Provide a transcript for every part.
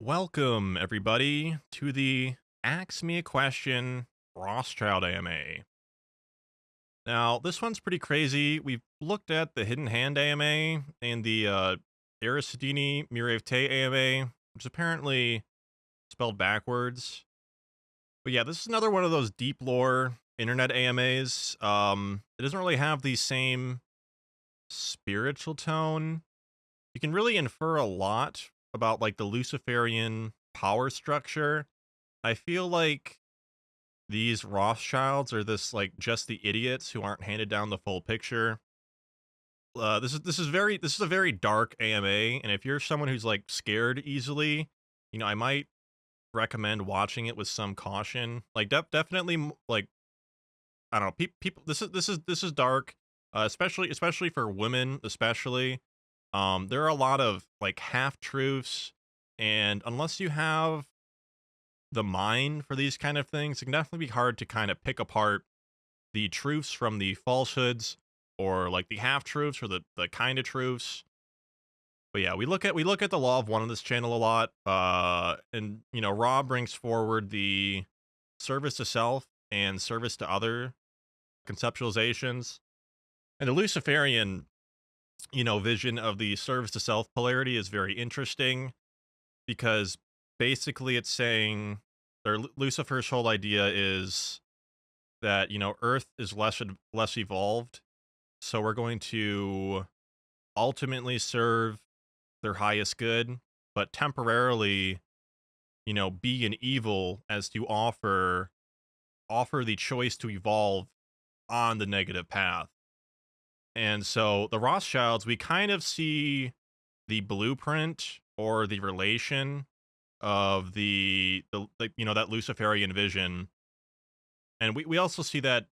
Welcome, everybody, to the Ask Me a Question Rothschild AMA. Now, this one's pretty crazy. We've looked at the Hidden Hand AMA and the Aristidini Mirevte AMA, which is apparently spelled backwards. But yeah, this is another one of those deep lore internet AMAs. It doesn't really have the same spiritual tone. You can really infer a lot about like the Luciferian power structure. I feel like these Rothschilds are just the idiots who aren't handed down the full picture. This is a very dark AMA, and if you're someone who's like scared easily, I might recommend watching it with some caution. Like definitely like I don't know, people. This is dark, especially for women, especially. There are a lot of like half truths, and unless you have the mind for these kind of things, it can definitely be hard to kind of pick apart the truths from the falsehoods, or like the half truths or the kind of truths. But yeah, we look at the law of one on this channel a lot. And Rob brings forward the service to self and service to other conceptualizations. And the Luciferian, vision of the service to self polarity is very interesting because basically it's saying, or Lucifer's whole idea is that, Earth is less evolved, so we're going to ultimately serve their highest good, but temporarily, be an evil as to offer the choice to evolve on the negative path. And so the Rothschilds, we kind of see the blueprint or the relation of that Luciferian vision. And we also see that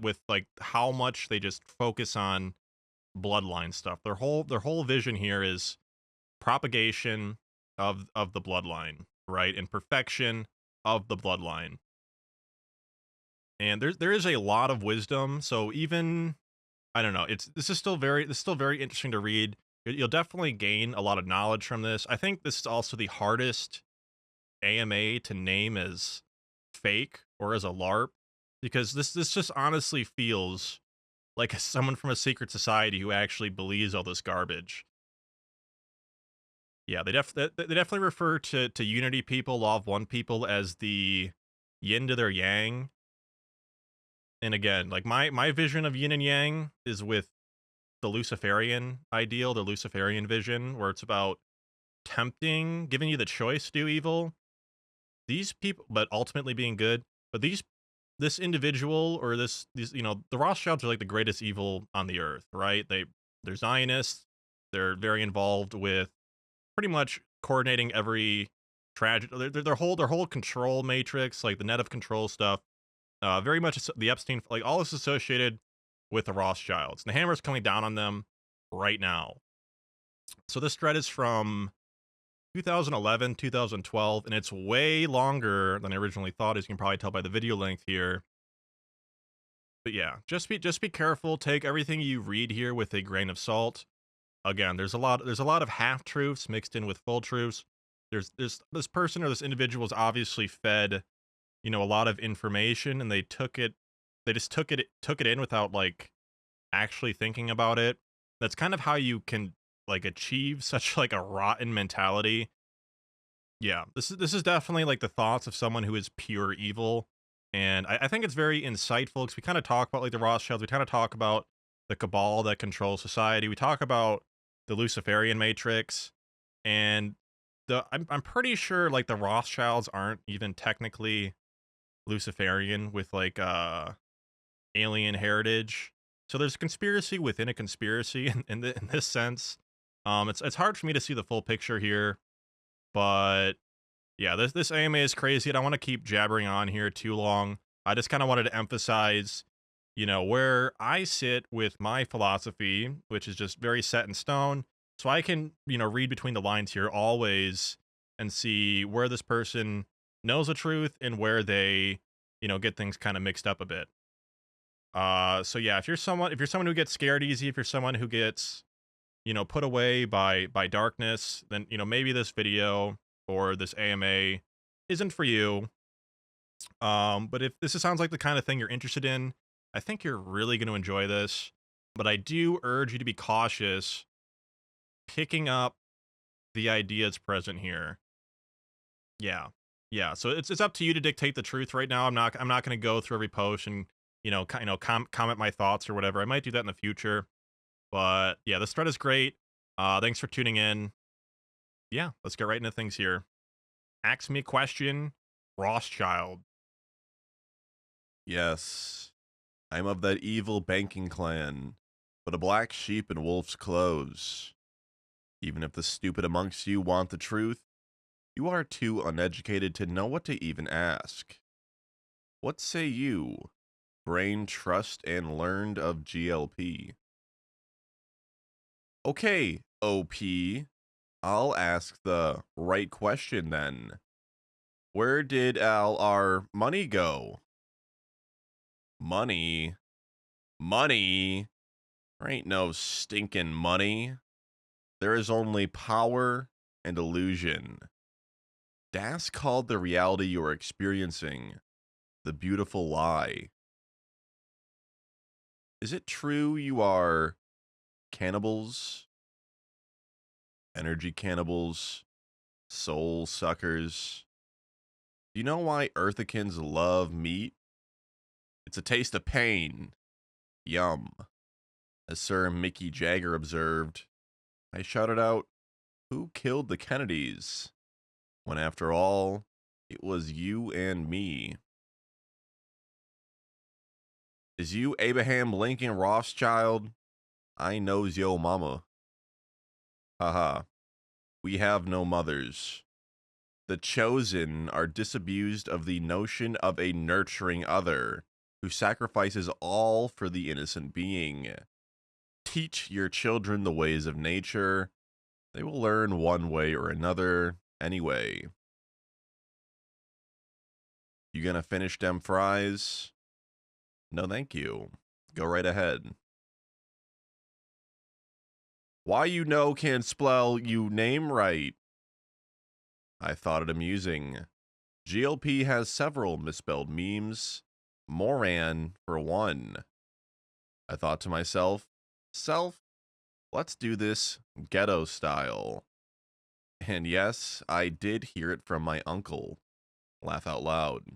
with like how much they just focus on bloodline stuff. Their whole vision here is propagation of the bloodline, right? And perfection of the bloodline. And there is a lot of wisdom. So even I don't know, this is still very interesting to read. You'll definitely gain a lot of knowledge from this. I think this is also the hardest AMA to name as fake or as a LARP, because this just honestly feels like someone from a secret society who actually believes all this garbage. Yeah, they definitely refer to Unity people, Law of One people as the yin to their yang. And again, like my vision of yin and yang is with the Luciferian ideal, the Luciferian vision, where it's about tempting, giving you the choice to do evil. These people, but ultimately being good. But this individual or these the Rothschilds are like the greatest evil on the earth, right? They're Zionists. They're very involved with pretty much coordinating every tragedy. Their whole control matrix, like the net of control stuff. Very much the Epstein, like all this associated with the Rothschilds. And the hammer's coming down on them right now. So this thread is from 2011, 2012, and it's way longer than I originally thought, as you can probably tell by the video length here. But yeah, just be careful. Take everything you read here with a grain of salt. Again, there's a lot of half truths mixed in with full truths. There's this person or this individual is obviously fed, a lot of information, and they just took it in without like actually thinking about it. That's kind of how you can like achieve such like a rotten mentality. Yeah, this is definitely like the thoughts of someone who is pure evil. And I think it's very insightful because we kind of talk about like the Rothschilds, we kind of talk about the cabal that controls society, we talk about the Luciferian matrix, and I'm pretty sure like the Rothschilds aren't even technically Luciferian with like alien heritage. So there's a conspiracy within a conspiracy in this sense. It's hard for me to see the full picture here, but yeah, this AMA is crazy. I don't want to keep jabbering on here too long. I just kind of wanted to emphasize, where I sit with my philosophy, which is just very set in stone. So I can, read between the lines here always and see where this person knows the truth and where they, get things kind of mixed up a bit. So yeah, if you're someone who gets scared easy, if you're someone who gets, put away by darkness, then maybe this video or this AMA isn't for you. But if this sounds like the kind of thing you're interested in, I think you're really going to enjoy this. But I do urge you to be cautious picking up the ideas present here. Yeah. Yeah, so it's up to you to dictate the truth right now. I'm not going to go through every post and, comment my thoughts or whatever. I might do that in the future. But yeah, this thread is great. Thanks for tuning in. Yeah, let's get right into things here. Ask me a question, Rothschild. Yes, I'm of that evil banking clan, but a black sheep in wolf's clothes. Even if the stupid amongst you want the truth, you are too uneducated to know what to even ask. What say you, brain trust and learned of GLP? Okay, OP, I'll ask the right question then. Where did all our money go? Money? Money? There ain't no stinking money. There is only power and illusion. Das called the reality you are experiencing the beautiful lie. Is it true you are cannibals? Energy cannibals? Soul suckers? Do you know why Earthicans love meat? It's a taste of pain. Yum. As Sir Mickey Jagger observed, I shouted out, "Who killed the Kennedys?" When after all, it was you and me. Is you Abraham Lincoln Rothschild? I knows yo mama. Haha. We have no mothers. The chosen are disabused of the notion of a nurturing other who sacrifices all for the innocent being. Teach your children the ways of nature. They will learn one way or another anyway. You gonna finish them fries? No, thank you. Go right ahead. Why you know can't spell you name right? I thought it amusing. GLP has several misspelled memes. Moran, for one. I thought to myself, self, let's do this ghetto style. And yes, I did hear it from my uncle. Laugh out loud.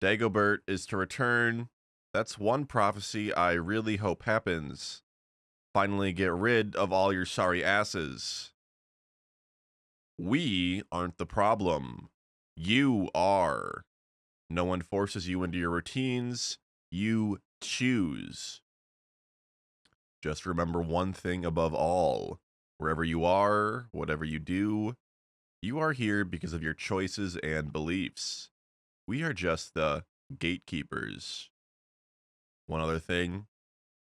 Dagobert is to return. That's one prophecy I really hope happens. Finally get rid of all your sorry asses. We aren't the problem. You are. No one forces you into your routines. You choose. Just remember one thing above all. Wherever you are, whatever you do, you are here because of your choices and beliefs. We are just the gatekeepers. One other thing,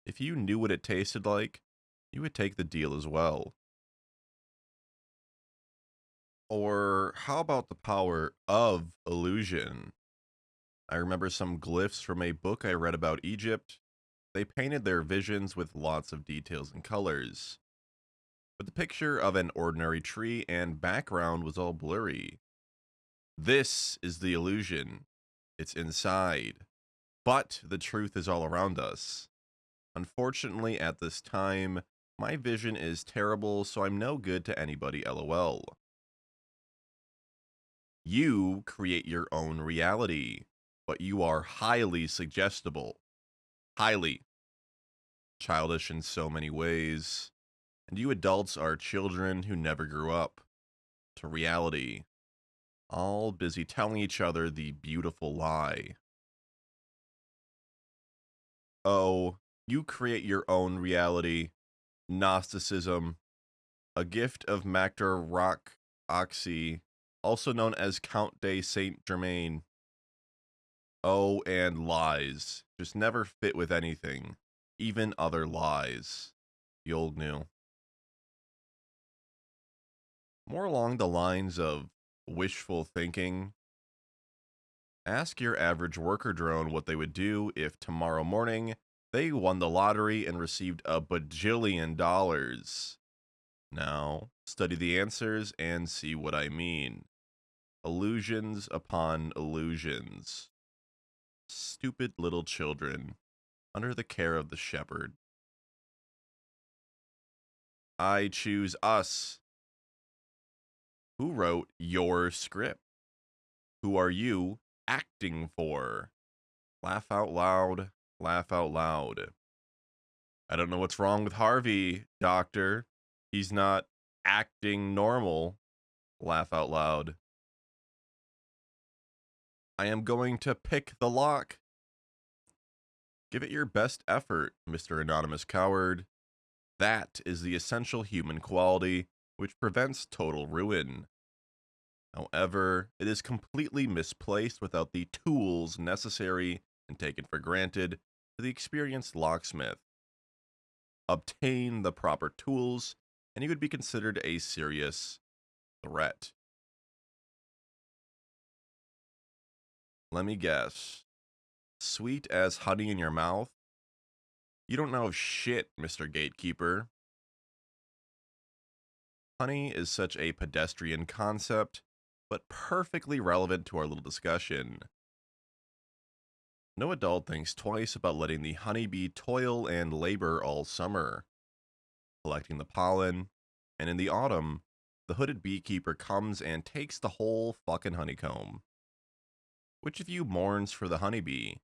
if you knew what it tasted like, you would take the deal as well. Or how about the power of illusion? I remember some glyphs from a book I read about Egypt. They painted their visions with lots of details and colors. But the picture of an ordinary tree and background was all blurry. This is the illusion. It's inside. But the truth is all around us. Unfortunately, at this time, my vision is terrible, so I'm no good to anybody, lol. You create your own reality, but you are highly suggestible. Highly. Childish in so many ways. And you adults are children who never grew up. To reality. All busy telling each other the beautiful lie. Oh, you create your own reality. Gnosticism. A gift of Mactor Rock Oxy, also known as Count de Saint Germain. Oh, and lies. Just never fit with anything. Even other lies. The old new. More along the lines of wishful thinking. Ask your average worker drone what they would do if tomorrow morning they won the lottery and received $1 bajillion. Now, study the answers and see what I mean. Illusions upon illusions. Stupid little children, under the care of the shepherd. I choose us. Who wrote your script? Who are you acting for? Laugh out loud, laugh out loud. I don't know what's wrong with Harvey, doctor. He's not acting normal. Laugh out loud. I am going to pick the lock. Give it your best effort, Mr. Anonymous Coward. That is the essential human quality which prevents total ruin. However, it is completely misplaced without the tools necessary and taken for granted to the experienced locksmith. Obtain the proper tools, and you would be considered a serious threat. Let me guess. Sweet as honey in your mouth? You don't know shit, Mr. Gatekeeper. Honey is such a pedestrian concept, but perfectly relevant to our little discussion. No adult thinks twice about letting the honeybee toil and labor all summer, collecting the pollen, and in the autumn, the hooded beekeeper comes and takes the whole fucking honeycomb. Which of you mourns for the honeybee?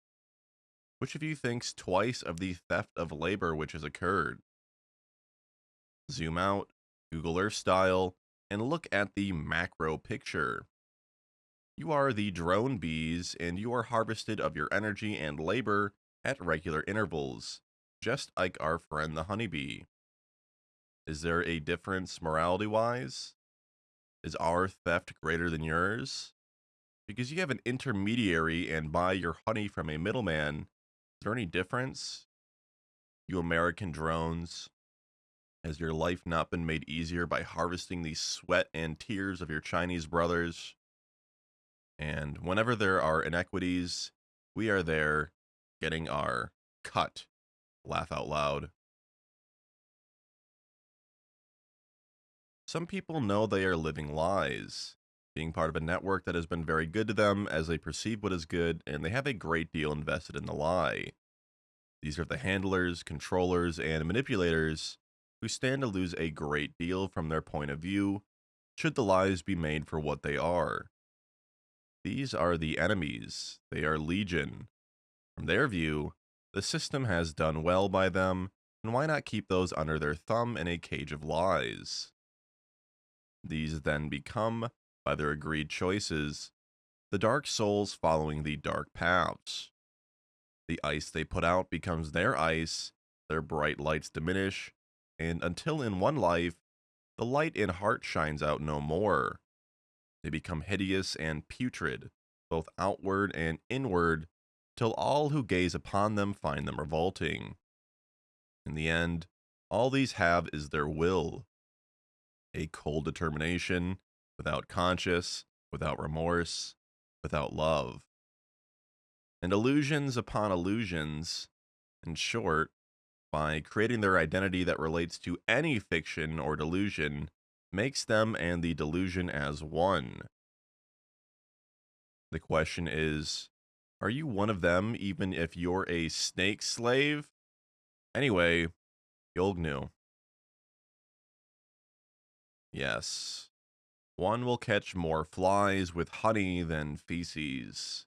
Which of you thinks twice of the theft of labor which has occurred? Zoom out, Google Earth style, and look at the macro picture. You are the drone bees, and you are harvested of your energy and labor at regular intervals, just like our friend the honeybee. Is there a difference morality-wise? Is our theft greater than yours? Because you have an intermediary and buy your honey from a middleman, is there any difference? You American drones, has your life not been made easier by harvesting the sweat and tears of your Chinese brothers? And whenever there are inequities, we are there getting our cut. Laugh out loud. Some people know they are living lies, being part of a network that has been very good to them as they perceive what is good, and they have a great deal invested in the lie. These are the handlers, controllers, and manipulators who stand to lose a great deal from their point of view, should the lies be made for what they are. These are the enemies. They are legion. From their view, the system has done well by them, and why not keep those under their thumb in a cage of lies? These then become, by their agreed choices, the dark souls following the dark paths. The ice they put out becomes their ice, their bright lights diminish, and until in one life, the light in heart shines out no more. They become hideous and putrid, both outward and inward, till all who gaze upon them find them revolting. In the end, all these have is their will, a cold determination, without conscience, without remorse, without love. And illusions upon illusions, in short, by creating their identity that relates to any fiction or delusion, makes them and the delusion as one. The question is, are you one of them even if you're a snake slave? Anyway, Yolgnu. Yes, one will catch more flies with honey than feces.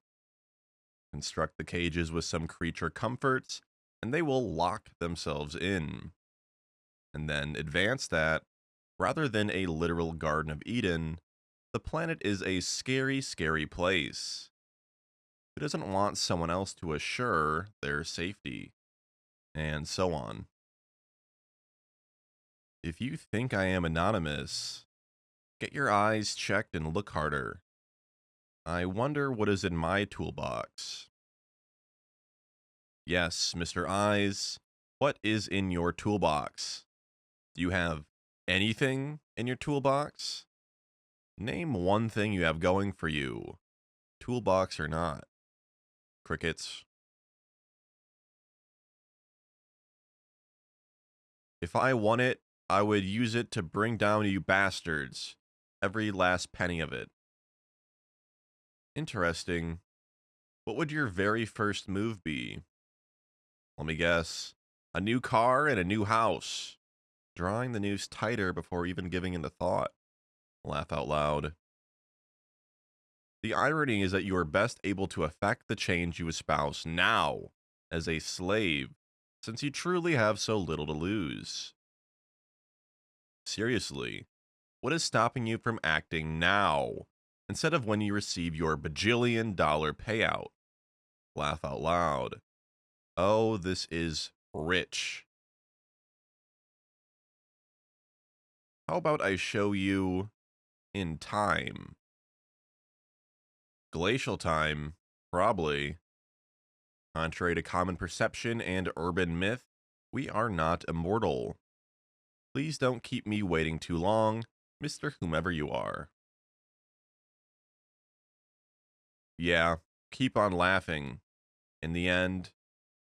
Construct the cages with some creature comforts, and they will lock themselves in. And then advance that, rather than a literal Garden of Eden, the planet is a scary, scary place. Who doesn't want someone else to assure their safety? And so on. If you think I am anonymous, get your eyes checked and look harder. I wonder what is in my toolbox. Yes, Mr. Eyes, what is in your toolbox? Do you have anything in your toolbox? Name one thing you have going for you, toolbox or not. Crickets. If I want it, I would use it to bring down you bastards. Every last penny of it. Interesting. What would your very first move be? Let me guess. A new car and a new house. Drawing the noose tighter before even giving it a thought. Laugh out loud. The irony is that you are best able to effect the change you espouse now, as a slave, since you truly have so little to lose. Seriously, what is stopping you from acting now, instead of when you receive your bajillion-dollar payout? Laugh out loud. Oh, this is rich. How about I show you in time? Glacial time, probably. Contrary to common perception and urban myth, we are not immortal. Please don't keep me waiting too long, Mr. Whomever you are. Yeah, keep on laughing. In the end,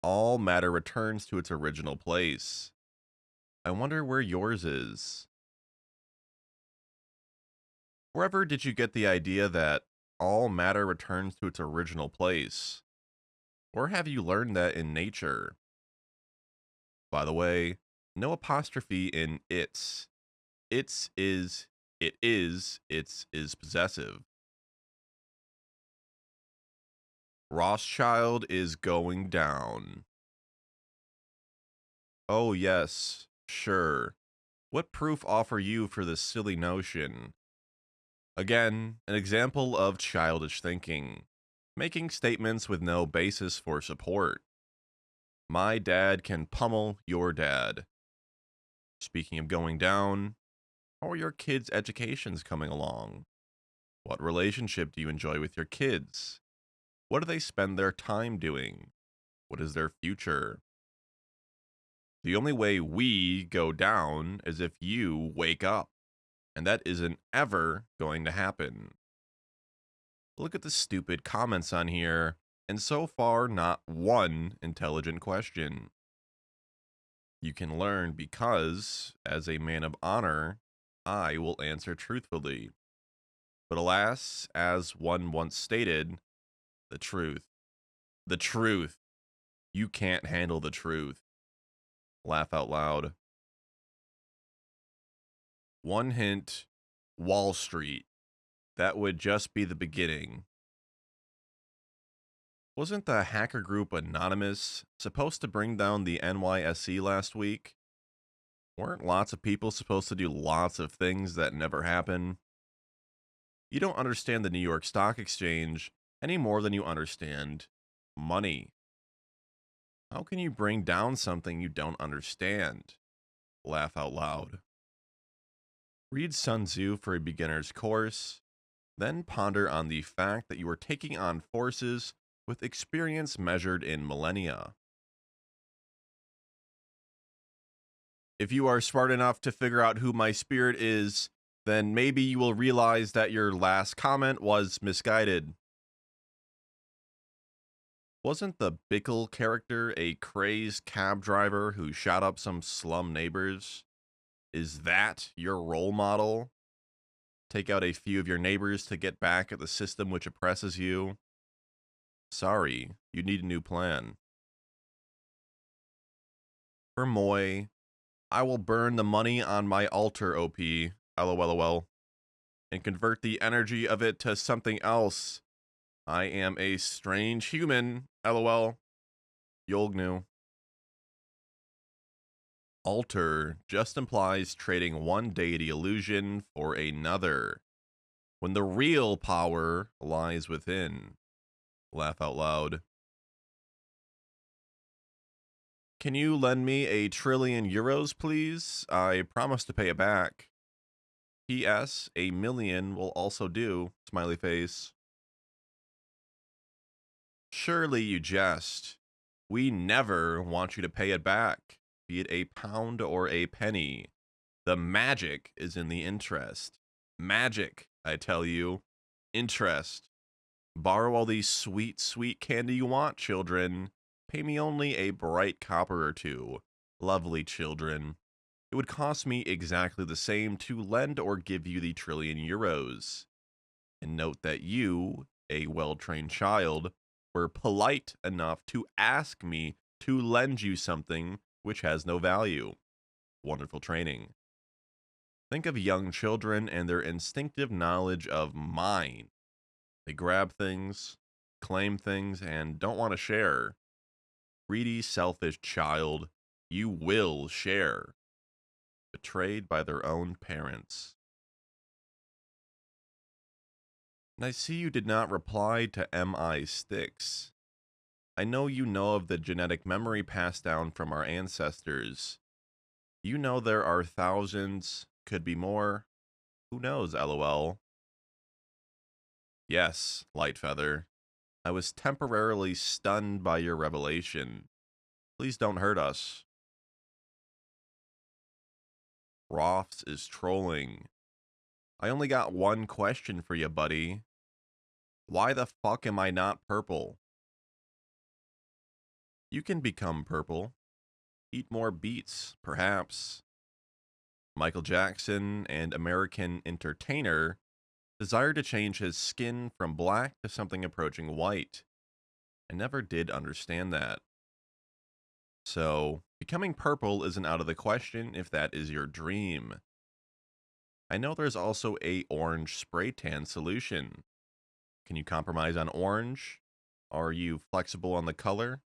all matter returns to its original place. I wonder where yours is. Wherever did you get the idea that all matter returns to its original place? Or have you learned that in nature? By the way, no apostrophe in its. Its is, its is possessive. Rothschild is going down. Oh yes, sure. What proof offer you for this silly notion? Again, an example of childish thinking, making statements with no basis for support. My dad can pummel your dad. Speaking of going down, how are your kids' educations coming along? What relationship do you enjoy with your kids? What do they spend their time doing? What is their future? The only way we go down is if you wake up, and that isn't ever going to happen. Look at the stupid comments on here, and so far, not one intelligent question. You can learn because, as a man of honor, I will answer truthfully. But alas, as one once stated, the truth. The truth. You can't handle the truth. Laugh out loud. One hint, Wall Street. That would just be the beginning. Wasn't the hacker group Anonymous supposed to bring down the NYSE last week? Weren't lots of people supposed to do lots of things that never happen? You don't understand the New York Stock Exchange any more than you understand money. How can you bring down something you don't understand? Laugh out loud. Read Sun Tzu for a beginner's course, then ponder on the fact that you are taking on forces with experience measured in millennia. If you are smart enough to figure out who my spirit is, then maybe you will realize that your last comment was misguided. Wasn't the Bickle character a crazed cab driver who shot up some slum neighbors? Is that your role model? Take out a few of your neighbors to get back at the system which oppresses you? Sorry, you need a new plan. For Moy, I will burn the money on my altar, OP, LOLOL, and convert the energy of it to something else. I am a strange human, LOL. Yolgnu. Altar just implies trading one deity illusion for another, when the real power lies within. Laugh out loud. Can you lend me €1 trillion, please? I promise to pay it back. P.S. $1 million will also do. Smiley face. Surely you jest. We never want you to pay it back, be it a pound or a penny. The magic is in the interest. Magic, I tell you. Interest. Borrow all these sweet, sweet candy you want, children. Pay me only a bright copper or two. Lovely children. It would cost me exactly the same to lend or give you the trillion euros. And note that you, a well trained child, were polite enough to ask me to lend you something which has no value. Wonderful training. Think of young children and their instinctive knowledge of mine. They grab things, claim things, and don't want to share. Greedy, selfish child, you will share. Betrayed by their own parents. And I see you did not reply to MI Sticks. I know you know of the genetic memory passed down from our ancestors. You know there are thousands, could be more. Who knows, lol. Yes, Lightfeather. I was temporarily stunned by your revelation. Please don't hurt us. Rofs is trolling. I only got one question for you, buddy. Why the fuck am I not purple? You can become purple. Eat more beets, perhaps. Michael Jackson and American entertainer desired to change his skin from black to something approaching white. I never did understand that. So, becoming purple isn't out of the question if that is your dream. I know there's also a orange spray tan solution. Can you compromise on orange? Are you flexible on the color?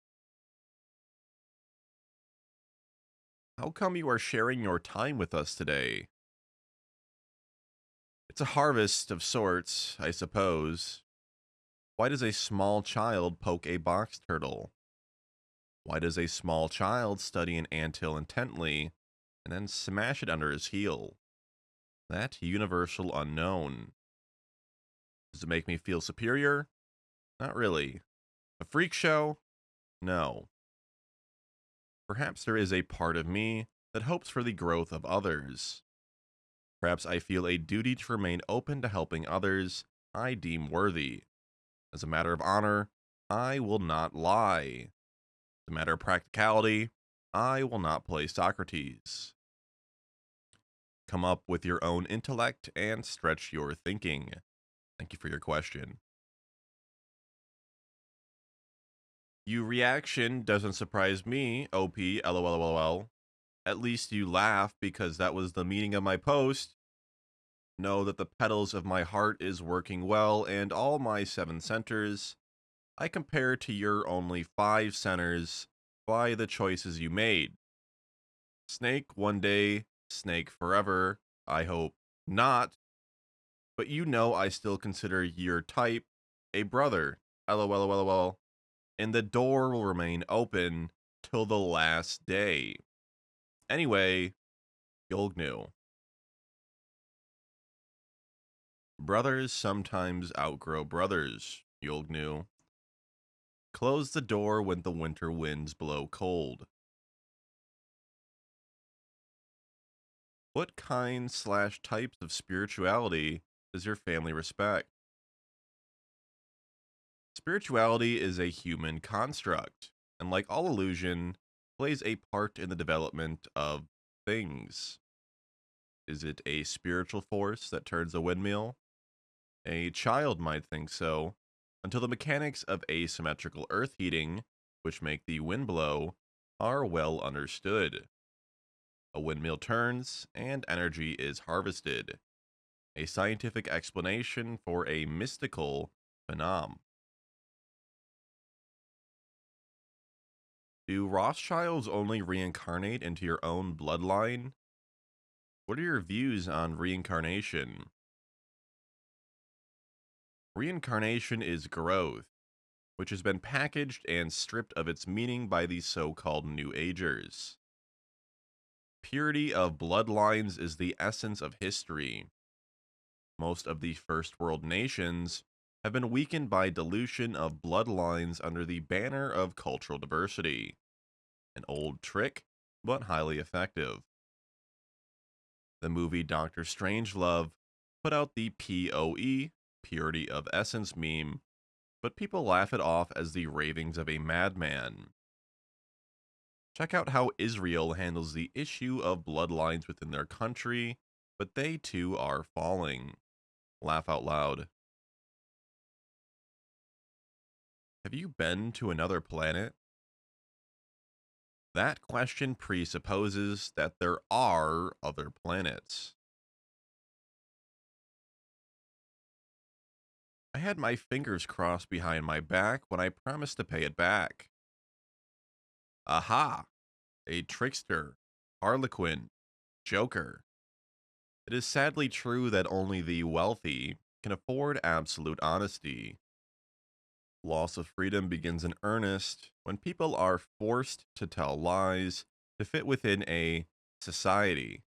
How come you are sharing your time with us today? It's a harvest of sorts, I suppose. Why does a small child poke a box turtle? Why does a small child study an anthill intently and then smash it under his heel? That universal unknown. Does it make me feel superior? Not really. A freak show? No. Perhaps there is a part of me that hopes for the growth of others. Perhaps I feel a duty to remain open to helping others I deem worthy. As a matter of honor, I will not lie. As a matter of practicality, I will not play Socrates. Come up with your own intellect and stretch your thinking. Thank you for your question. Your reaction doesn't surprise me, OP, lol. At least you laugh because that was the meaning of my post. Know that the petals of my heart is working well and all my 7 centers. I compare to your only 5 centers by the choices you made. Snake one day, snake forever. I hope not. But you know I still consider your type a brother. LOL. And the door will remain open till the last day. Anyway, Yolgnu. Brothers sometimes outgrow brothers, Yolgnu. Close the door when the winter winds blow cold. What kind/types of spirituality does your family respect? Spirituality is a human construct, and like all illusion, plays a part in the development of things. Is it a spiritual force that turns a windmill? A child might think so, until the mechanics of asymmetrical earth heating, which make the wind blow, are well understood. A windmill turns, and energy is harvested. A scientific explanation for a mystical phenomenon. Do Rothschilds only reincarnate into your own bloodline? What are your views on reincarnation? Reincarnation is growth, which has been packaged and stripped of its meaning by the so-called New Agers. Purity of bloodlines is the essence of history. Most of the first world nations have been weakened by dilution of bloodlines under the banner of cultural diversity. An old trick, but highly effective. The movie Doctor Strangelove put out the POE, purity of essence meme, but people laugh it off as the ravings of a madman. Check out how Israel handles the issue of bloodlines within their country, but they too are falling. Laugh out loud. Have you been to another planet? That question presupposes that there are other planets. I had my fingers crossed behind my back when I promised to pay it back. Aha! A trickster, harlequin, joker. It is sadly true that only the wealthy can afford absolute honesty. Loss of freedom begins in earnest when people are forced to tell lies to fit within a society,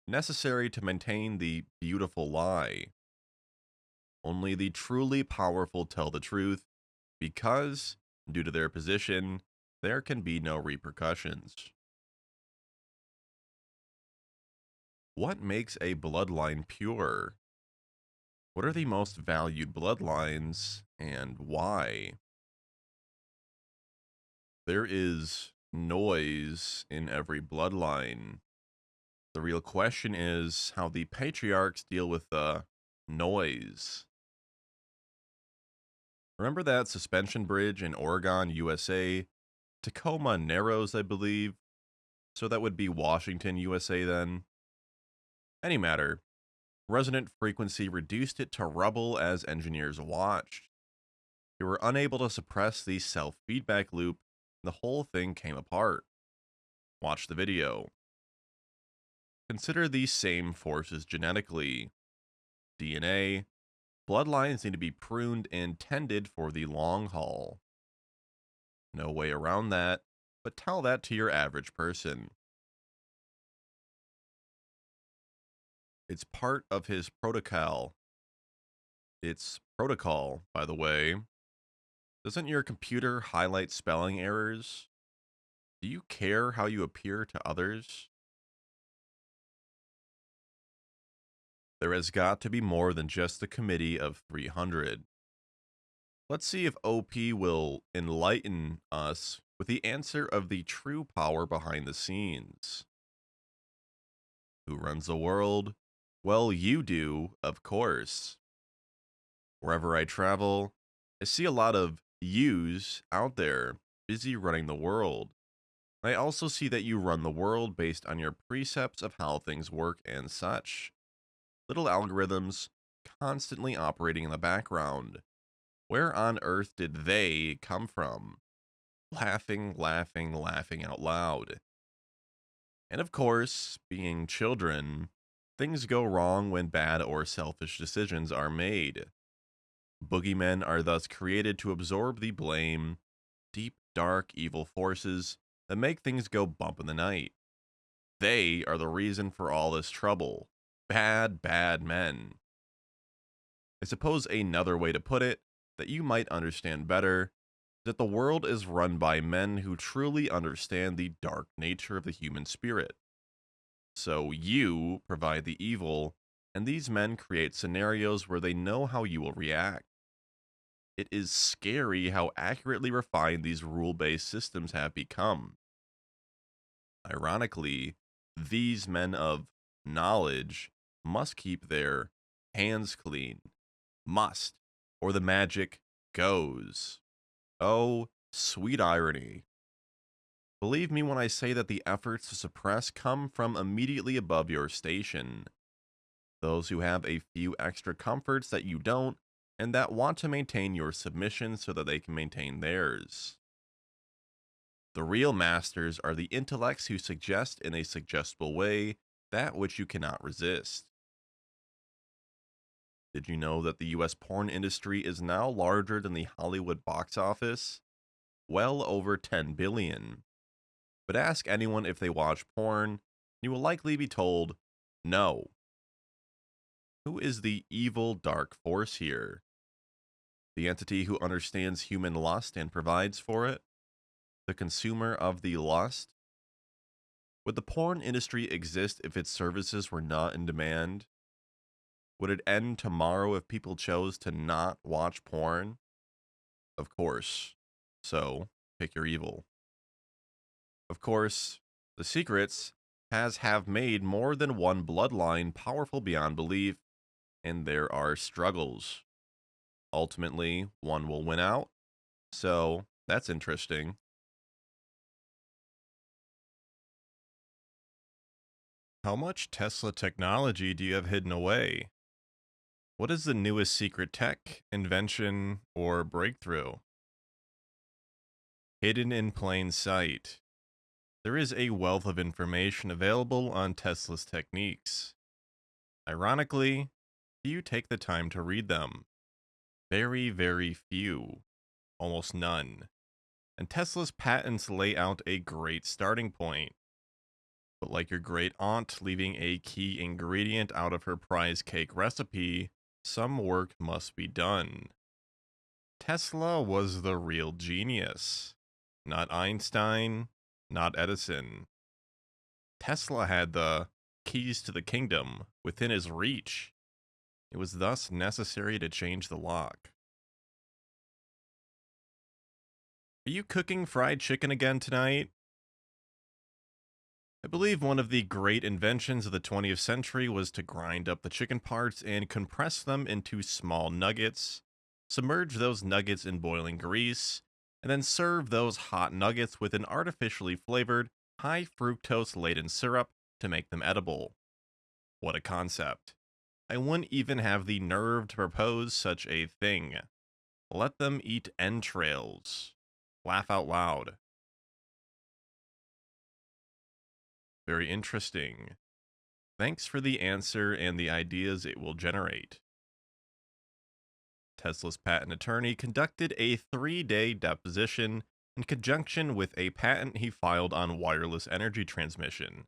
necessary to maintain the beautiful lie. Only the truly powerful tell the truth because, due to their position, there can be no repercussions. What makes a bloodline pure? What are the most valued bloodlines and why? There is noise in every bloodline. The real question is how the patriarchs deal with the noise. Remember that suspension bridge in Oregon, USA? Tacoma Narrows, I believe. So that would be Washington, USA then. Any matter, resonant frequency reduced it to rubble as engineers watched. They were unable to suppress the self feedback loop, and the whole thing came apart. Watch the video. Consider these same forces genetically. DNA, bloodlines need to be pruned and tended for the long haul. No way around that, but tell that to your average person. It's part of his protocol. It's protocol, by the way. Doesn't your computer highlight spelling errors? Do you care how you appear to others? There has got to be more than just the committee of 300. Let's see if OP will enlighten us with the answer of the true power behind the scenes. Who runs the world? Well, you do, of course. Wherever I travel, I see a lot of yous out there busy running the world. I also see that you run the world based on your precepts of how things work and such. Little algorithms constantly operating in the background. Where on earth did they come from? Laughing, laughing, laughing out loud. And of course, being children, things go wrong when bad or selfish decisions are made. Boogeymen are thus created to absorb the blame, deep, dark, evil forces that make things go bump in the night. They are the reason for all this trouble. Bad, bad men. I suppose another way to put it, that you might understand better, is that the world is run by men who truly understand the dark nature of the human spirit. So you provide the evil, and these men create scenarios where they know how you will react. It is scary how accurately refined these rule-based systems have become. Ironically, these men of knowledge must keep their hands clean. Must, or the magic goes. Oh, sweet irony. Believe me when I say that the efforts to suppress come from immediately above your station. Those who have a few extra comforts that you don't, and that want to maintain your submission so that they can maintain theirs. The real masters are the intellects who suggest in a suggestible way that which you cannot resist. Did you know that the US porn industry is now larger than the Hollywood box office? Well over 10 billion. But ask anyone if they watch porn, you will likely be told no. Who is the evil dark force here? The entity who understands human lust and provides for it? The consumer of the lust? Would the porn industry exist if its services were not in demand? Would it end tomorrow if people chose to not watch porn? Of course. So, pick your evil. Of course, the secrets have made more than one bloodline powerful beyond belief, and there are struggles. Ultimately, one will win out, so that's interesting. How much Tesla technology do you have hidden away? What is the newest secret tech, invention, or breakthrough? Hidden in plain sight. There is a wealth of information available on Tesla's techniques. Ironically, few take the time to read them. Very, very few. Almost none. And Tesla's patents lay out a great starting point. But like your great aunt leaving a key ingredient out of her prize cake recipe, some work must be done. Tesla was the real genius. Not Einstein, not Edison. Tesla had the keys to the kingdom within his reach. It was thus necessary to change the lock. Are you cooking fried chicken again tonight? I believe one of the great inventions of the 20th century was to grind up the chicken parts and compress them into small nuggets, submerge those nuggets in boiling grease, and then serve those hot nuggets with an artificially flavored, high fructose laden syrup to make them edible. What a concept. I wouldn't even have the nerve to propose such a thing. Let them eat entrails. Laugh out loud. Very interesting. Thanks for the answer and the ideas it will generate. Tesla's patent attorney conducted a 3-day deposition in conjunction with a patent he filed on wireless energy transmission.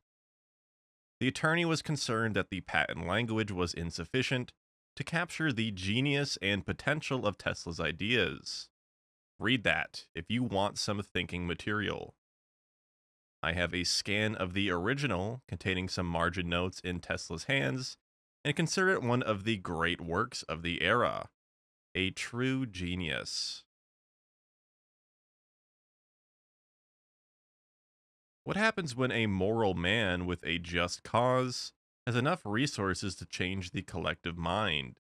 The attorney was concerned that the patent language was insufficient to capture the genius and potential of Tesla's ideas. Read that if you want some thinking material. I have a scan of the original containing some margin notes in Tesla's hands and consider it one of the great works of the era. A true genius. What happens when a moral man with a just cause has enough resources to change the collective mind?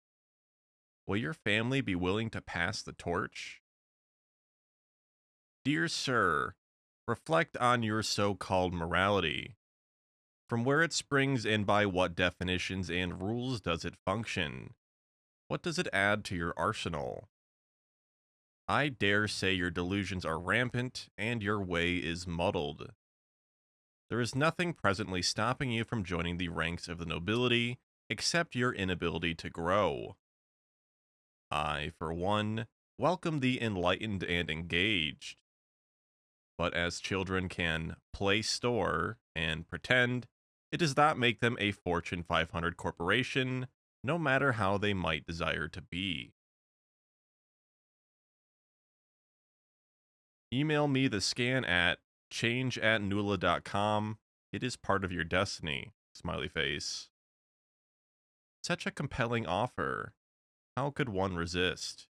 Will your family be willing to pass the torch? Dear Sir, reflect on your so-called morality. From where it springs and by what definitions and rules does it function? What does it add to your arsenal? I dare say your delusions are rampant and your way is muddled. There is nothing presently stopping you from joining the ranks of the nobility except your inability to grow. I, for one, welcome the enlightened and engaged. But as children can play store and pretend, it does not make them a Fortune 500 corporation, no matter how they might desire to be. Email me the scan at change@nula.com. It is part of your destiny. Smiley face. Such a compelling offer. How could one resist?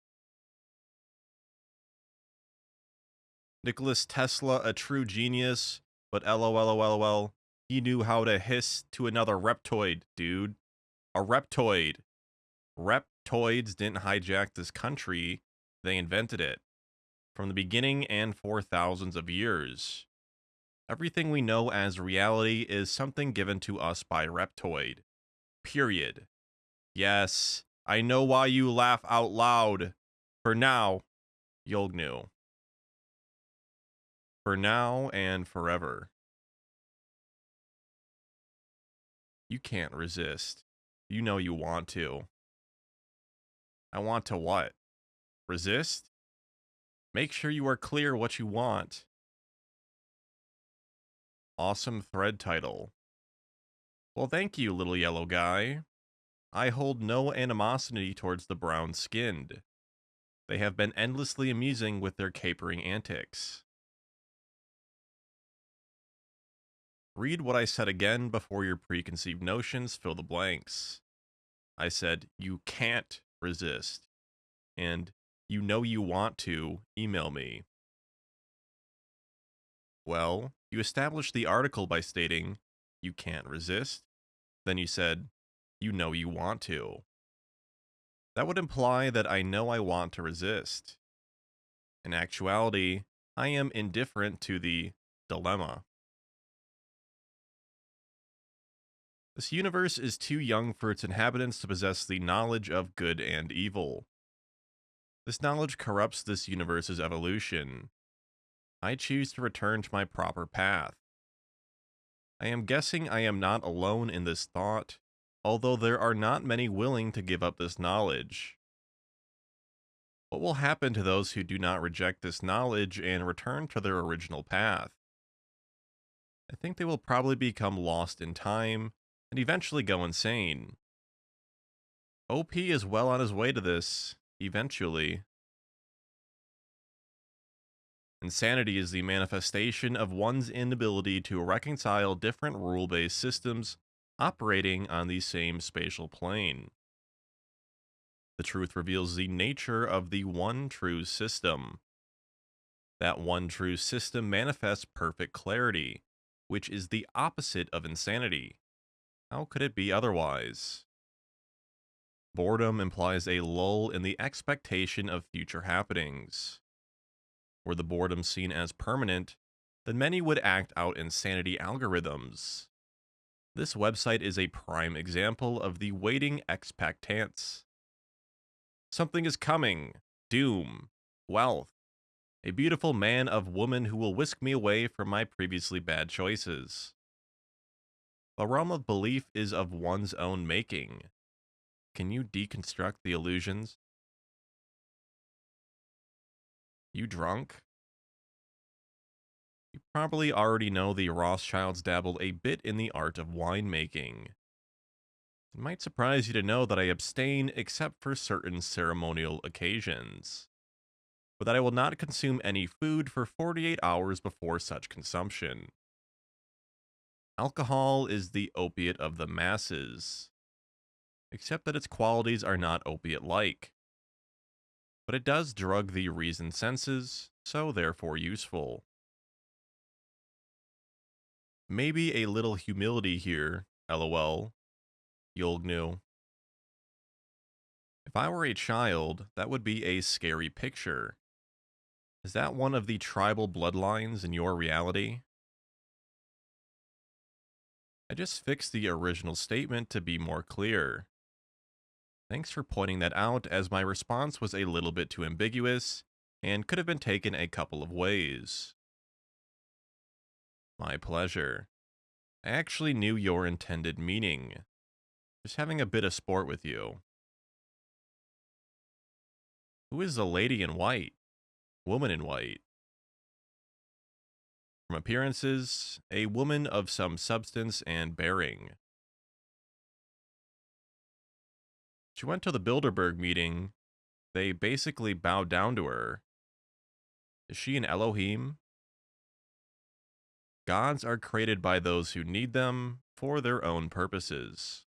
Nicholas Tesla, a true genius, but lol, he knew how to hiss to another reptoid, dude. A reptoid. Reptoids didn't hijack this country, they invented it. From the beginning and for thousands of years. Everything we know as reality is something given to us by Reptoid. Period. Yes, I know why you laugh out loud. For now, Yolgnu. For now and forever. You can't resist. You know you want to. I want to what? Resist? Make sure you are clear what you want. Awesome thread title. Well, thank you, little yellow guy. I hold no animosity towards the brown-skinned. They have been endlessly amusing with their capering antics. Read what I said again before your preconceived notions fill the blanks. I said, you can't resist. And you know you want to email me. Well, You established the article by stating, "You can't resist." Then you said, "You know you want to." That would imply that I know I want to resist. In actuality, I am indifferent to the dilemma. This universe is too young for its inhabitants to possess the knowledge of good and evil. This knowledge corrupts this universe's evolution. I choose to return to my proper path. I am guessing I am not alone in this thought, although there are not many willing to give up this knowledge. What will happen to those who do not reject this knowledge and return to their original path? I think they will probably become lost in time and eventually go insane. OP is well on his way to this, eventually. Insanity is the manifestation of one's inability to reconcile different rule-based systems operating on the same spatial plane. The truth reveals the nature of the one true system. That one true system manifests perfect clarity, which is the opposite of insanity. How could it be otherwise? Boredom implies a lull in the expectation of future happenings. Were the boredom seen as permanent, then many would act out insanity algorithms. This website is a prime example of the waiting expectance. Something is coming, doom, wealth, a beautiful man of woman who will whisk me away from my previously bad choices. The realm of belief is of one's own making. Can you deconstruct the illusions? You drunk? You probably already know the Rothschilds dabble a bit in the art of winemaking. It might surprise you to know that I abstain except for certain ceremonial occasions, but that I will not consume any food for 48 hours before such consumption. Alcohol is the opiate of the masses, except that its qualities are not opiate-like. But it does drug the reason senses, so therefore useful. Maybe a little humility here, lol, Yolgnu. If I were a child, that would be a scary picture. Is that one of the tribal bloodlines in your reality? I just fixed the original statement to be more clear. Thanks for pointing that out, as my response was a little bit too ambiguous and could have been taken a couple of ways. My pleasure. I actually knew your intended meaning. Just having a bit of sport with you. Who is the lady in white? Woman in white? From appearances, a woman of some substance and bearing. She went to the Bilderberg meeting. They basically bowed down to her. Is she an Elohim? Gods are created by those who need them for their own purposes.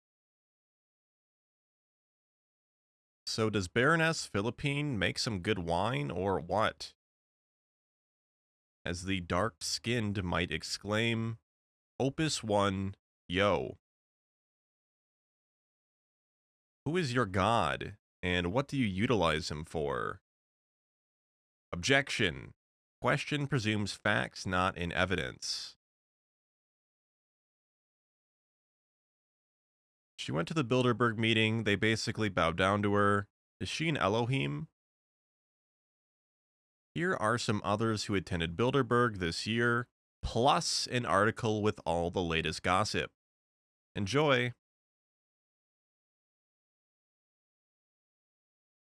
So does Baroness Philippine make some good wine, or what? As the dark-skinned might exclaim, Opus 1, yo. Who is your god, and what do you utilize him for? Objection. Question presumes facts not in evidence. She went to the Bilderberg meeting. They basically bowed down to her. Is she an Elohim? Here are some others who attended Bilderberg this year, plus an article with all the latest gossip. Enjoy!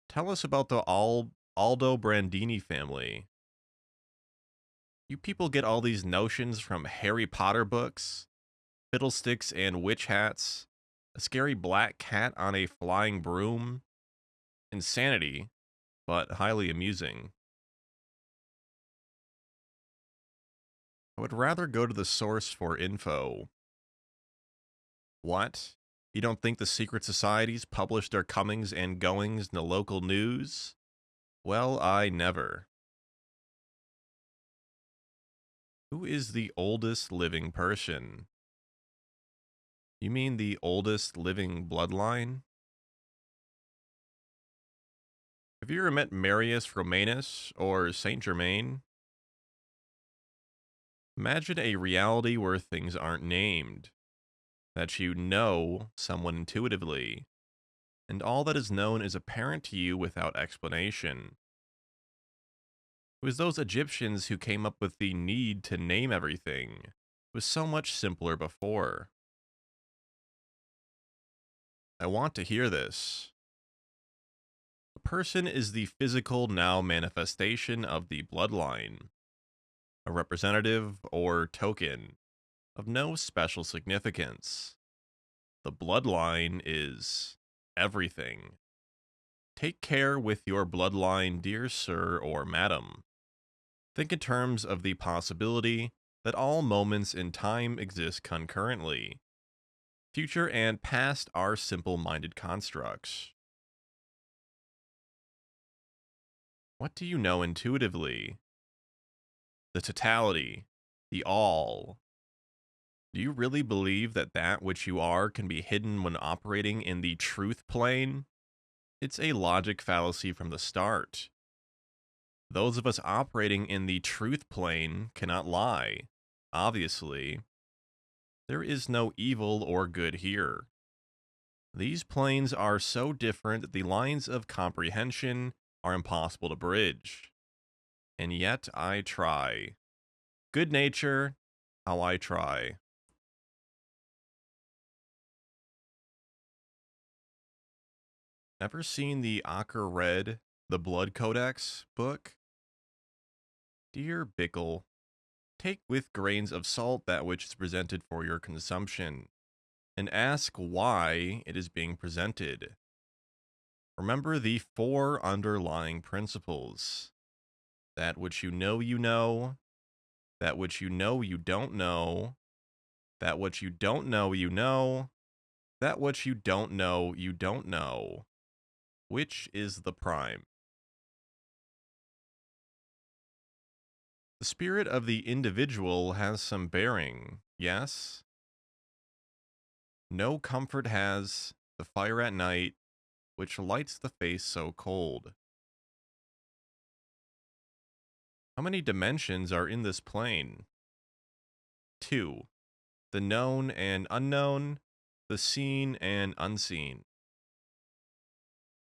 Tell us about the Aldo Brandini family. You people get all these notions from Harry Potter books, fiddlesticks and witch hats, a scary black cat on a flying broom. Insanity, but highly amusing. I would rather go to the source for info. What? You don't think the secret societies publish their comings and goings in the local news? Well, I never. Who is the oldest living person? You mean the oldest living bloodline? Have you ever met Marius Romanus or Saint Germain? Imagine a reality where things aren't named, that you know someone intuitively, and all that is known is apparent to you without explanation. It was those Egyptians who came up with the need to name everything. It was so much simpler before. I want to hear this. A person is the physical now manifestation of the bloodline, a representative or token of no special significance. The bloodline is everything. Take care with your bloodline, dear sir or madam. Think in terms of the possibility that all moments in time exist concurrently. Future and past are simple-minded constructs. What do you know intuitively? The totality, the all. Do you really believe that that which you are can be hidden when operating in the truth plane? It's a logic fallacy from the start. Those of us operating in the truth plane cannot lie. Obviously, there is no evil or good here. These planes are so different that the lines of comprehension are impossible to bridge. And yet I try. Good nature, how I try. Ever seen the Acher Red, the Blood Codex book? Dear Bickle, take with grains of salt that which is presented for your consumption, and ask why it is being presented. Remember the four underlying principles. That which you know, that which you know you don't know, that which you don't know you know, that which you don't know you don't know. Which is the prime? The spirit of the individual has some bearing, yes? No comfort has the fire at night, which lights the face so cold. How many dimensions are in this plane? Two. The known and unknown, the seen and unseen.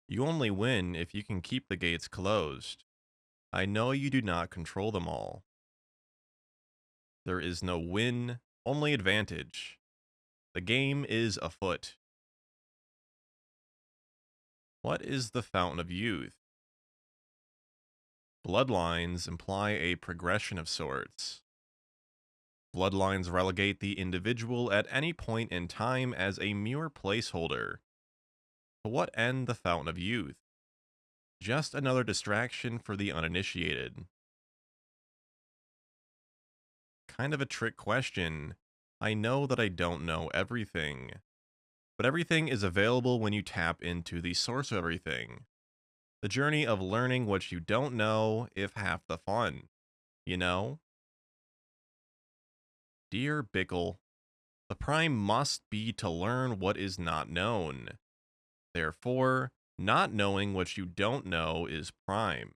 You only win if you can keep the gates closed. I know you do not control them all. There is no win, only advantage. The game is afoot. What is the fountain of youth? Bloodlines imply a progression of sorts. Bloodlines relegate the individual at any point in time as a mere placeholder. To what end the fountain of youth? Just another distraction for the uninitiated. Kind of a trick question. I know that I don't know everything, but everything is available when you tap into the source of everything. The journey of learning what you don't know, if half the fun, you know? Dear Bickle, the prime must be to learn what is not known. Therefore, not knowing what you don't know is prime.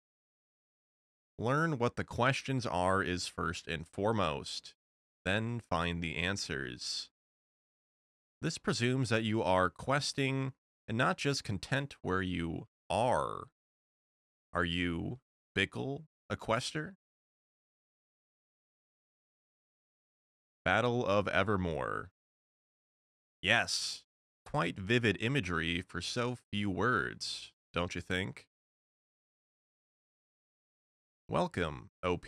Learn what the questions are is first and foremost, then find the answers. This presumes that you are questing and not just content where you are. Are you, Bickle, a quester? Battle of Evermore. Yes, quite vivid imagery for so few words, don't you think? Welcome, OP.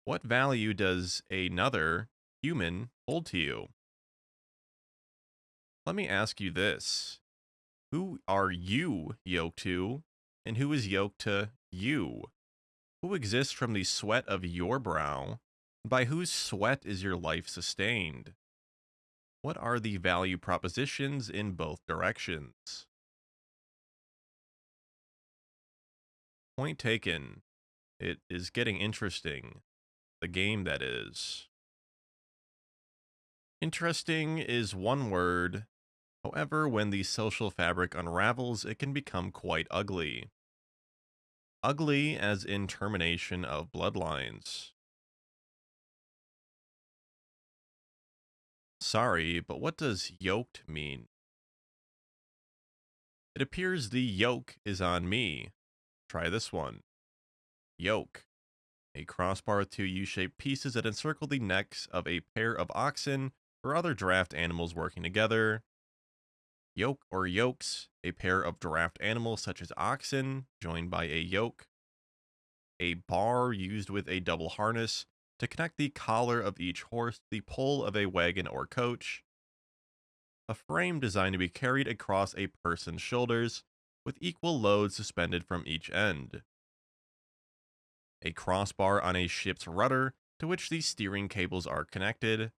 What value does another human hold to you? Let me ask you this. Who are you yoked to, and who is yoked to you? Who exists from the sweat of your brow, and by whose sweat is your life sustained? What are the value propositions in both directions? Point taken. It is getting interesting. The the game, that is. Interesting is one word. However, when the social fabric unravels, it can become quite ugly. Ugly as in termination of bloodlines. Sorry, but what does yoked mean? It appears the yoke is on me. Try this one. Yoke. A crossbar with two U-shaped pieces that encircle the necks of a pair of oxen or other draft animals working together. Yoke or yokes, a pair of draft animals such as oxen, joined by a yoke. A bar used with a double harness to connect the collar of each horse to the pole of a wagon or coach. A frame designed to be carried across a person's shoulders, with equal loads suspended from each end. A crossbar on a ship's rudder to which the steering cables are connected.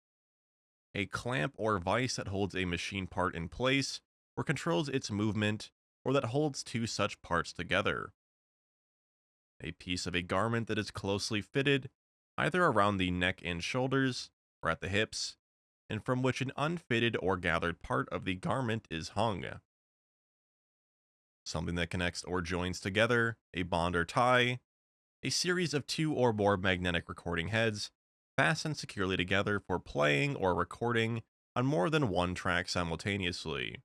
A clamp or vise that holds a machine part in place or controls its movement, or that holds two such parts together. A piece of a garment that is closely fitted, either around the neck and shoulders, or at the hips, and from which an unfitted or gathered part of the garment is hung. Something that connects or joins together, a bond or tie. A series of two or more magnetic recording heads, fastened securely together for playing or recording on more than one track simultaneously.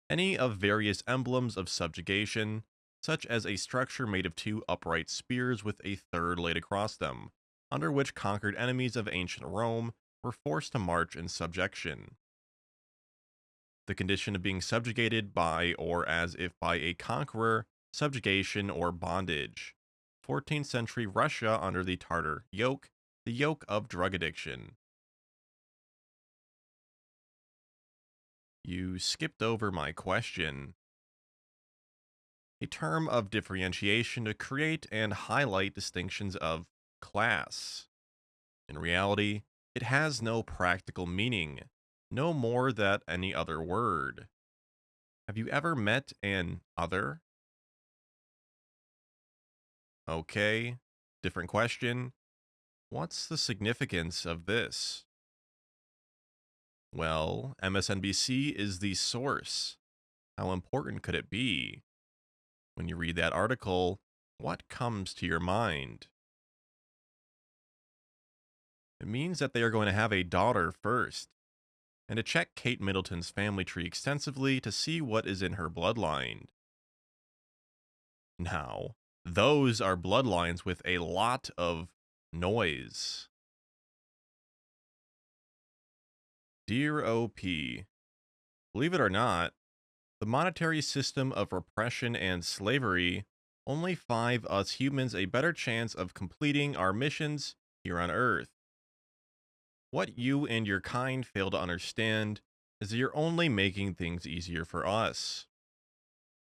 Any of various emblems of subjugation, such as a structure made of two upright spears with a third laid across them, under which conquered enemies of ancient Rome were forced to march in subjection. The condition of being subjugated by, or as if by a conqueror, subjugation or bondage. 14th century Russia under the Tartar yoke, the yoke of drug addiction. You skipped over my question. A term of differentiation to create and highlight distinctions of class. In reality, it has no practical meaning, no more than any other word. Have you ever met an other? Okay, different question. What's the significance of this? Well, MSNBC is the source. How important could it be? When you read that article, what comes to your mind? It means that they are going to have a daughter first, and to check Kate Middleton's family tree extensively to see what is in her bloodline. Now, those are bloodlines with a lot of noise. Dear OP, believe it or not, the monetary system of repression and slavery only five us humans a better chance of completing our missions here on Earth. What you and your kind fail to understand is that you're only making things easier for us.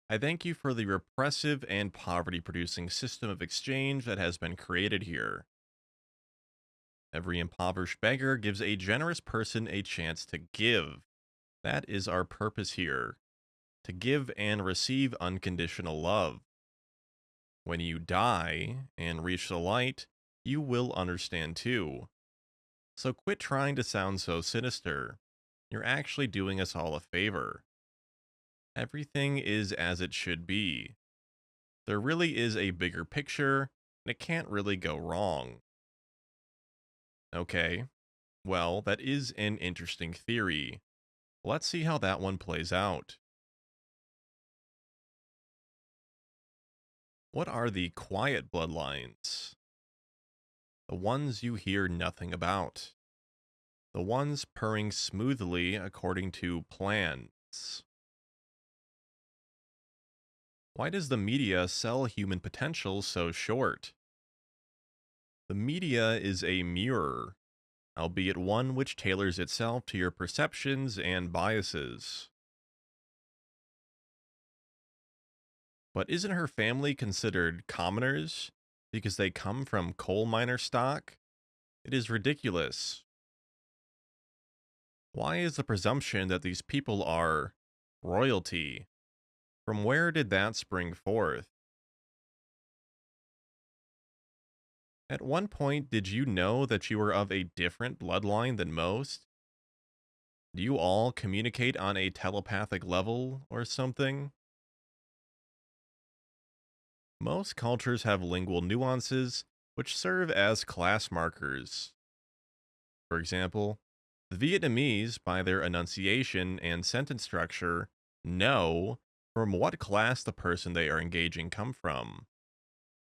I thank you for the repressive and poverty producing system of exchange that has been created here. Every impoverished beggar gives a generous person a chance to give. That is our purpose here, to give and receive unconditional love. When you die and reach the light, you will understand too. So quit trying to sound so sinister. You're actually doing us all a favor. Everything is as it should be. There really is a bigger picture, and it can't really go wrong. Okay, well, that is an interesting theory. Let's see how that one plays out. What are the quiet bloodlines? The ones you hear nothing about. The ones purring smoothly according to plans. Why does the media sell human potential so short? The media is a mirror, albeit one which tailors itself to your perceptions and biases. But isn't her family considered commoners because they come from coal miner stock? It is ridiculous. Why is the presumption that these people are royalty? From where did that spring forth? At one point, did you know that you were of a different bloodline than most? Do you all communicate on a telepathic level or something? Most cultures have lingual nuances which serve as class markers. For example, the Vietnamese, by their enunciation and sentence structure, know from what class the person they are engaging come from.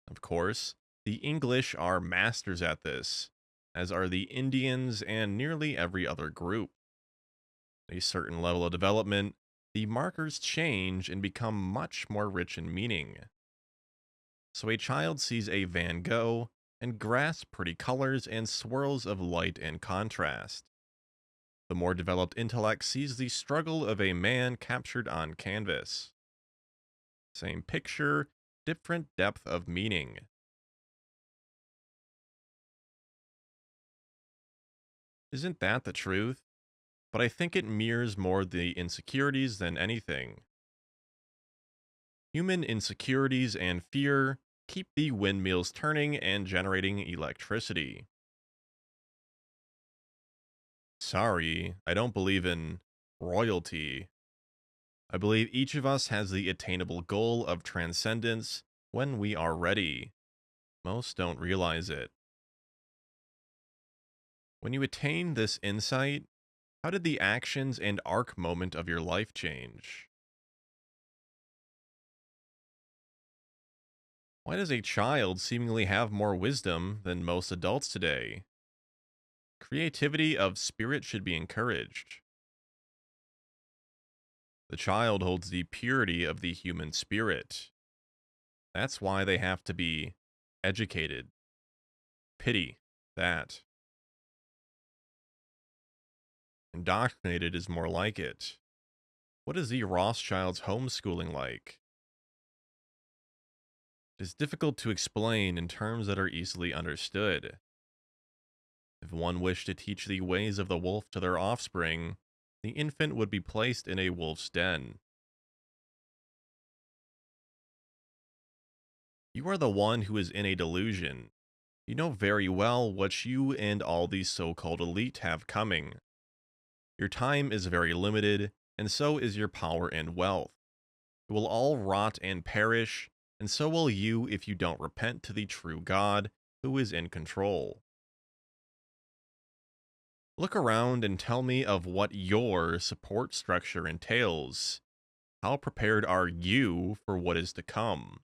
Of course, the English are masters at this, as are the Indians and nearly every other group. At a certain level of development, the markers change and become much more rich in meaning. So a child sees a Van Gogh and grasps pretty colors and swirls of light and contrast. The more developed intellect sees the struggle of a man captured on canvas. Same picture, different depth of meaning. Isn't that the truth? But I think it mirrors more the insecurities than anything. Human insecurities and fear keep the windmills turning and generating electricity. Sorry, I don't believe in royalty. I believe each of us has the attainable goal of transcendence when we are ready. Most don't realize it. When you attain this insight, how did the actions and arc moment of your life change? Why does a child seemingly have more wisdom than most adults today? Creativity of spirit should be encouraged. The child holds the purity of the human spirit. That's why they have to be educated. Pity that. Indoctrinated is more like it. What is the Rothschild's homeschooling like? It is difficult to explain in terms that are easily understood. If one wished to teach the ways of the wolf to their offspring, the infant would be placed in a wolf's den. You are the one who is in a delusion. You know very well what you and all these so called elite have coming. Your time is very limited, and so is your power and wealth. It will all rot and perish, and so will you if you don't repent to the true God who is in control. Look around and tell me of what your support structure entails. How prepared are you for what is to come?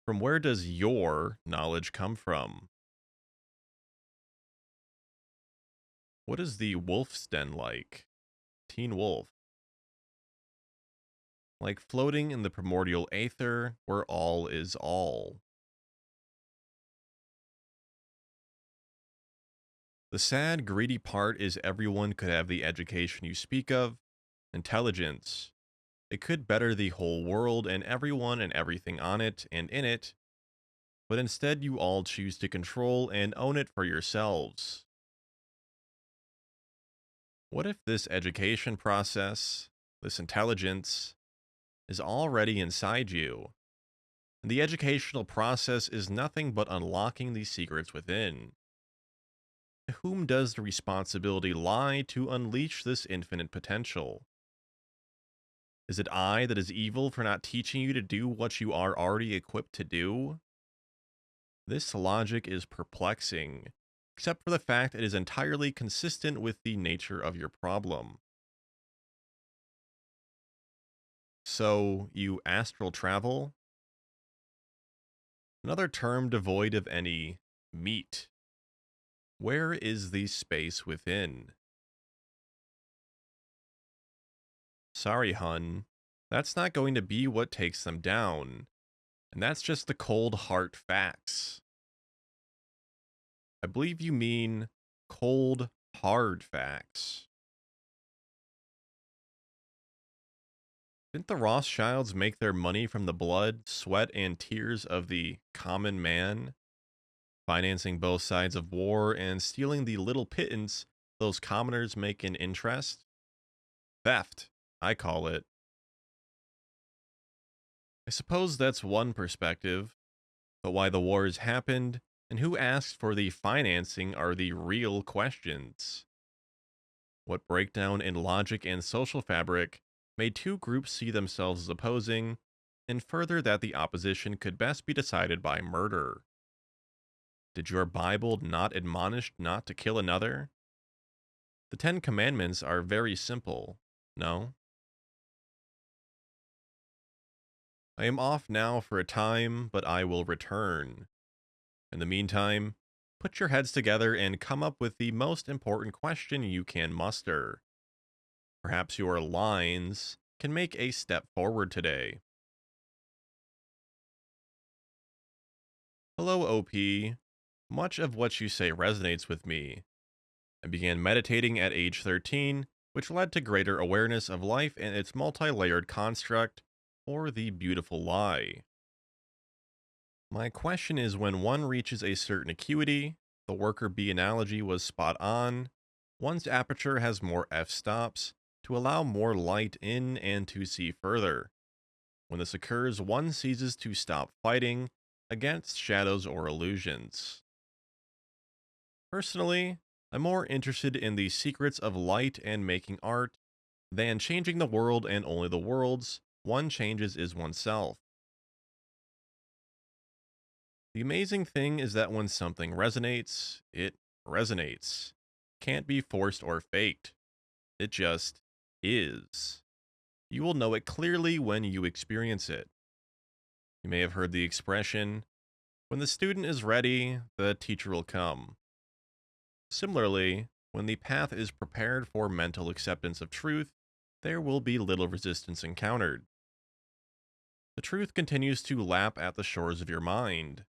From where does your knowledge come from? What is the wolf's den like? Teen Wolf. Like floating in the primordial aether where all is all. The sad, greedy part is everyone could have the education you speak of, intelligence. It could better the whole world and everyone and everything on it and in it, but instead you all choose to control and own it for yourselves. What if this education process, this intelligence, is already inside you, and the educational process is nothing but unlocking the secrets within? To whom does the responsibility lie to unleash this infinite potential? Is it I that is evil for not teaching you to do what you are already equipped to do? This logic is perplexing, except for the fact it is entirely consistent with the nature of your problem. So, you astral travel? Another term devoid of any meat. Where is the space within? Sorry, hun. That's not going to be what takes them down. And that's just the cold heart facts. I believe you mean cold, hard facts. Didn't the Rothschilds make their money from the blood, sweat, and tears of the common man, financing both sides of war and stealing the little pittance those commoners make in interest? Theft, I call it. I suppose that's one perspective, but why the wars happened And who asks for the financing are the real questions. What breakdown in logic and social fabric made two groups see themselves as opposing, and further that the opposition could best be decided by murder? Did your Bible not admonish not to kill another? The Ten Commandments are very simple, no? I am off now for a time, but I will return. In the meantime, put your heads together and come up with the most important question you can muster. Perhaps your lines can make a step forward today. Hello, OP. Much of what you say resonates with me. I began meditating at age 13, which led to greater awareness of life and its multi layered construct, or the beautiful lie. My question is, when one reaches a certain acuity, the worker bee analogy was spot on, one's aperture has more f stops to allow more light in and to see further. When this occurs, one ceases to stop fighting against shadows or illusions. Personally, I'm more interested in the secrets of light and making art than changing the world and only the worlds. One changes is oneself. The amazing thing is that when something resonates, it resonates. Can't be forced or faked. It just is. You will know it clearly when you experience it. You may have heard the expression, when the student is ready, the teacher will come. Similarly, when the path is prepared for mental acceptance of truth, there will be little resistance encountered. The truth continues to lap at the shores of your mind.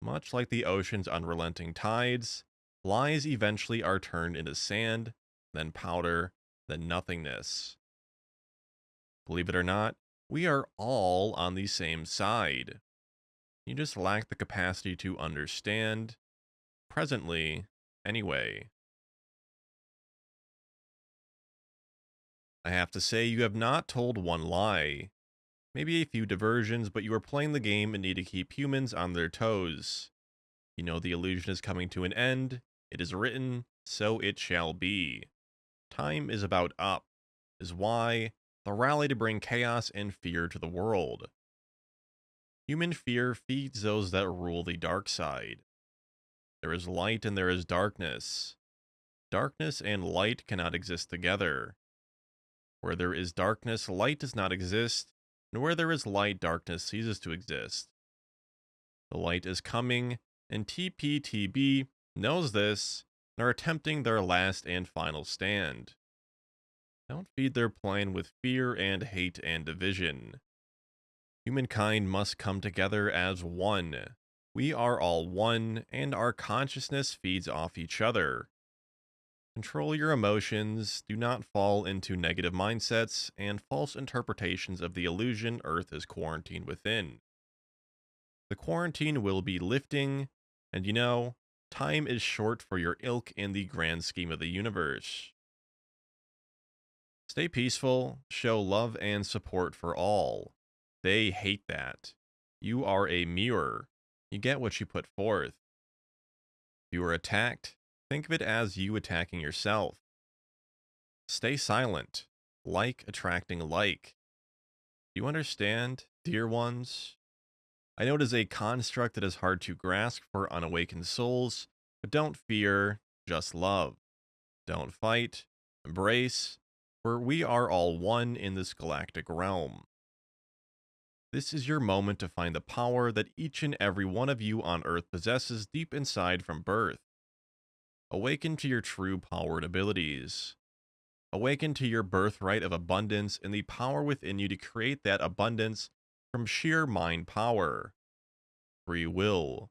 Much like the ocean's unrelenting tides, lies eventually are turned into sand, then powder, then nothingness. Believe it or not, we are all on the same side. You just lack the capacity to understand, presently, anyway. I have to say, you have not told one lie. Maybe a few diversions, but you are playing the game and need to keep humans on their toes. You know the illusion is coming to an end. It is written, so it shall be. Time is about up, is why the rally to bring chaos and fear to the world. Human fear feeds those that rule the dark side. There is light and there is darkness. Darkness and light cannot exist together. Where there is darkness, light does not exist, and where there is light, darkness ceases to exist. The light is coming, and TPTB knows this and are attempting their last and final stand. Don't feed their plan with fear and hate and division. Humankind must come together as one. We are all one, and our consciousness feeds off each other. Control your emotions, do not fall into negative mindsets and false interpretations of the illusion Earth is quarantined within. The quarantine will be lifting, and you know, time is short for your ilk in the grand scheme of the universe. Stay peaceful, show love and support for all. They hate that. You are a mirror. You get what you put forth. If you are attacked, think of it as you attacking yourself. Stay silent, like attracting like. Do you understand, dear ones? I know it is a construct that is hard to grasp for unawakened souls, but don't fear, just love. Don't fight, embrace, for we are all one in this galactic realm. This is your moment to find the power that each and every one of you on Earth possesses deep inside from birth. Awaken to your true power and abilities. Awaken to your birthright of abundance and the power within you to create that abundance from sheer mind power. Free will.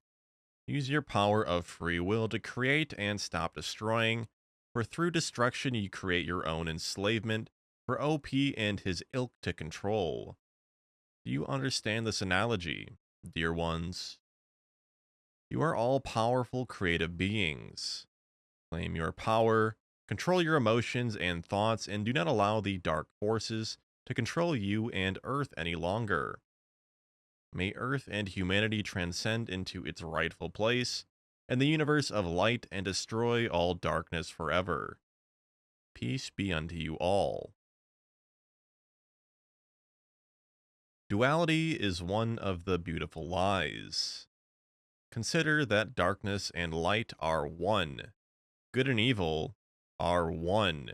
Use your power of free will to create and stop destroying, for through destruction you create your own enslavement for OP and his ilk to control. Do you understand this analogy, dear ones? You are all powerful creative beings. Claim your power, control your emotions and thoughts, and do not allow the dark forces to control you and Earth any longer. May Earth and humanity transcend into its rightful place, and the universe of light and destroy all darkness forever. Peace be unto you all. Duality is one of the beautiful lies. Consider that darkness and light are one. Good and evil are one.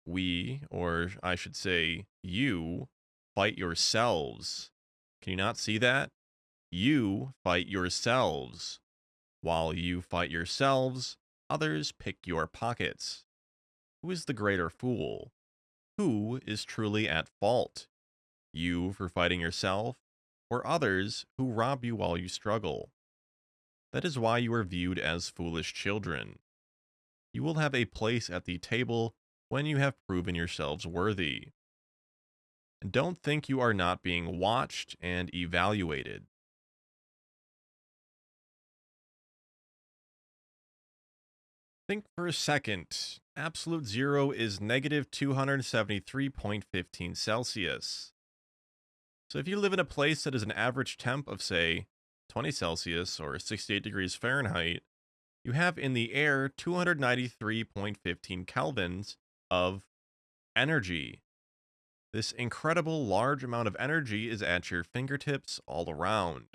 We, or I should say, you, fight yourselves. Can you not see that? You fight yourselves. While you fight yourselves, others pick your pockets. Who is the greater fool? Who is truly at fault? You for fighting yourself, or others who rob you while you struggle? That is why you are viewed as foolish children. You will have a place at the table when you have proven yourselves worthy. And don't think you are not being watched and evaluated. Think for a second. Absolute zero is negative 273.15 Celsius. So if you live in a place that is an average temp of, say, 20 Celsius or 68 degrees Fahrenheit, you have in the air 293.15 kelvins of energy. This incredible large amount of energy is at your fingertips all around.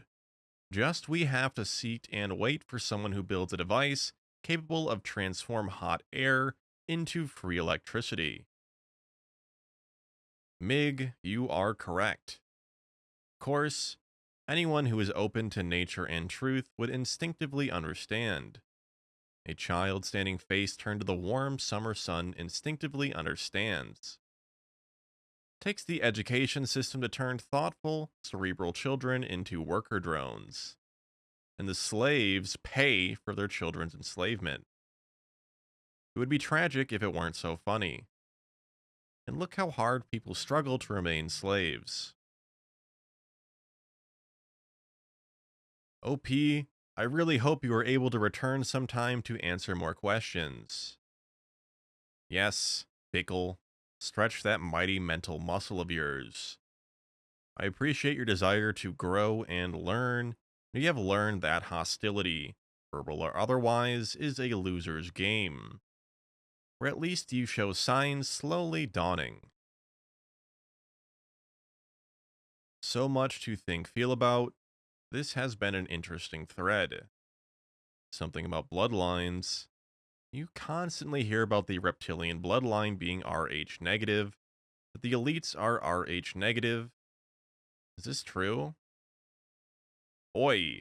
Just we have to sit and wait for someone who builds a device capable of transform hot air into free electricity. Mig, you are correct. Of course, anyone who is open to nature and truth would instinctively understand. A child standing face turned to the warm summer sun instinctively understands. It takes the education system to turn thoughtful, cerebral children into worker drones. And the slaves pay for their children's enslavement. It would be tragic if it weren't so funny. And look how hard people struggle to remain slaves. OP, I really hope you are able to return sometime to answer more questions. Yes, Bickle, stretch that mighty mental muscle of yours. I appreciate your desire to grow and learn. You have learned that hostility, verbal or otherwise, is a loser's game. Or at least you show signs slowly dawning. So much to think, feel about. This has been an interesting thread. Something about bloodlines. You constantly hear about the reptilian bloodline being Rh negative, that the elites are Rh negative. Is this true? Oi!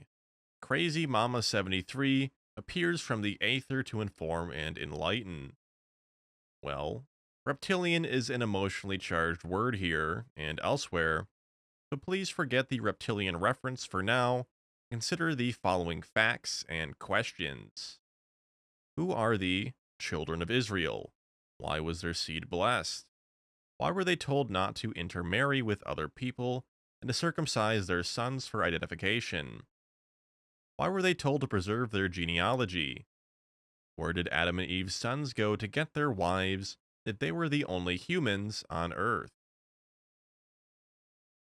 Crazy Mama 73 appears from the aether to inform and enlighten. Well, reptilian is an emotionally charged word here and elsewhere, so please forget the reptilian reference for now. Consider the following facts and questions. Who are the children of Israel? Why was their seed blessed? Why were they told not to intermarry with other people and to circumcise their sons for identification? Why were they told to preserve their genealogy? Where did Adam and Eve's sons go to get their wives if they were the only humans on Earth?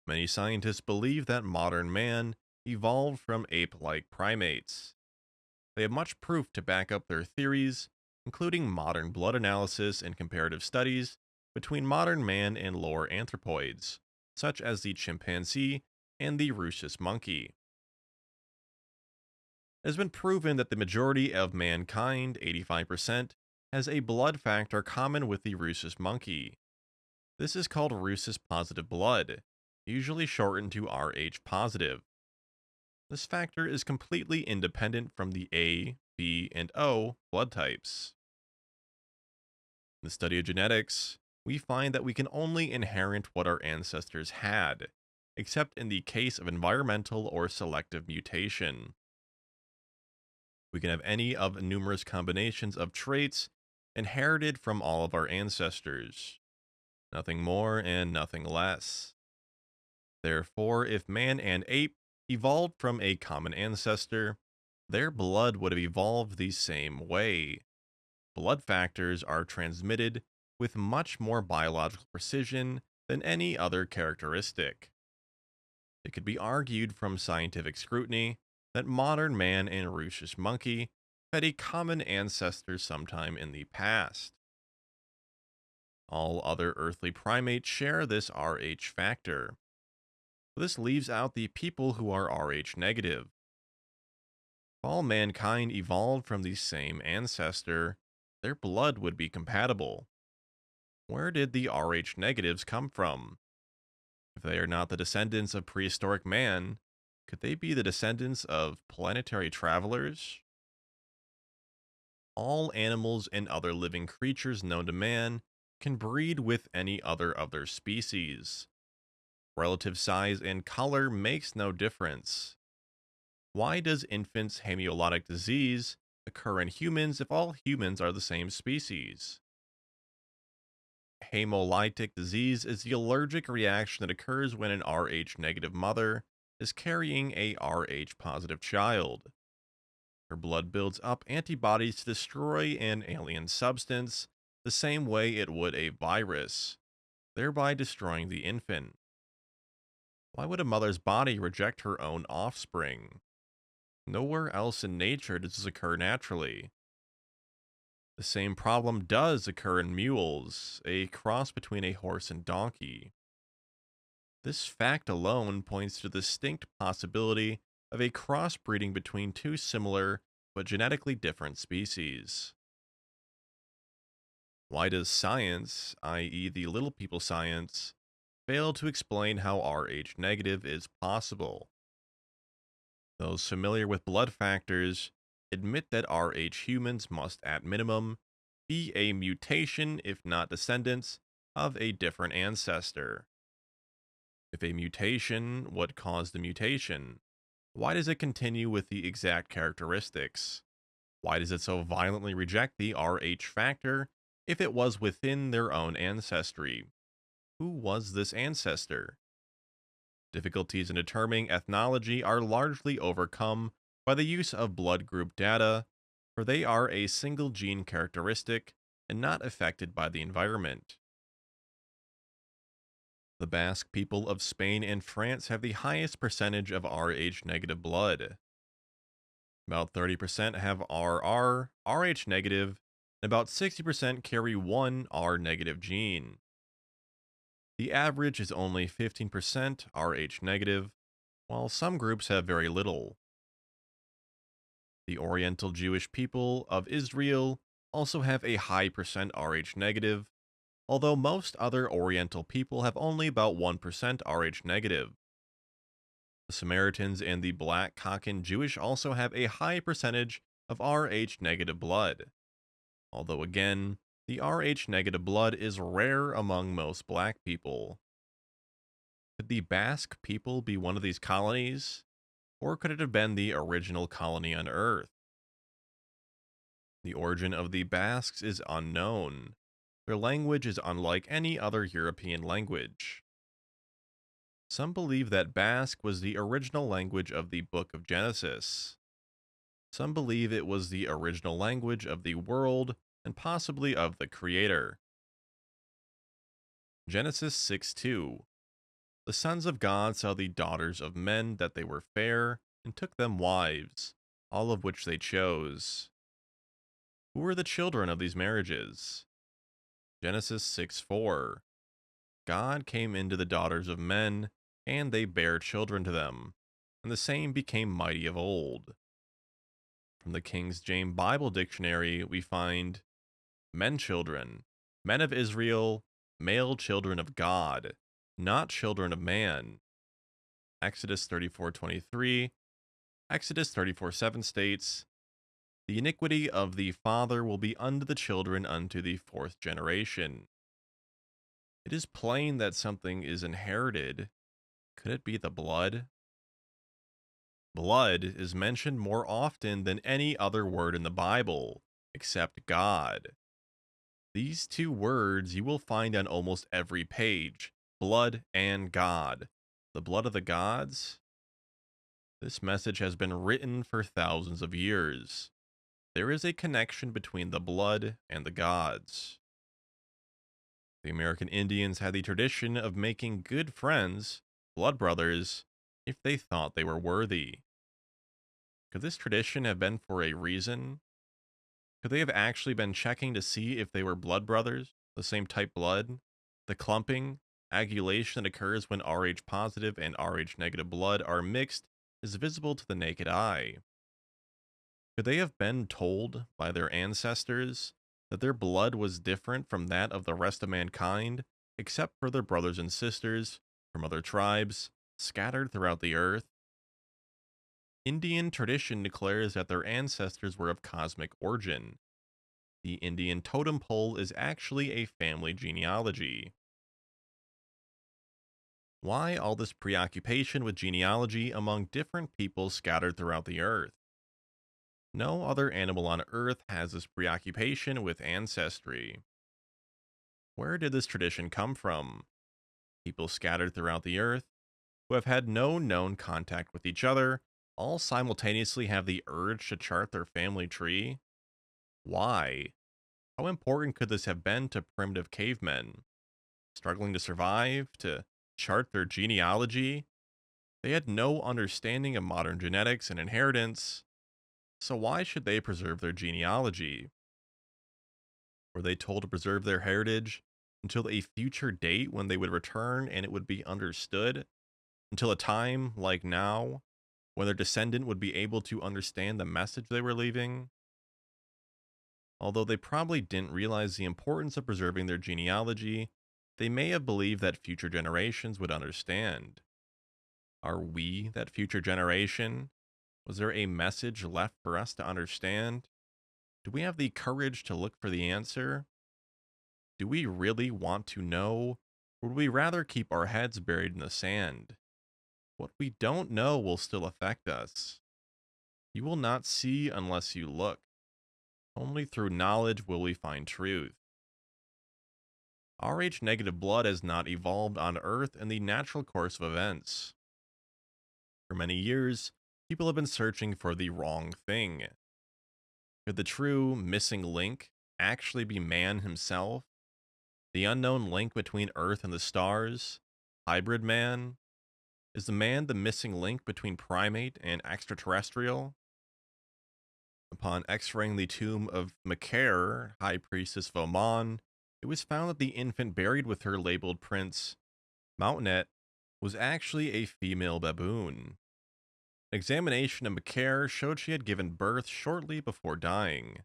Many scientists believe that modern man evolved from ape-like primates. They have much proof to back up their theories, including modern blood analysis and comparative studies between modern man and lower anthropoids, such as the chimpanzee and the rhesus monkey. It has been proven that the majority of mankind, 85%, has a blood factor common with the rhesus monkey. This is called rhesus positive blood, usually shortened to Rh positive. This factor is completely independent from the A, B, and O blood types. In the study of genetics, we find that we can only inherit what our ancestors had, except in the case of environmental or selective mutation. We can have any of numerous combinations of traits inherited from all of our ancestors. Nothing more and nothing less. Therefore, if man and ape evolved from a common ancestor, their blood would have evolved the same way. Blood factors are transmitted with much more biological precision than any other characteristic. It could be argued from scientific scrutiny that modern man and rhesus monkey had a common ancestor sometime in the past. All other earthly primates share this Rh factor. This leaves out the people who are Rh negative. If all mankind evolved from the same ancestor, their blood would be compatible. Where did the Rh negatives come from? If they are not the descendants of prehistoric man, could they be the descendants of planetary travelers? All animals and other living creatures known to man can breed with any other of their species. Relative size and color makes no difference. Why does infants' hemolytic disease occur in humans if all humans are the same species? Hemolytic disease is the allergic reaction that occurs when an Rh negative mother is carrying a Rh positive child. Her blood builds up antibodies to destroy an alien substance the same way it would a virus, thereby destroying the infant. Why would a mother's body reject her own offspring? Nowhere else in nature does this occur naturally. The same problem does occur in mules, a cross between a horse and donkey. This fact alone points to the distinct possibility of a crossbreeding between two similar but genetically different species. Why does science, i.e., the little people science, fail to explain how Rh negative is possible? Those familiar with blood factors admit that Rh humans must, at minimum, be a mutation, if not descendants, of a different ancestor. If a mutation, what caused the mutation? Why does it continue with the exact characteristics? Why does it so violently reject the Rh factor if it was within their own ancestry? Who was this ancestor? Difficulties in determining ethnology are largely overcome by the use of blood group data, for they are a single gene characteristic and not affected by the environment. The Basque people of Spain and France have the highest percentage of Rh negative blood. About 30% have RR, Rh negative, and about 60% carry one R negative gene. The average is only 15% Rh negative, while some groups have very little. The Oriental Jewish people of Israel also have a high percent Rh negative, although most other Oriental people have only about 1% Rh negative. The Samaritans and the Black Caucan Jewish also have a high percentage of Rh negative blood, although again, the Rh negative blood is rare among most black people. Could the Basque people be one of these colonies? Or could it have been the original colony on Earth? The origin of the Basques is unknown. Their language is unlike any other European language. Some believe that Basque was the original language of the Book of Genesis. Some believe it was the original language of the world and possibly of the Creator. Genesis 6:2. The sons of God saw the daughters of men that they were fair, and took them wives, all of which they chose. Who were the children of these marriages? Genesis 6:4. God came into the daughters of men, and they bare children to them, and the same became mighty of old. From the King James Bible Dictionary, we find men children, men of Israel, male children of God, not children of man. Exodus 34:23, Exodus 34:7 states, the iniquity of the father will be unto the children unto the fourth generation. It is plain that something is inherited. Could it be the blood? Blood is mentioned more often than any other word in the Bible, except God. These two words you will find on almost every page, blood and God. The blood of the gods? This message has been written for thousands of years. There is a connection between the blood and the gods. The American Indians had the tradition of making good friends, blood brothers, if they thought they were worthy. Could this tradition have been for a reason? Could they have actually been checking to see if they were blood brothers, the same type blood? The clumping, agulation that occurs when Rh positive and Rh negative blood are mixed is visible to the naked eye. Could they have been told by their ancestors that their blood was different from that of the rest of mankind, except for their brothers and sisters from other tribes scattered throughout the earth? Indian tradition declares that their ancestors were of cosmic origin. The Indian totem pole is actually a family genealogy. Why all this preoccupation with genealogy among different people scattered throughout the earth? No other animal on earth has this preoccupation with ancestry. Where did this tradition come from? People scattered throughout the earth who have had no known contact with each other all simultaneously have the urge to chart their family tree? Why? How important could this have been to primitive cavemen? Struggling to survive, to chart their genealogy? They had no understanding of modern genetics and inheritance, so why should they preserve their genealogy? Were they told to preserve their heritage until a future date when they would return and it would be understood? Until a time, like now, when their descendant would be able to understand the message they were leaving? Although they probably didn't realize the importance of preserving their genealogy, they may have believed that future generations would understand. Are we that future generation? Was there a message left for us to understand? Do we have the courage to look for the answer? Do we really want to know, or would we rather keep our heads buried in the sand? What we don't know will still affect us. You will not see unless you look. Only through knowledge will we find truth. Rh negative blood has not evolved on Earth in the natural course of events. For many years, people have been searching for the wrong thing. Could the true missing link actually be man himself? The unknown link between Earth and the stars? Hybrid man? Is the man the missing link between primate and extraterrestrial? Upon x-raying the tomb of Macaire, High Priestess of Oman, it was found that the infant buried with her labeled Prince Mountainette was actually a female baboon. An examination of Macaire showed she had given birth shortly before dying.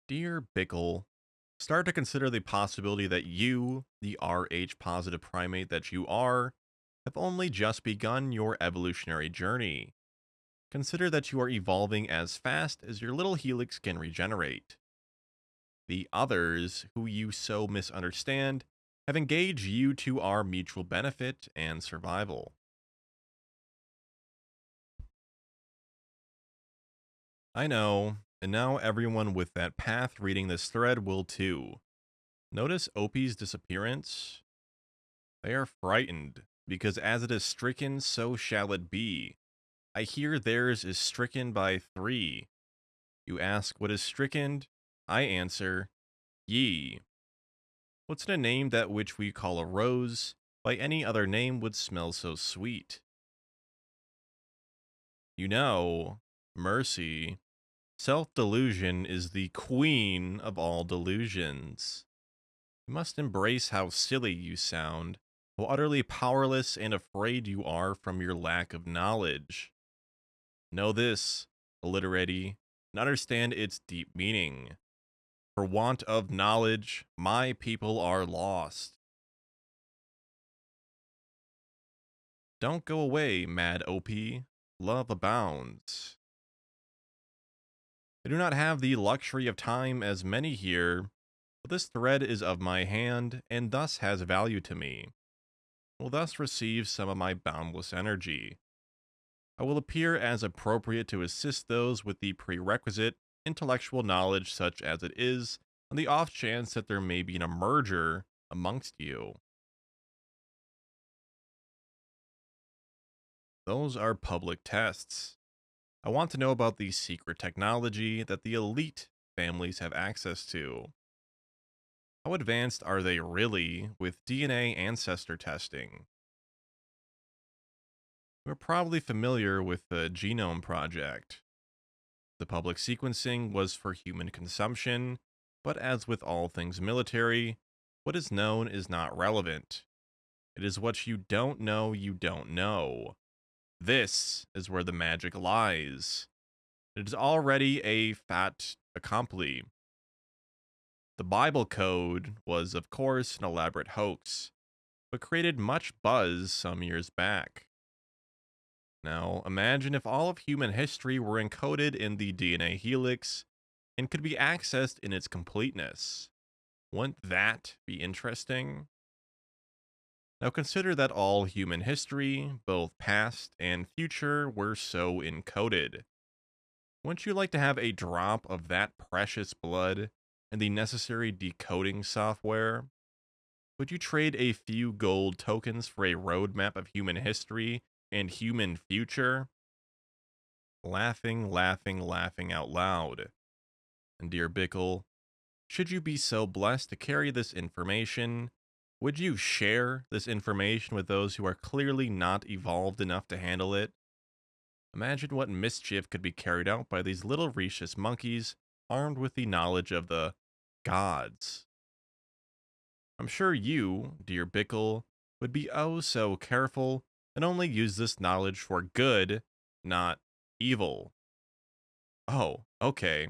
Dear Bickle, start to consider the possibility that you, the Rh positive primate that you are, have only just begun your evolutionary journey. Consider that you are evolving as fast as your little helix can regenerate. The others, who you so misunderstand, have engaged you to our mutual benefit and survival. I know, and now everyone with that path reading this thread will too. Notice Opie's disappearance? They are frightened, because as it is stricken, so shall it be. I hear theirs is stricken by 3. You ask what is stricken? I answer, ye. What's in a name that which we call a rose, by any other name would smell so sweet? You know, mercy, self-delusion is the queen of all delusions. You must embrace how silly you sound, how utterly powerless and afraid you are from your lack of knowledge. Know this, illiterati, and understand its deep meaning. For want of knowledge, my people are lost. Don't go away, mad OP. Love abounds. I do not have the luxury of time as many here, but this thread is of my hand, and thus has value to me. Will thus receive some of my boundless energy. I will appear as appropriate to assist those with the prerequisite intellectual knowledge such as it is, on the off chance that there may be a merger amongst you. Those are public tests. I want to know about the secret technology that the elite families have access to. How advanced are they really with DNA ancestor testing? We're probably familiar with the Genome Project. The public sequencing was for human consumption, but as with all things military, what is known is not relevant. It is what you don't know. This is where the magic lies. It is already a fait accompli. The Bible Code was, of course, an elaborate hoax, but created much buzz some years back. Now, imagine if all of human history were encoded in the DNA helix and could be accessed in its completeness. Wouldn't that be interesting? Now, consider that all human history, both past and future, were so encoded. Wouldn't you like to have a drop of that precious blood and the necessary decoding software? Would you trade a few gold tokens for a roadmap of human history and human future? Laughing, laughing, laughing out loud. And dear Bickle, should you be so blessed to carry this information, would you share this information with those who are clearly not evolved enough to handle it? Imagine what mischief could be carried out by these little rhesus monkeys armed with the knowledge of the gods. I'm sure you, dear Bickle, would be oh so careful and only use this knowledge for good, not evil. Oh, okay.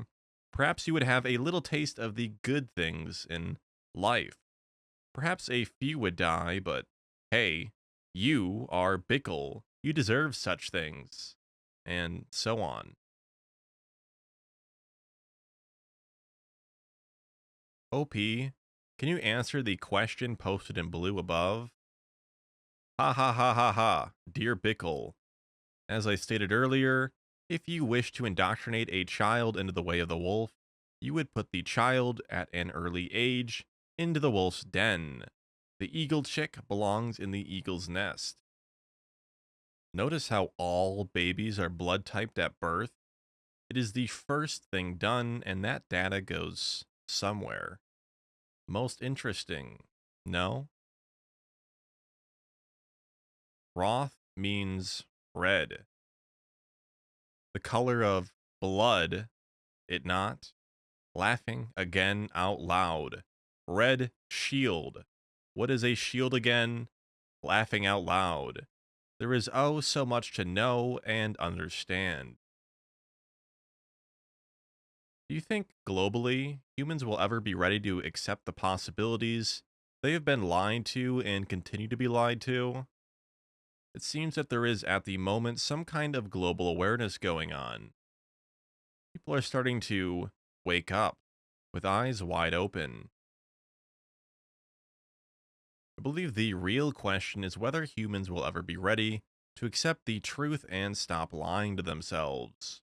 Perhaps you would have a little taste of the good things in life. Perhaps a few would die, but hey, you are Bickle. You deserve such things. And so on. OP, can you answer the question posted in blue above? Ha ha ha ha ha, dear Bickle. As I stated earlier, if you wish to indoctrinate a child into the way of the wolf, you would put the child at an early age into the wolf's den. The eagle chick belongs in the eagle's nest. Notice how all babies are blood typed at birth? It is the first thing done, and that data goes somewhere. Most interesting, no? Roth means red. The color of blood, it not? Laughing again out loud. Red shield. What is a shield again? Laughing out loud. There is oh so much to know and understand. Do you think globally humans will ever be ready to accept the possibilities they have been lied to and continue to be lied to? It seems that there is at the moment some kind of global awareness going on. People are starting to wake up with eyes wide open. I believe the real question is whether humans will ever be ready to accept the truth and stop lying to themselves.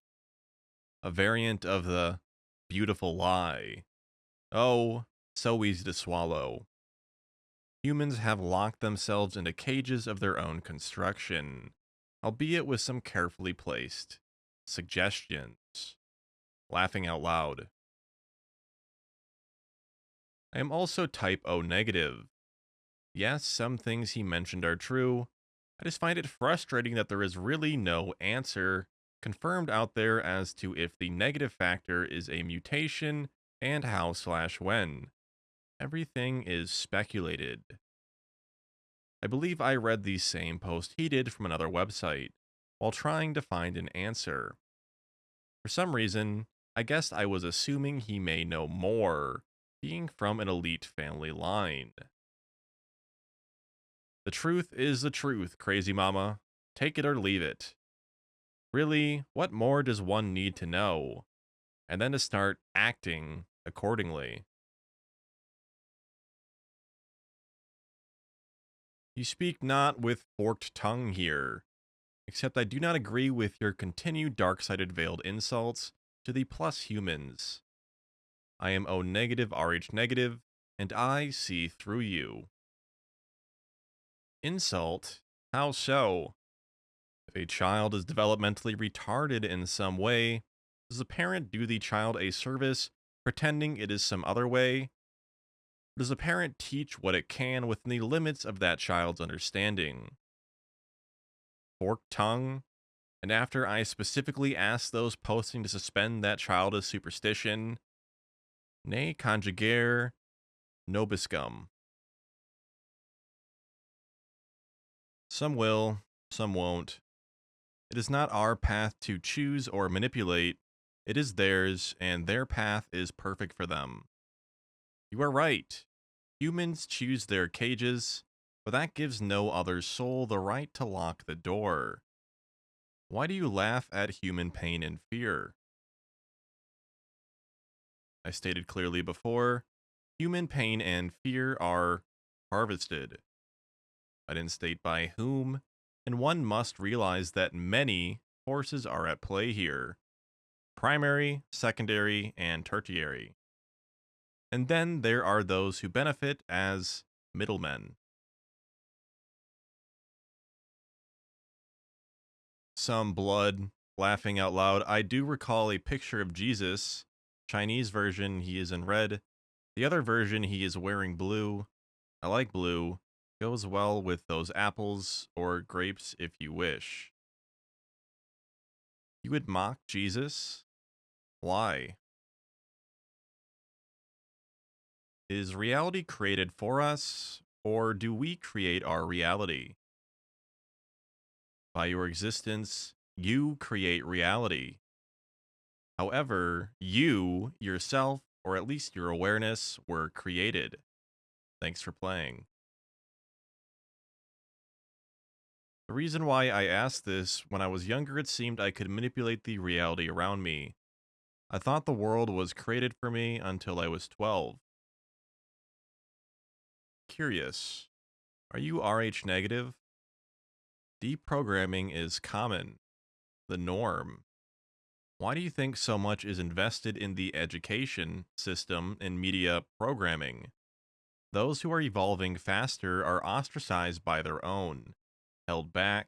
A variant of the beautiful lie. Oh, so easy to swallow. Humans have locked themselves into cages of their own construction, albeit with some carefully placed suggestions. Laughing out loud. I am also type O negative. Yes, some things he mentioned are true. I just find it frustrating that there is really no answer confirmed out there as to if the negative factor is a mutation and how/when. Everything is speculated. I believe I read the same post he did from another website while trying to find an answer. For some reason, I guess I was assuming he may know more, being from an elite family line. The truth is the truth, crazy mama. Take it or leave it. Really, what more does one need to know? And then to start acting accordingly. You speak not with forked tongue here, except I do not agree with your continued dark-sided veiled insults to the plus humans. I am O negative, RH negative, and I see through you. Insult? How so? If a child is developmentally retarded in some way, does the parent do the child a service pretending it is some other way? Does the parent teach what it can within the limits of that child's understanding? forked tongue, and after I specifically asked those posting to suspend that childish superstition, ne conjugare nobiscum. Some will, some won't. It is not our path to choose or manipulate. It is theirs, and their path is perfect for them. You are right. Humans choose their cages, but that gives no other soul the right to lock the door. Why do you laugh at human pain and fear? I stated clearly before, human pain and fear are harvested. I didn't state by whom, and one must realize that many forces are at play here: primary, secondary, and tertiary. And then there are those who benefit as middlemen. Some blood, laughing out loud. I do recall a picture of Jesus. Chinese version, he is in red. The other version, he is wearing blue. I like blue. Goes well with those apples or grapes if you wish. You would mock Jesus? Why? Is reality created for us, or do we create our reality? By your existence, you create reality. However, you, yourself, or at least your awareness, were created. Thanks for playing. The reason why I asked this, when I was younger, it seemed I could manipulate the reality around me. I thought the world was created for me until I was 12. Curious. Are you Rh negative? Deprogramming is common, the norm. Why do you think so much is invested in the education system and media programming? Those who are evolving faster are ostracized by their own, held back,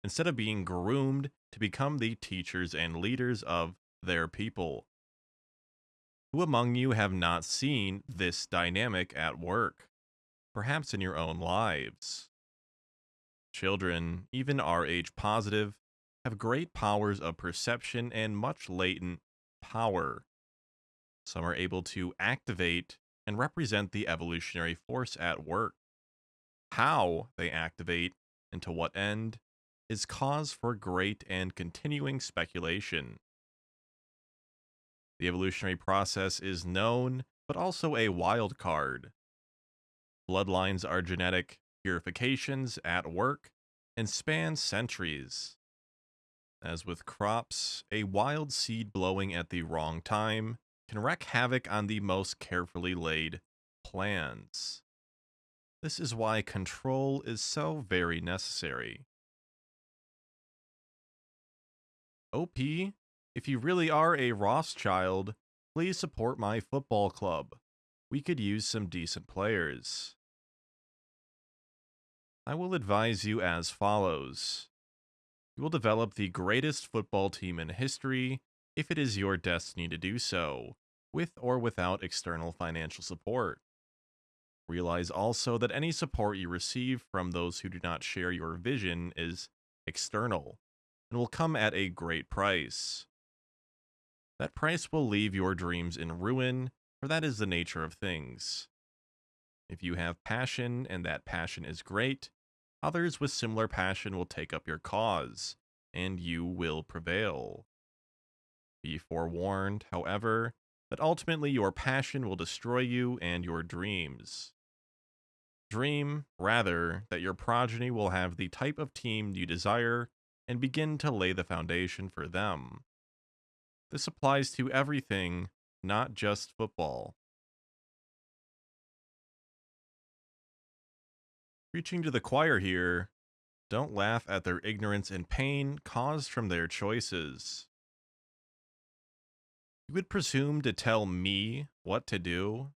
instead of being groomed to become the teachers and leaders of their people. Who among you have not seen this dynamic at work? Perhaps in your own lives. Children, even Rh positive, have great powers of perception and much latent power. Some are able to activate and represent the evolutionary force at work. How they activate and to what end is cause for great and continuing speculation. The evolutionary process is known, but also a wild card. Bloodlines are genetic purifications at work and span centuries. As with crops, a wild seed blowing at the wrong time can wreak havoc on the most carefully laid plans. This is why control is so very necessary. OP, if you really are a Rothschild, please support my football club. We could use some decent players. I will advise you as follows. You will develop the greatest football team in history if it is your destiny to do so, with or without external financial support. Realize also that any support you receive from those who do not share your vision is external and will come at a great price. That price will leave your dreams in ruin, for that is the nature of things. If you have passion and that passion is great, others with similar passion will take up your cause, and you will prevail. Be forewarned, however, that ultimately your passion will destroy you and your dreams. Dream, rather, that your progeny will have the type of team you desire and begin to lay the foundation for them. This applies to everything, not just football. Preaching to the choir here, don't laugh at their ignorance and pain caused from their choices. You would presume to tell me what to do?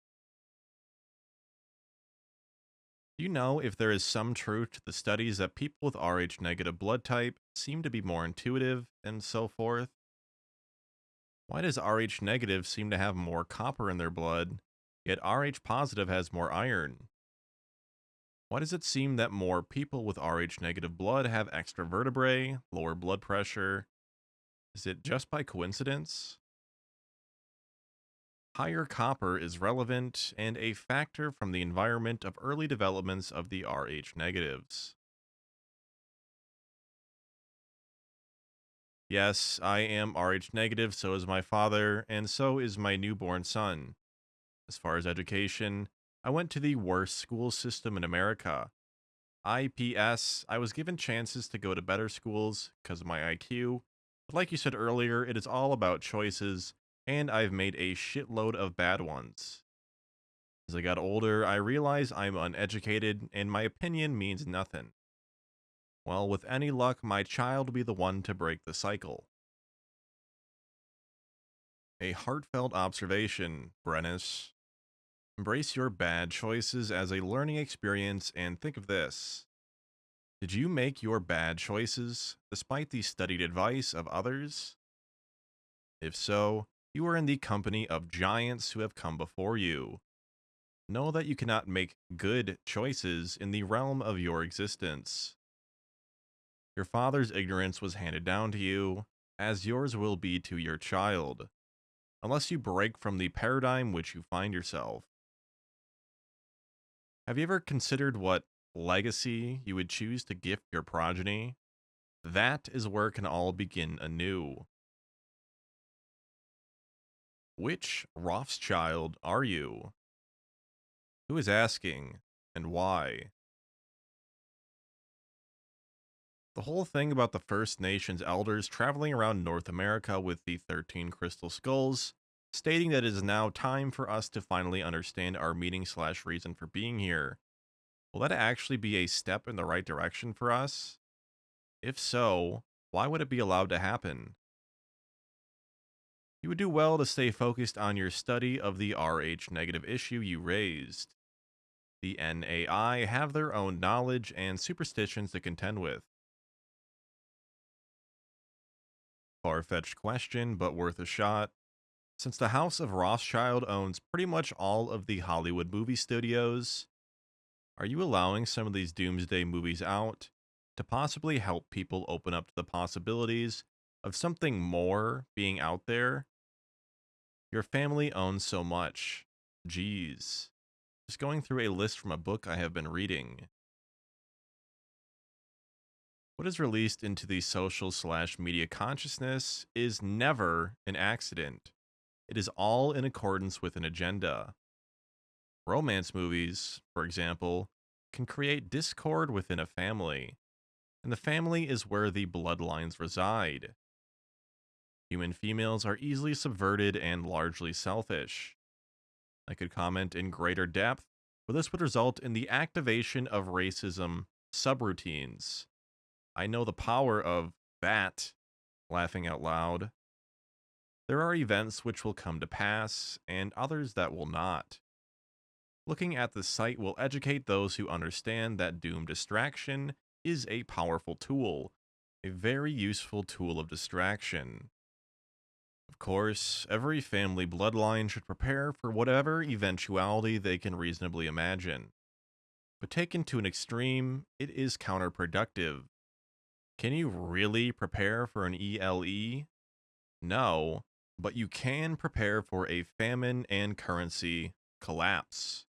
Do you know if there is some truth to the studies that people with Rh negative blood type seem to be more intuitive and so forth? Why does Rh negative seem to have more copper in their blood, yet Rh positive has more iron? Why does it seem that more people with Rh negative blood have extra vertebrae, lower blood pressure? Is it just by coincidence? Higher copper is relevant and a factor from the environment of early developments of the Rh negatives. Yes, I am Rh negative, so is my father, and so is my newborn son. As far as education, I went to the worst school system in America. IPS, I was given chances to go to better schools because of my IQ, but like you said earlier, it is all about choices, and I've made a shitload of bad ones. As I got older, I realized I'm uneducated and my opinion means nothing. Well, with any luck, my child will be the one to break the cycle. A heartfelt observation, Brennis. Embrace your bad choices as a learning experience and think of this. Did you make your bad choices despite the studied advice of others? If so, you are in the company of giants who have come before you. Know that you cannot make good choices in the realm of your existence. Your father's ignorance was handed down to you, as yours will be to your child, unless you break from the paradigm which you find yourself. Have you ever considered what legacy you would choose to gift your progeny? That is where it can all begin anew. Which Rothschild are you? Who is asking, and why? The whole thing about the First Nations elders traveling around North America with the 13 crystal skulls, stating that it is now time for us to finally understand our meaning/reason for being here. Will that actually be a step in the right direction for us? If so, why would it be allowed to happen? You would do well to stay focused on your study of the Rh negative issue you raised. The NAI have their own knowledge and superstitions to contend with. Far-fetched question, but worth a shot. Since the House of Rothschild owns pretty much all of the Hollywood movie studios, are you allowing some of these doomsday movies out to possibly help people open up to the possibilities of something more being out there? Your family owns so much. Geez. Just going through a list from a book I have been reading. What is released into the social/media consciousness is never an accident. It is all in accordance with an agenda. Romance movies, for example, can create discord within a family, and the family is where the bloodlines reside. Human females are easily subverted and largely selfish. I could comment in greater depth, but this would result in the activation of racism subroutines. I know the power of that, laughing out loud. There are events which will come to pass, and others that will not. Looking at the site will educate those who understand that doom distraction is a powerful tool, a very useful tool of distraction. Of course, every family bloodline should prepare for whatever eventuality they can reasonably imagine. But taken to an extreme, it is counterproductive. Can you really prepare for an ELE? No, but you can prepare for a famine and currency collapse.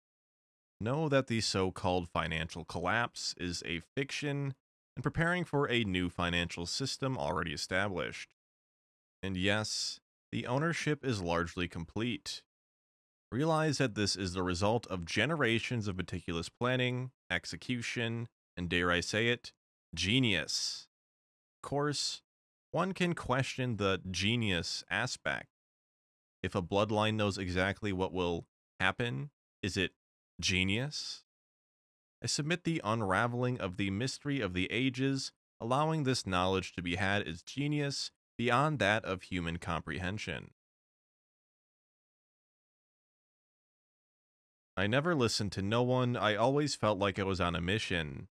Know that the so-called financial collapse is a fiction and preparing for a new financial system already established. And yes, the ownership is largely complete. Realize that this is the result of generations of meticulous planning, execution, and dare I say it, genius. Of course, one can question the genius aspect. If a bloodline knows exactly what will happen, is it genius? I submit the unraveling of the mystery of the ages, allowing this knowledge to be had is genius beyond that of human comprehension. I never listened to no one, I always felt like I was on a mission.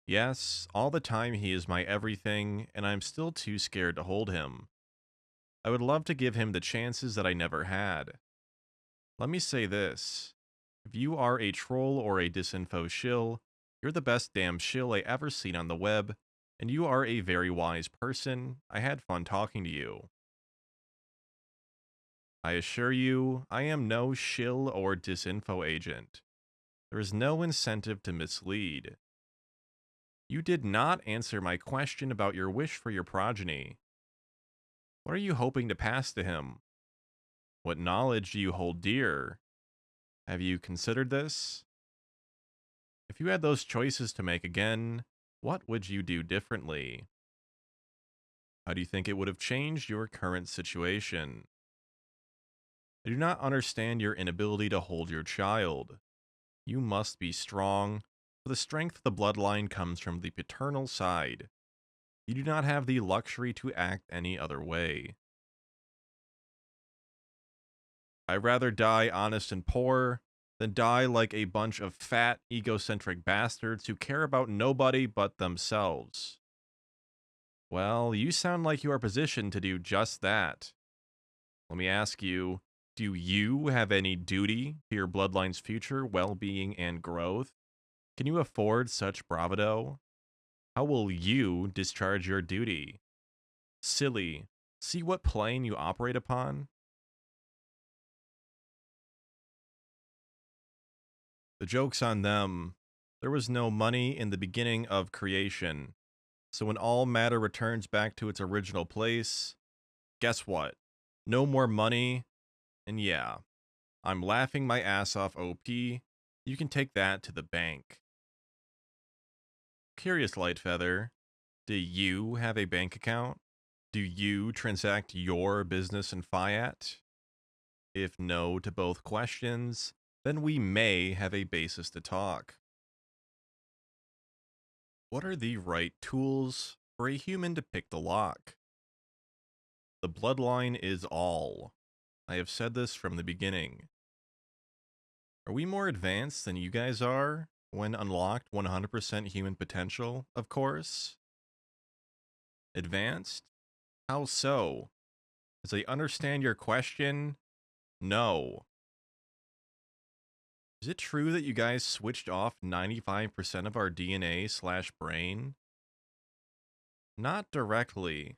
Yes, all the time he is my everything, and I'm still too scared to hold him. I would love to give him the chances that I never had. Let me say this. If you are a troll or a disinfo shill, You're the best damn shill I ever seen on the web, and you are a very wise person. I had fun talking to you. I assure you, I am no shill or disinfo agent. There is no incentive to mislead. You did not answer my question about your wish for your progeny. What are you hoping to pass to him? What knowledge do you hold dear? Have you considered this? If you had those choices to make again, what would you do differently? How do you think it would have changed your current situation? I do not understand your inability to hold your child. You must be strong, for the strength of the bloodline comes from the paternal side. You do not have the luxury to act any other way. I'd rather die honest and poor than die like a bunch of fat, egocentric bastards who care about nobody but themselves. Well, you sound like you are positioned to do just that. Let me ask you, do you have any duty to your bloodline's future well-being and growth? Can you afford such bravado? How will you discharge your duty? Silly, see what plane you operate upon? The joke's on them. There was no money in the beginning of creation. So when all matter returns back to its original place, guess what? No more money. And yeah, I'm laughing my ass off, OP. You can take that to the bank. Curious, Lightfeather, do you have a bank account? Do you transact your business in fiat? If no to both questions, then we may have a basis to talk. What are the right tools for a human to pick the lock? The bloodline is all. I have said this from the beginning. Are we more advanced than you guys are when unlocked 100% human potential, of course? Advanced? How so? As I understand your question, no. Is it true that you guys switched off 95% of our DNA/brain? Not directly.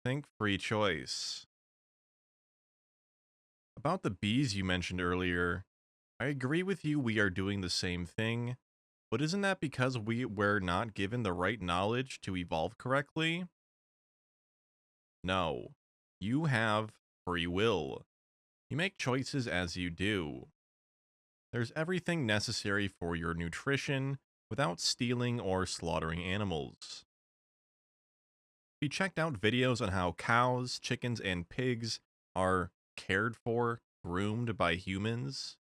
Think free choice. About the bees you mentioned earlier, I agree with you we are doing the same thing, but isn't that because we were not given the right knowledge to evolve correctly? No. You have free will. You make choices as you do. There's everything necessary for your nutrition without stealing or slaughtering animals. If you checked out videos on how cows, chickens, and pigs are cared for, groomed by humans,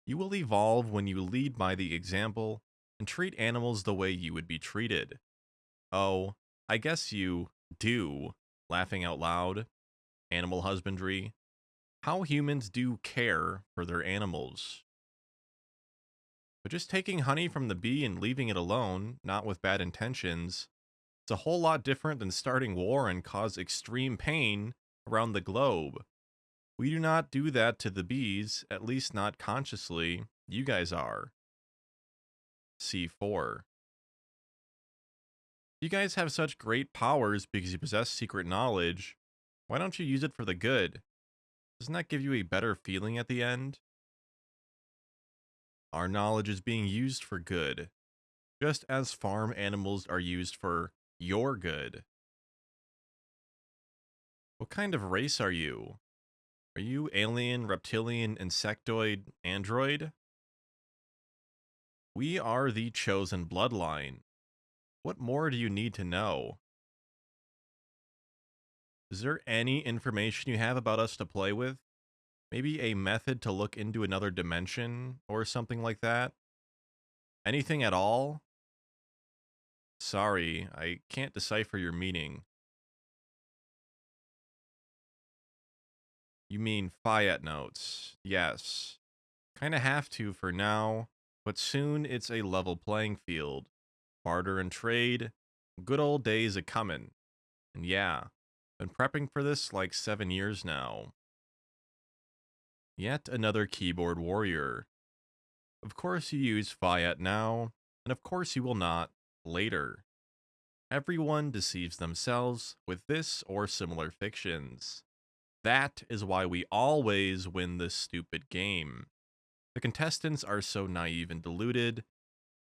you will evolve when you lead by the example and treat animals the way you would be treated. Oh, I guess you do, laughing out loud, animal husbandry, how humans do care for their animals. But just taking honey from the bee and leaving it alone, not with bad intentions, it's a whole lot different than starting war and cause extreme pain around the globe. We do not do that to the bees, at least not consciously. You guys are. C4. You guys have such great powers because you possess secret knowledge. Why don't you use it for the good? Doesn't that give you a better feeling at the end? Our knowledge is being used for good, just as farm animals are used for your good. What kind of race are you? Are you alien, reptilian, insectoid, android? We are the chosen bloodline. What more do you need to know? Is there any information you have about us to play with? Maybe a method to look into another dimension or something like that? Anything at all? Sorry, I can't decipher your meaning. You mean fiat notes. Yes. Kinda have to for now, but soon it's a level playing field. Barter and trade, good old days a comin'. And yeah, been prepping for this like 7 years now. Yet another keyboard warrior. Of course you use fiat now, and of course you will not later. Everyone deceives themselves with this or similar fictions. That is why we always win this stupid game. The contestants are so naive and deluded,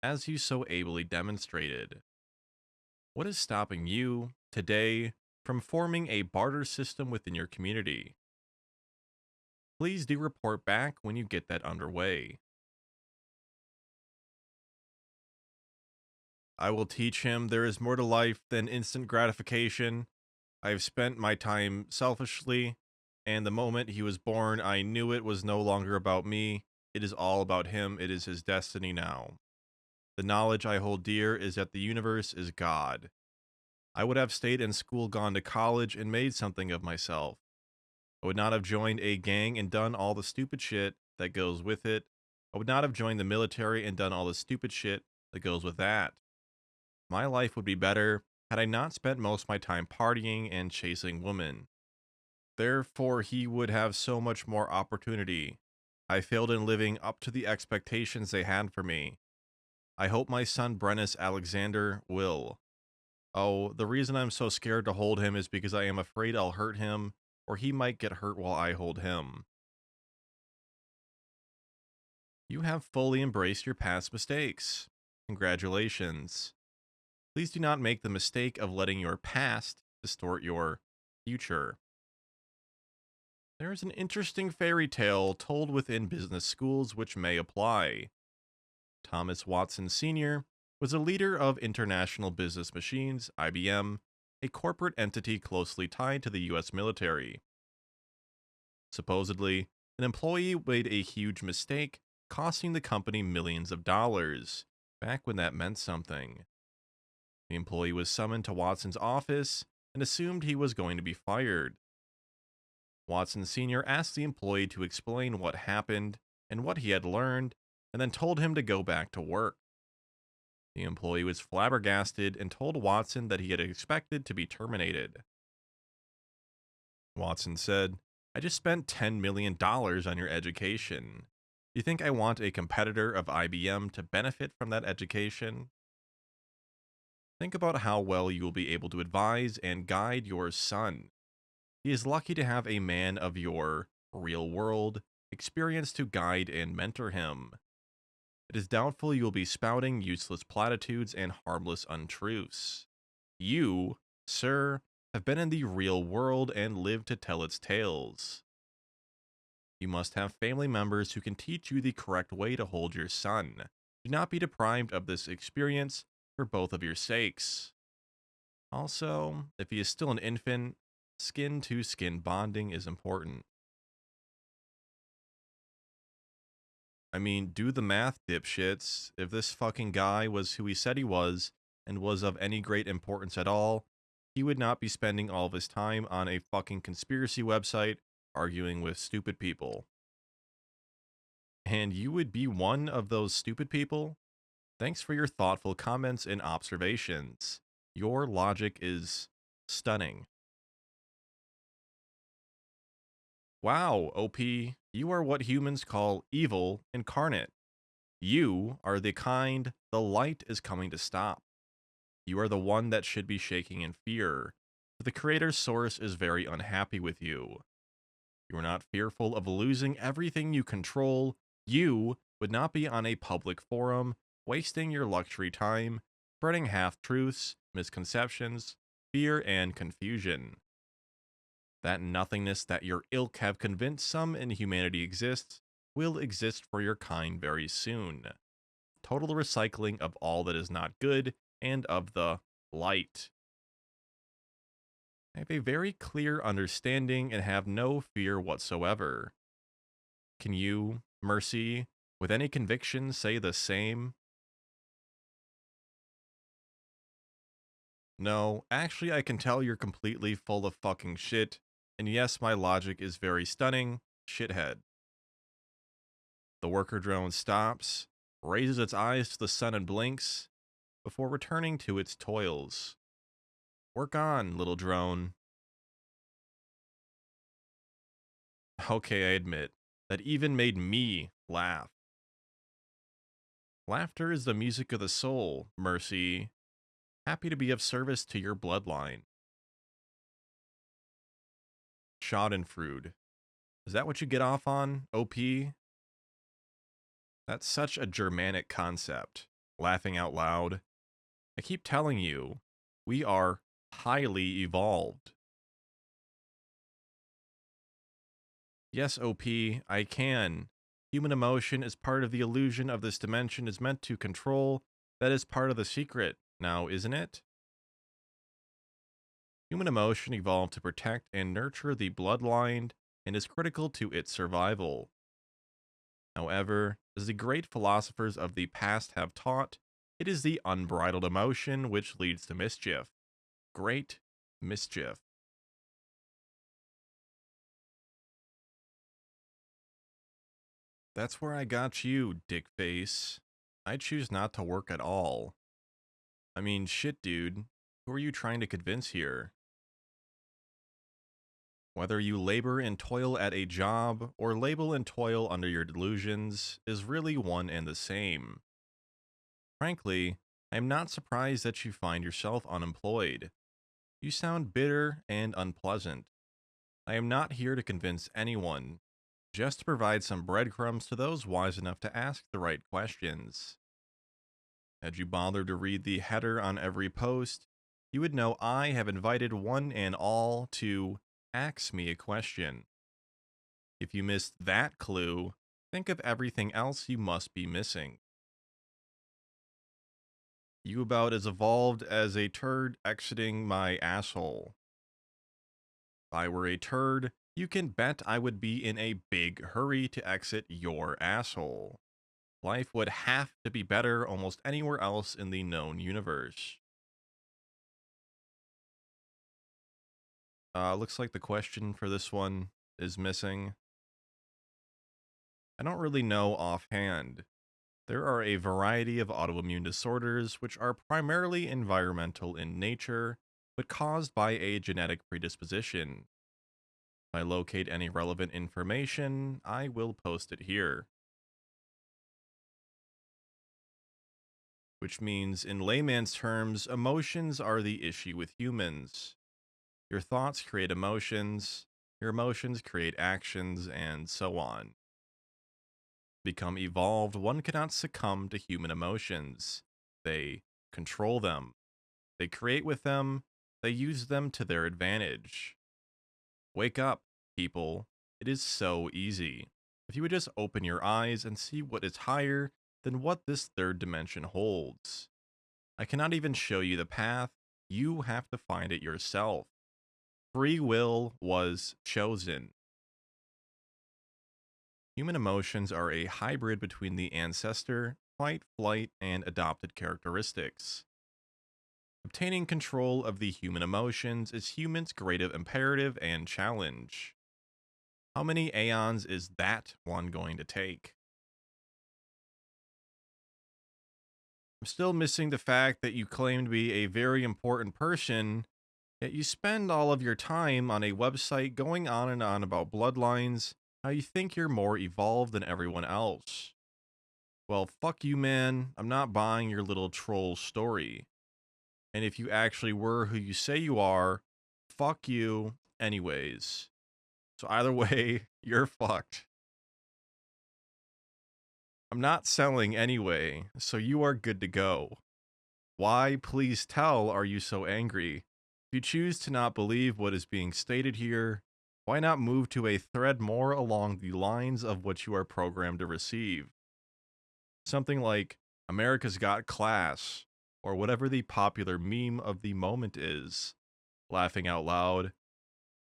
as you so ably demonstrated. What is stopping you, today, from forming a barter system within your community? Please do report back when you get that underway. I will teach him there is more to life than instant gratification. I have spent my time selfishly, and the moment he was born, I knew it was no longer about me. It is all about him. It is his destiny now. The knowledge I hold dear is that the universe is God. I would have stayed in school, gone to college, and made something of myself. I would not have joined a gang and done all the stupid shit that goes with it. I would not have joined the military and done all the stupid shit that goes with that. My life would be better had I not spent most of my time partying and chasing women. Therefore, he would have so much more opportunity. I failed in living up to the expectations they had for me. I hope my son Brennus Alexander will. Oh, the reason I'm so scared to hold him is because I am afraid I'll hurt him, or he might get hurt while I hold him. You have fully embraced your past mistakes. Congratulations. Please do not make the mistake of letting your past distort your future. There is an interesting fairy tale told within business schools which may apply. Thomas Watson Sr. was a leader of International Business Machines, IBM, a corporate entity closely tied to the US military. Supposedly, an employee made a huge mistake, costing the company millions of dollars, back when that meant something. The employee was summoned to Watson's office and assumed he was going to be fired. Watson Sr. asked the employee to explain what happened and what he had learned, and then told him to go back to work. The employee was flabbergasted and told Watson that he had expected to be terminated. Watson said, "I just spent $10 million on your education. Do you think I want a competitor of IBM to benefit from that education? Think about how well you will be able to advise and guide your son. He is lucky to have a man of your real world experience to guide and mentor him. It is doubtful you will be spouting useless platitudes and harmless untruths. You, sir, have been in the real world and lived to tell its tales. You must have family members who can teach you the correct way to hold your son. Do not be deprived of this experience for both of your sakes. Also, if he is still an infant, skin to skin bonding is important." I mean, do the math, dipshits. If this fucking guy was who he said he was, and was of any great importance at all, he would not be spending all of his time on a fucking conspiracy website arguing with stupid people. And you would be one of those stupid people? Thanks for your thoughtful comments and observations. Your logic is stunning. Wow, OP, you are what humans call evil incarnate. You are the kind the light is coming to stop. You are the one that should be shaking in fear. The Creator's source is very unhappy with you. You are not fearful of losing everything you control. You would not be on a public forum, wasting your luxury time, spreading half-truths, misconceptions, fear, and confusion. That nothingness that your ilk have convinced some in humanity exists will exist for your kind very soon. Total recycling of all that is not good and of the light. I have a very clear understanding and have no fear whatsoever. Can you, Mercy, with any conviction say the same? No, actually I can tell you're completely full of fucking shit, and yes, my logic is very stunning, shithead. The worker drone stops, raises its eyes to the sun and blinks, before returning to its toils. Work on, little drone. Okay, I admit, that even made me laugh. Laughter is the music of the soul, Mercy. Happy to be of service to your bloodline. Schadenfreude. Is that what you get off on, OP? That's such a Germanic concept. Laughing out loud. I keep telling you, we are highly evolved. Yes, OP, I can. Human emotion is part of the illusion of this dimension is meant to control. That is part of the secret, now isn't it? Human emotion evolved to protect and nurture the bloodline and is critical to its survival. However, as the great philosophers of the past have taught, it is the unbridled emotion which leads to mischief. Great mischief. That's where I got you, dickface. I choose not to work at all. I mean, shit, dude. Who are you trying to convince here? Whether you labor and toil at a job or label and toil under your delusions is really one and the same. Frankly, I am not surprised that you find yourself unemployed. You sound bitter and unpleasant. I am not here to convince anyone, just to provide some breadcrumbs to those wise enough to ask the right questions. Had you bothered to read the header on every post, you would know I have invited one and all to ask me a question. If you missed that clue, think of everything else you must be missing. You about as evolved as a turd exiting my asshole. If I were a turd, you can bet I would be in a big hurry to exit your asshole. Life would have to be better almost anywhere else in the known universe. Looks like the question for this one is missing. I don't really know offhand. There are a variety of autoimmune disorders which are primarily environmental in nature, but caused by a genetic predisposition. If I locate any relevant information, I will post it here. Which means, in layman's terms, emotions are the issue with humans. Your thoughts create emotions, your emotions create actions, and so on. Become evolved, one cannot succumb to human emotions. They control them. They create with them. They use them to their advantage. Wake up, people. It is so easy. If you would just open your eyes and see what is higher than what this third dimension holds. I cannot even show you the path. You have to find it yourself. Free will was chosen. Human emotions are a hybrid between the ancestor, fight, flight, and adopted characteristics. Obtaining control of the human emotions is humans' greatest imperative and challenge. How many aeons is that one going to take? I'm still missing the fact that you claim to be a very important person, yet you spend all of your time on a website going on and on about bloodlines, how you think you're more evolved than everyone else. Well, fuck you, man. I'm not buying your little troll story. And if you actually were who you say you are, fuck you anyways. So either way, you're fucked. I'm not selling anyway, so you are good to go. Why, please tell, are you so angry? If you choose to not believe what is being stated here, why not move to a thread more along the lines of what you are programmed to receive? Something like America's Got Class, or whatever the popular meme of the moment is, laughing out loud.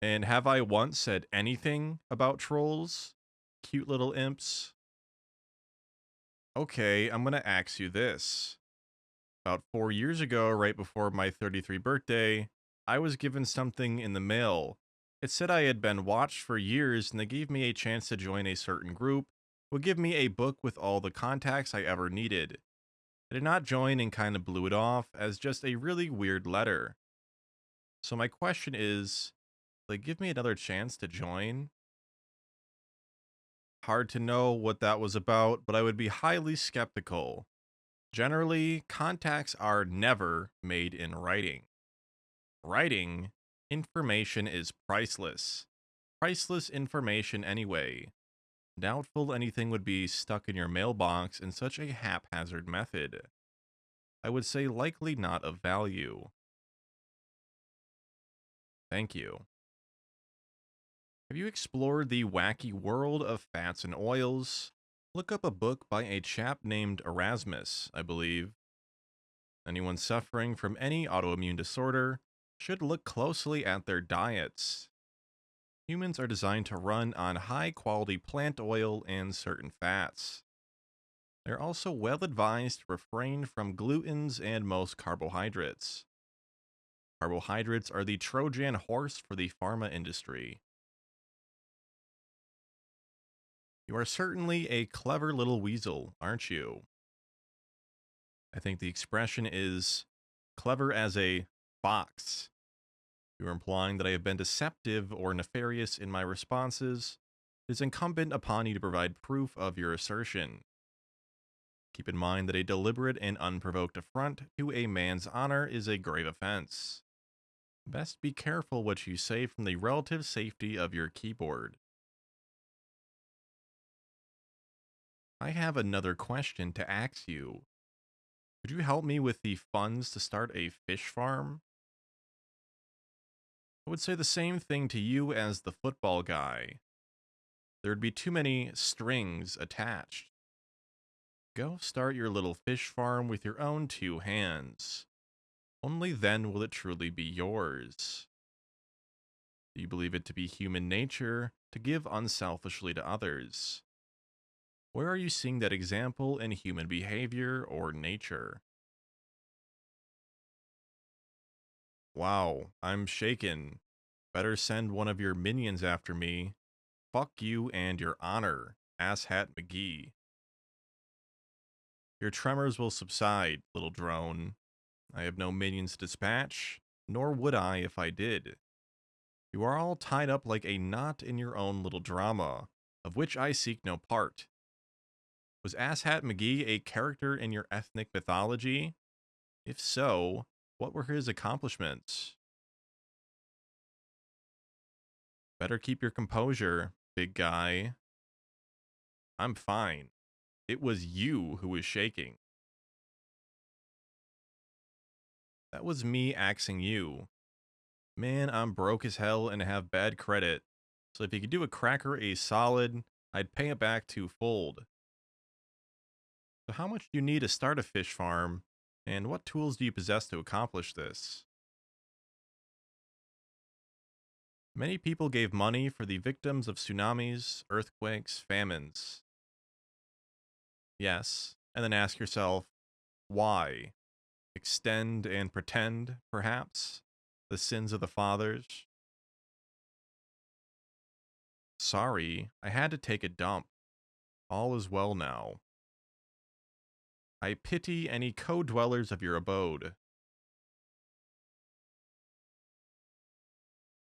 And have I once said anything about trolls? Cute little imps? Okay, I'm gonna ask you this. About 4 years ago, right before my 33rd birthday, I was given something in the mail. It said I had been watched for years and they gave me a chance to join a certain group, would give me a book with all the contacts I ever needed. I did not join and kind of blew it off as just a really weird letter. So my question is, will they give me another chance to join? Hard to know what that was about, but I would be highly skeptical. Generally, contacts are never made in writing. Writing information is priceless. Priceless information anyway. Doubtful anything would be stuck in your mailbox in such a haphazard method. I would say likely not of value. Thank you. Have you explored the wacky world of fats and oils? Look up a book by a chap named Erasmus, I believe. Anyone suffering from any autoimmune disorder should look closely at their diets. Humans are designed to run on high quality plant oil and certain fats. They're also well advised to refrain from glutens and most carbohydrates. Carbohydrates are the Trojan horse for the pharma industry. You are certainly a clever little weasel, aren't you? I think the expression is clever as a fox. You're implying that I have been deceptive or nefarious in my responses. It is incumbent upon you to provide proof of your assertion. Keep in mind that a deliberate and unprovoked affront to a man's honor is a grave offense. Best be careful what you say from the relative safety of your keyboard. I have another question to ask you. Could you help me with the funds to start a fish farm? I would say the same thing to you as the football guy. There'd be too many strings attached. Go start your little fish farm with your own two hands. Only then will it truly be yours. Do you believe it to be human nature to give unselfishly to others? Where are you seeing that example in human behavior or nature? Wow, I'm shaken. Better send one of your minions after me. Fuck you and your honor, Asshat McGee. Your tremors will subside, little drone. I have no minions to dispatch, nor would I if I did. You are all tied up like a knot in your own little drama, of which I seek no part. Was Asshat McGee a character in your ethnic mythology? If so, what were his accomplishments? Better keep your composure, big guy. I'm fine. It was you who was shaking. That was me axing you. Man, I'm broke as hell and have bad credit. So if you could do a cracker a solid, I'd pay it back twofold. So how much do you need to start a fish farm, and what tools do you possess to accomplish this? Many people gave money for the victims of tsunamis, earthquakes, famines. Yes, and then ask yourself, why? Extend and pretend, perhaps, the sins of the fathers? Sorry, I had to take a dump. All is well now. I pity any co-dwellers of your abode.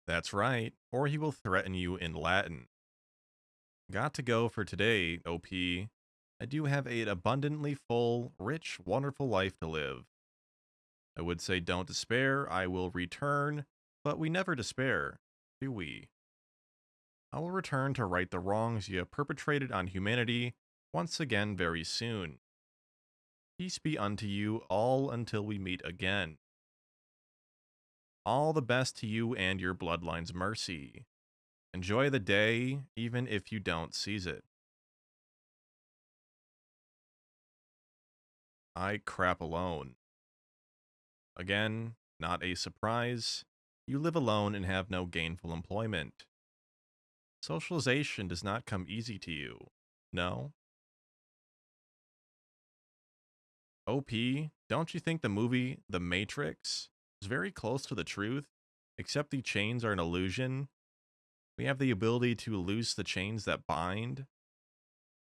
That's right, or he will threaten you in Latin. Got to go for today, OP. I do have an abundantly full, rich, wonderful life to live. I would say don't despair, I will return, but we never despair, do we? I will return to right the wrongs you have perpetrated on humanity once again very soon. Peace be unto you all until we meet again. All the best to you and your bloodline's mercy. Enjoy the day, even if you don't seize it. I crap alone. Again, not a surprise. You live alone and have no gainful employment. Socialization does not come easy to you. No? OP, don't you think the movie The Matrix is very close to the truth, except the chains are an illusion? We have the ability to loose the chains that bind.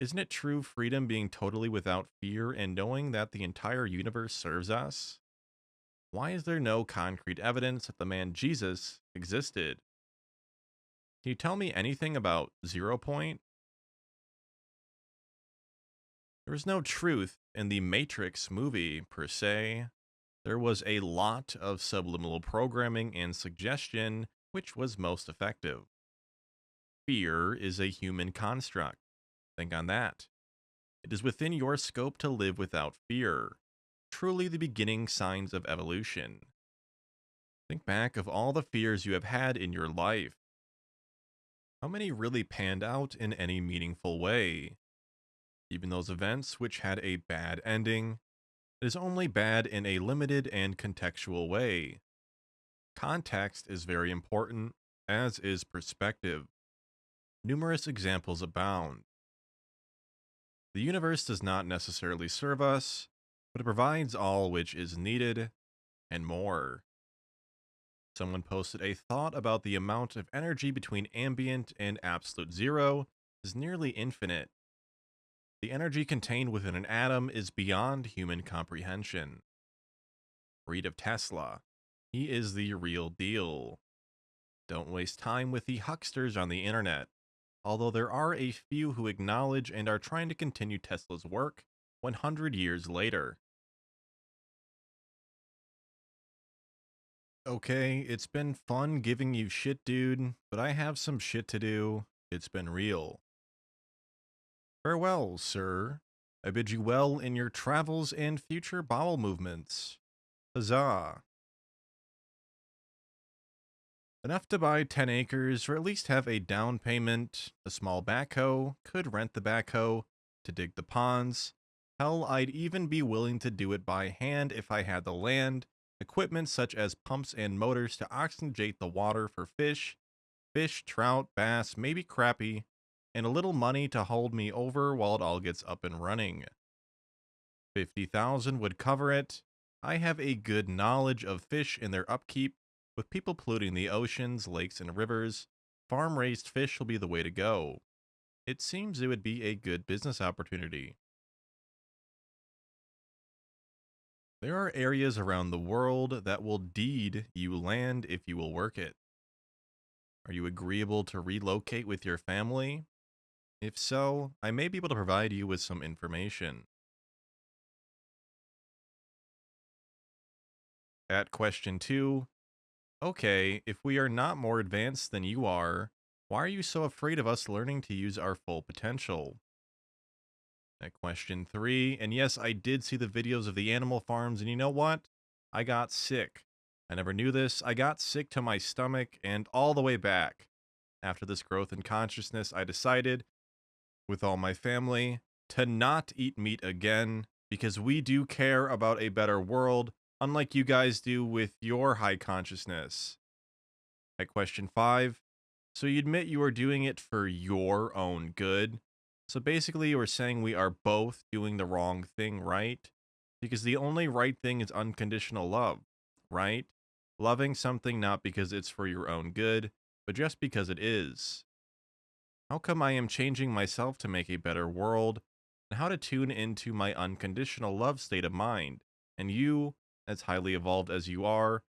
Isn't it true freedom being totally without fear and knowing that the entire universe serves us? Why is there no concrete evidence that the man Jesus existed? Can you tell me anything about 0 Point? There was no truth in the Matrix movie, per se. There was a lot of subliminal programming and suggestion, which was most effective. Fear is a human construct. Think on that. It is within your scope to live without fear. Truly the beginning signs of evolution. Think back of all the fears you have had in your life. How many really panned out in any meaningful way? Even those events which had a bad ending, it is only bad in a limited and contextual way. Context is very important, as is perspective. Numerous examples abound. The universe does not necessarily serve us, but it provides all which is needed, and more. Someone posted a thought about the amount of energy between ambient and absolute zero is nearly infinite. The energy contained within an atom is beyond human comprehension. Read of Tesla. He is the real deal. Don't waste time with the hucksters on the internet, although there are a few who acknowledge and are trying to continue Tesla's work 100 years later. Okay, it's been fun giving you shit, dude, but I have some shit to do. It's been real. Farewell, sir. I bid you well in your travels and future bowel movements. Huzzah. Enough to buy 10 acres, or at least have a down payment, a small backhoe, could rent the backhoe, to dig the ponds. Hell, I'd even be willing to do it by hand if I had the land, equipment such as pumps and motors to oxygenate the water for fish, trout, bass, maybe crappie, and a little money to hold me over while it all gets up and running. 50,000 would cover it. I have a good knowledge of fish and their upkeep. With people polluting the oceans, lakes, and rivers, farm-raised fish will be the way to go. It seems it would be a good business opportunity. There are areas around the world that will deed you land if you will work it. Are you agreeable to relocate with your family? If so, I may be able to provide you with some information. At question 2, okay, if we are not more advanced than you are, why are you so afraid of us learning to use our full potential? At question 3, and yes, I did see the videos of the animal farms, and you know what? I got sick. I never knew this. I got sick to my stomach and all the way back. After this growth in consciousness, I decided, with all my family, to not eat meat again, because we do care about a better world, unlike you guys do with your high consciousness. At question 5, so you admit you are doing it for your own good. So basically, we're saying we are both doing the wrong thing, right? Because the only right thing is unconditional love, right? Loving something not because it's for your own good, but just because it is. How come I am changing myself to make a better world, and how to tune into my unconditional love state of mind, and you, as highly evolved as you are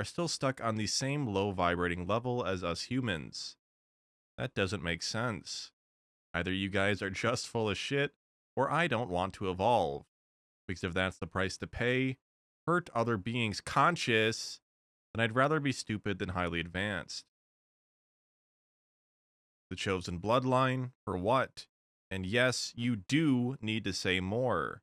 still stuck on the same low vibrating level as us humans? That doesn't make sense. Either you guys are just full of shit, or I don't want to evolve. Because if that's the price to pay, hurt other beings' conscious, then I'd rather be stupid than highly advanced. The chosen bloodline, for what? And yes, you do need to say more.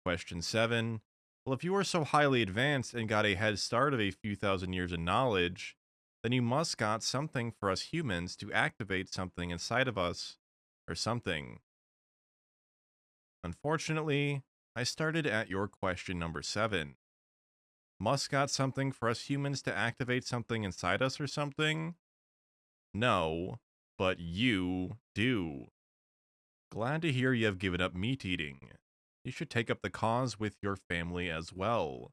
Question 7. Well, if you are so highly advanced and got a head start of a few thousand years in knowledge, then you must got something for us humans to activate something inside of us, or something. Unfortunately, I started at your question number 7. Must got something for us humans to activate something inside us or something? No, but you do. Glad to hear you have given up meat eating. You should take up the cause with your family as well.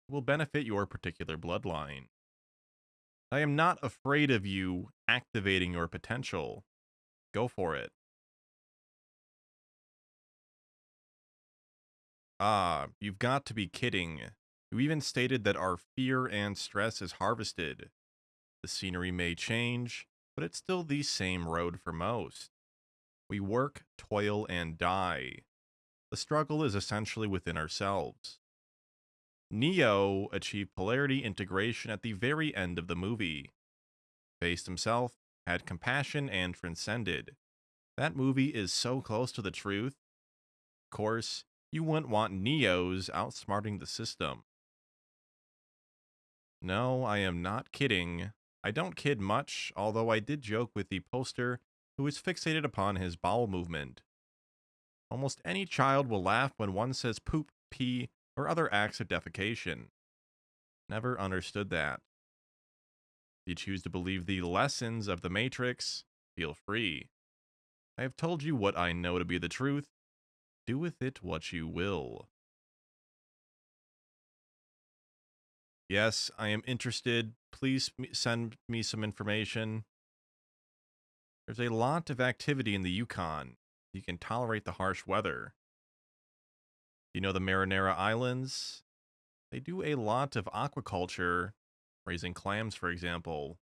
It will benefit your particular bloodline. I am not afraid of you activating your potential. Go for it. Ah, you've got to be kidding. You even stated that our fear and stress is harvested. The scenery may change, but it's still the same road for most. We work, toil, and die. The struggle is essentially within ourselves. Neo achieved polarity integration at the very end of the movie. Faced himself, had compassion, and transcended. That movie is so close to the truth. Of course, you wouldn't want Neos outsmarting the system. No, I am not kidding. I don't kid much, although I did joke with the poster who is fixated upon his bowel movement. Almost any child will laugh when one says poop, pee, or other acts of defecation. Never understood that. If you choose to believe the lessons of the Matrix, feel free. I have told you what I know to be the truth. Do with it what you will. Yes, I am interested. Please send me some information. There's a lot of activity in the Yukon. You can tolerate the harsh weather. You know the Marinara Islands? They do a lot of aquaculture, raising clams, for example.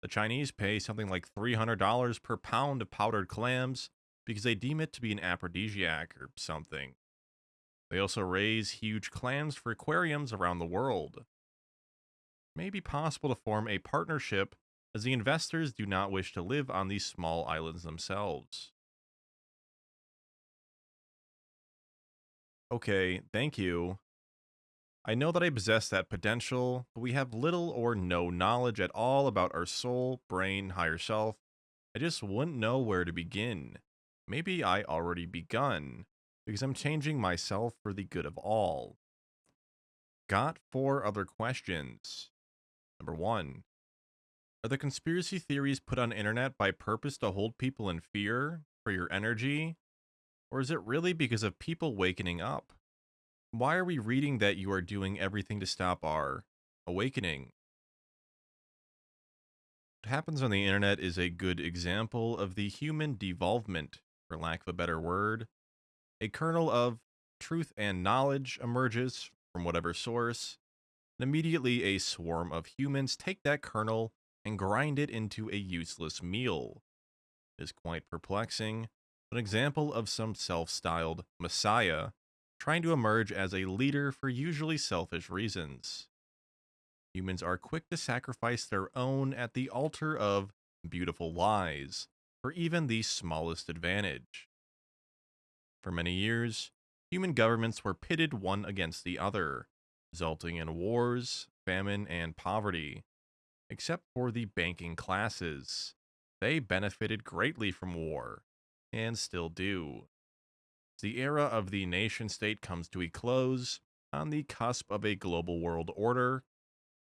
The Chinese pay something like $300 per pound of powdered clams because they deem it to be an aphrodisiac or something. They also raise huge clams for aquariums around the world. It may be possible to form a partnership as the investors do not wish to live on these small islands themselves. Okay, thank you. I know that I possess that potential, but we have little or no knowledge at all about our soul, brain, higher self. I just wouldn't know where to begin. Maybe I already begun, because I'm changing myself for the good of all. Got 4 other questions. Number 1. Are the conspiracy theories put on internet by purpose to hold people in fear for your energy? Or is it really because of people wakening up? Why are we reading that you are doing everything to stop our awakening? What happens on the internet is a good example of the human devolvement, for lack of a better word. A kernel of truth and knowledge emerges from whatever source, and immediately a swarm of humans take that kernel and grind it into a useless meal. It is quite perplexing, an example of some self-styled messiah trying to emerge as a leader for usually selfish reasons. Humans are quick to sacrifice their own at the altar of beautiful lies for even the smallest advantage. For many years, human governments were pitted one against the other, resulting in wars, famine, and poverty. Except for the banking classes. They benefited greatly from war, and still do. As the era of the nation state comes to a close, on the cusp of a global world order,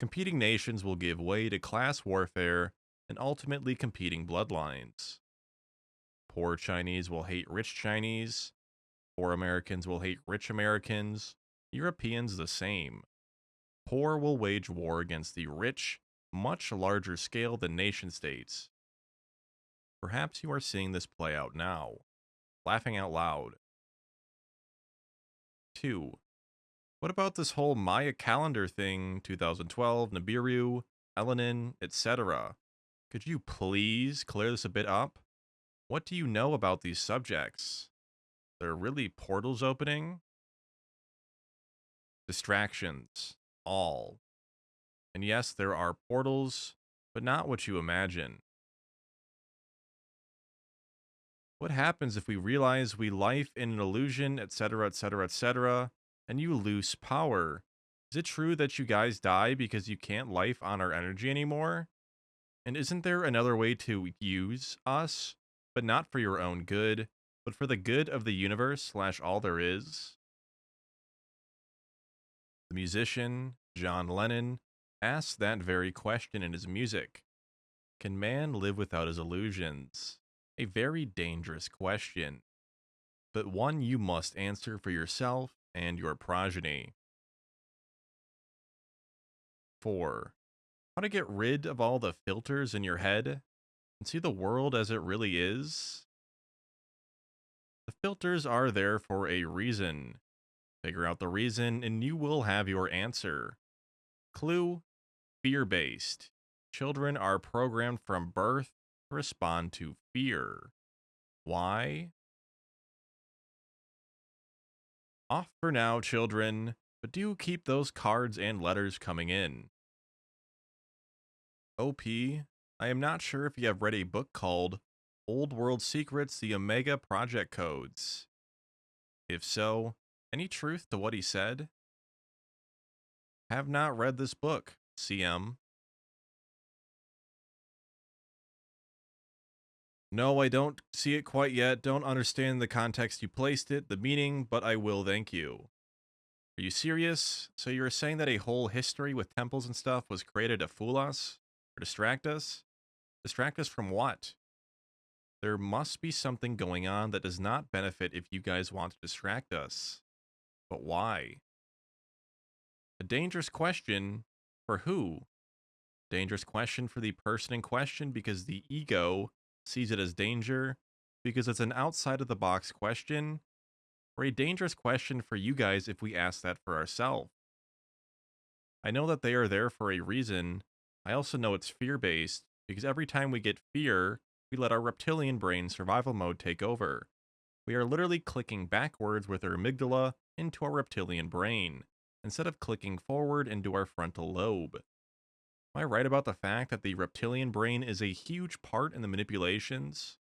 competing nations will give way to class warfare and ultimately competing bloodlines. Poor Chinese will hate rich Chinese, poor Americans will hate rich Americans, Europeans the same. Poor will wage war against the rich, much larger scale than nation states. Perhaps you are seeing this play out now. Laughing out loud. 2. What about this whole Maya calendar thing, 2012, Nibiru, Elenin, etc.? Could you please clear this a bit up? What do you know about these subjects? There are really portals opening? Distractions. All. And yes, there are portals, but not what you imagine. What happens if we realize we life in an illusion, etc., etc., etc., and you lose power? Is it true that you guys die because you can't life on our energy anymore? And isn't there another way to use us, but not for your own good, but for the good of the universe slash all there is? The musician, John Lennon, asked that very question in his music. Can man live without his illusions? A very dangerous question, but one you must answer for yourself and your progeny. 4. How to get rid of all the filters in your head and see the world as it really is? The filters are there for a reason. Figure out the reason and you will have your answer. Clue: fear-based. Children are programmed from birth to respond to fear. Why? Off for now, children, but do keep those cards and letters coming in. OP, I am not sure if you have read a book called Old World Secrets, the Omega Project Codes. If so, any truth to what he said? Have not read this book, CM. No, I don't see it quite yet. Don't understand the context you placed it, the meaning, but I will, thank you. Are you serious? So you were saying that a whole history with temples and stuff was created to fool us? Or distract us? Distract us from what? There must be something going on that does not benefit if you guys want to distract us. But why? A dangerous question for who? Dangerous question for the person in question because the ego sees it as danger, because it's an outside of the box question, or a dangerous question for you guys if we ask that for ourselves. I know that they are there for a reason. I also know it's fear based because every time we get fear, we let our reptilian brain survival mode take over. We are literally clicking backwards with our amygdala into our reptilian brain, instead of clicking forward into our frontal lobe. Am I right about the fact that the reptilian brain is a huge part in the manipulations?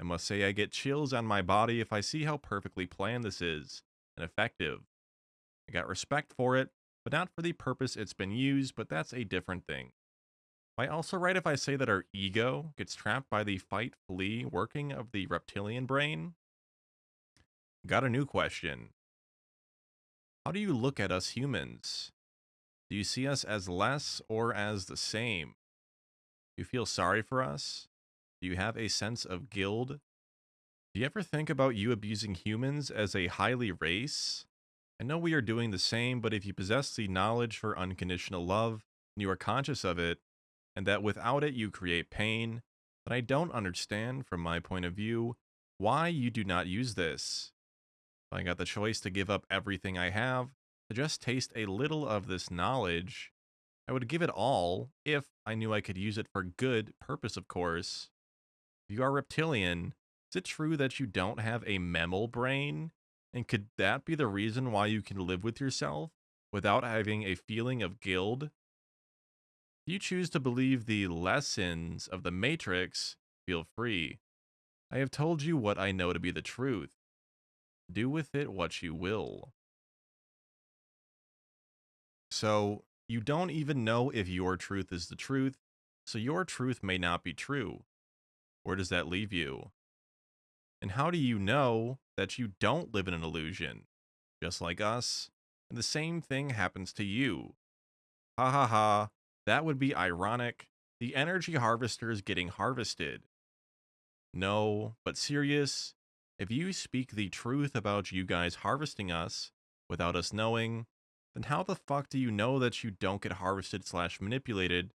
I must say I get chills on my body if I see how perfectly planned this is, and effective. I got respect for it, but not for the purpose it's been used, but that's a different thing. Am I also right if I say that our ego gets trapped by the fight-flee working of the reptilian brain? Got a new question. How do you look at us humans? Do you see us as less or as the same? Do you feel sorry for us? Do you have a sense of guilt? Do you ever think about you abusing humans as a highly race? I know we are doing the same, but if you possess the knowledge for unconditional love, and you are conscious of it, and that without it you create pain, then I don't understand, from my point of view, why you do not use this. If I got the choice to give up everything I have, to just taste a little of this knowledge, I would give it all if I knew I could use it for good purpose, of course. If you are reptilian, is it true that you don't have a mammal brain? And could that be the reason why you can live with yourself without having a feeling of guilt? If you choose to believe the lessons of the Matrix, feel free. I have told you what I know to be the truth. Do with it what you will. So, you don't even know if your truth is the truth, so your truth may not be true. Where does that leave you? And how do you know that you don't live in an illusion? Just like us, and the same thing happens to you. Ha ha ha, that would be ironic. The energy harvester is getting harvested. No, but serious, if you speak the truth about you guys harvesting us without us knowing, then how the fuck do you know that you don't get harvested slash manipulated?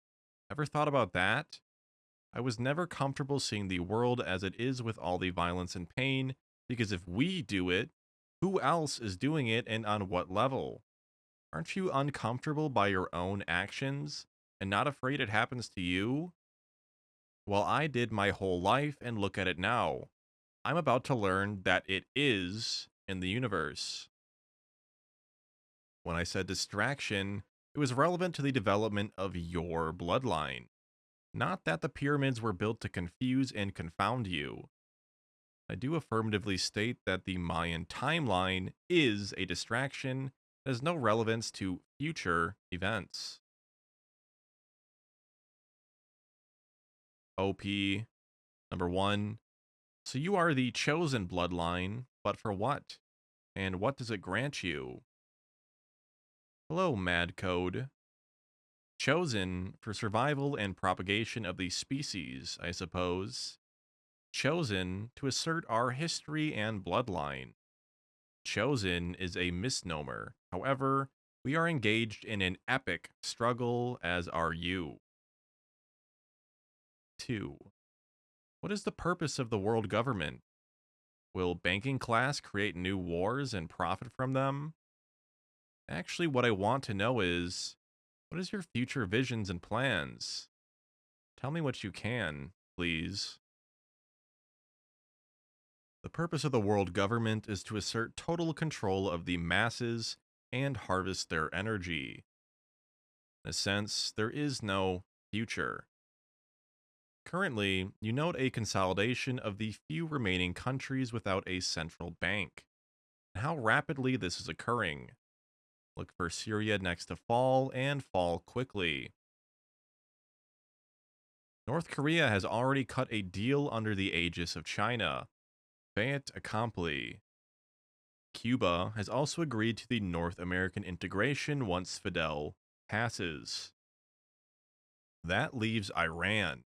Ever thought about that? I was never comfortable seeing the world as it is with all the violence and pain, because if we do it, who else is doing it and on what level? Aren't you uncomfortable by your own actions and not afraid it happens to you? Well, I did my whole life and look at it now. I'm about to learn that it is in the universe. When I said distraction, it was relevant to the development of your bloodline. Not that the pyramids were built to confuse and confound you. I do affirmatively state that the Mayan timeline is a distraction that has no relevance to future events. OP number 1. So you are the chosen bloodline, but for what? And what does it grant you? Hello, Mad Code. Chosen for survival and propagation of the species, I suppose. Chosen to assert our history and bloodline. Chosen is a misnomer. However, we are engaged in an epic struggle, as are you. 2. What is the purpose of the world government? Will banking class create new wars and profit from them? Actually, what I want to know is, what is your future visions and plans? Tell me what you can, please. The purpose of the world government is to assert total control of the masses and harvest their energy. In a sense, there is no future. Currently, you note a consolidation of the few remaining countries without a central bank, and how rapidly this is occurring. Look for Syria next to fall and fall quickly. North Korea has already cut a deal under the aegis of China. Fait accompli. Cuba has also agreed to the North American integration once Fidel passes. That leaves Iran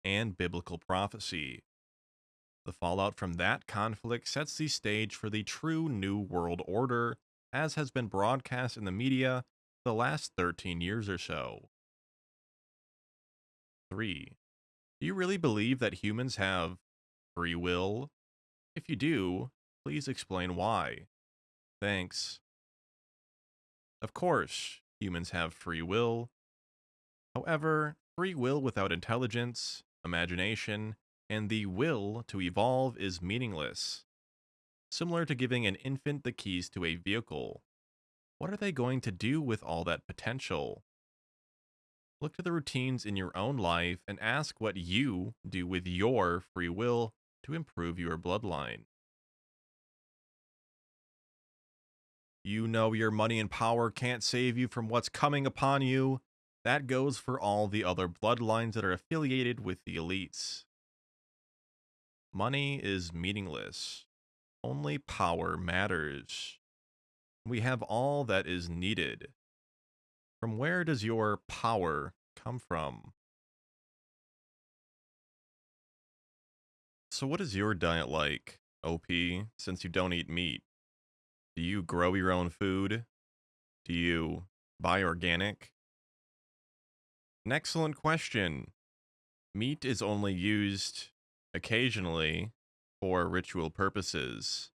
and biblical prophecy. The fallout from that conflict sets the stage for the true New World Order, as has been broadcast in the media the last 13 years or so. 3. Do you really believe that humans have free will? If you do, please explain why. Thanks. Of course, humans have free will. However, free will without intelligence, imagination, and the will to evolve is meaningless. Similar to giving an infant the keys to a vehicle. What are they going to do with all that potential? Look to the routines in your own life and ask what you do with your free will to improve your bloodline. You know your money and power can't save you from what's coming upon you. That goes for all the other bloodlines that are affiliated with the elites. Money is meaningless. Only power matters. We have all that is needed. From where does your power come from? So, what is your diet like, OP, since you don't eat meat? Do you grow your own food? Do you buy organic? An excellent question. Meat is only used occasionally for ritual purposes.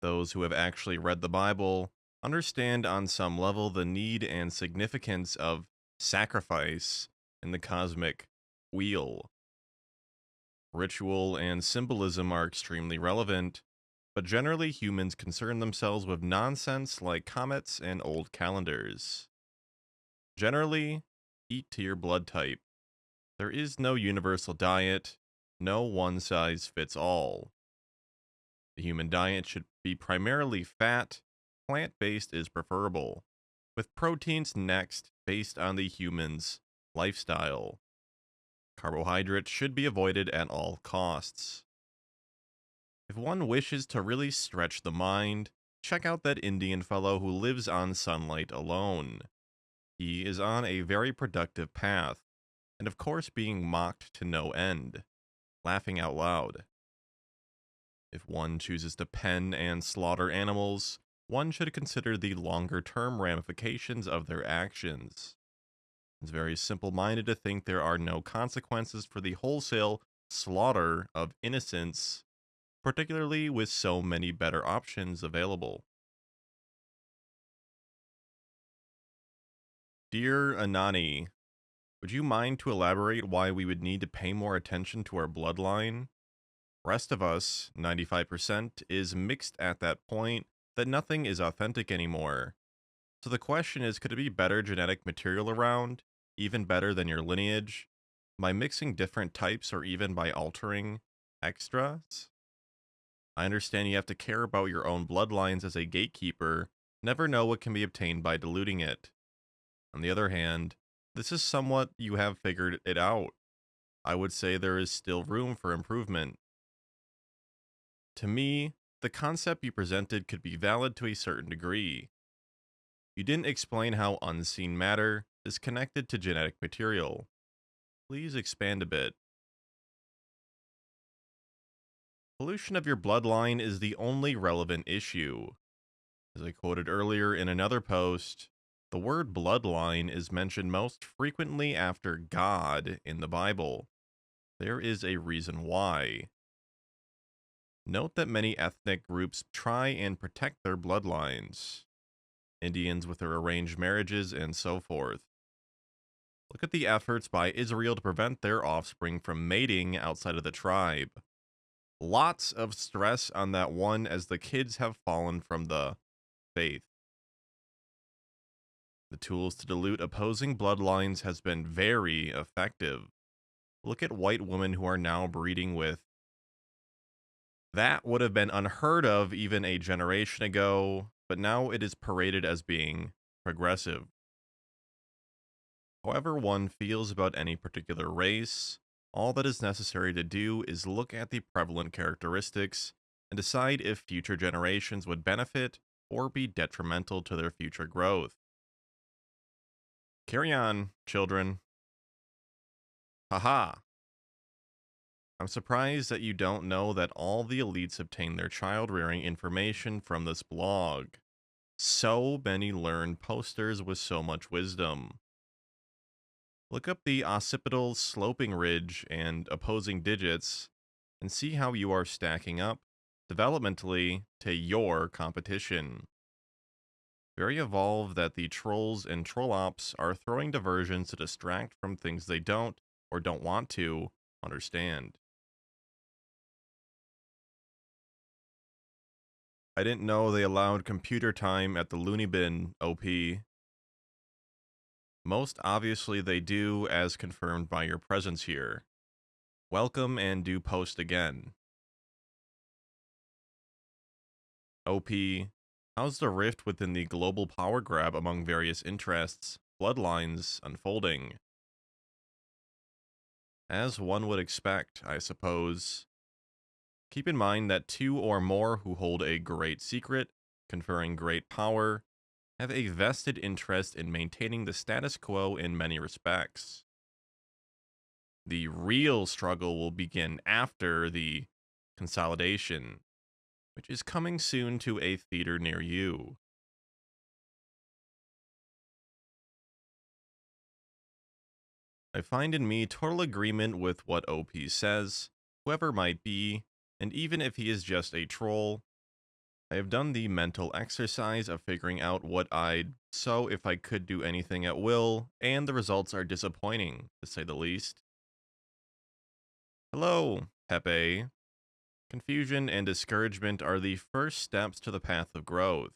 Those who have actually read the Bible understand on some level the need and significance of sacrifice in the cosmic wheel. Ritual and symbolism are extremely relevant, but generally humans concern themselves with nonsense like comets and old calendars. Generally, eat to your blood type. There is no universal diet, no one size fits all. The human diet should be primarily fat, plant-based is preferable, with proteins next based on the human's lifestyle. Carbohydrates should be avoided at all costs. If one wishes to really stretch the mind, check out that Indian fellow who lives on sunlight alone. He is on a very productive path, and of course being mocked to no end, laughing out loud. If one chooses to pen and slaughter animals, one should consider the longer-term ramifications of their actions. It's very simple-minded to think there are no consequences for the wholesale slaughter of innocents, particularly with so many better options available. Dear Anani, would you mind to elaborate why we would need to pay more attention to our bloodline? Rest of us, 95%, is mixed at that point that nothing is authentic anymore. So the question is, could it be better genetic material around, even better than your lineage, by mixing different types or even by altering extras? I understand you have to care about your own bloodlines as a gatekeeper, never know what can be obtained by diluting it. On the other hand, this is somewhat you have figured it out. I would say there is still room for improvement. To me, the concept you presented could be valid to a certain degree. You didn't explain how unseen matter is connected to genetic material. Please expand a bit. Pollution of your bloodline is the only relevant issue. As I quoted earlier in another post, the word bloodline is mentioned most frequently after God in the Bible. There is a reason why. Note that many ethnic groups try and protect their bloodlines. Indians with their arranged marriages and so forth. Look at the efforts by Israel to prevent their offspring from mating outside of the tribe. Lots of stress on that one as the kids have fallen from the faith. The tools to dilute opposing bloodlines has been very effective. Look at white women who are now breeding with. That would have been unheard of even a generation ago, but now it is paraded as being progressive. However one feels about any particular race, all that is necessary to do is look at the prevalent characteristics and decide if future generations would benefit or be detrimental to their future growth. Carry on, children. Haha. I'm surprised that you don't know that all the elites obtain their child rearing information from this blog. So many learned posters with so much wisdom. Look up the occipital sloping ridge and opposing digits and see how you are stacking up developmentally to your competition. Very evolved that the trolls and troll ops are throwing diversions to distract from things they don't or don't want to understand. I didn't know they allowed computer time at the loony bin, OP. Most obviously they do, as confirmed by your presence here. Welcome and do post again. OP, how's the rift within the global power grab among various interests, bloodlines, unfolding? As one would expect, I suppose. Keep in mind that two or more who hold a great secret, conferring great power, have a vested interest in maintaining the status quo in many respects. The real struggle will begin after the consolidation, which is coming soon to a theater near you. I find in me total agreement with what OP says, whoever might be, and even if he is just a troll, I have done the mental exercise of figuring out what I'd so if I could do anything at will, and the results are disappointing, to say the least. Hello, Pepe. Confusion and discouragement are the first steps to the path of growth.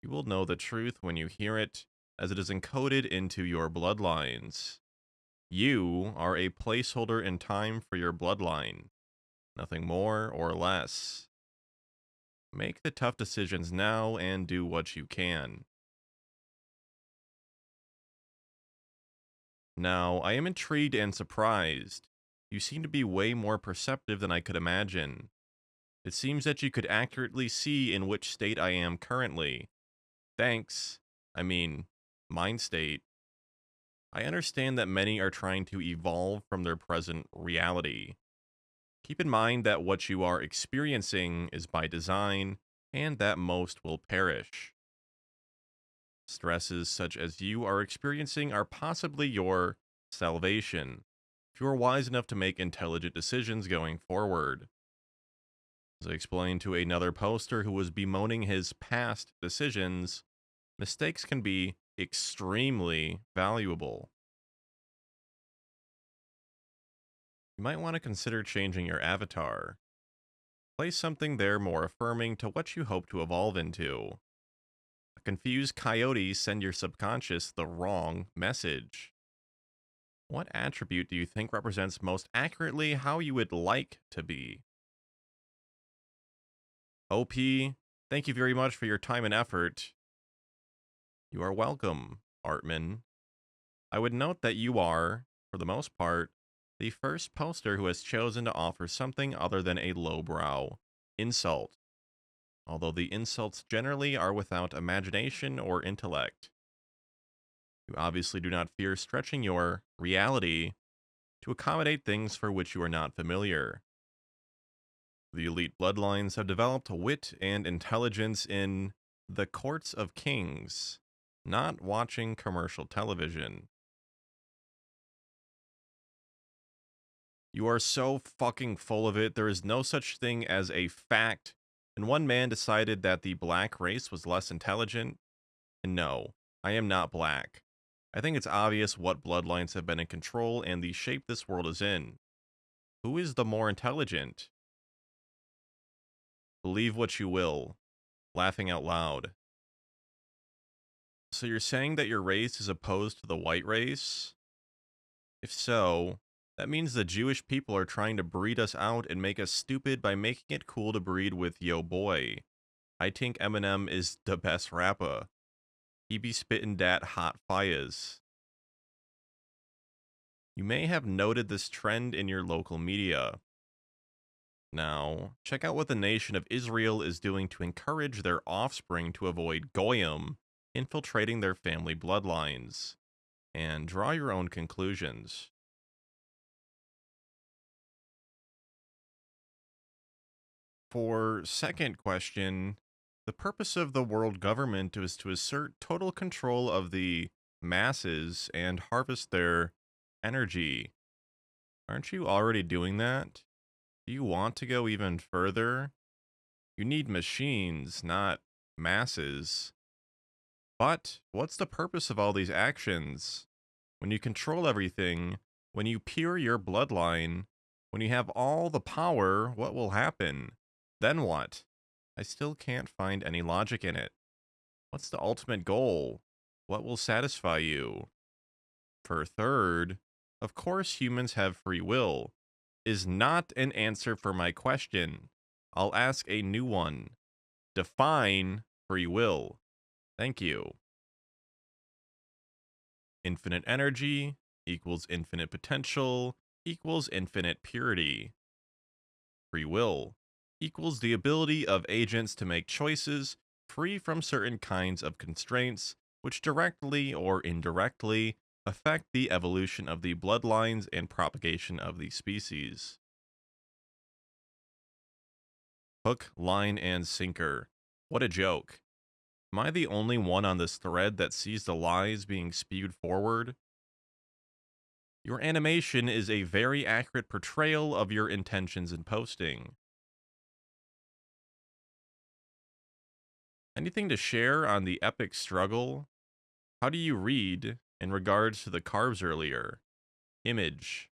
You will know the truth when you hear it, as it is encoded into your bloodlines. You are a placeholder in time for your bloodline, nothing more or less. Make the tough decisions now and do what you can. Now, I am intrigued and surprised. You seem to be way more perceptive than I could imagine. It seems that you could accurately see in which state I am currently. Thanks. I mean, mind state. I understand that many are trying to evolve from their present reality. Keep in mind that what you are experiencing is by design, and that most will perish. Stresses such as you are experiencing are possibly your salvation, if you are wise enough to make intelligent decisions going forward. As I explained to another poster who was bemoaning his past decisions, mistakes can be extremely valuable. You might want to consider changing your avatar. Place something there more affirming to what you hope to evolve into. A confused coyote send your subconscious the wrong message. What attribute do you think represents most accurately how you would like to be? OP, thank you very much for your time and effort. You are welcome, Artman. I would note that you are, for the most part, the first poster who has chosen to offer something other than a lowbrow insult, although the insults generally are without imagination or intellect. You obviously do not fear stretching your reality to accommodate things for which you are not familiar. The elite bloodlines have developed wit and intelligence in the courts of kings, not watching commercial television. You are so fucking full of it. There is no such thing as a fact. And one man decided that the black race was less intelligent. And no, I am not black. I think it's obvious what bloodlines have been in control and the shape this world is in. Who is the more intelligent? Believe what you will. Laughing out loud. So you're saying that your race is opposed to the white race? If so, that means the Jewish people are trying to breed us out and make us stupid by making it cool to breed with yo boy. I think Eminem is the best rapper. He be spittin' dat hot fires. You may have noted this trend in your local media. Now, check out what the nation of Israel is doing to encourage their offspring to avoid Goyim infiltrating their family bloodlines, and draw your own conclusions. For second question, the purpose of the world government is to assert total control of the masses and harvest their energy. Aren't you already doing that? Do you want to go even further? You need machines, not masses. But what's the purpose of all these actions? When you control everything, when you peer your bloodline, when you have all the power, what will happen? Then what? I still can't find any logic in it. What's the ultimate goal? What will satisfy you? For third, of course humans have free will, is not an answer for my question. I'll ask a new one. Define free will. Thank you. Infinite energy equals infinite potential equals infinite purity. Free will equals the ability of agents to make choices free from certain kinds of constraints which directly or indirectly affect the evolution of the bloodlines and propagation of the species. Hook, line, and sinker. What a joke. Am I the only one on this thread that sees the lies being spewed forward? Your animation is a very accurate portrayal of your intentions in posting. Anything to share on the epic struggle? How do you read in regards to the carbs earlier? Image.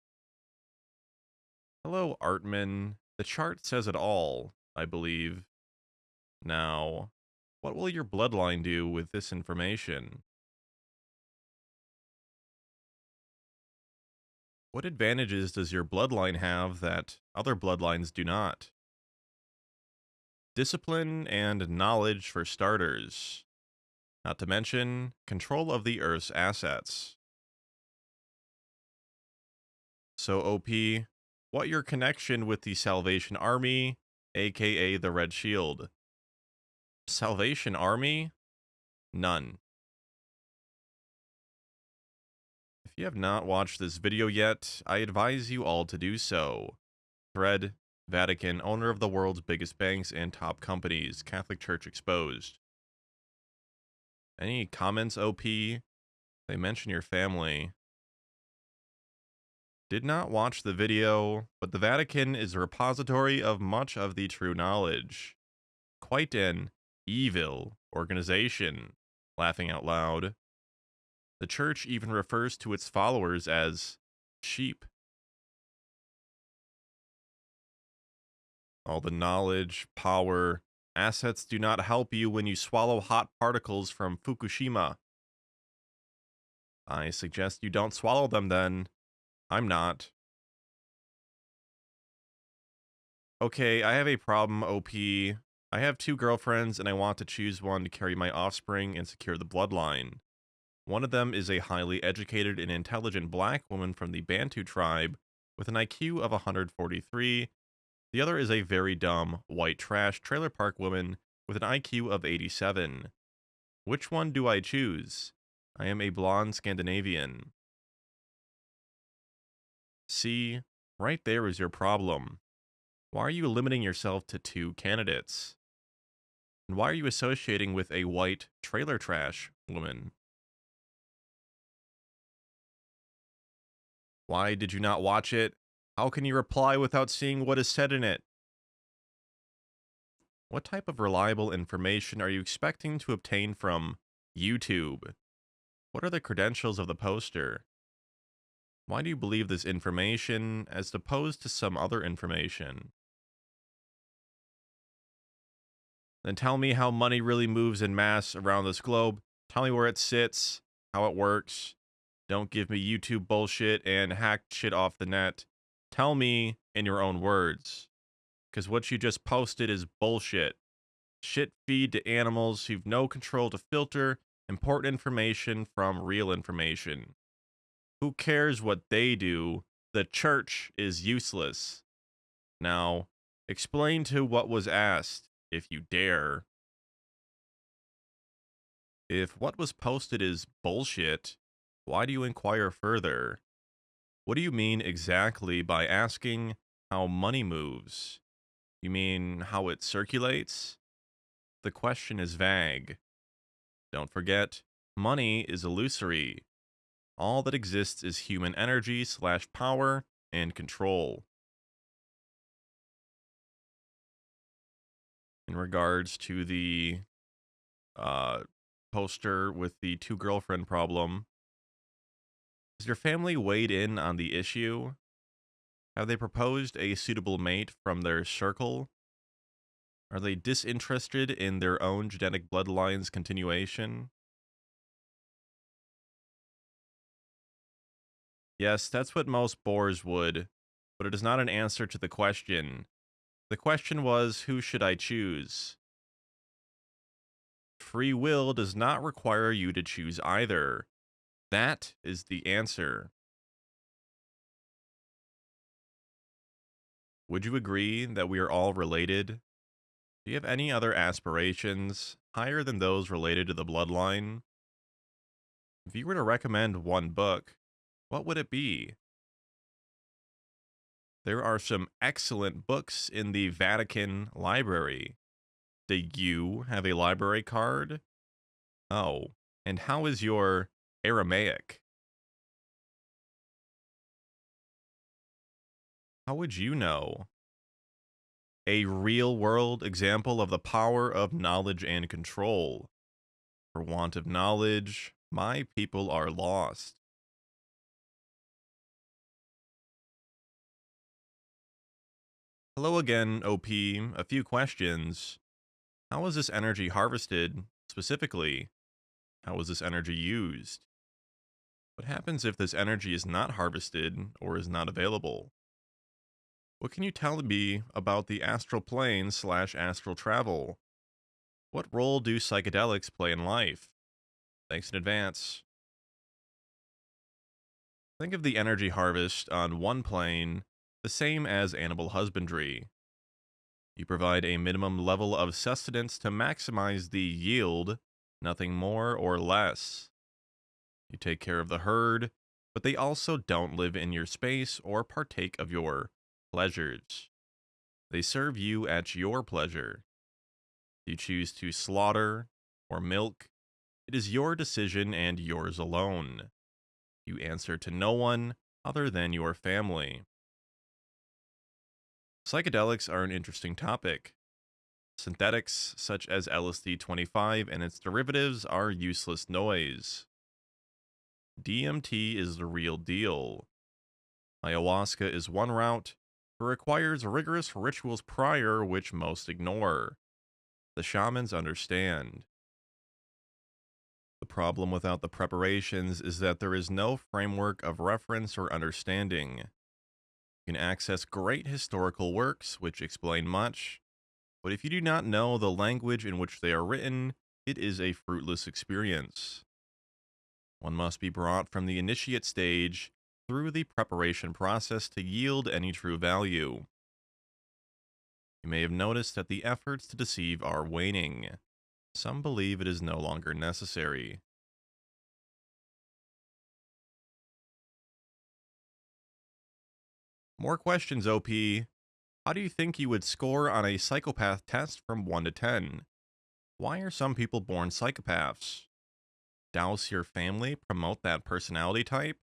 Hello, Artman. The chart says it all, I believe. Now, what will your bloodline do with this information? What advantages does your bloodline have that other bloodlines do not? Discipline and knowledge for starters. Not to mention, control of the Earth's assets. So, OP, what your connection with the Salvation Army, aka the Red Shield? Salvation Army? None. If you have not watched this video yet, I advise you all to do so. Thread, Vatican, owner of the world's biggest banks and top companies, Catholic Church exposed. Any comments, OP? They mention your family. Did not watch the video, but the Vatican is a repository of much of the true knowledge. Quite an evil organization, laughing out loud. The church even refers to its followers as sheep. All the knowledge, power, assets do not help you when you swallow hot particles from Fukushima. I suggest you don't swallow them then. I'm not. Okay, I have a problem, OP. I have 2 girlfriends and I want to choose one to carry my offspring and secure the bloodline. One of them is a highly educated and intelligent black woman from the Bantu tribe with an IQ of 143. The other is a very dumb, white trash trailer park woman with an IQ of 87. Which one do I choose? I am a blonde Scandinavian. See, right there is your problem. Why are you limiting yourself to 2 candidates? And why are you associating with a white trailer trash woman? Why did you not watch it? How can you reply without seeing what is said in it? What type of reliable information are you expecting to obtain from YouTube? What are the credentials of the poster? Why do you believe this information as opposed to some other information? Then tell me how money really moves in mass around this globe. Tell me where it sits, how it works. Don't give me YouTube bullshit and hacked shit off the net. Tell me in your own words. Because what you just posted is bullshit. Shit feed to animals who've no control to filter important information from real information. Who cares what they do? The church is useless. Now, explain to what was asked, if you dare. If what was posted is bullshit, why do you inquire further? What do you mean exactly by asking how money moves? You mean how it circulates? The question is vague. Don't forget, money is illusory. All that exists is human energy / power and control. In regards to the uh, poster with the two girlfriend problem, has your family weighed in on the issue? Have they proposed a suitable mate from their circle? Are they disinterested in their own genetic bloodline's continuation? Yes, that's what most bores would, but it is not an answer to the question. The question was, who should I choose? Free will does not require you to choose either. That is the answer. Would you agree that we are all related? Do you have any other aspirations higher than those related to the bloodline? If you were to recommend one book, what would it be? There are some excellent books in the Vatican Library. Do you have a library card? Oh, and how is your Aramaic? How would you know? A real world example of the power of knowledge and control. For want of knowledge, my people are lost. Hello again, OP. A few questions. How is this energy harvested, specifically? How is this energy used? What happens if this energy is not harvested or is not available? What can you tell me about the astral plane / astral travel? What role do psychedelics play in life? Thanks in advance. Think of the energy harvest on one plane the same as animal husbandry. You provide a minimum level of sustenance to maximize the yield, nothing more or less. You take care of the herd, but they also don't live in your space or partake of your pleasures. They serve you at your pleasure. You choose to slaughter or milk. It is your decision and yours alone. You answer to no one other than your family. Psychedelics are an interesting topic. Synthetics, such as LSD-25 and its derivatives, are useless noise. DMT is the real deal. Ayahuasca is one route, but requires rigorous rituals prior, which most ignore. The shamans understand. The problem without the preparations is that there is no framework of reference or understanding. You can access great historical works which explain much, but if you do not know the language in which they are written, it is a fruitless experience. One must be brought from the initiate stage through the preparation process to yield any true value. You may have noticed that the efforts to deceive are waning. Some believe it is no longer necessary. More questions, OP. How do you think you would score on a psychopath test from 1 to 10? Why are some people born psychopaths? Does your family promote that personality type?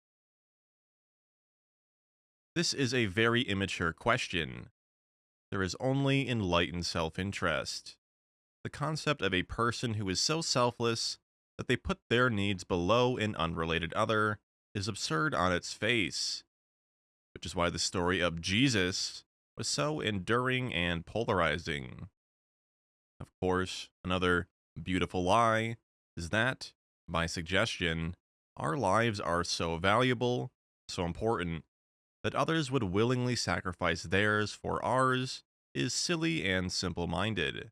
This is a very immature question. There is only enlightened self-interest. The concept of a person who is so selfless that they put their needs below an unrelated other is absurd on its face, which is why the story of Jesus was so enduring and polarizing. Of course, another beautiful lie is that, by suggestion, our lives are so valuable, so important, that others would willingly sacrifice theirs for ours is silly and simple minded.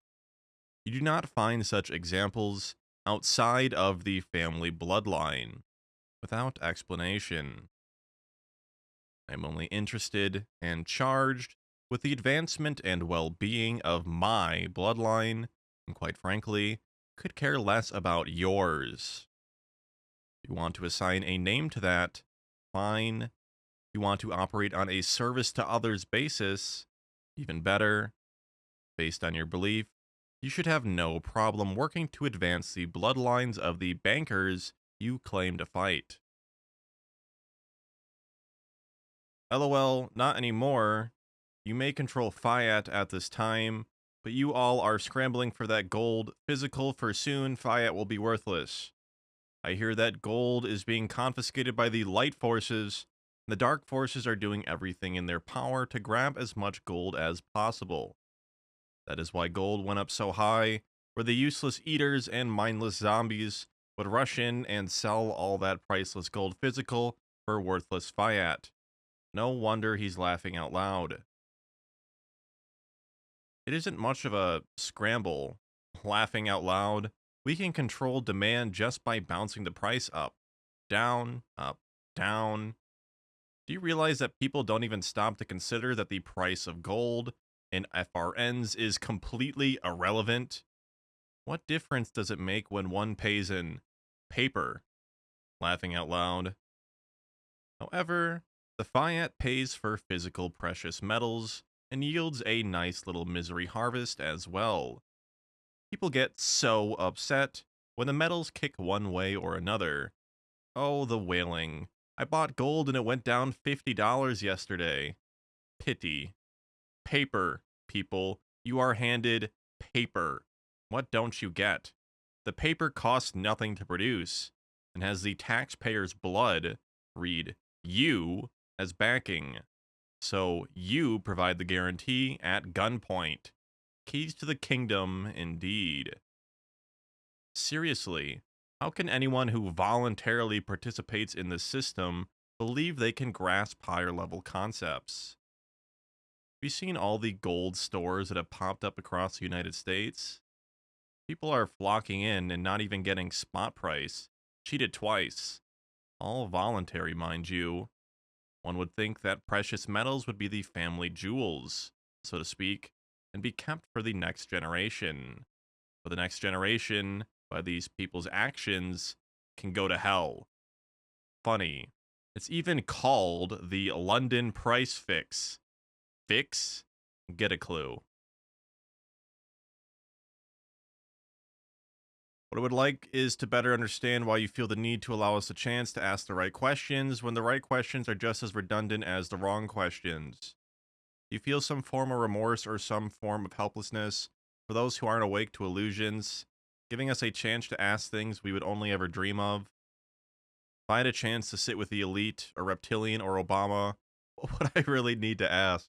You do not find such examples outside of the family bloodline, without explanation. I am only interested and charged with the advancement and well being of my bloodline, and quite frankly, could care less about yours. If you want to assign a name to that, fine. If you want to operate on a service to others basis, even better. Based on your belief, you should have no problem working to advance the bloodlines of the bankers you claim to fight. LOL, not anymore. You may control fiat at this time, but you all are scrambling for that gold physical, for soon fiat will be worthless. I hear that gold is being confiscated by the light forces, and the dark forces are doing everything in their power to grab as much gold as possible. That is why gold went up so high, where the useless eaters and mindless zombies would rush in and sell all that priceless gold physical for worthless fiat. No wonder he's laughing out loud. It isn't much of a scramble. Laughing out loud, we can control demand just by bouncing the price up, down, up, down. Do you realize that people don't even stop to consider that the price of gold and FRNs is completely irrelevant? What difference does it make when one pays in paper? Laughing out loud. However, the fiat pays for physical precious metals and yields a nice little misery harvest as well. People get so upset when the metals kick one way or another. Oh, the wailing. I bought gold and it went down $50 yesterday. Pity. Paper, people. You are handed paper. What don't you get? The paper costs nothing to produce and has the taxpayer's blood, read you, as backing. So you provide the guarantee at gunpoint. Keys to the kingdom, indeed. Seriously, how can anyone who voluntarily participates in this system believe they can grasp higher level concepts? Have you seen all the gold stores that have popped up across the United States? People are flocking in and not even getting spot price. Cheated twice. All voluntary, mind you. One would think that precious metals would be the family jewels, so to speak, and be kept for the next generation. But the next generation, by these people's actions, can go to hell. Funny. It's even called the London price fix. Fix? Get a clue. What I would like is to better understand why you feel the need to allow us a chance to ask the right questions when the right questions are just as redundant as the wrong questions. You feel some form of remorse or some form of helplessness for those who aren't awake to illusions, giving us a chance to ask things we would only ever dream of. If I had a chance to sit with the elite, or reptilian, or Obama, what would I really need to ask?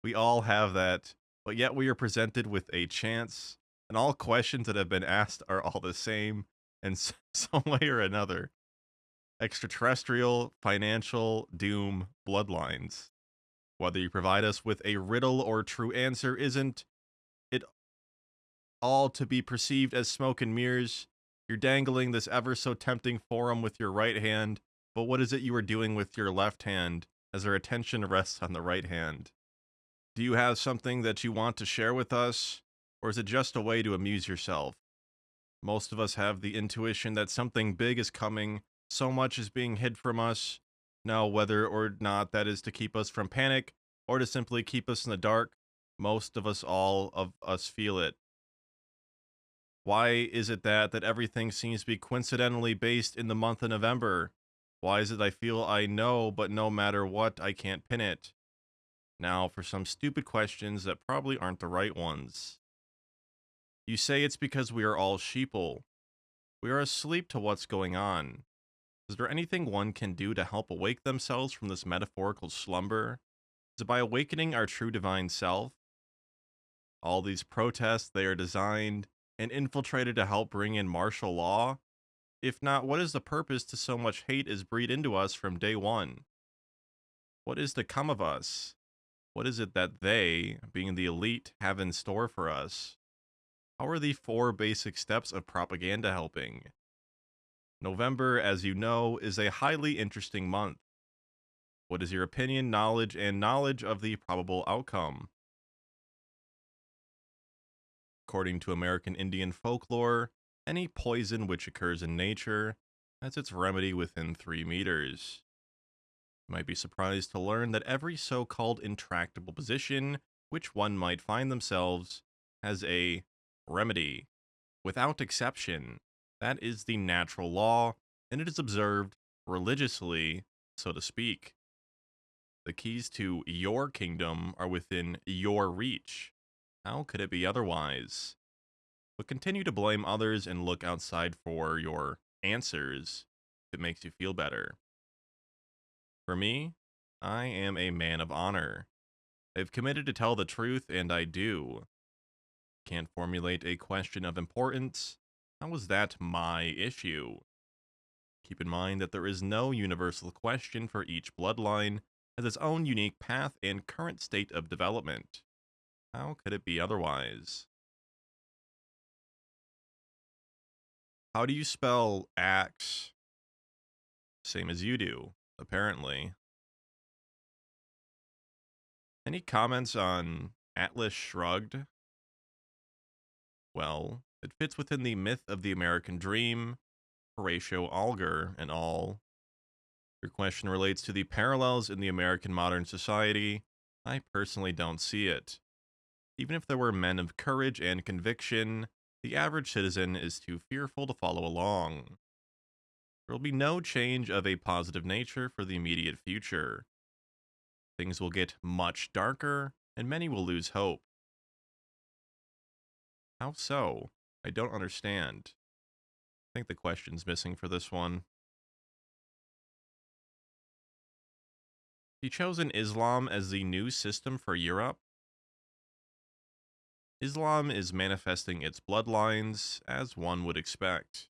We all have that, but yet we are presented with a chance, and all questions that have been asked are all the same in some way or another. Extraterrestrial, financial, doom, bloodlines. Whether you provide us with a riddle or true answer, isn't it all to be perceived as smoke and mirrors? You're dangling this ever so tempting forum with your right hand, but what is it you are doing with your left hand as our attention rests on the right hand? Do you have something that you want to share with us, or is it just a way to amuse yourself? Most of us have the intuition that something big is coming, so much is being hid from us. Now, whether or not that is to keep us from panic, or to simply keep us in the dark, most of us, all of us, feel it. Why is it that everything seems to be coincidentally based in the month of November? Why is it I feel I know, but no matter what, I can't pin it? Now, for some stupid questions that probably aren't the right ones. You say it's because we are all sheeple. We are asleep to what's going on. Is there anything one can do to help awake themselves from this metaphorical slumber? Is it by awakening our true divine self? All these protests, they are designed and infiltrated to help bring in martial law. If not, what is the purpose to so much hate is breed into us from day one? What is to come of us? What is it that they, being the elite, have in store for us? How are the four basic steps of propaganda helping? November, as you know, is a highly interesting month. What is your opinion, knowledge, and knowledge of the probable outcome? According to American Indian folklore, any poison which occurs in nature has its remedy within 3 meters. You might be surprised to learn that every so called intractable position which one might find themselves has a remedy, without exception. That is the natural law, and it is observed religiously, so to speak. The keys to your kingdom are within your reach. How could it be otherwise? But continue to blame others and look outside for your answers if it makes you feel better. For me, I am a man of honor. I've committed to tell the truth, and I do. Can't formulate a question of importance. How is that my issue? Keep in mind that there is no universal question, for each bloodline has its own unique path and current state of development. How could it be otherwise? How do you spell axe? Same as you do, apparently. Any comments on Atlas Shrugged? Well, it fits within the myth of the American dream, Horatio Alger, and all. Your question relates to the parallels in the American modern society. I personally don't see it. Even if there were men of courage and conviction, the average citizen is too fearful to follow along. There will be no change of a positive nature for the immediate future. Things will get much darker, and many will lose hope. How so? I don't understand. I think the question's missing for this one. He chosen Islam as the new system for Europe. Islam is manifesting its bloodlines, as one would expect.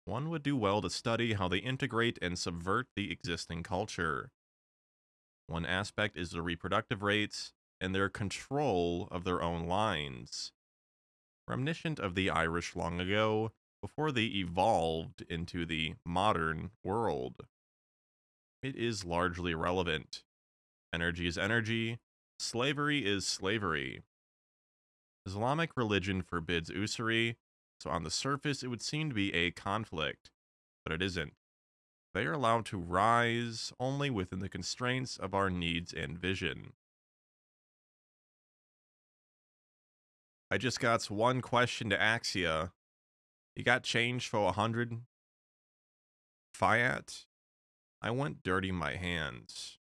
One would do well to study how they integrate and subvert the existing culture. One aspect is the reproductive rates and their control of their own lines. Reminiscent of the Irish long ago, before they evolved into the modern world. It is largely irrelevant. Energy is energy, slavery is slavery. Islamic religion forbids usury, so on the surface it would seem to be a conflict, but it isn't. They are allowed to rise only within the constraints of our needs and vision. I just got one question to Axia. You got change for 100 fiat? I went dirty my hands.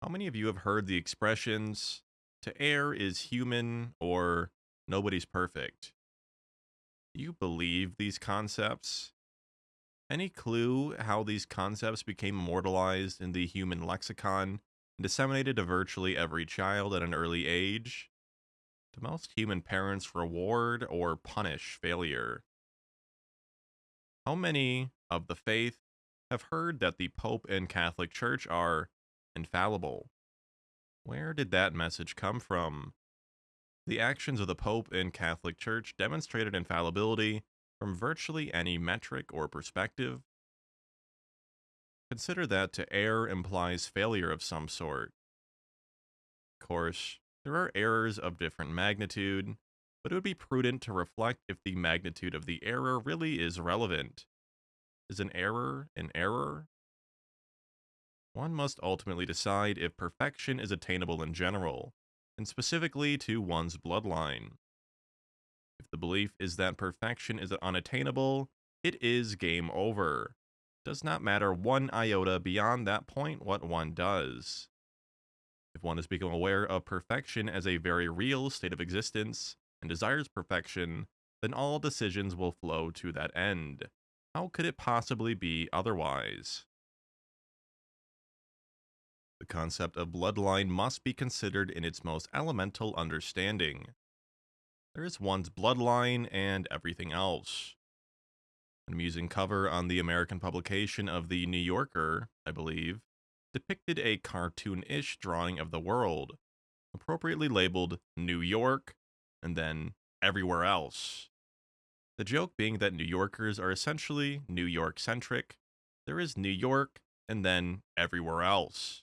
How many of you have heard the expressions, to err is human or nobody's perfect? Do you believe these concepts? Any clue how these concepts became immortalized in the human lexicon and disseminated to virtually every child at an early age? Do most human parents reward or punish failure? How many of the faith have heard that the Pope and Catholic Church are infallible? Where did that message come from? The actions of the Pope and Catholic Church demonstrated infallibility from virtually any metric or perspective. Consider that to err implies failure of some sort. Of course, there are errors of different magnitude, but it would be prudent to reflect if the magnitude of the error really is relevant. Is an error an error? One must ultimately decide if perfection is attainable in general, and specifically to one's bloodline. If the belief is that perfection is unattainable, it is game over. Does not matter one iota beyond that point what one does. If one has become aware of perfection as a very real state of existence and desires perfection, then all decisions will flow to that end. How could it possibly be otherwise? The concept of bloodline must be considered in its most elemental understanding. There is one's bloodline and everything else. An amusing cover on the American publication of The New Yorker, I believe, depicted a cartoon-ish drawing of the world, appropriately labeled New York, and then everywhere else. The joke being that New Yorkers are essentially New York-centric. There is New York, and then everywhere else.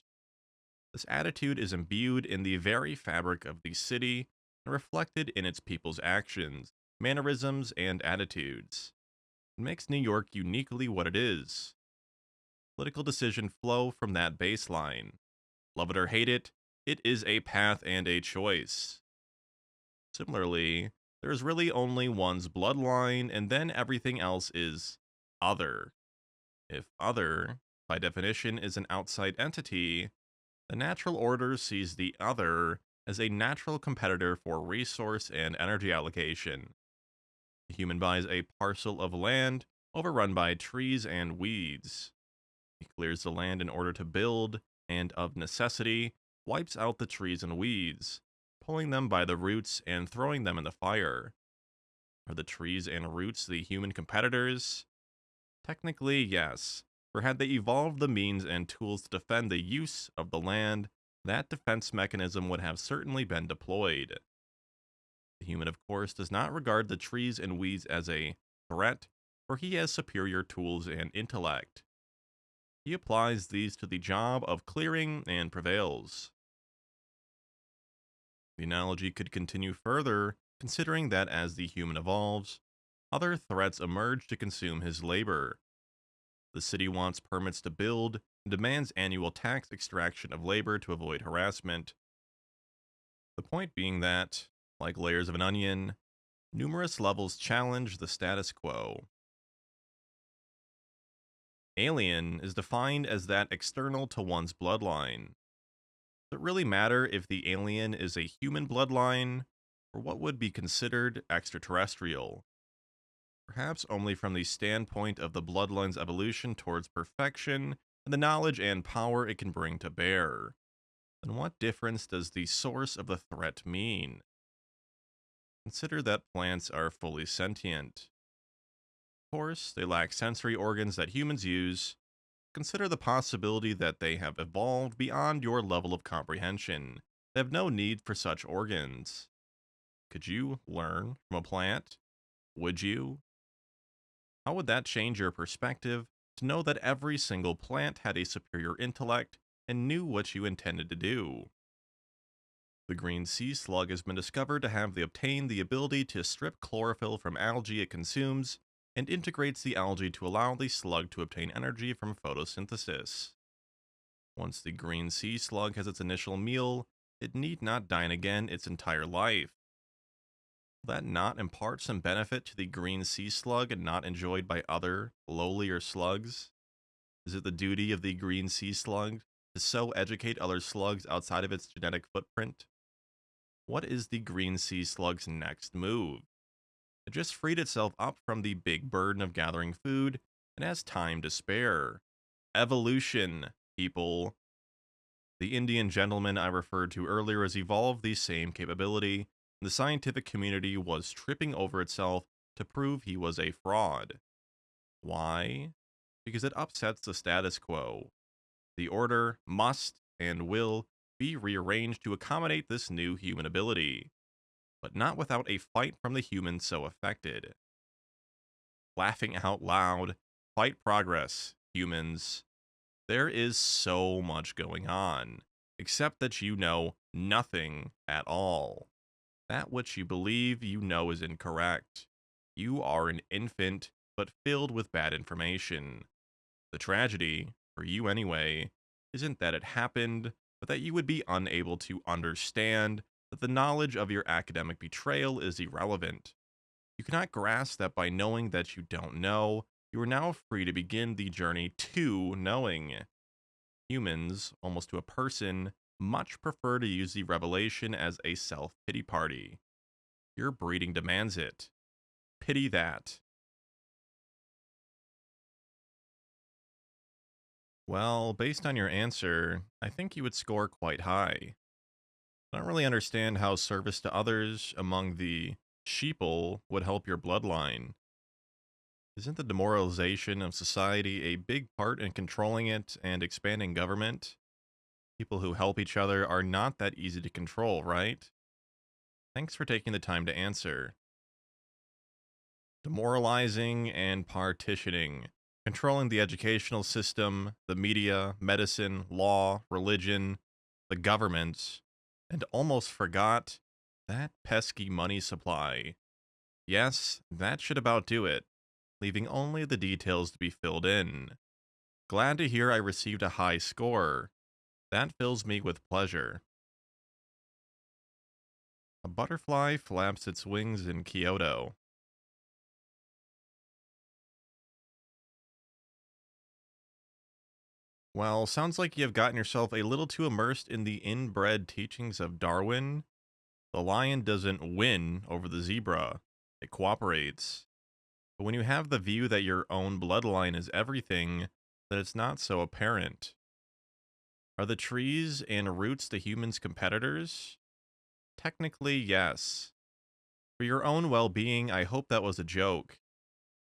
This attitude is imbued in the very fabric of the city and reflected in its people's actions, mannerisms, and attitudes. It makes New York uniquely what it is. Political decisions flow from that baseline. Love it or hate it, it is a path and a choice. Similarly, there is really only one's bloodline, and then everything else is other. If other, by definition, is an outside entity, the natural order sees the other as a natural competitor for resource and energy allocation. The human buys a parcel of land overrun by trees and weeds. He clears the land in order to build, and of necessity, wipes out the trees and weeds, pulling them by the roots and throwing them in the fire. Are the trees and roots the human competitors? Technically, yes, for had they evolved the means and tools to defend the use of the land, that defense mechanism would have certainly been deployed. The human, of course, does not regard the trees and weeds as a threat, for he has superior tools and intellect. He applies these to the job of clearing and prevails. The analogy could continue further, considering that as the human evolves, other threats emerge to consume his labor. The city wants permits to build and demands annual tax extraction of labor to avoid harassment. The point being that, like layers of an onion, numerous levels challenge the status quo. Alien is defined as that external to one's bloodline. Does it really matter if the alien is a human bloodline, or what would be considered extraterrestrial? Perhaps only from the standpoint of the bloodline's evolution towards perfection and the knowledge and power it can bring to bear. Then what difference does the source of the threat mean? Consider that plants are fully sentient. Of course, they lack sensory organs that humans use. Consider the possibility that they have evolved beyond your level of comprehension. They have no need for such organs. Could you learn from a plant? Would you? How would that change your perspective to know that every single plant had a superior intellect and knew what you intended to do? The green sea slug has been discovered to have obtained the ability to strip chlorophyll from algae it consumes and integrates the algae to allow the slug to obtain energy from photosynthesis. Once the green sea slug has its initial meal, it need not dine again its entire life. Will that not impart some benefit to the green sea slug and not enjoyed by other, lowlier slugs? Is it the duty of the green sea slug to so educate other slugs outside of its genetic footprint? What is the green sea slug's next move? It just freed itself up from the big burden of gathering food and has time to spare. Evolution, people. The Indian gentleman I referred to earlier has evolved the same capability. The scientific community was tripping over itself to prove he was a fraud. Why? Because it upsets the status quo. The order must and will be rearranged to accommodate this new human ability, but not without a fight from the humans so affected. Laughing out loud, fight progress, humans. There is so much going on, except that you know nothing at all. That which you believe you know is incorrect. You are an infant, but filled with bad information. The tragedy, for you anyway, isn't that it happened, but that you would be unable to understand that the knowledge of your academic betrayal is irrelevant. You cannot grasp that by knowing that you don't know, you are now free to begin the journey to knowing. Humans, almost to a person, much prefer to use the revelation as a self-pity party. Your breeding demands it. Pity that. Well, based on your answer, I think you would score quite high. I don't really understand how service to others among the sheeple would help your bloodline. Isn't the demoralization of society a big part in controlling it and expanding government? People who help each other are not that easy to control, right? Thanks for taking the time to answer. Demoralizing and partitioning, controlling the educational system, the media, medicine, law, religion, the government, and almost forgot that pesky money supply. Yes, that should about do it, leaving only the details to be filled in. Glad to hear I received a high score. That fills me with pleasure. A butterfly flaps its wings in Kyoto. Well, sounds like you have gotten yourself a little too immersed in the inbred teachings of Darwin. The lion doesn't win over the zebra, it cooperates. But when you have the view that your own bloodline is everything, then it's not so apparent. Are the trees and roots the humans' competitors? Technically, yes. For your own well being, I hope that was a joke.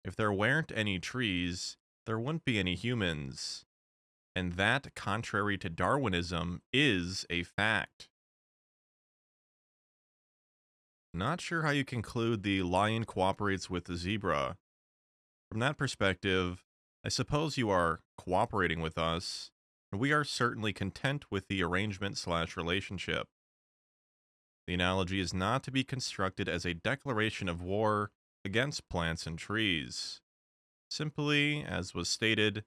If there weren't any trees, there wouldn't be any humans. And that, contrary to Darwinism, is a fact. Not sure how you conclude the lion cooperates with the zebra. From that perspective, I suppose you are cooperating with us, and we are certainly content with the arrangement/slash relationship. The analogy is not to be constructed as a declaration of war against plants and trees. Simply, as was stated,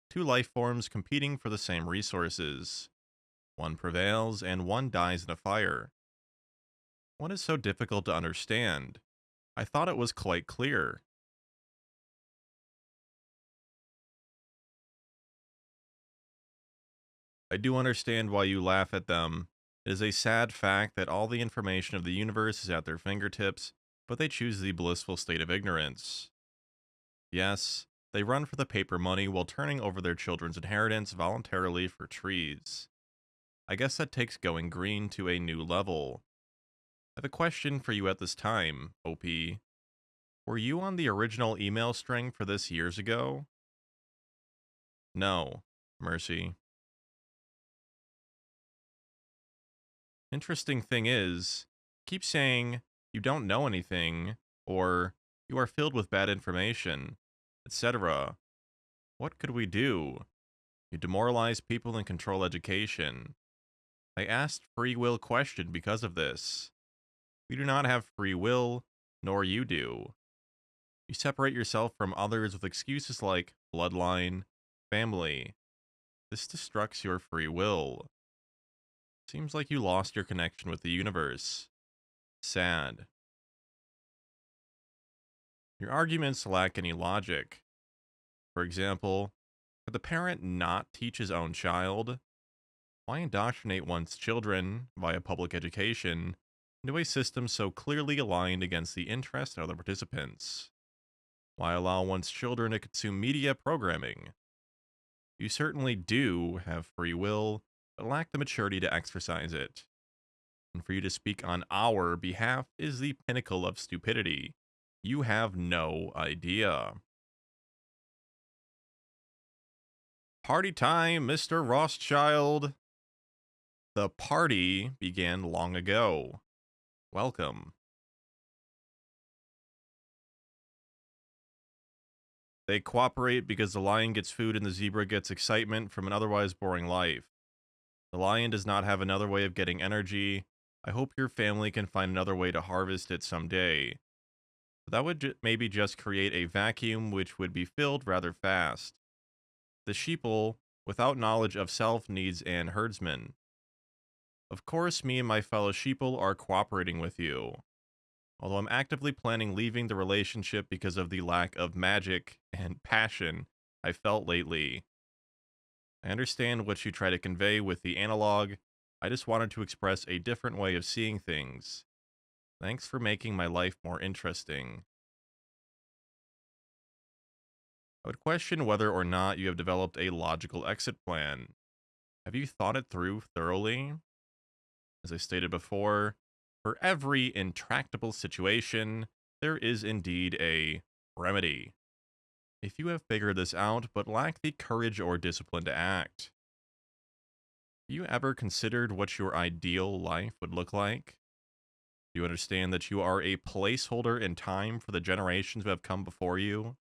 two life forms competing for the same resources. One prevails and one dies in a fire. What is so difficult to understand? I thought it was quite clear. I do understand why you laugh at them. It is a sad fact that all the information of the universe is at their fingertips, but they choose the blissful state of ignorance. Yes, they run for the paper money while turning over their children's inheritance voluntarily for trees. I guess that takes going green to a new level. I have a question for you at this time, OP. Were you on the original email string for this years ago? No, Mercy. Interesting thing is, keep saying you don't know anything, or you are filled with bad information, etc. What could we do? You demoralize people and control education. I asked free will question because of this. We do not have free will, nor you do. You separate yourself from others with excuses like bloodline, family. This destructs your free will. Seems like you lost your connection with the universe. Sad. Your arguments lack any logic. For example, could the parent not teach his own child? Why indoctrinate one's children, via public education, into a system so clearly aligned against the interests of the participants? Why allow one's children to consume media programming? You certainly do have free will, but lack the maturity to exercise it. And for you to speak on our behalf is the pinnacle of stupidity. You have no idea. Party time, Mr. Rothschild. The party began long ago. Welcome. They cooperate because the lion gets food and the zebra gets excitement from an otherwise boring life. The lion does not have another way of getting energy. I hope your family can find another way to harvest it someday. But that would maybe just create a vacuum which would be filled rather fast. The sheeple, without knowledge of self, needs an herdsman. Of course, me and my fellow sheeple are cooperating with you, although I'm actively planning leaving the relationship because of the lack of magic and passion I felt lately. I understand what you try to convey with the analog. I just wanted to express a different way of seeing things. Thanks for making my life more interesting. I would question whether or not you have developed a logical exit plan. Have you thought it through thoroughly? As I stated before, for every intractable situation, there is indeed a remedy. If you have figured this out but lack the courage or discipline to act, have you ever considered what your ideal life would look like? Do you understand that you are a placeholder in time for the generations who have come before you?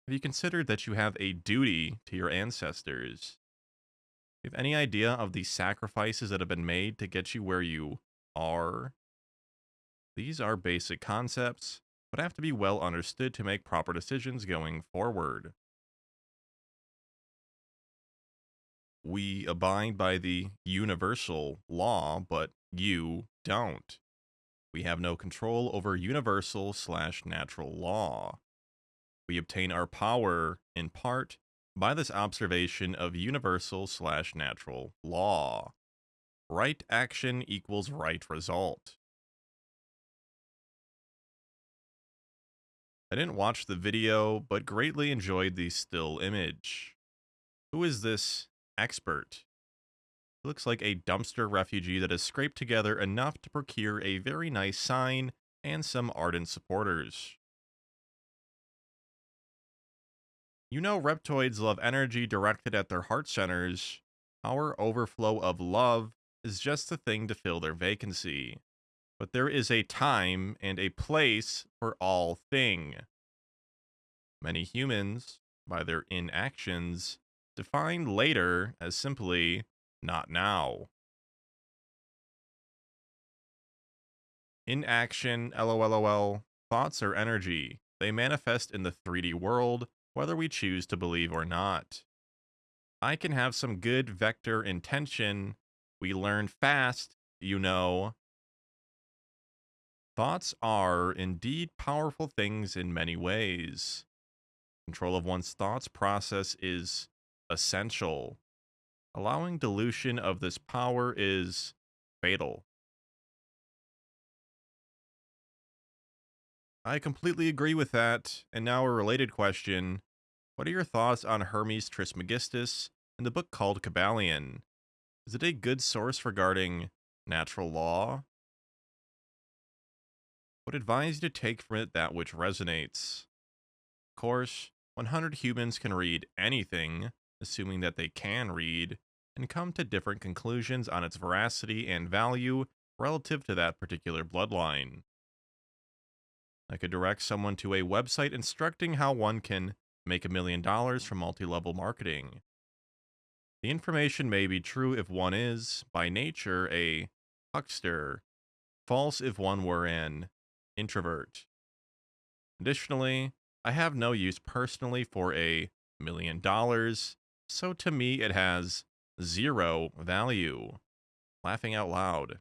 Have you considered that you have a duty to your ancestors? Do you have any idea of the sacrifices that have been made to get you where you are? These are basic concepts, but have to be well understood to make proper decisions going forward. We abide by the universal law, but you don't. We have no control over universal/natural law. We obtain our power, in part, by this observation of universal/natural law. Right action equals right result. I didn't watch the video, but greatly enjoyed the still image. Who is this expert? He looks like a dumpster refugee that has scraped together enough to procure a very nice sign and some ardent supporters. You know, reptoids love energy directed at their heart centers. Our overflow of love is just the thing to fill their vacancy. But there is a time and a place for all thing. Many humans, by their inactions, define later as simply not now. Inaction, lolol, thoughts are energy. They manifest in the 3D world, whether we choose to believe or not. I can have some good vector intention. We learn fast, you know. Thoughts are indeed powerful things in many ways. Control of one's thoughts process is essential. Allowing dilution of this power is fatal. I completely agree with that. And now a related question. What are your thoughts on Hermes Trismegistus and the book called Kabbalion? Is it a good source regarding natural law? Would advise you to take from it that which resonates. Of course, 100 humans can read anything, assuming that they can read, and come to different conclusions on its veracity and value relative to that particular bloodline. I could direct someone to a website instructing how one can make $1 million from multi-level marketing. The information may be true if one is, by nature, a huckster, false if one were an introvert. Additionally, I have no use personally for $1 million, so to me it has zero value. Laughing out loud.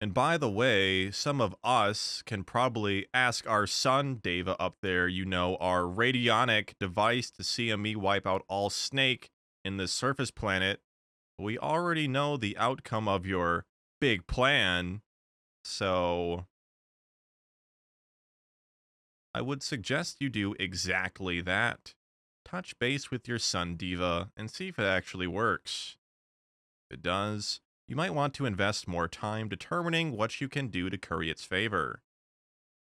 And by the way, some of us can probably ask our son, Deva, up there, you know, our radionic device to see me wipe out all snake in this surface planet. We already know the outcome of your big plan, so I would suggest you do exactly that. Touch base with your son, Diva, and see if it actually works. If it does, you might want to invest more time determining what you can do to curry its favor.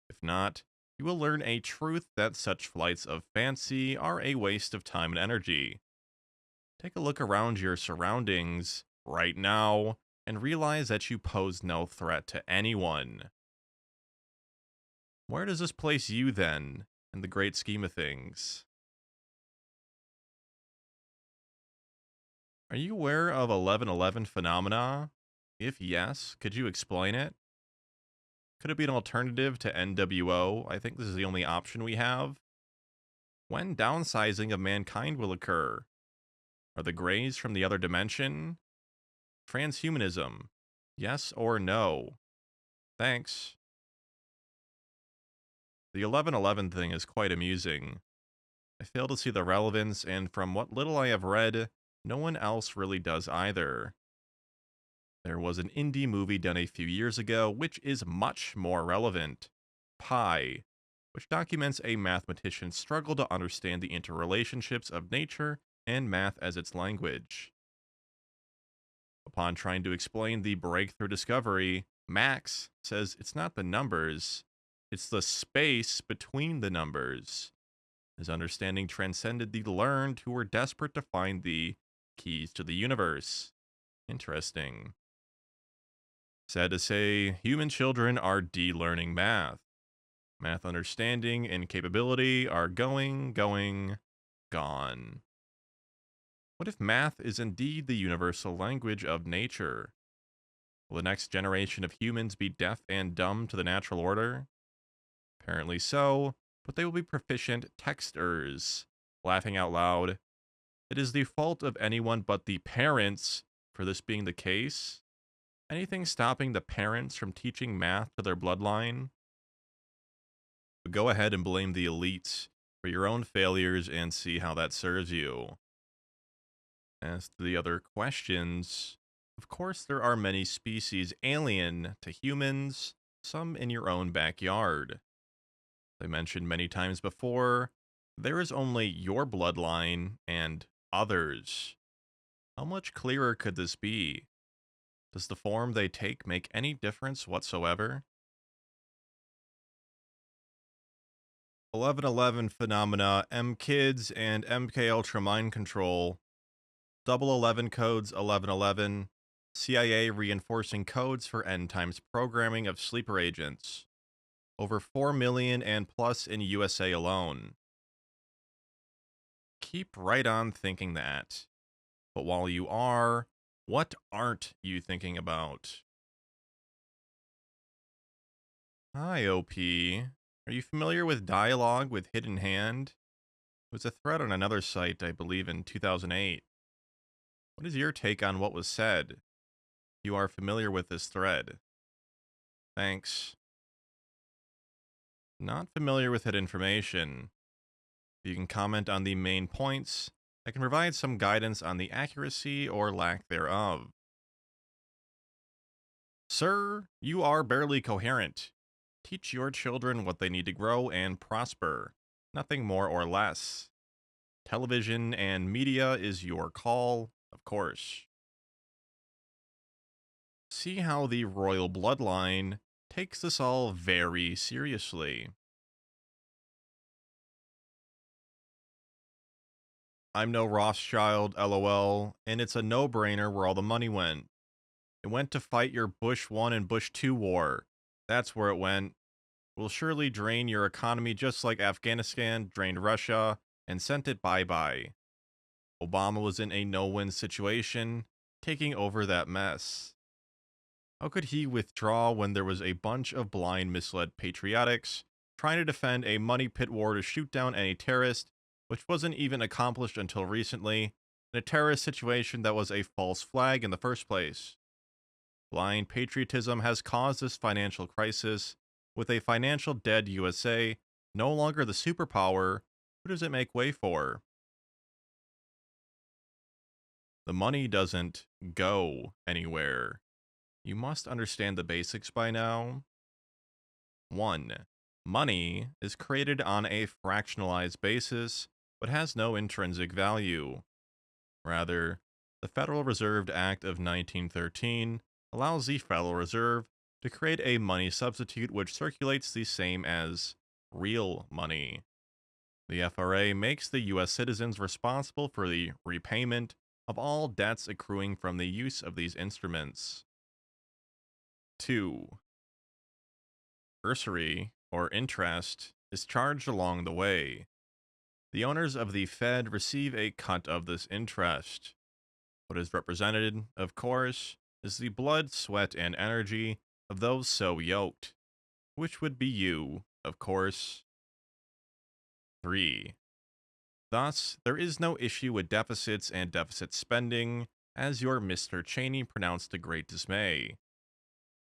If not, you will learn a truth that such flights of fancy are a waste of time and energy. Take a look around your surroundings right now and realize that you pose no threat to anyone. Where does this place you then, in the great scheme of things? Are you aware of 1111 phenomena? If yes, could you explain it? Could it be an alternative to NWO? I think this is the only option we have. When downsizing of mankind will occur? Are the Greys from the other dimension? Transhumanism? Yes or no? Thanks. The 1111 thing is quite amusing. I fail to see the relevance, and from what little I have read, no one else really does either. There was an indie movie done a few years ago which is much more relevant, Pi, which documents a mathematician's struggle to understand the interrelationships of nature and math as its language. Upon trying to explain the breakthrough discovery, Max says it's not the numbers, it's the space between the numbers. His understanding transcended the learned who were desperate to find the keys to the universe. Interesting. Sad to say, human children are de-learning math. Math understanding and capability are going, gone. What if math is indeed the universal language of nature? Will the next generation of humans be deaf and dumb to the natural order? Apparently so, but they will be proficient texters. Laughing out loud. It is the fault of anyone but the parents for this being the case. Anything stopping the parents from teaching math to their bloodline? But go ahead and blame the elites for your own failures and see how that serves you. As to the other questions, of course, there are many species alien to humans, some in your own backyard. As I mentioned many times before, there is only your bloodline and others. How much clearer could this be? Does the form they take make any difference whatsoever? 1111 phenomena, M Kids, and MK Ultra mind control. 11 codes 1111. CIA reinforcing codes for end times programming of sleeper agents. Over 4 million and plus in USA alone. Keep right on thinking that. But while you are, what aren't you thinking about? Hi, OP. Are you familiar with Dialogue with Hidden Hand? It was a thread on another site, I believe, in 2008. What is your take on what was said? You are familiar with this thread. Thanks. Not familiar with it information. If you can comment on the main points, I can provide some guidance on the accuracy or lack thereof. Sir, you are barely coherent. Teach your children what they need to grow and prosper, nothing more or less. Television and media is your call, of course. See how the royal bloodline takes this all very seriously. I'm no Rothschild, lol, and it's a no-brainer where all the money went. It went to fight your Bush 1 and Bush 2 war. That's where it went. Will surely drain your economy just like Afghanistan drained Russia and sent it bye-bye. Obama was in a no-win situation, taking over that mess. How could he withdraw when there was a bunch of blind, misled patriotics trying to defend a money pit war to shoot down any terrorist, which wasn't even accomplished until recently, in a terrorist situation that was a false flag in the first place? Blind patriotism has caused this financial crisis. With a financial dead USA no longer the superpower, who does it make way for? The money doesn't go anywhere. You must understand the basics by now. 1. Money is created on a fractionalized basis, but has no intrinsic value. Rather, the Federal Reserve Act of 1913 allows the Federal Reserve to create a money substitute which circulates the same as real money. The FRA makes the U.S. citizens responsible for the repayment of all debts accruing from the use of these instruments. 2. Usury, or interest, is charged along the way. The owners of the Fed receive a cut of this interest. What is represented, of course, is the blood, sweat, and energy of those so yoked, which would be you, of course. 3. Thus, there is no issue with deficits and deficit spending, as your Mr. Cheney pronounced to great dismay.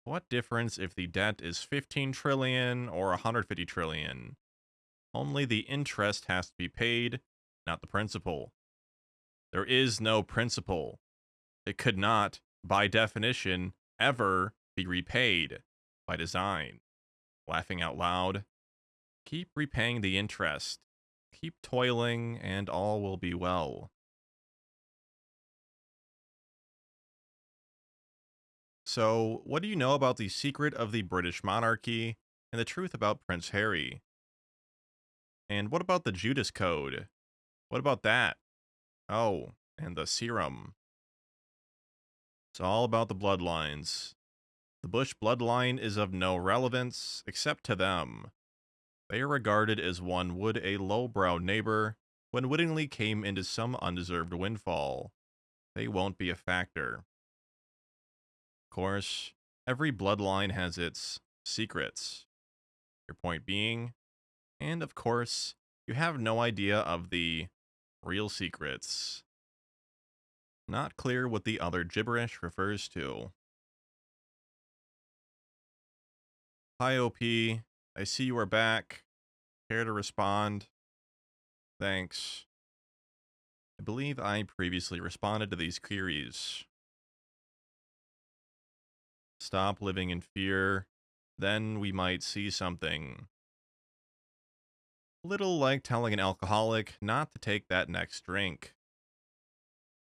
What difference if the debt is 15 trillion or 150 trillion? Only the interest has to be paid, not the principal. There is no principal. It could not by definition, ever be repaid by design. Laughing out loud. Keep repaying the interest. Keep toiling, and all will be well. So, what do you know about the secret of the British monarchy and the truth about Prince Harry? And what about the Judas Code? What about that? Oh, and the serum. It's all about the bloodlines. The Bush bloodline is of no relevance except to them. They are regarded as one would a lowbrow neighbor when wittingly came into some undeserved windfall. They won't be a factor. Of course, every bloodline has its secrets. Your point being, and of course, you have no idea of the real secrets. Not clear what the other gibberish refers to. Hi, OP. I see you are back. Care to respond? Thanks. I believe I previously responded to these queries. Stop living in fear. Then we might see something. Little like telling an alcoholic not to take that next drink.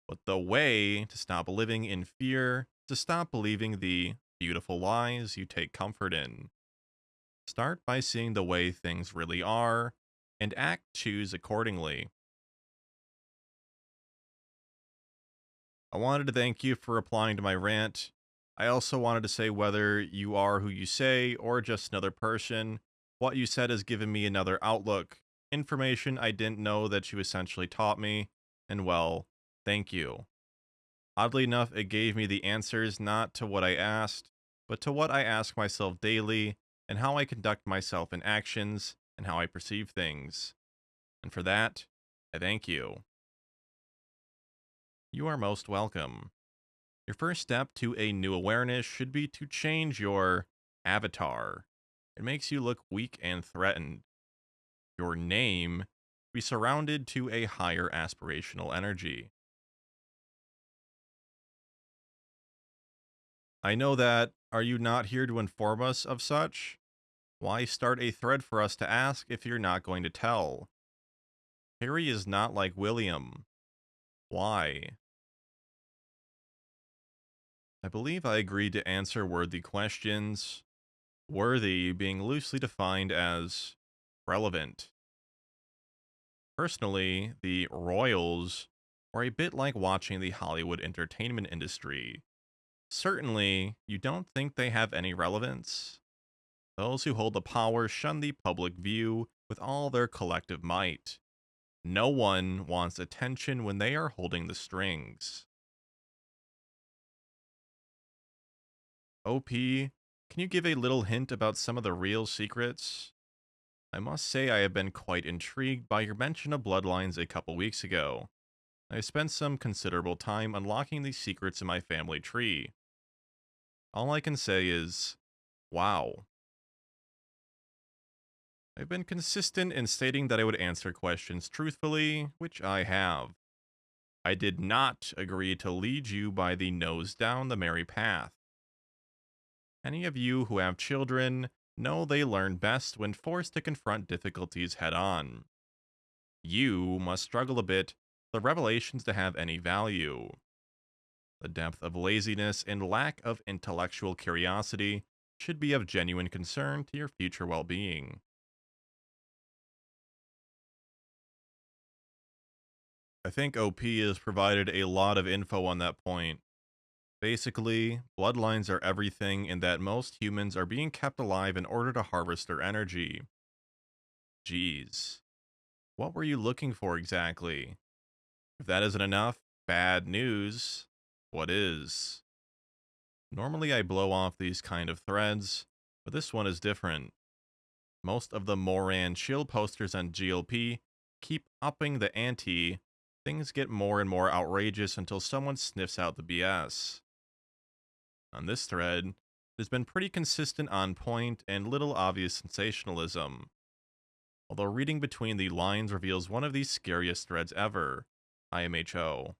But the way to stop living in fear is to stop believing the beautiful lies you take comfort in. Start by seeing the way things really are and choose accordingly. I wanted to thank you for replying to my rant. I also wanted to say whether you are who you say or just another person, what you said has given me another outlook, information I didn't know that you essentially taught me, and well, thank you. Oddly enough, it gave me the answers not to what I asked, but to what I ask myself daily and how I conduct myself in actions and how I perceive things. And for that, I thank you. You are most welcome. Your first step to a new awareness should be to change your avatar. It makes you look weak and threatened. Your name be surrounded to a higher aspirational energy. I know that. Are you not here to inform us of such? Why start a thread for us to ask if you're not going to tell? Harry is not like William. Why? I believe I agreed to answer worthy questions. Worthy being loosely defined as relevant. Personally, the royals are a bit like watching the Hollywood entertainment industry. Certainly, you don't think they have any relevance. Those who hold the power shun the public view with all their collective might. No one wants attention when they are holding the strings. OP, can you give a little hint about some of the real secrets? I must say I have been quite intrigued by your mention of bloodlines a couple weeks ago. I spent some considerable time unlocking these secrets in my family tree. All I can say is, wow. I've been consistent in stating that I would answer questions truthfully, which I have. I did not agree to lead you by the nose down the merry path. Any of you who have children know they learn best when forced to confront difficulties head on. You must struggle a bit for the revelations to have any value. The depth of laziness and lack of intellectual curiosity should be of genuine concern to your future well-being. I think OP has provided a lot of info on that point. Basically, bloodlines are everything in that most humans are being kept alive in order to harvest their energy. Geez. What were you looking for exactly? If that isn't enough, bad news. What is? Normally I blow off these kind of threads, but this one is different. Most of the Moran chill posters on GLP keep upping the ante. Things get more and more outrageous until someone sniffs out the BS. On this thread, it has been pretty consistent on point and little obvious sensationalism. Although reading between the lines reveals one of the scariest threads ever, IMHO.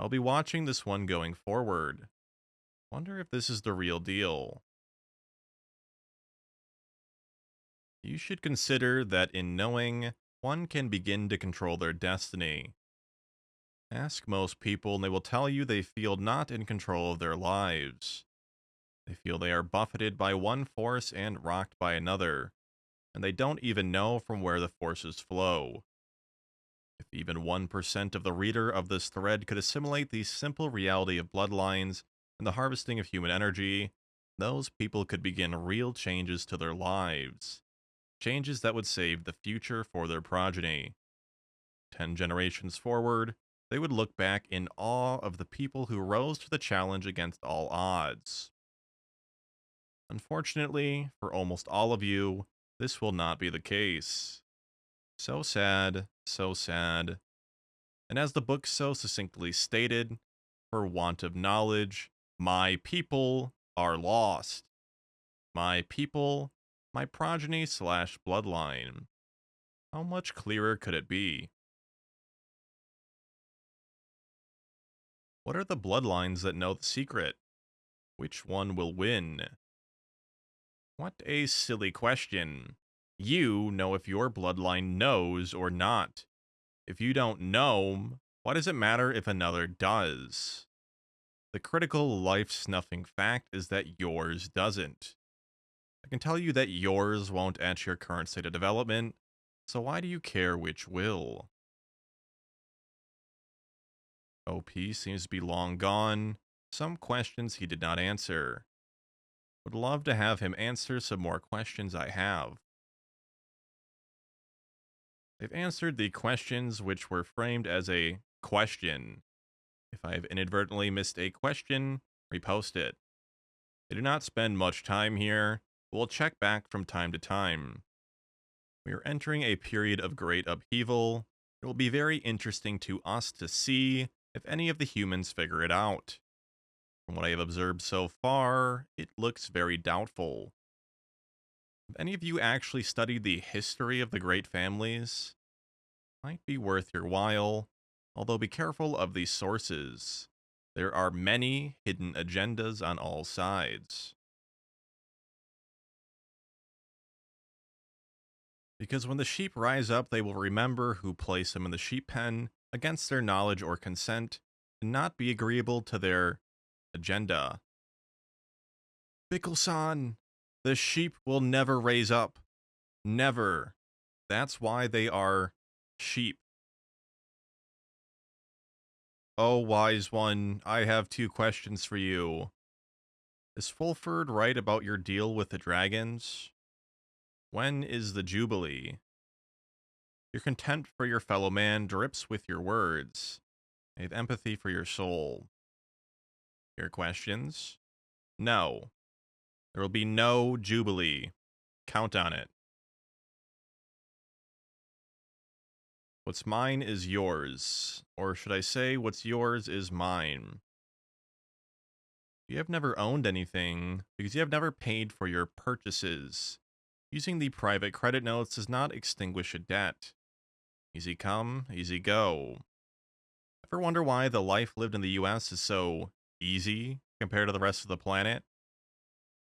I'll be watching this one going forward. Wonder if this is the real deal. You should consider that in knowing, one can begin to control their destiny. Ask most people, and they will tell you they feel not in control of their lives. They feel they are buffeted by one force and rocked by another, and they don't even know from where the forces flow. If even 1% of the reader of this thread could assimilate the simple reality of bloodlines and the harvesting of human energy, those people could begin real changes to their lives. Changes that would save the future for their progeny. 10 generations forward, they would look back in awe of the people who rose to the challenge against all odds. Unfortunately, for almost all of you, this will not be the case. So sad, so sad. And as the book so succinctly stated, for want of knowledge, my people are lost. My people, my progeny / bloodline. How much clearer could it be? What are the bloodlines that know the secret? Which one will win? What a silly question. You know if your bloodline knows or not. If you don't know, why does it matter if another does? The critical life-snuffing fact is that yours doesn't. I can tell you that yours won't at your current state of development, so why do you care which will? OP seems to be long gone. Some questions he did not answer. Would love to have him answer some more questions I have. They've answered the questions which were framed as a question. If I have inadvertently missed a question, repost it. They do not spend much time here, but will check back from time to time. We are entering a period of great upheaval. It will be very interesting to us to see if any of the humans figure it out. From what I have observed so far, it looks very doubtful. If any of you actually studied the history of the great families, might be worth your while, although be careful of these sources. There are many hidden agendas on all sides. Because when the sheep rise up, they will remember who placed them in the sheep pen against their knowledge or consent, and not be agreeable to their agenda. Bickle-san, the sheep will never raise up. Never. That's why they are sheep. Oh, wise one, I have 2 questions for you. Is Fulford right about your deal with the dragons? When is the Jubilee? Your contempt for your fellow man drips with your words. I have empathy for your soul. Your questions? No. There will be no Jubilee. Count on it. What's mine is yours. Or should I say, what's yours is mine. You have never owned anything because you have never paid for your purchases. Using the private credit notes does not extinguish a debt. Easy come, easy go. Ever wonder why the life lived in the US is so easy compared to the rest of the planet?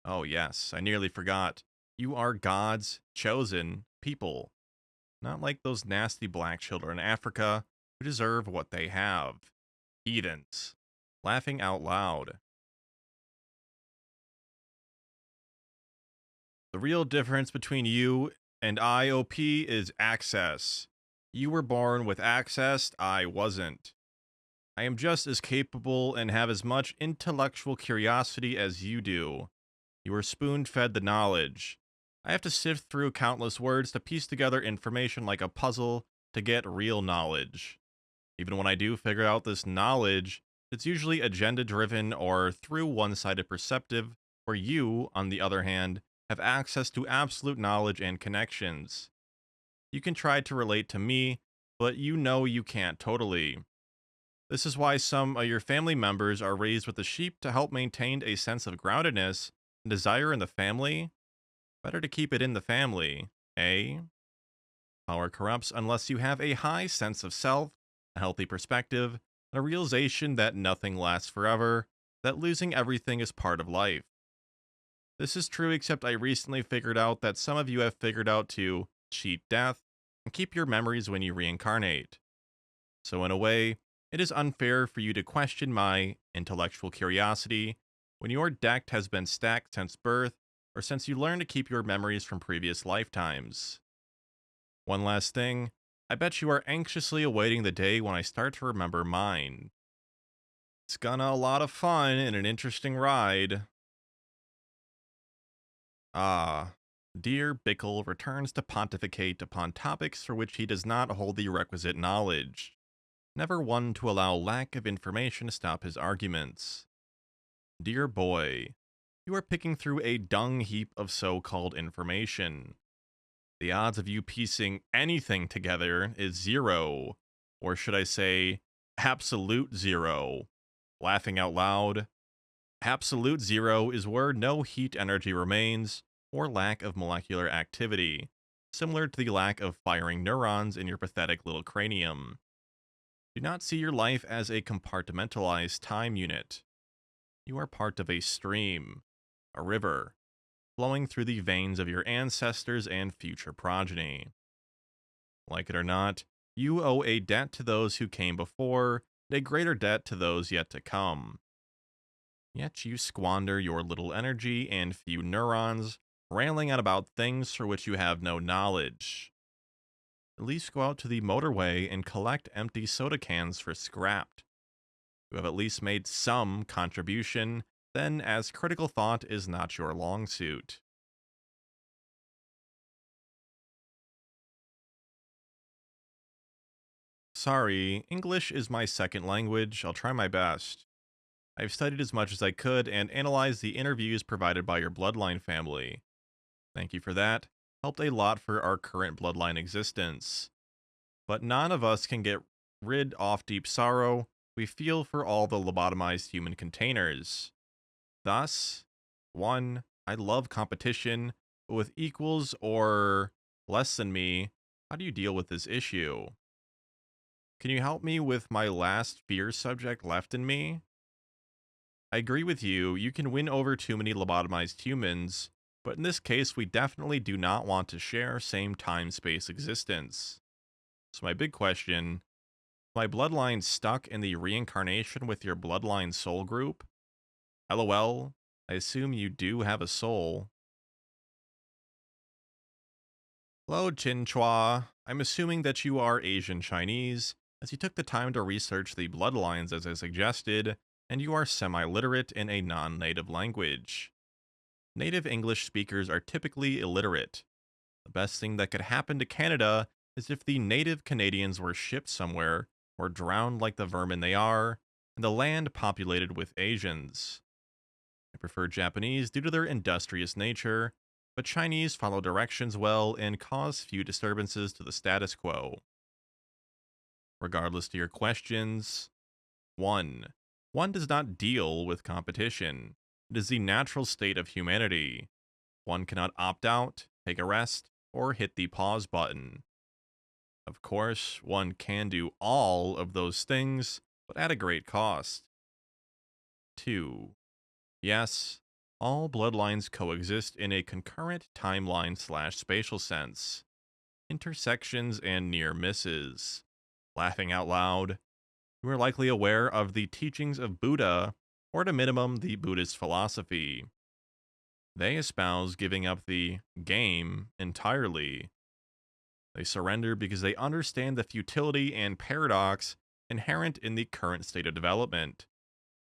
Oh yes, I nearly forgot. You are God's chosen people. Not like those nasty black children in Africa who deserve what they have. Heathens. Laughing out loud. The real difference between you and IOP is access. You were born with access, I wasn't. I am just as capable and have as much intellectual curiosity as you do. You were spoon-fed the knowledge. I have to sift through countless words to piece together information like a puzzle to get real knowledge. Even when I do figure out this knowledge, it's usually agenda-driven or through one-sided perceptive, where you, on the other hand, have access to absolute knowledge and connections. You can try to relate to me, but you know you can't totally. This is why some of your family members are raised with the sheep to help maintain a sense of groundedness and desire in the family. Better to keep it in the family, eh? Power corrupts unless you have a high sense of self, a healthy perspective, and a realization that nothing lasts forever, that losing everything is part of life. This is true, except I recently figured out that some of you have figured out to cheat death and keep your memories when you reincarnate. So, in a way, it is unfair for you to question my intellectual curiosity when your deck has been stacked since birth or since you learned to keep your memories from previous lifetimes. One last thing, I bet you are anxiously awaiting the day when I start to remember mine. It's gonna a lot of fun and an interesting ride. Ah, dear Bickle returns to pontificate upon topics for which he does not hold the requisite knowledge, never one to allow lack of information to stop his arguments. Dear boy, you are picking through a dung heap of so-called information. The odds of you piecing anything together is zero, or should I say, absolute zero. Laughing out loud, absolute zero is where no heat energy remains, or lack of molecular activity, similar to the lack of firing neurons in your pathetic little cranium. Do not see your life as a compartmentalized time unit. You are part of a stream, a river, flowing through the veins of your ancestors and future progeny. Like it or not, you owe a debt to those who came before, and a greater debt to those yet to come. Yet you squander your little energy and few neurons, railing on about things for which you have no knowledge. At least go out to the motorway and collect empty soda cans for scrap. You have at least made some contribution, then, as critical thought is not your long suit. Sorry, English is my second language. I'll try my best. I've studied as much as I could and analyzed the interviews provided by your bloodline family. Thank you for that. Helped a lot for our current bloodline existence. But none of us can get rid of deep sorrow we feel for all the lobotomized human containers. Thus, 1. I love competition, but with equals or less than me, how do you deal with this issue? Can you help me with my last fear subject left in me? I agree with you, you can win over too many lobotomized humans, but in this case we definitely do not want to share same time-space existence. So my big question, my bloodline stuck in the reincarnation with your bloodline soul group? LOL, I assume you do have a soul. Hello, Chinchua. I'm assuming that you are Asian Chinese, as you took the time to research the bloodlines as I suggested, and you are semi-literate in a non-native language. Native English speakers are typically illiterate. The best thing that could happen to Canada is if the native Canadians were shipped somewhere, or drowned like the vermin they are, and the land populated with Asians. I prefer Japanese due to their industrious nature, but Chinese follow directions well and cause few disturbances to the status quo. Regardless to your questions, 1. One does not deal with competition. It is the natural state of humanity. One cannot opt out, take a rest, or hit the pause button. Of course, one can do all of those things, but at a great cost. 2. Yes, all bloodlines coexist in a concurrent timeline/spatial sense. Intersections and near misses. Laughing out loud, you are likely aware of the teachings of Buddha, or at a minimum, the Buddhist philosophy. They espouse giving up the game entirely. They surrender because they understand the futility and paradox inherent in the current state of development.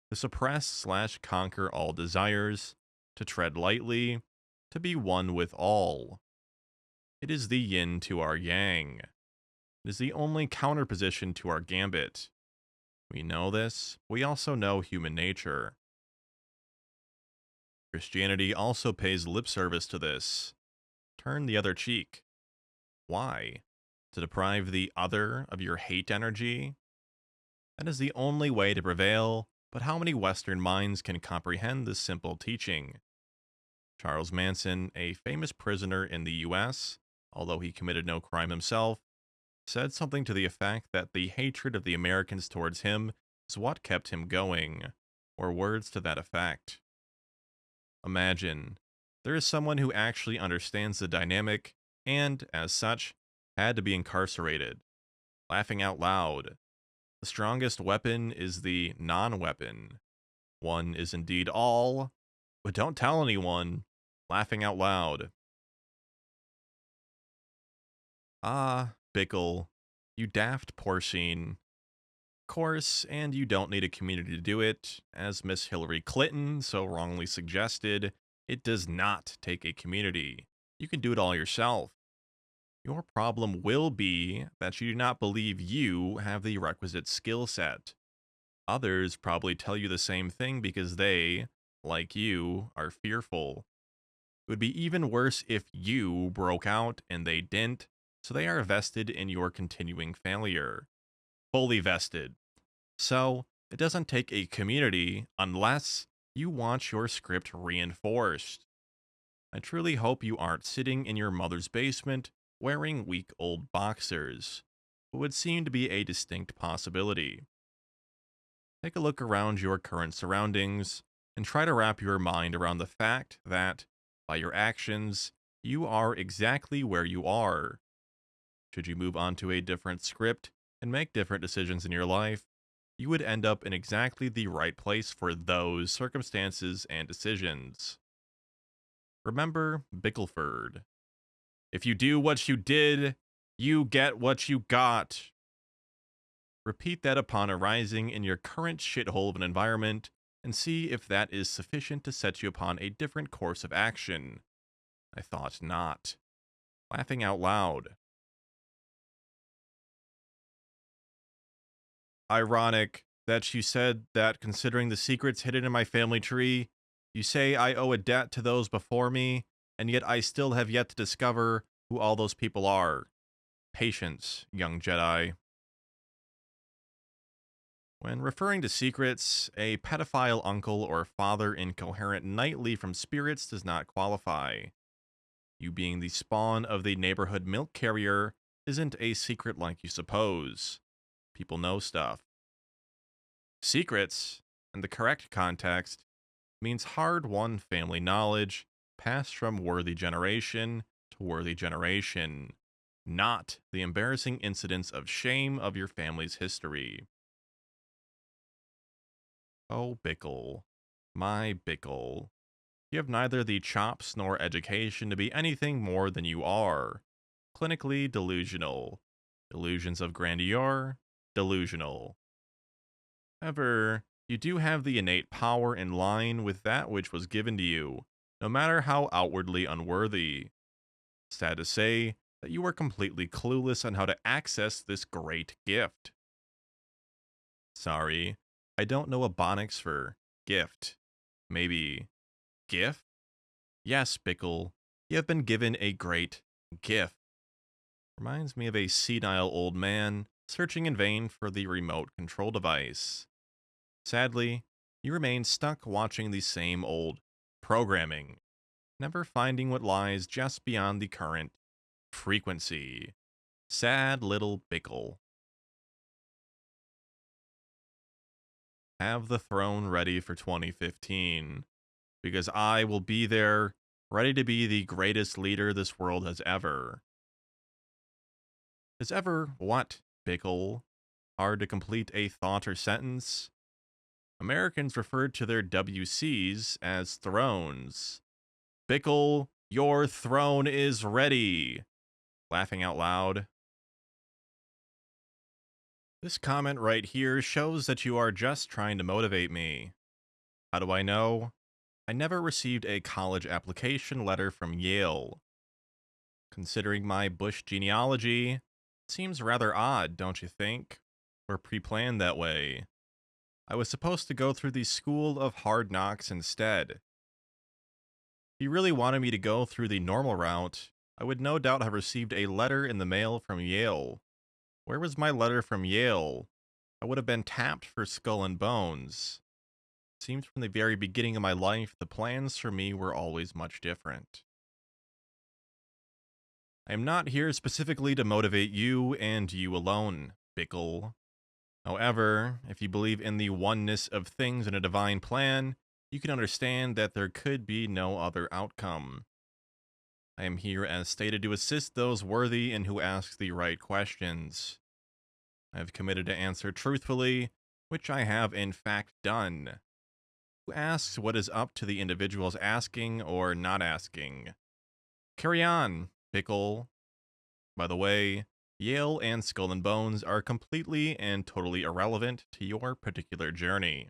To suppress/conquer all desires, to tread lightly, to be one with all. It is the yin to our yang. It is the only counterposition to our gambit. We know this, we also know human nature. Christianity also pays lip service to this. Turn the other cheek. Why? To deprive the other of your hate energy? That is the only way to prevail, but how many Western minds can comprehend this simple teaching? Charles Manson, a famous prisoner in the US, although he committed no crime himself, said something to the effect that the hatred of the Americans towards him is what kept him going, or words to that effect. Imagine there is someone who actually understands the dynamic and, as such, had to be incarcerated. Laughing out loud. The strongest weapon is the non weapon. One is indeed all, but don't tell anyone. Laughing out loud. Ah, Bickle, you daft porcine. Course, and you don't need a community to do it. As Miss Hillary Clinton so wrongly suggested, it does not take a community. You can do it all yourself. Your problem will be that you do not believe you have the requisite skill set. Others probably tell you the same thing because they, like you, are fearful. It would be even worse if you broke out and they didn't, so they are vested in your continuing failure. Fully vested. So, it doesn't take a community unless you want your script reinforced. I truly hope you aren't sitting in your mother's basement wearing weak old boxers. It would seem to be a distinct possibility. Take a look around your current surroundings and try to wrap your mind around the fact that, by your actions, you are exactly where you are. Should you move on to a different script and make different decisions in your life, you would end up in exactly the right place for those circumstances and decisions. Remember Bickleford. If you do what you did, you get what you got. Repeat that upon arising in your current shithole of an environment and see if that is sufficient to set you upon a different course of action. I thought not. Laughing out loud. Ironic that you said that considering the secrets hidden in my family tree, you say I owe a debt to those before me, and yet I still have yet to discover who all those people are. Patience, young Jedi. When referring to secrets, a pedophile uncle or father incoherent nightly from spirits does not qualify. You being the spawn of the neighborhood milk carrier isn't a secret like you suppose. People know stuff. Secrets, in the correct context, means hard-won family knowledge passed from worthy generation to worthy generation, not the embarrassing incidents of shame of your family's history. Oh, Bickle. My Bickle. You have neither the chops nor education to be anything more than you are. Clinically delusional. Illusions of grandeur. Delusional. However, you do have the innate power in line with that which was given to you, no matter how outwardly unworthy. Sad to say that you are completely clueless on how to access this great gift. Sorry, I don't know Ebonics for gift. Maybe gift? Yes, Bickle, you have been given a great gift. Reminds me of a senile old man searching in vain for the remote control device. Sadly, you remain stuck watching the same old programming, never finding what lies just beyond the current frequency. Sad little Bickle. Have the throne ready for 2015, because I will be there, ready to be the greatest leader this world has ever. Is ever what, Bickle? Hard to complete a thought or sentence? Americans referred to their WCs as thrones. Bickle, your throne is ready. Laughing out loud. This comment right here shows that you are just trying to motivate me. How do I know? I never received a college application letter from Yale. Considering my Bush genealogy, it seems rather odd, don't you think? Or pre-planned that way. I was supposed to go through the school of hard knocks instead. If you really wanted me to go through the normal route, I would no doubt have received a letter in the mail from Yale. Where was my letter from Yale? I would have been tapped for skull and bones. Seems from the very beginning of my life, the plans for me were always much different. I am not here specifically to motivate you and you alone, Bickle. However, if you believe in the oneness of things and a divine plan, you can understand that there could be no other outcome. I am here as stated to assist those worthy and who ask the right questions. I have committed to answer truthfully, which I have in fact done. Who asks what is up to the individuals asking or not asking? Carry on, Bickle. By the way, Yale and Skull and Bones are completely and totally irrelevant to your particular journey.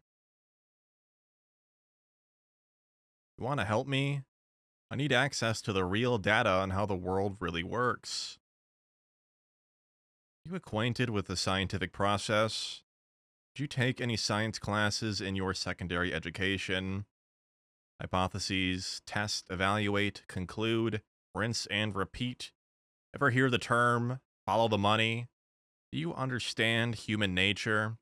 You want to help me? I need access to the real data on how the world really works. You acquainted with the scientific process? Did you take any science classes in your secondary education? Hypotheses, test, evaluate, conclude, rinse and repeat. Ever hear the term, follow the money? Do you understand human nature?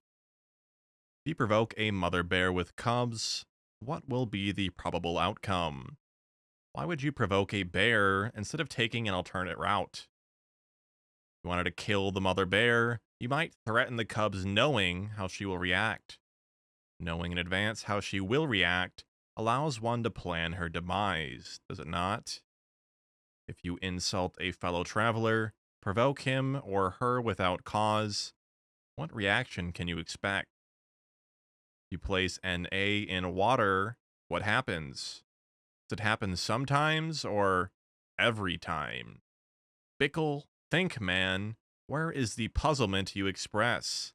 If you provoke a mother bear with cubs, what will be the probable outcome? Why would you provoke a bear instead of taking an alternate route? If you wanted to kill the mother bear, you might threaten the cubs knowing how she will react. Knowing in advance how she will react allows one to plan her demise, does it not? If you insult a fellow traveler, provoke him or her without cause, what reaction can you expect? You place Na in water, what happens? Does it happen sometimes or every time? Bickle, think, man. Where is the puzzlement you express?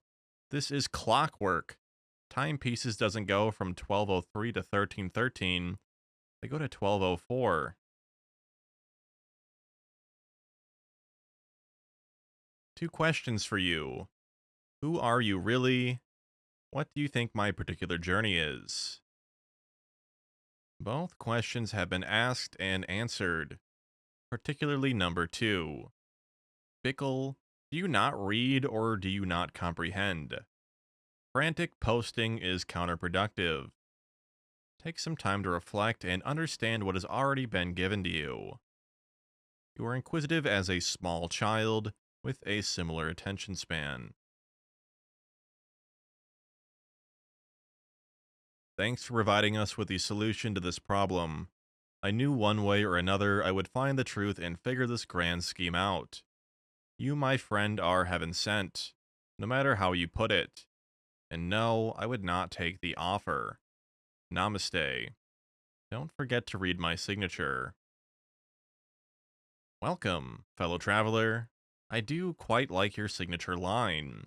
This is clockwork. Timepieces doesn't go from 1203 to 1313. They go to 1204. Two questions for you. Who are you really? What do you think my particular journey is? Both questions have been asked and answered, particularly number 2. Bickle, do you not read or do you not comprehend? Frantic posting is counterproductive. Take some time to reflect and understand what has already been given to you. You are inquisitive as a small child with a similar attention span. Thanks for providing us with the solution to this problem. I knew one way or another I would find the truth and figure this grand scheme out. You, my friend, are heaven sent, no matter how you put it. And no, I would not take the offer. Namaste. Don't forget to read my signature. Welcome, fellow traveler. I do quite like your signature line.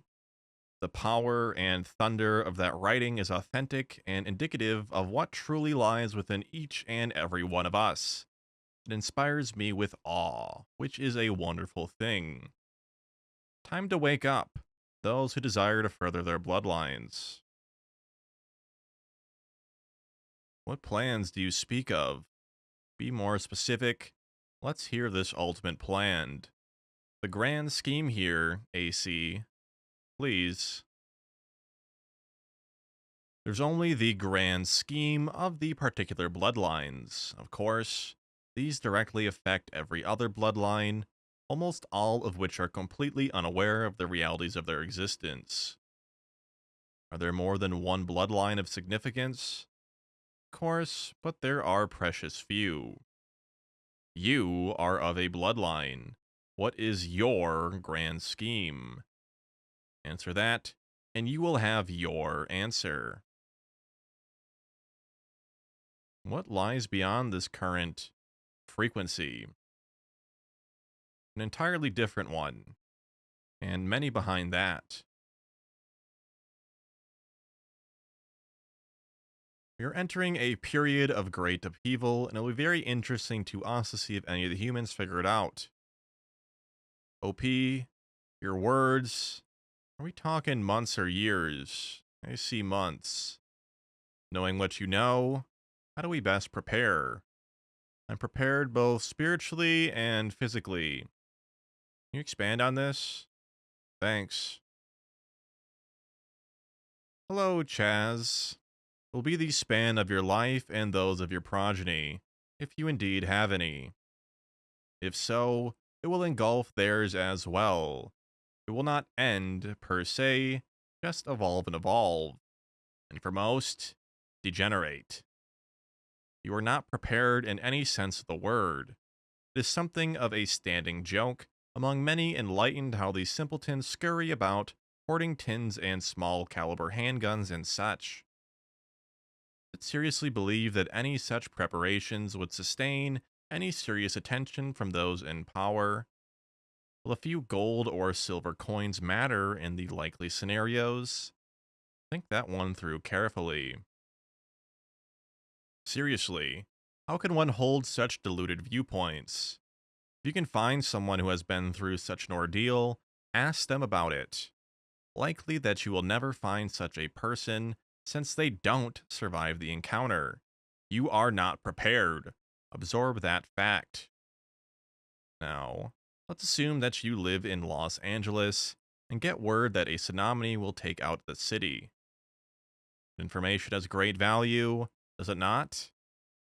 The power and thunder of that writing is authentic and indicative of what truly lies within each and every one of us. It inspires me with awe, which is a wonderful thing. Time to wake up, those who desire to further their bloodlines. What plans do you speak of? Be more specific. Let's hear this ultimate plan. The grand scheme here, AC. Please. There's only the grand scheme of the particular bloodlines. Of course, these directly affect every other bloodline, almost all of which are completely unaware of the realities of their existence. Are there more than one bloodline of significance? Of course, but there are precious few. You are of a bloodline. What is your grand scheme? Answer that, and you will have your answer. What lies beyond this current frequency? An entirely different one, and many behind that. We are entering a period of great upheaval, and it will be very interesting to us to see if any of the humans figure it out. OP, your words, are we talking months or years? I see months. Knowing what you know, how do we best prepare? I'm prepared both spiritually and physically. Can you expand on this? Thanks. Hello, Chaz. Will be the span of your life and those of your progeny, if you indeed have any. If so, it will engulf theirs as well. It will not end, per se, just evolve and evolve, and for most, degenerate. You are not prepared in any sense of the word. It is something of a standing joke among many enlightened how these simpletons scurry about, hoarding tins and small caliber handguns and such. But seriously believe that any such preparations would sustain any serious attention from those in power? Will a few gold or silver coins matter in the likely scenarios? Think that one through carefully. Seriously, how can one hold such deluded viewpoints? If you can find someone who has been through such an ordeal, ask them about it. Likely that you will never find such a person since they don't survive the encounter. You are not prepared. Absorb that fact. Now, let's assume that you live in Los Angeles and get word that a tsunami will take out the city. Information has great value, does it not?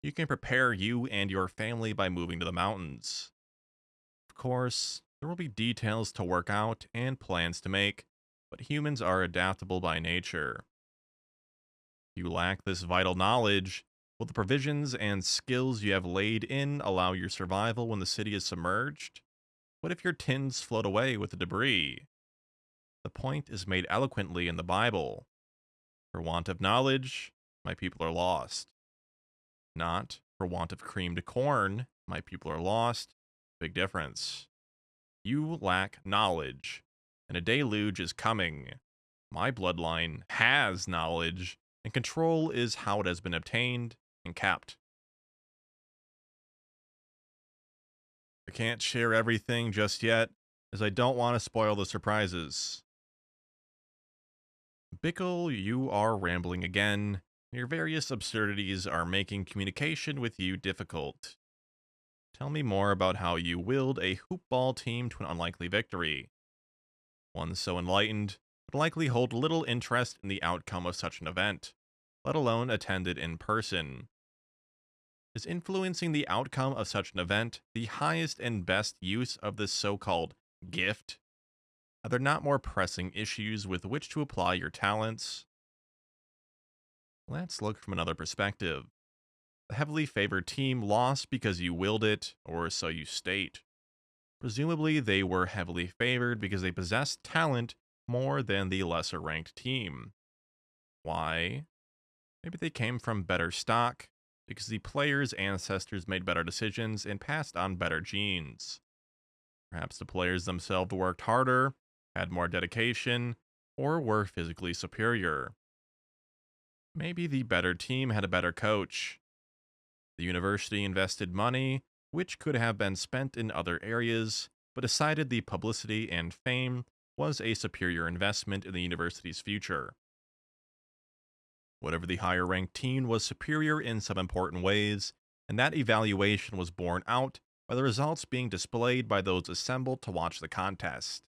You can prepare you and your family by moving to the mountains. Of course, there will be details to work out and plans to make, but humans are adaptable by nature. If you lack this vital knowledge, will the provisions and skills you have laid in allow your survival when the city is submerged? What if your tins float away with the debris? The point is made eloquently in the Bible. For want of knowledge, my people are lost. Not for want of creamed corn, my people are lost. Big difference. You lack knowledge, and a deluge is coming. My bloodline has knowledge, and control is how it has been obtained and kept. I can't share everything just yet, as I don't want to spoil the surprises. Bickle, you are rambling again. Your various absurdities are making communication with you difficult. Tell me more about how you willed a hoopball team to an unlikely victory. One so enlightened would likely hold little interest in the outcome of such an event, let alone attend it in person. Is influencing the outcome of such an event the highest and best use of this so-called gift? Are there not more pressing issues with which to apply your talents? Let's look from another perspective. The heavily favored team lost because you willed it, or so you state. Presumably, they were heavily favored because they possessed talent more than the lesser ranked team. Why? Maybe they came from better stock, because the players' ancestors made better decisions and passed on better genes. Perhaps the players themselves worked harder, had more dedication, or were physically superior. Maybe the better team had a better coach. The university invested money, which could have been spent in other areas, but decided the publicity and fame was a superior investment in the university's future. Whatever the higher ranked team was superior in some important ways, and that evaluation was borne out by the results being displayed by those assembled to watch the contest.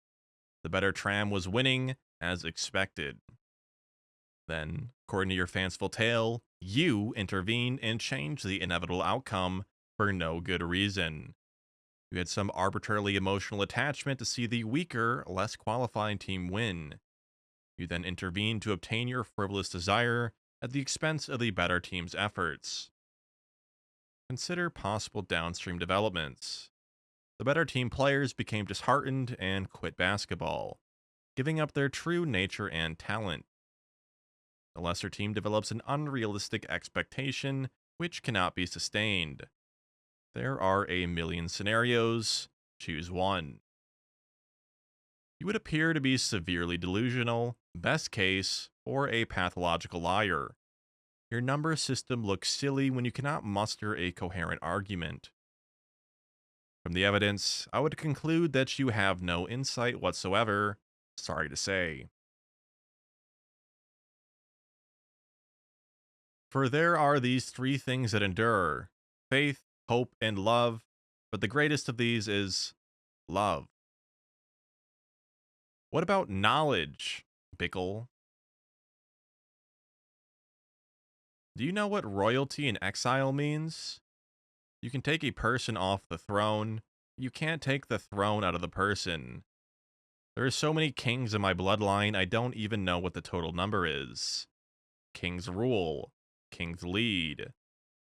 The better tram was winning, as expected. Then, according to your fanciful tale, you intervened and changed the inevitable outcome for no good reason. You had some arbitrarily emotional attachment to see the weaker, less qualified team win. You then intervened to obtain your frivolous desire at the expense of the better team's efforts. Consider possible downstream developments. The better team players became disheartened and quit basketball, giving up their true nature and talent. The lesser team develops an unrealistic expectation which cannot be sustained. There are a million scenarios. Choose one. You would appear to be severely delusional, best case, or a pathological liar. Your number system looks silly when you cannot muster a coherent argument. From the evidence, I would conclude that you have no insight whatsoever. Sorry to say. For there are these three things that endure: faith, hope, and love, but the greatest of these is love. What about knowledge, Bickle? Do you know what royalty in exile means? You can take a person off the throne, you can't take the throne out of the person. There are so many kings in my bloodline, I don't even know what the total number is. Kings rule. Kings lead.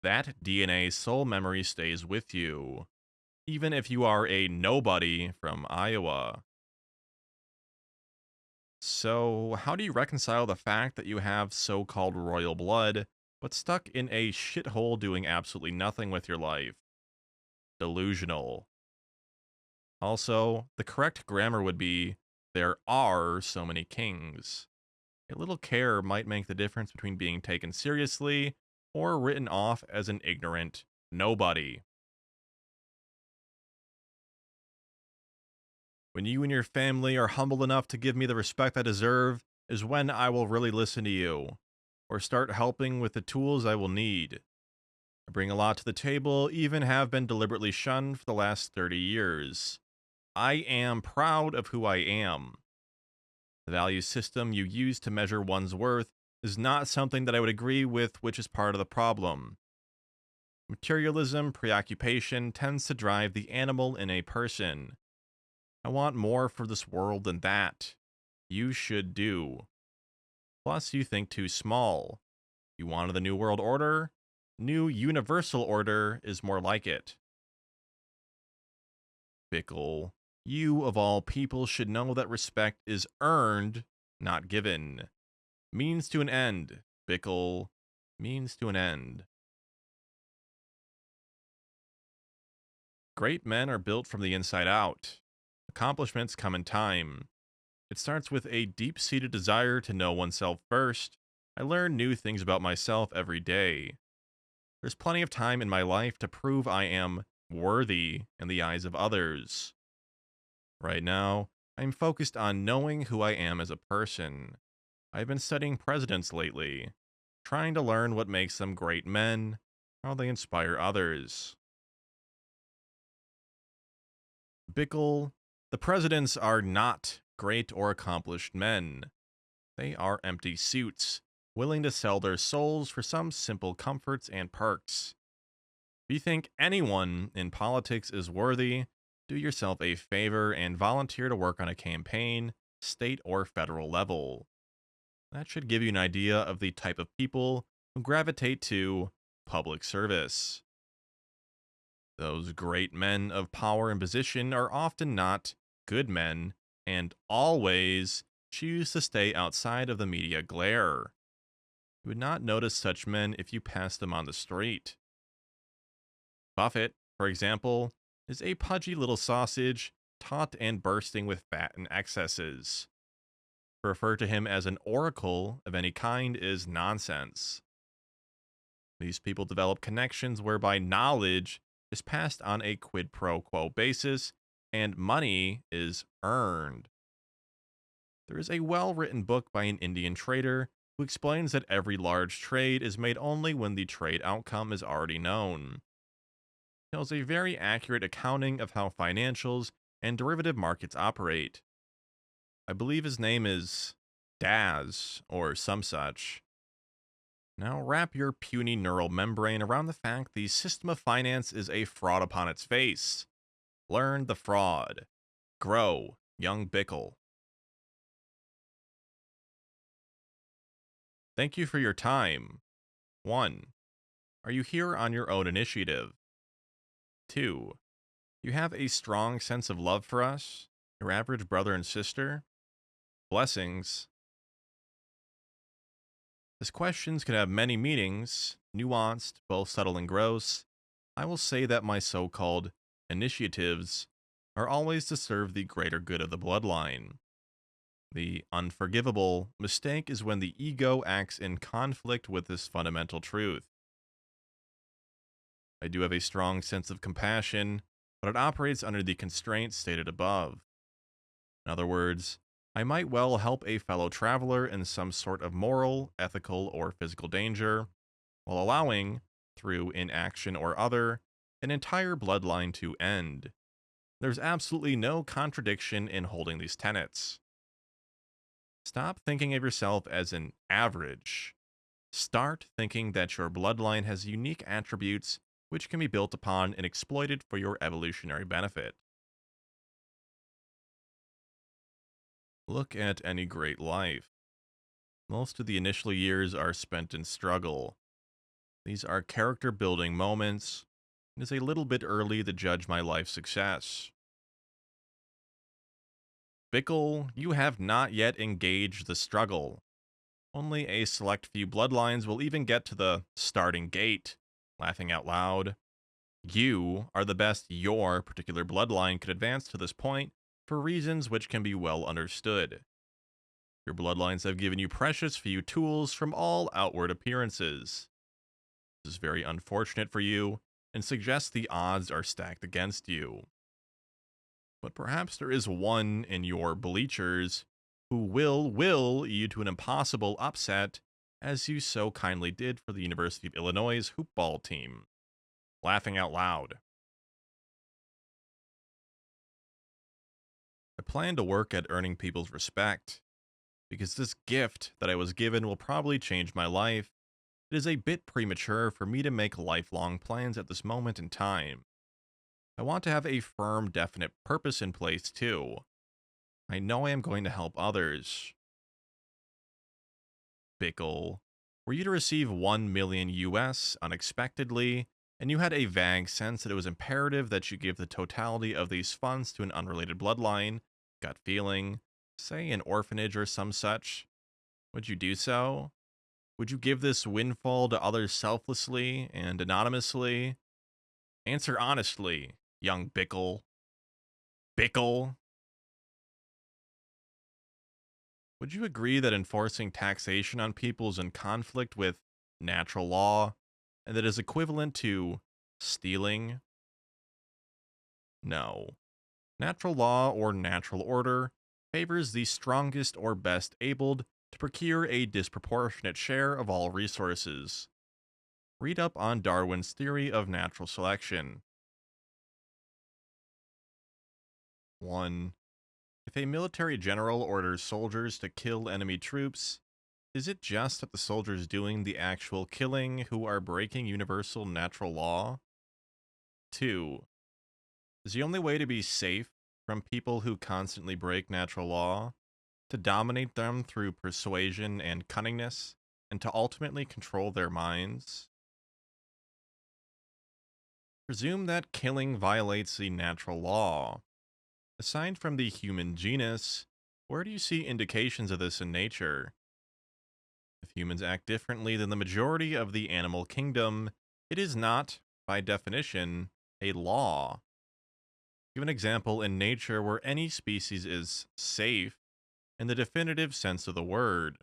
That DNA soul memory stays with you, even if you are a nobody from Iowa. So, how do you reconcile the fact that you have so called royal blood, but stuck in a shithole doing absolutely nothing with your life? Delusional. Also, the correct grammar would be there are so many kings. A little care might make the difference between being taken seriously or written off as an ignorant nobody. When you and your family are humble enough to give me the respect I deserve, is when I will really listen to you, or start helping with the tools I will need. I bring a lot to the table, even have been deliberately shunned for the last 30 years. I am proud of who I am. The value system you use to measure one's worth is not something that I would agree with, which is part of the problem. Materialism preoccupation tends to drive the animal in a person. I want more for this world than that. You should do. Plus, you think too small. You wanted the New World Order? New Universal Order is more like it. Bickle, you of all people should know that respect is earned, not given. Means to an end, Bickle. Means to an end. Great men are built from the inside out. Accomplishments come in time. It starts with a deep seated desire to know oneself first. I learn new things about myself every day. There's plenty of time in my life to prove I am worthy in the eyes of others. Right now, I'm focused on knowing who I am as a person. I've been studying presidents lately, trying to learn what makes them great men, how they inspire others. Bickle, the presidents are not great or accomplished men. They are empty suits, willing to sell their souls for some simple comforts and perks. If you think anyone in politics is worthy, do yourself a favor and volunteer to work on a campaign, state or federal level. That should give you an idea of the type of people who gravitate to public service. Those great men of power and position are often not good men and always choose to stay outside of the media glare. You would not notice such men if you passed them on the street. Buffett, for example, is a pudgy little sausage, taut and bursting with fat and excesses. To refer to him as an oracle of any kind is nonsense. These people develop connections whereby knowledge is passed on a quid pro quo basis and money is earned. There is a well written book by an Indian trader who explains that every large trade is made only when the trade outcome is already known. He tells a very accurate accounting of how financials and derivative markets operate. I believe his name is Daz or some such. Now wrap your puny neural membrane around the fact the system of finance is a fraud upon its face. Learn the fraud. Grow, young Bickle. Thank you for your time. 1. Are you here on your own initiative? 2. You have a strong sense of love for us, your average brother and sister? Blessings. As questions can have many meanings, nuanced, both subtle and gross, I will say that my so-called initiatives are always to serve the greater good of the bloodline. The unforgivable mistake is when the ego acts in conflict with this fundamental truth. I do have a strong sense of compassion, but it operates under the constraints stated above. In other words, I might well help a fellow traveler in some sort of moral, ethical, or physical danger, while allowing, through inaction or other, an entire bloodline to end. There's absolutely no contradiction in holding these tenets. Stop thinking of yourself as an average. Start thinking that your bloodline has unique attributes which can be built upon and exploited for your evolutionary benefit. Look at any great life. Most of the initial years are spent in struggle. These are character building moments. It is a little bit early to judge my life success. Bickle, you have not yet engaged the struggle. Only a select few bloodlines will even get to the starting gate. Laughing out loud. You are the best your particular bloodline could advance to this point for reasons which can be well understood. Your bloodlines have given you precious few tools from all outward appearances. This is very unfortunate for you and suggests the odds are stacked against you. But perhaps there is one in your bleachers who will you to an impossible upset, as you so kindly did for the University of Illinois' hoopball team. Laughing out loud. I plan to work at earning people's respect, because this gift that I was given will probably change my life. It is a bit premature for me to make lifelong plans at this moment in time. I want to have a firm, definite purpose in place, too. I know I am going to help others. Bickle, were you to receive 1 million US unexpectedly, and you had a vague sense that it was imperative that you give the totality of these funds to an unrelated bloodline, gut feeling, say an orphanage or some such, would you do so? Would you give this windfall to others selflessly and anonymously? Answer honestly, young Bickle. Bickle? Would you agree that enforcing taxation on people is in conflict with natural law, and that is equivalent to stealing? No. Natural law or natural order favors the strongest or best abled to procure a disproportionate share of all resources. Read up on Darwin's theory of natural selection. 1. If a military general orders soldiers to kill enemy troops, is it just that the soldiers doing the actual killing who are breaking universal natural law? 2. Is the only way to be safe from people who constantly break natural law to dominate them through persuasion and cunningness, and to ultimately control their minds? Presume that killing violates the natural law. Aside from the human genus, where do you see indications of this in nature? If humans act differently than the majority of the animal kingdom, it is not, by definition, a law. Give an example in nature where any species is safe in the definitive sense of the word.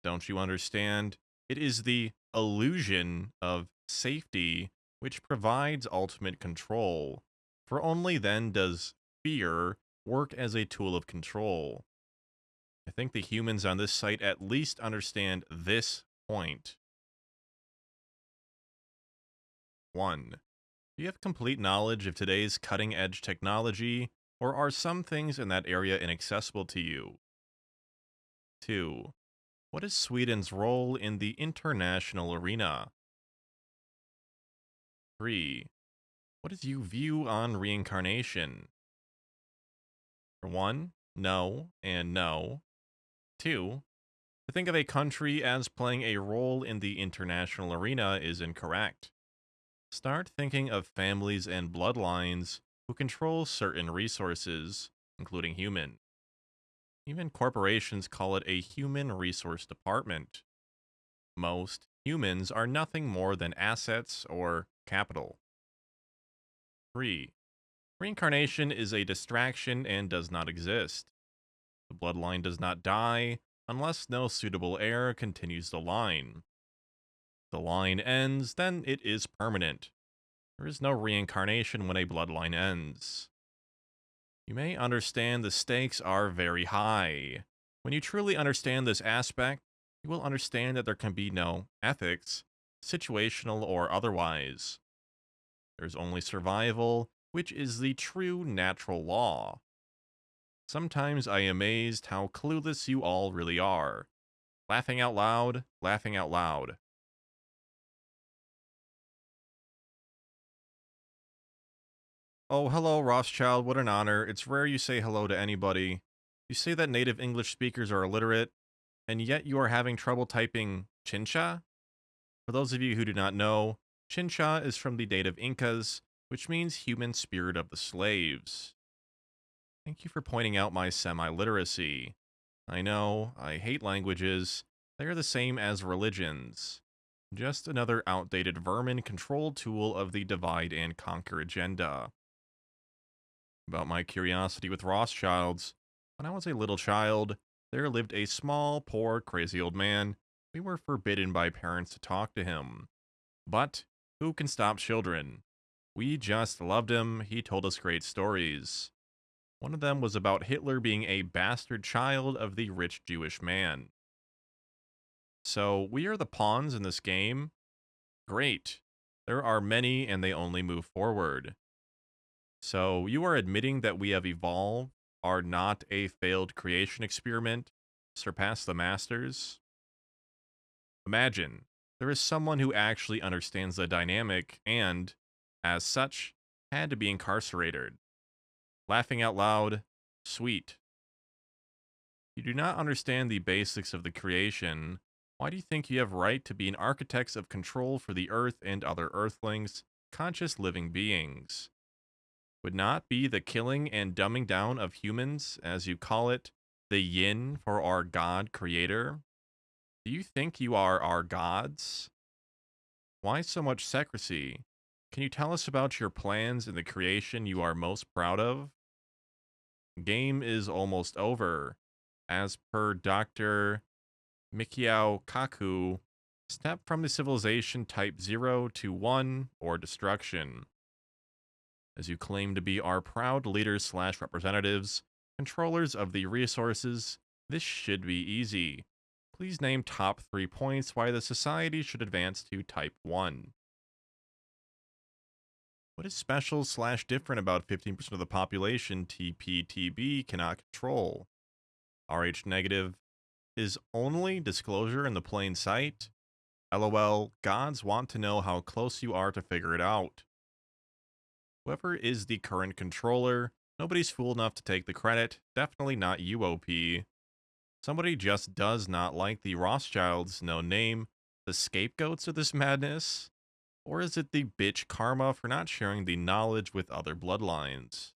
Don't you understand? It is the illusion of safety which provides ultimate control, for only then does fear work as a tool of control. I think the humans on this site at least understand this point. 1. Do you have complete knowledge of today's cutting edge technology, or are some things in that area inaccessible to you? 2. What is Sweden's role in the international arena? 3. What is your view on reincarnation? 1. No and no. 2. To think of a country as playing a role in the international arena is incorrect. Start thinking of families and bloodlines who control certain resources, including human. Even corporations call it a human resource department. Most humans are nothing more than assets or capital. 3. Reincarnation is a distraction and does not exist. The bloodline does not die unless no suitable heir continues the line. If the line ends, then it is permanent. There is no reincarnation when a bloodline ends. You may understand the stakes are very high. When you truly understand this aspect, you will understand that there can be no ethics, situational or otherwise. There's only survival, which is the true natural law. Sometimes I am amazed how clueless you all really are. Laughing out loud, laughing out loud. Oh, hello, Rothschild. What an honor. It's rare you say hello to anybody. You say that native English speakers are illiterate, and yet you are having trouble typing Chincha? For those of you who do not know, Chincha is from the native Incas, which means human spirit of the slaves. Thank you for pointing out my semi-literacy. I know, I hate languages. They are the same as religions. Just another outdated vermin control tool of the divide and conquer agenda. About my curiosity with Rothschilds, when I was a little child, there lived a small, poor, crazy old man. We were forbidden by parents to talk to him. But who can stop children? We just loved him. He told us great stories. One of them was about Hitler being a bastard child of the rich Jewish man. So we are the pawns in this game? Great. There are many and they only move forward. So you are admitting that we have evolved, are not a failed creation experiment, surpass the masters? Imagine there is someone who actually understands the dynamic and, as such, had to be incarcerated. Laughing out loud, sweet. You do not understand the basics of the creation. Why do you think you have right to be an architect of control for the earth and other earthlings, conscious living beings? Would not be the killing and dumbing down of humans, as you call it, the yin for our God creator? Do you think you are our gods? Why so much secrecy? Can you tell us about your plans in the creation you are most proud of? Game is almost over. As per Dr. Mikio Kaku, step from the civilization type 0 to 1 or destruction. As you claim to be our proud leaders slash representatives, controllers of the resources, this should be easy. Please name top 3 points why the society should advance to type 1. What is special slash different about 15% of the population TPTB cannot control? RH negative is only disclosure in the plain sight? LOL, gods want to know how close you are to figure it out. Whoever is the current controller, nobody's fool enough to take the credit, definitely not you, OP. Somebody just does not like the Rothschilds, no name, the scapegoats of this madness? Or is it the bitch karma for not sharing the knowledge with other bloodlines?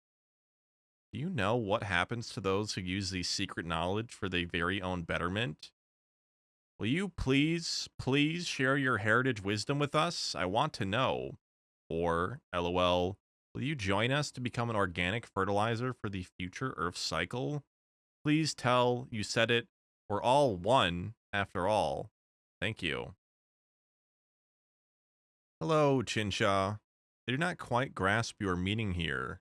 Do you know what happens to those who use the secret knowledge for their very own betterment? Will you please share your heritage wisdom with us? I want to know. Or, LOL, will you join us to become an organic fertilizer for the future Earth cycle? Please tell you said it. We're all one, after all. Thank you. Hello, Chinsha. I do not quite grasp your meaning here.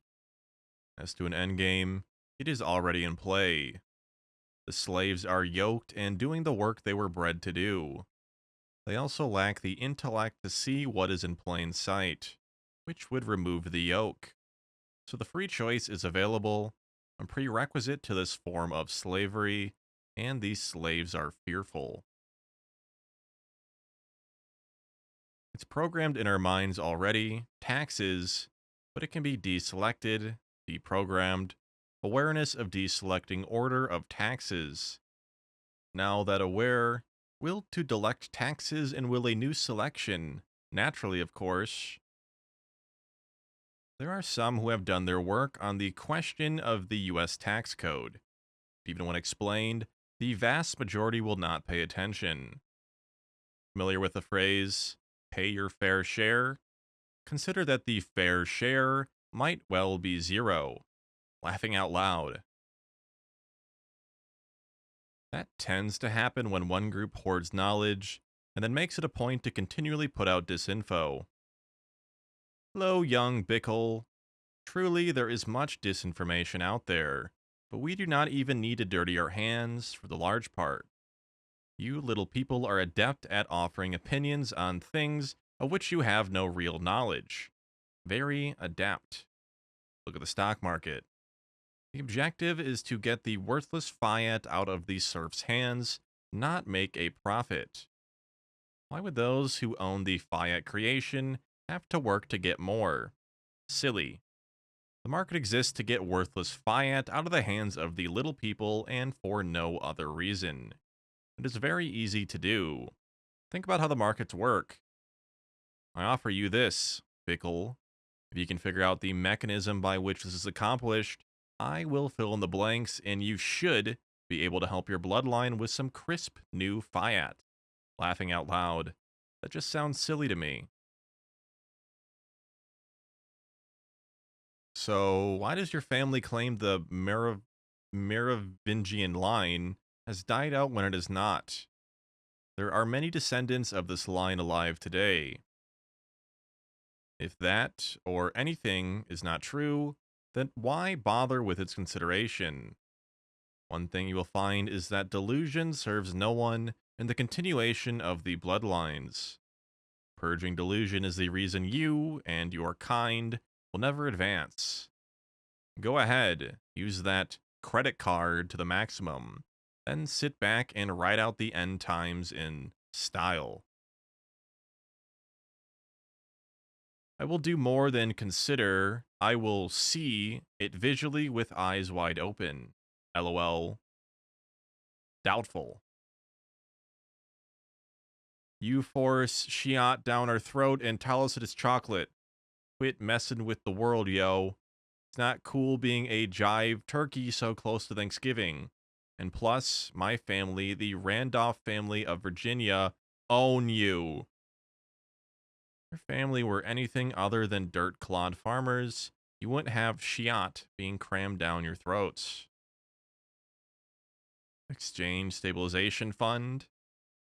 As to an endgame, it is already in play. The slaves are yoked and doing the work they were bred to do. They also lack the intellect to see what is in plain sight, which would remove the yoke. So the free choice is available, a prerequisite to this form of slavery, and these slaves are fearful. It's programmed in our minds already, taxes, but it can be deselected, deprogrammed, awareness of deselecting order of taxes. Now that aware, will to delect taxes and will a new selection, naturally of course. There are some who have done their work on the question of the US tax code. Even when explained, the vast majority will not pay attention. Familiar with the phrase, pay your fair share? Consider that the fair share might well be 0. Laughing out loud. That tends to happen when one group hoards knowledge, and then makes it a point to continually put out disinfo. Hello, young Bickle. Truly, there is much disinformation out there, but we do not even need to dirty our hands for the large part. You little people are adept at offering opinions on things of which you have no real knowledge. Very adept. Look at the stock market. The objective is to get the worthless fiat out of the serf's hands, not make a profit. Why would those who own the fiat creation have to work to get more? Silly. The market exists to get worthless fiat out of the hands of the little people and for no other reason. It is very easy to do. Think about how the markets work. I offer you this, Bickle. If you can figure out the mechanism by which this is accomplished, I will fill in the blanks, and you should be able to help your bloodline with some crisp new fiat. Laughing out loud. That just sounds silly to me. So, why does your family claim the Merovingian line has died out when it is not? There are many descendants of this line alive today. If that or anything is not true, then why bother with its consideration? One thing you will find is that delusion serves no one in the continuation of the bloodlines. Purging delusion is the reason you and your kind will never advance. Go ahead, use that credit card to the maximum, then sit back and ride out the end times in style. I will do more than consider. I will see it visually with eyes wide open. LOL. Doubtful. You force Shiat down our throat and tell us it is chocolate. Quit messing with the world, yo. It's not cool being a jive turkey so close to Thanksgiving. And plus, my family, the Randolph family of Virginia, own you. If your family were anything other than dirt clod farmers, you wouldn't have Shiat being crammed down your throats. Exchange Stabilization Fund,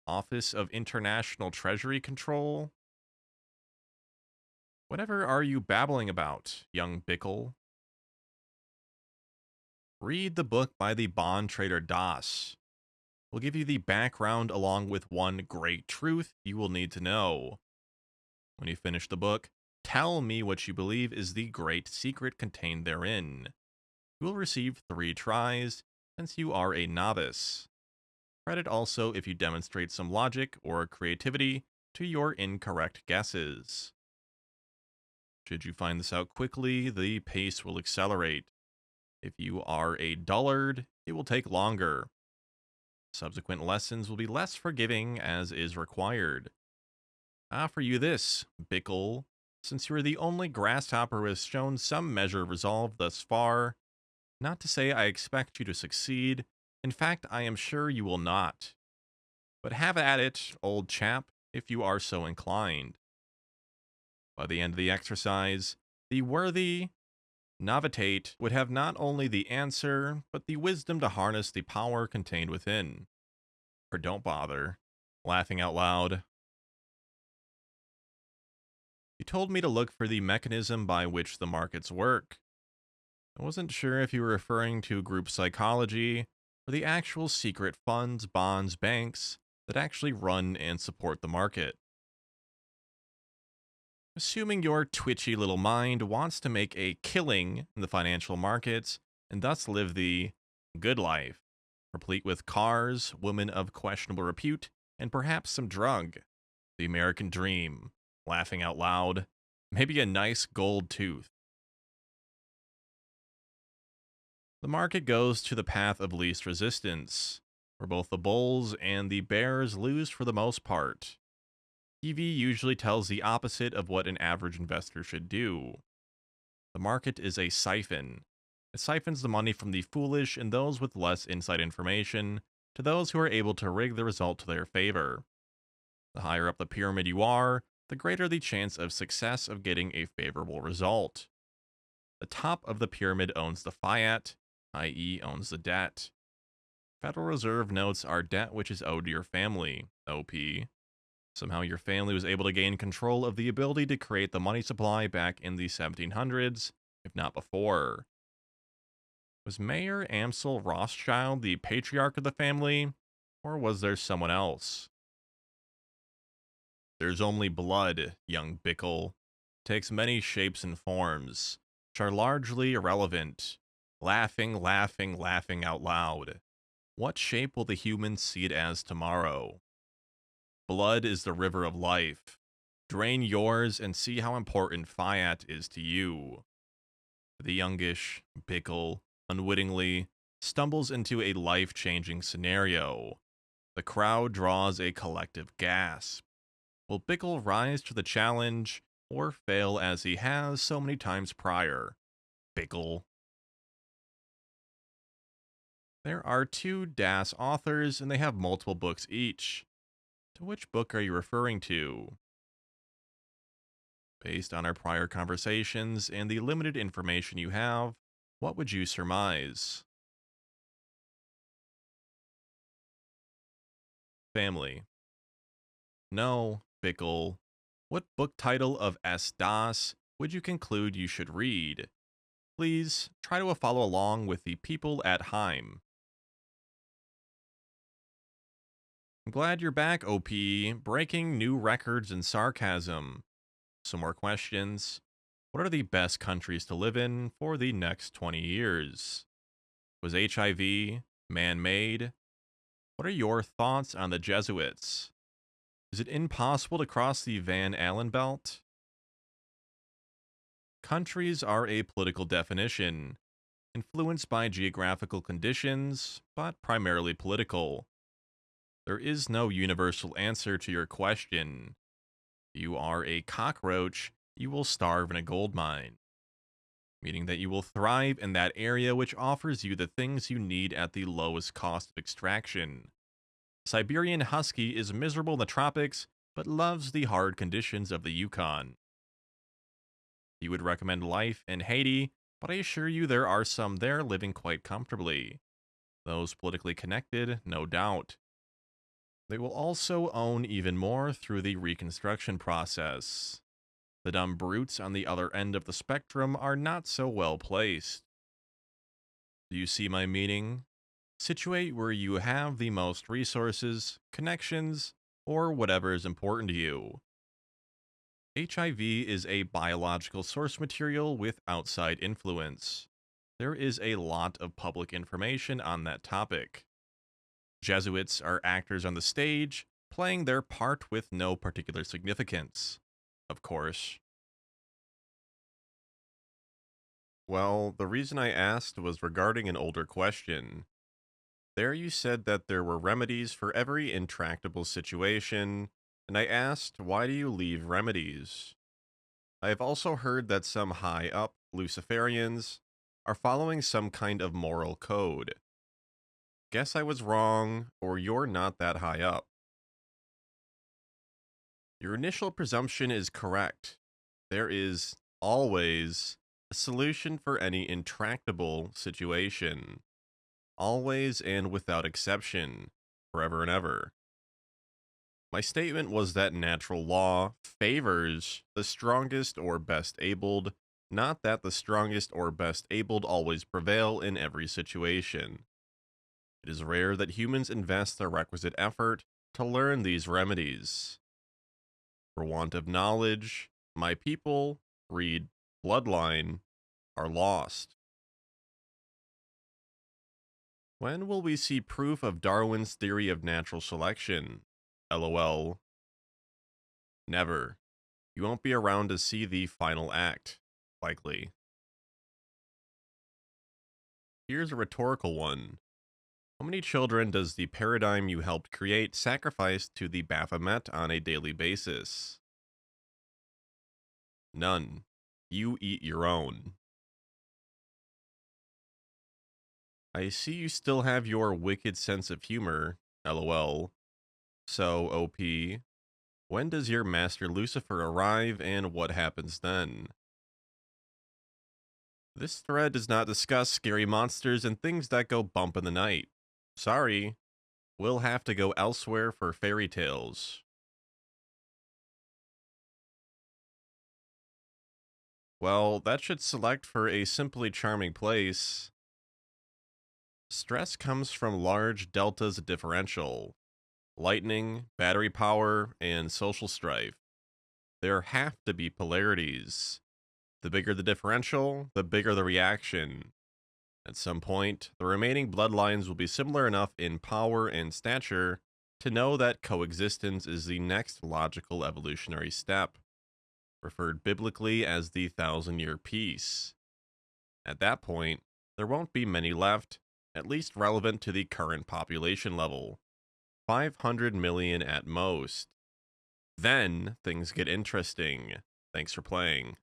Office of International Treasury Control. Whatever are you babbling about, young Bickle? Read the book by the bond trader Das. We'll give you the background along with one great truth you will need to know. When you finish the book, tell me what you believe is the great secret contained therein. You will receive 3 tries, since you are a novice. Credit also if you demonstrate some logic or creativity to your incorrect guesses. Should you find this out quickly, the pace will accelerate. If you are a dullard, it will take longer. Subsequent lessons will be less forgiving as is required. I offer you this, Bickle, since you are the only grasshopper who has shown some measure of resolve thus far. Not to say I expect you to succeed. In fact, I am sure you will not. But have at it, old chap, if you are so inclined. By the end of the exercise, the worthy novitate would have not only the answer, but the wisdom to harness the power contained within. Or don't bother. Laughing out loud. You told me to look for the mechanism by which the markets work. I wasn't sure if you were referring to group psychology or the actual secret funds, bonds, banks that actually run and support the market. Assuming your twitchy little mind wants to make a killing in the financial markets and thus live the good life, replete with cars, women of questionable repute, and perhaps some drug. The American dream. Laughing out loud. Maybe a nice gold tooth. The market goes to the path of least resistance, where both the bulls and the bears lose for the most part. TV usually tells the opposite of what an average investor should do. The market is a siphon. It siphons the money from the foolish and those with less inside information to those who are able to rig the result to their favor. The higher up the pyramid you are, the greater the chance of success of getting a favorable result. The top of the pyramid owns the fiat, i.e. owns the debt. Federal Reserve notes are debt which is owed to your family, OP. Somehow your family was able to gain control of the ability to create the money supply back in the 1700s, if not before. Was Mayor Amsel Rothschild the patriarch of the family, or was there someone else? There's only blood, young Bickle. Takes many shapes and forms, which are largely irrelevant. Laughing, laughing, laughing out loud. What shape will the humans see it as tomorrow? Blood is the river of life. Drain yours and see how important fiat is to you. The youngish Bickle unwittingly stumbles into a life changing scenario. The crowd draws a collective gasp. Will Bickle rise to the challenge or fail as he has so many times prior? Bickle. There are two DAS authors and they have multiple books each. To which book are you referring to? Based on our prior conversations and the limited information you have, what would you surmise? Family. No, Bickle. What book title of S. Das would you conclude you should read? Please try to follow along with the people at Heim. I'm glad you're back, OP. Breaking new records and sarcasm. Some more questions. What are the best countries to live in for the next 20 years? Was HIV man made? What are your thoughts on the Jesuits? Is it impossible to cross the Van Allen belt? Countries are a political definition, influenced by geographical conditions, but primarily political. There is no universal answer to your question. You are a cockroach, you will starve in a gold mine, meaning that you will thrive in that area which offers you the things you need at the lowest cost of extraction. Siberian Husky is miserable in the tropics, but loves the hard conditions of the Yukon. You would recommend life in Haiti, but I assure you there are some there living quite comfortably. Those politically connected, no doubt. They will also own even more through the reconstruction process. The dumb brutes on the other end of the spectrum are not so well placed. Do you see my meaning? Situate where you have the most resources, connections, or whatever is important to you. HIV is a biological source material with outside influence. There is a lot of public information on that topic. Jesuits are actors on the stage, playing their part with no particular significance. Of course. Well, the reason I asked was regarding an older question. There you said that there were remedies for every intractable situation, and I asked, why do you leave remedies? I have also heard that some high up Luciferians are following some kind of moral code. Guess I was wrong, or you're not that high up. Your initial presumption is correct. There is always a solution for any intractable situation. Always and without exception, forever and ever. My statement was that natural law favors the strongest or best abled, not that the strongest or best abled always prevail in every situation. It is rare that humans invest the requisite effort to learn these remedies. For want of knowledge, my people, read bloodline, are lost. When will we see proof of Darwin's theory of natural selection? LOL. Never. You won't be around to see the final act, likely. Here's a rhetorical one. How many children does the paradigm you helped create sacrifice to the Baphomet on a daily basis? None. You eat your own. I see you still have your wicked sense of humor, LOL. So, OP, when does your master Lucifer arrive and what happens then? This thread does not discuss scary monsters and things that go bump in the night. Sorry, we'll have to go elsewhere for fairy tales. Well, that should select for a simply charming place. Stress comes from large deltas of differential, lightning, battery power, and social strife. There have to be polarities. The bigger the differential, the bigger the reaction. At some point, the remaining bloodlines will be similar enough in power and stature to know that coexistence is the next logical evolutionary step, referred biblically as the 1,000-year peace. At that point, there won't be many left, at least relevant to the current population level. 500 million at most. Then things get interesting. Thanks for playing.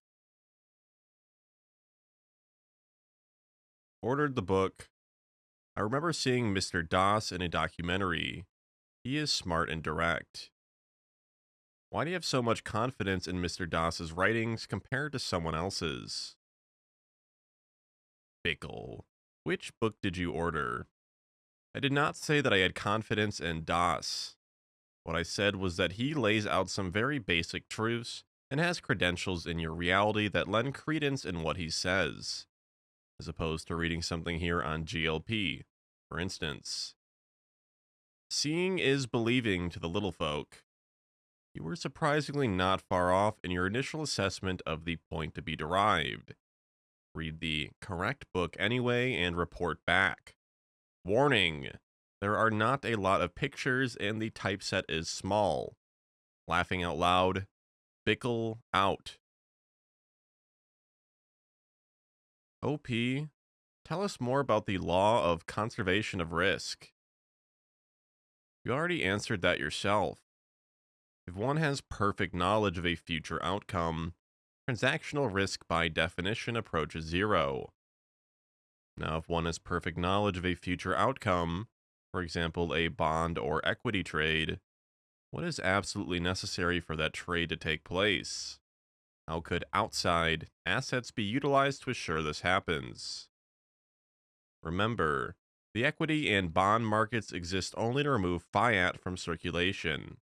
Ordered the book. I remember seeing Mr. Das in a documentary. He is smart and direct. Why do you have so much confidence in Mr. Das's writings compared to someone else's? Bickle. Which book did you order? I did not say that I had confidence in Das. What I said was that he lays out some very basic truths and has credentials in your reality that lend credence in what he says, as opposed to reading something here on GLP, for instance. Seeing is believing to the little folk. You were surprisingly not far off in your initial assessment of the point to be derived. Read the correct book anyway and report back. Warning! There are not a lot of pictures and the typeset is small. Laughing out loud. Bickle out. OP, tell us more about the law of conservation of risk. You already answered that yourself. If one has perfect knowledge of a future outcome, transactional risk by definition approaches zero. Now, if one has perfect knowledge of a future outcome, for example, a bond or equity trade, what is absolutely necessary for that trade to take place? How could outside assets be utilized to assure this happens? Remember, the equity and bond markets exist only to remove fiat from circulation.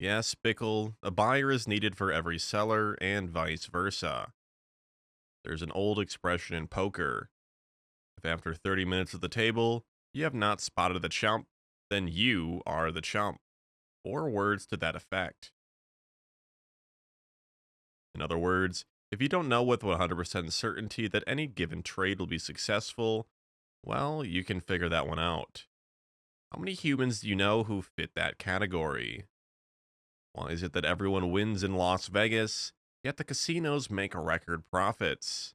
Yes, Bickle, a buyer is needed for every seller and vice versa. There's an old expression in poker. If after 30 minutes at the table, you have not spotted the chump, then you are the chump. Or words to that effect. In other words, if you don't know with 100% certainty that any given trade will be successful, well, you can figure that one out. How many humans do you know who fit that category? Why is it that everyone wins in Las Vegas, yet the casinos make record profits?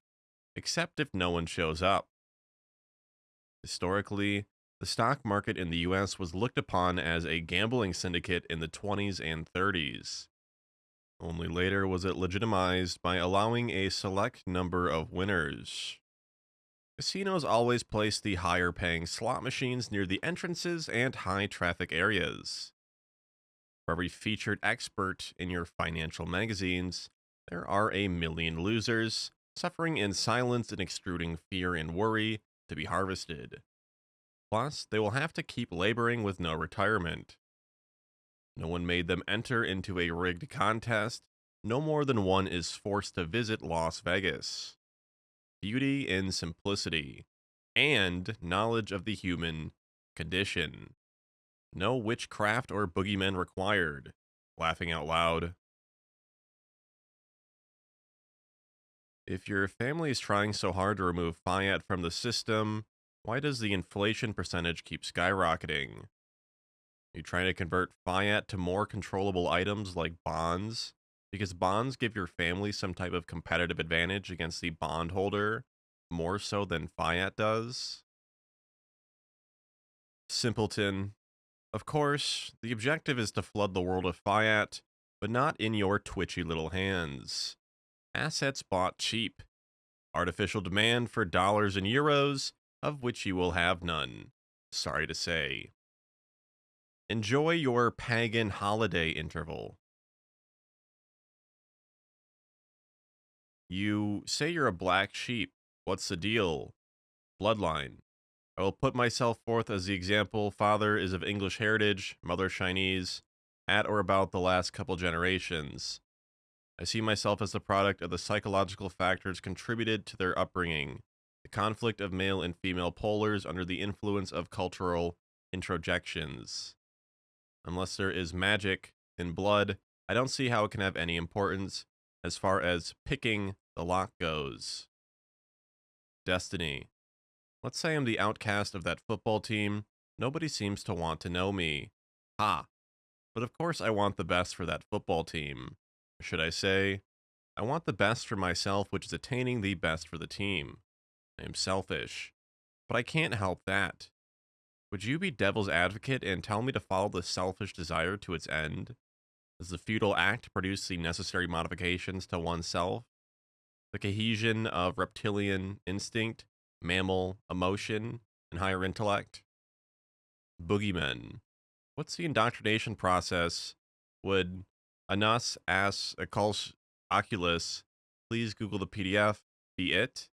Except if no one shows up. Historically, the stock market in the US was looked upon as a gambling syndicate in the 20s and 30s. Only later was it legitimized by allowing a select number of winners. Casinos always place the higher paying slot machines near the entrances and high traffic areas. For every featured expert in your financial magazines, there are a million losers, suffering in silence and extruding fear and worry to be harvested. Plus, they will have to keep laboring with no retirement. No one made them enter into a rigged contest. No more than one is forced to visit Las Vegas. Beauty in simplicity, and knowledge of the human condition. No witchcraft or boogeymen required. Laughing out loud. If your family is trying so hard to remove fiat from the system, why does the inflation percentage keep skyrocketing? You trying to convert fiat to more controllable items like bonds? Because bonds give your family some type of competitive advantage against the bondholder, more so than fiat does? Simpleton. Of course, the objective is to flood the world of fiat, but not in your twitchy little hands. Assets bought cheap. Artificial demand for dollars and euros, of which you will have none. Sorry to say. Enjoy your pagan holiday interval. You say you're a black sheep. What's the deal? Bloodline. I will put myself forth as the example. Father is of English heritage, mother Chinese, at or about the last couple generations. I see myself as the product of the psychological factors contributed to their upbringing, the conflict of male and female polars under the influence of cultural introjections. Unless there is magic in blood, I don't see how it can have any importance as far as picking the lock goes. Destiny. Let's say I'm the outcast of that football team. Nobody seems to want to know me. Ha! But of course I want the best for that football team. Or should I say, I want the best for myself, which is attaining the best for the team. I am selfish, but I can't help that. Would you be devil's advocate and tell me to follow the selfish desire to its end? Does the futile act produce the necessary modifications to oneself? The cohesion of reptilian instinct, mammal emotion, and higher intellect? Boogeymen. What's the indoctrination process? Would Anas as Aculus Oculus, please Google the PDF, be it?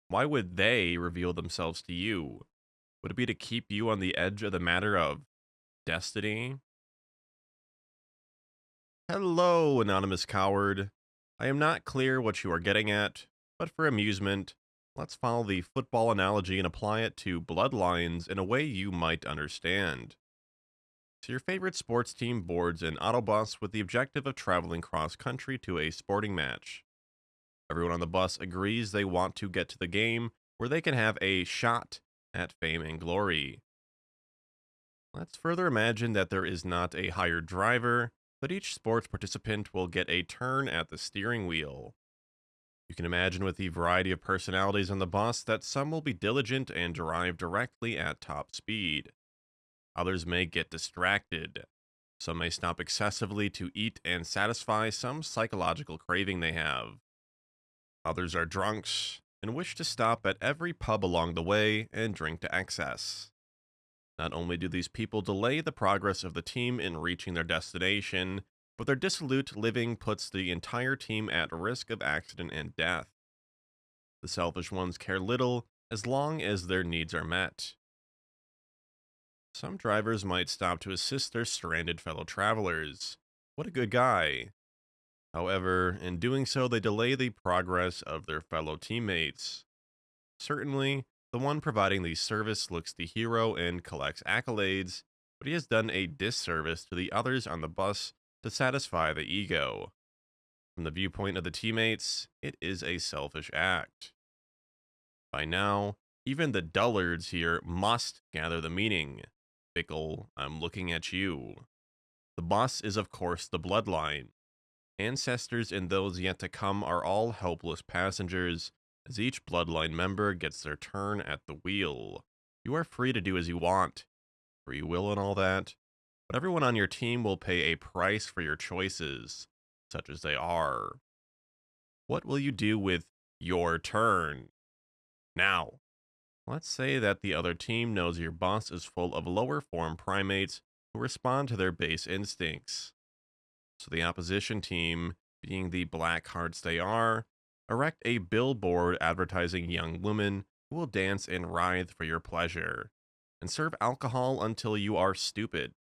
Why would they reveal themselves to you? Would it be to keep you on the edge of the matter of destiny? Hello, anonymous coward. I am not clear what you are getting at, but for amusement, let's follow the football analogy and apply it to bloodlines in a way you might understand. So your favorite sports team boards an autobus with the objective of traveling cross country to a sporting match. Everyone on the bus agrees they want to get to the game where they can have a shot at fame and glory. Let's further imagine that there is not a hired driver, but each sports participant will get a turn at the steering wheel. You can imagine with the variety of personalities on the bus that some will be diligent and drive directly at top speed. Others may get distracted. Some may stop excessively to eat and satisfy some psychological craving they have. Others are drunks and wish to stop at every pub along the way and drink to excess. Not only do these people delay the progress of the team in reaching their destination, but their dissolute living puts the entire team at risk of accident and death. The selfish ones care little as long as their needs are met. Some drivers might stop to assist their stranded fellow travelers. What a good guy. However, in doing so, they delay the progress of their fellow teammates. Certainly, the one providing the service looks the hero and collects accolades, but he has done a disservice to the others on the bus to satisfy the ego. From the viewpoint of the teammates, it is a selfish act. By now, even the dullards here must gather the meaning. Bickle, I'm looking at you. The bus is, of course, the bloodline. Ancestors and those yet to come are all helpless passengers, as each bloodline member gets their turn at the wheel. You are free to do as you want, free will and all that, but everyone on your team will pay a price for your choices, such as they are. What will you do with your turn? Now, let's say that the other team knows your bus is full of lower form primates who respond to their base instincts. So the opposition team, being the black hearts they are, erect a billboard advertising young women who will dance and writhe for your pleasure, and serve alcohol until you are stupid.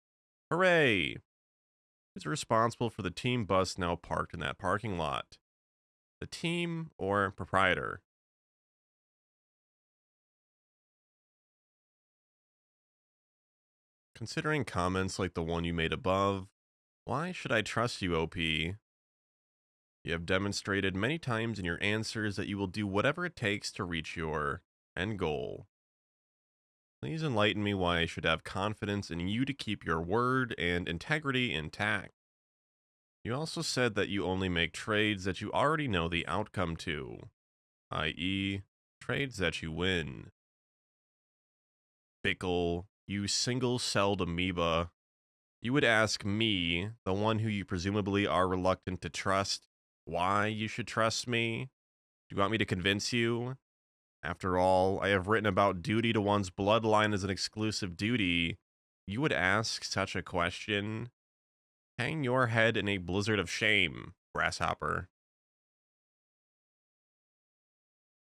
Hooray! Who's responsible for the team bus now parked in that parking lot? The team or proprietor? Considering comments like the one you made above, why should I trust you, OP? You have demonstrated many times in your answers that you will do whatever it takes to reach your end goal. Please enlighten me why I should have confidence in you to keep your word and integrity intact. You also said that you only make trades that you already know the outcome to, i.e., trades that you win. Bickle, you single-celled amoeba. You would ask me, the one who you presumably are reluctant to trust, why you should trust me? Do you want me to convince you? After all, I have written about duty to one's bloodline as an exclusive duty. You would ask such a question? Hang your head in a blizzard of shame, grasshopper.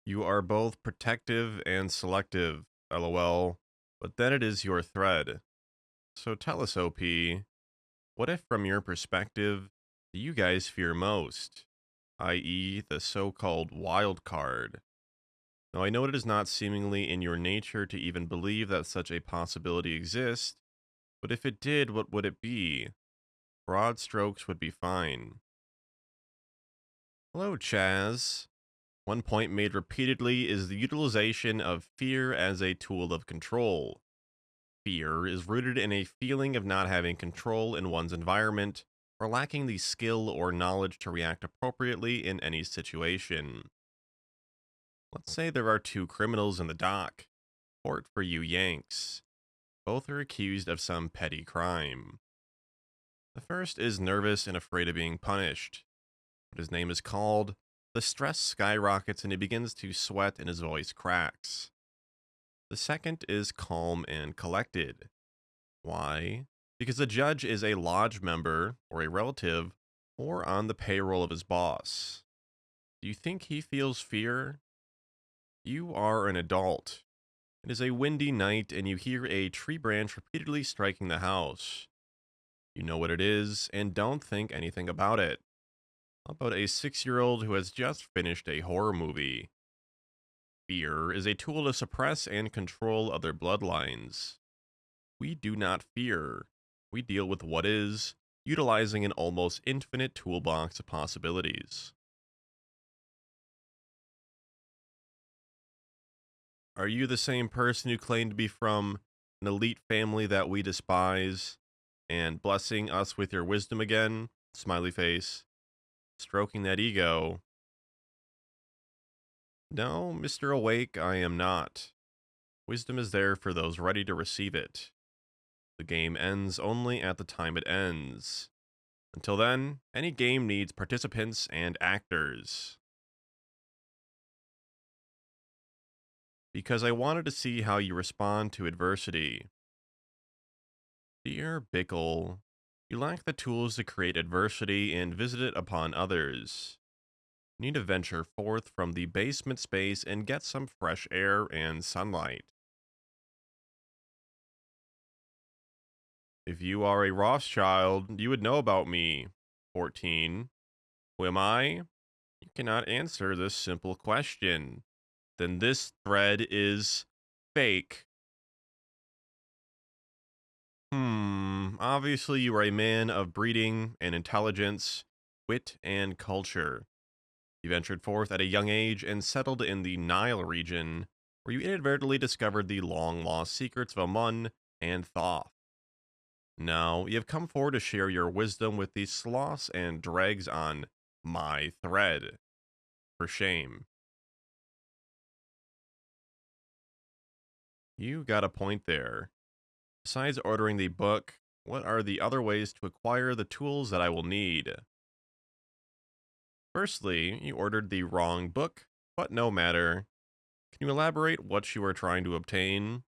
You are both protective and selective, lol, but then it is your thread. So tell us, OP, what if from your perspective, do you guys fear most? I.e., the so-called wild card. Now, I know it is not seemingly in your nature to even believe that such a possibility exists, but if it did, what would it be? Broad strokes would be fine. Hello, Chaz. One point made repeatedly is the utilization of fear as a tool of control. Fear is rooted in a feeling of not having control in one's environment or lacking the skill or knowledge to react appropriately in any situation. Let's say there are two criminals in the dock. Court for you Yanks. Both are accused of some petty crime. The first is nervous and afraid of being punished. When his name is called, the stress skyrockets and he begins to sweat and his voice cracks. The second is calm and collected. Why? Because the judge is a lodge member or a relative or on the payroll of his boss. Do you think he feels fear? You are an adult. It is a windy night and you hear a tree branch repeatedly striking the house. You know what it is and don't think anything about it. How about a 6-year-old who has just finished a horror movie? Fear is a tool to suppress and control other bloodlines. We do not fear. We deal with what is, utilizing an almost infinite toolbox of possibilities. Are you the same person who claimed to be from an elite family that we despise, and blessing us with your wisdom again? Smiley face. Stroking that ego. No, Mr. Awake, I am not. Wisdom is there for those ready to receive it. The game ends only at the time it ends. Until then, any game needs participants and actors. Because I wanted to see how you respond to adversity. Dear Bickle, you lack the tools to create adversity and visit it upon others. You need to venture forth from the basement space and get some fresh air and sunlight. If you are a Rothschild, you would know about me. 14. Who am I? You cannot answer this simple question. Then this thread is fake. Obviously you are a man of breeding and intelligence, wit and culture. You ventured forth at a young age and settled in the Nile region, where you inadvertently discovered the long-lost secrets of Amun and Thoth. Now, you have come forward to share your wisdom with the sloths and dregs on my thread. For shame. You got a point there. Besides ordering the book, what are the other ways to acquire the tools that I will need? Firstly, you ordered the wrong book, but no matter. Can you elaborate what you are trying to obtain?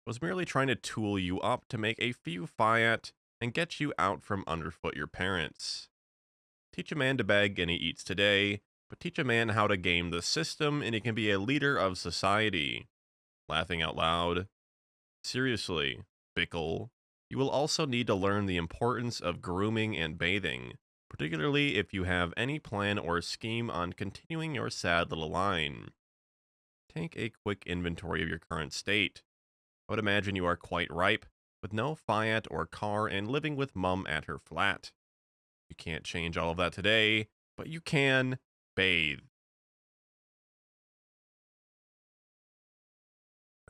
I was merely trying to tool you up to make a few fiat and get you out from underfoot your parents. Teach a man to beg and he eats today, but teach a man how to game the system and he can be a leader of society. Laughing out loud. Seriously, Bickle, you will also need to learn the importance of grooming and bathing, particularly if you have any plan or scheme on continuing your sad little line. Take a quick inventory of your current state. I would imagine you are quite ripe, with no fiat or car and living with mum at her flat. You can't change all of that today, but you can bathe.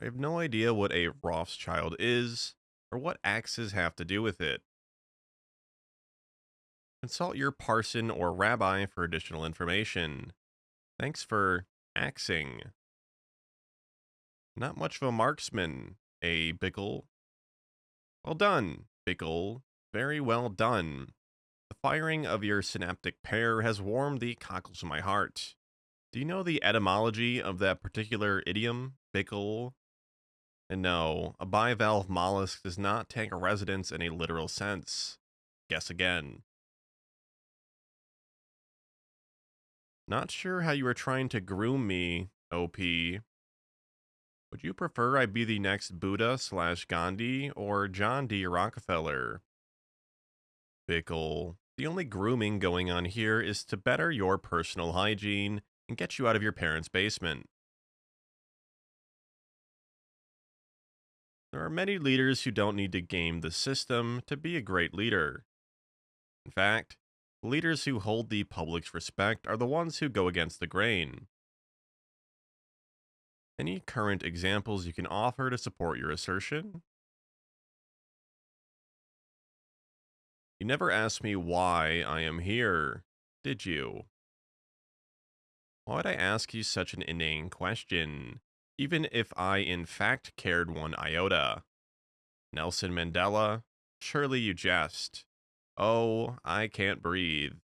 I have no idea what a Rothschild is, or what axes have to do with it. Consult your parson or rabbi for additional information. Thanks for axing. Not much of a marksman, Bickle. Well done, Bickle. Very well done. The firing of your synaptic pair has warmed the cockles of my heart. Do you know the etymology of that particular idiom, Bickle? And no, a bivalve mollusk does not take a residence in a literal sense. Guess again. Not sure how you are trying to groom me, OP. Would you prefer I be the next Buddha/Gandhi or John D. Rockefeller? Bickle, the only grooming going on here is to better your personal hygiene and get you out of your parents' basement. There are many leaders who don't need to game the system to be a great leader. In fact, leaders who hold the public's respect are the ones who go against the grain. Any current examples you can offer to support your assertion? You never asked me why I am here, did you? Why would I ask you such an inane question, even if I in fact cared one iota? Nelson Mandela? Surely you jest. Oh, I can't breathe.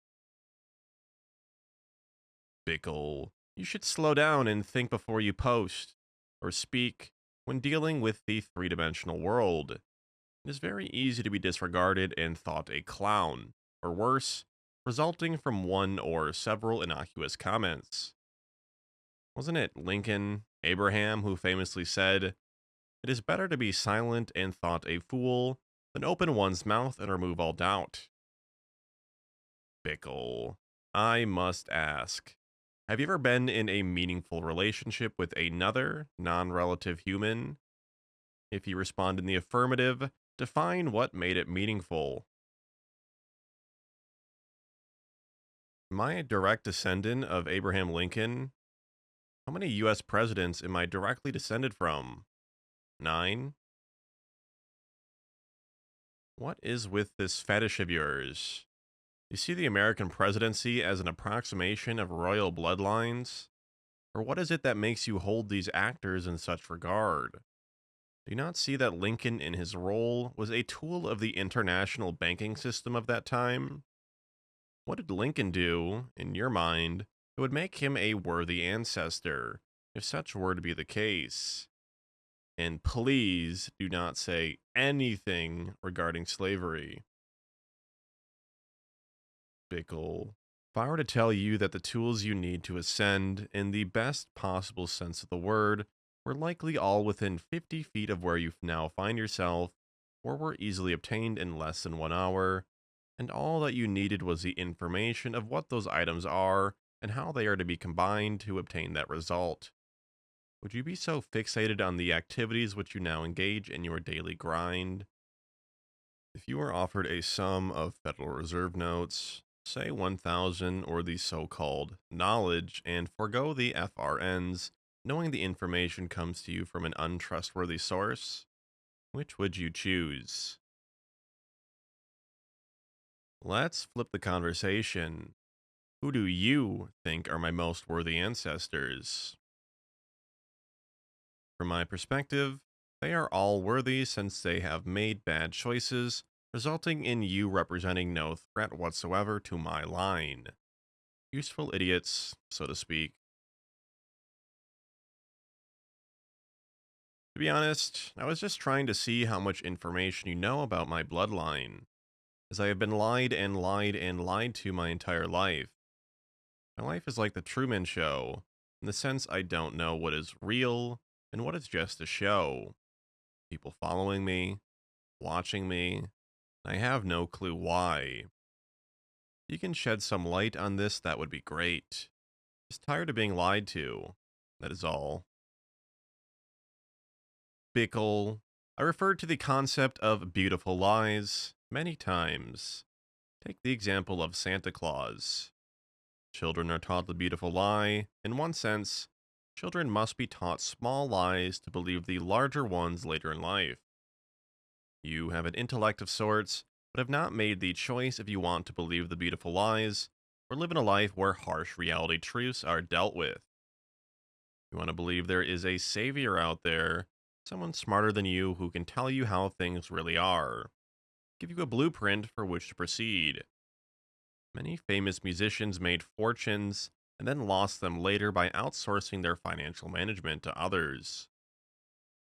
Bickle, you should slow down and think before you post or speak when dealing with the three-dimensional world. It is very easy to be disregarded and thought a clown, or worse, resulting from one or several innocuous comments. Wasn't it Lincoln, Abraham, who famously said, "It is better to be silent and thought a fool than open one's mouth and remove all doubt"? Bickle, I must ask, have you ever been in a meaningful relationship with another non relative human? If you respond in the affirmative, define what made it meaningful. Am I a direct descendant of Abraham Lincoln? How many US presidents am I directly descended from? 9? What is with this fetish of yours? You see the American presidency as an approximation of royal bloodlines? Or what is it that makes you hold these actors in such regard? Do you not see that Lincoln, in his role, was a tool of the international banking system of that time? What did Lincoln do, in your mind, that would make him a worthy ancestor, if such were to be the case? And please do not say anything regarding slavery. Bickle, if I were to tell you that the tools you need to ascend, in the best possible sense of the word, were likely all within 50 feet of where you now find yourself, or were easily obtained in less than 1 hour, and all that you needed was the information of what those items are and how they are to be combined to obtain that result, would you be so fixated on the activities which you now engage in your daily grind? If you were offered a sum of Federal Reserve notes, say 1,000 or the so called knowledge, and forego the FRNs, knowing the information comes to you from an untrustworthy source, which would you choose? Let's flip the conversation. Who do you think are my most worthy ancestors? From my perspective, they are all worthy since they have made bad choices, resulting in you representing no threat whatsoever to my line. Useful idiots, so to speak. To be honest, I was just trying to see how much information you know about my bloodline, as I have been lied and lied and lied to my entire life. My life is like the Truman Show, in the sense I don't know what is real and what is just a show. People following me, watching me, I have no clue why. You can shed some light on this, that would be great. Just tired of being lied to. That is all. Bickle. I referred to the concept of beautiful lies many times. Take the example of Santa Claus. Children are taught the beautiful lie. In one sense, children must be taught small lies to believe the larger ones later in life. You have an intellect of sorts, but have not made the choice if you want to believe the beautiful lies, or live in a life where harsh reality truths are dealt with. You want to believe there is a savior out there, someone smarter than you who can tell you how things really are, give you a blueprint for which to proceed. Many famous musicians made fortunes and then lost them later by outsourcing their financial management to others.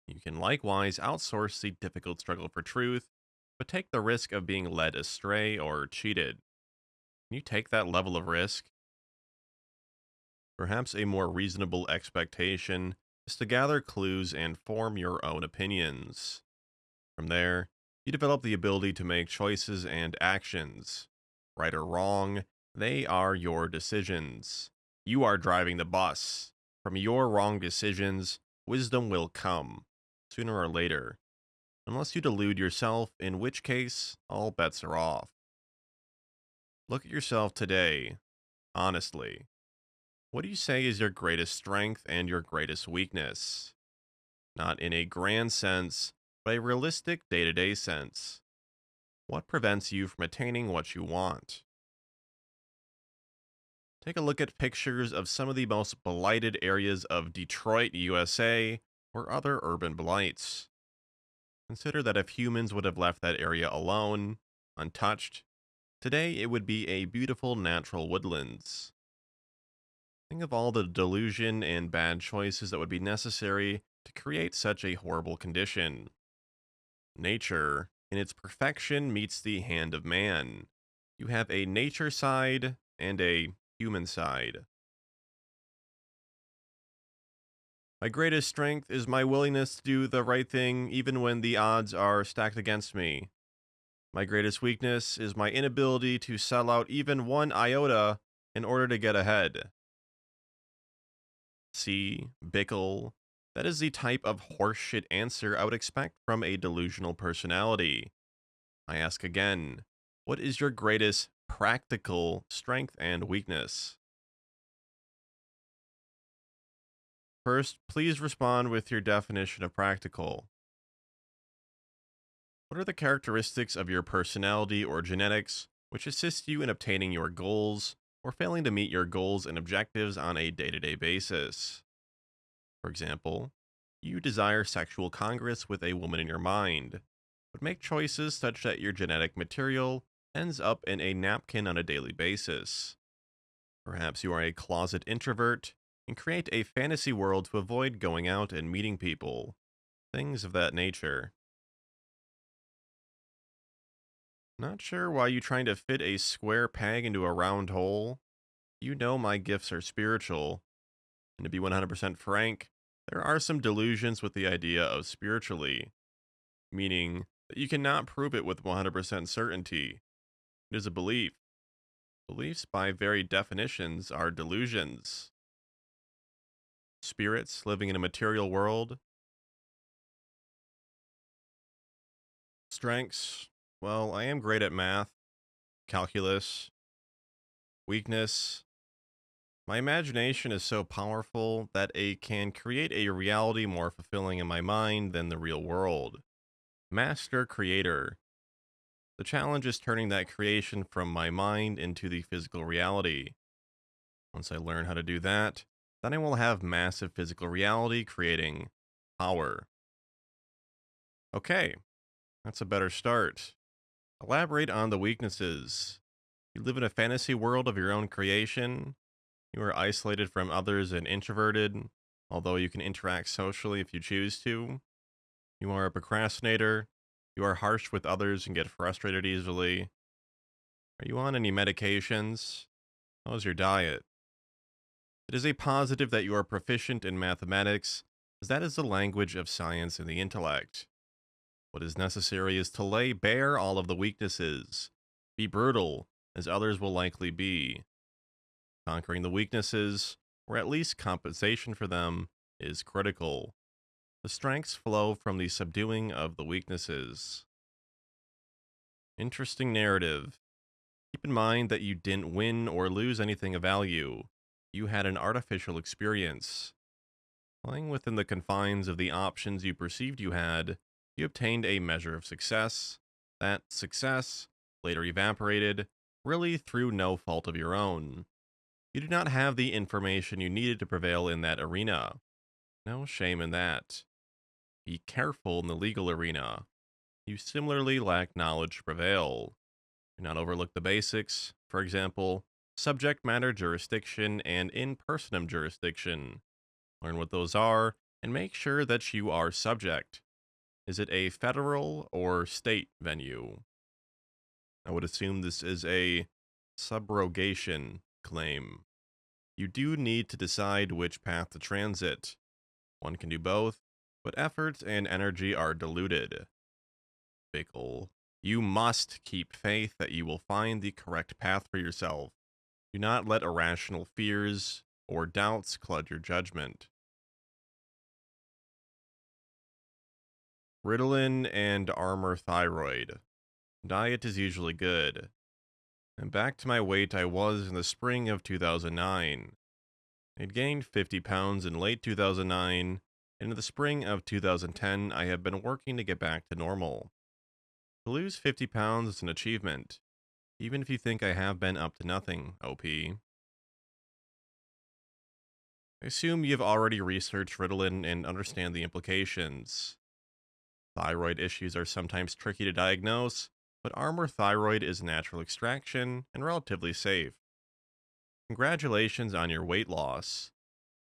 You can likewise outsource the difficult struggle for truth, but take the risk of being led astray or cheated. Can you take that level of risk? Perhaps a more reasonable expectation is to gather clues and form your own opinions. From there, you develop the ability to make choices and actions. Right or wrong, they are your decisions. You are driving the bus. From your wrong decisions, wisdom will come, sooner or later, unless you delude yourself, in which case, all bets are off. Look at yourself today, honestly. What do you say is your greatest strength and your greatest weakness? Not in a grand sense, but a realistic day to day sense. What prevents you from attaining what you want? Take a look at pictures of some of the most blighted areas of Detroit, USA, or other urban blights. Consider that if humans would have left that area alone, untouched, today it would be a beautiful natural woodlands. Think of all the delusion and bad choices that would be necessary to create such a horrible condition. Nature, in its perfection, meets the hand of man. You have a nature side and a human side. My greatest strength is my willingness to do the right thing even when the odds are stacked against me. My greatest weakness is my inability to sell out even one iota in order to get ahead. See, Bickle. That is the type of horseshit answer I would expect from a delusional personality. I ask again, what is your greatest practical strength and weakness? First, please respond with your definition of practical. What are the characteristics of your personality or genetics which assist you in obtaining your goals or failing to meet your goals and objectives on a day to day basis? For example, you desire sexual congress with a woman in your mind, but make choices such that your genetic material ends up in a napkin on a daily basis. Perhaps you are a closet introvert and create a fantasy world to avoid going out and meeting people. Things of that nature. Not sure why you trying to fit a square peg into a round hole? You know my gifts are spiritual, and to be 100% frank, there are some delusions with the idea of spiritually, meaning that you cannot prove it with 100% certainty. It is a belief. Beliefs, by very definitions, are delusions. Spirits living in a material world. Strengths. Well, I am great at math, calculus. Weakness. My imagination is so powerful that it can create a reality more fulfilling in my mind than the real world. Master creator. The challenge is turning that creation from my mind into the physical reality. Once I learn how to do that, then I will have massive physical reality creating power. Okay, that's a better start. Elaborate on the weaknesses. You live in a fantasy world of your own creation. You are isolated from others and introverted, although you can interact socially if you choose to. You are a procrastinator. You are harsh with others and get frustrated easily. Are you on any medications? How's your diet? It is a positive that you are proficient in mathematics, as that is the language of science and the intellect. What is necessary is to lay bare all of the weaknesses. Be brutal, as others will likely be. Conquering the weaknesses, or at least compensation for them, is critical. The strengths flow from the subduing of the weaknesses. Interesting narrative. Keep in mind that you didn't win or lose anything of value. You had an artificial experience. Playing within the confines of the options you perceived you had, you obtained a measure of success. That success, later evaporated, really through no fault of your own. You did not have the information you needed to prevail in that arena. No shame in that. Be careful in the legal arena. You similarly lack knowledge to prevail. Do not overlook the basics, for example, subject matter jurisdiction and in personam jurisdiction. Learn what those are and make sure that you are subject. Is it a federal or state venue? I would assume this is a subrogation claim. You do need to decide which path to transit. One can do both, but efforts and energy are diluted. Bickle, you must keep faith that you will find the correct path for yourself. Do not let irrational fears or doubts cloud your judgment. Ritalin and armor thyroid. Diet is usually good. And back to my weight I was in the spring of 2009. I'd gained 50 pounds in late 2009, and in the spring of 2010 I have been working to get back to normal. To lose 50 pounds is an achievement, even if you think I have been up to nothing, OP. I assume you've already researched Ritalin and understand the implications. Thyroid issues are sometimes tricky to diagnose, but Armor Thyroid is a natural extraction and relatively safe. Congratulations on your weight loss.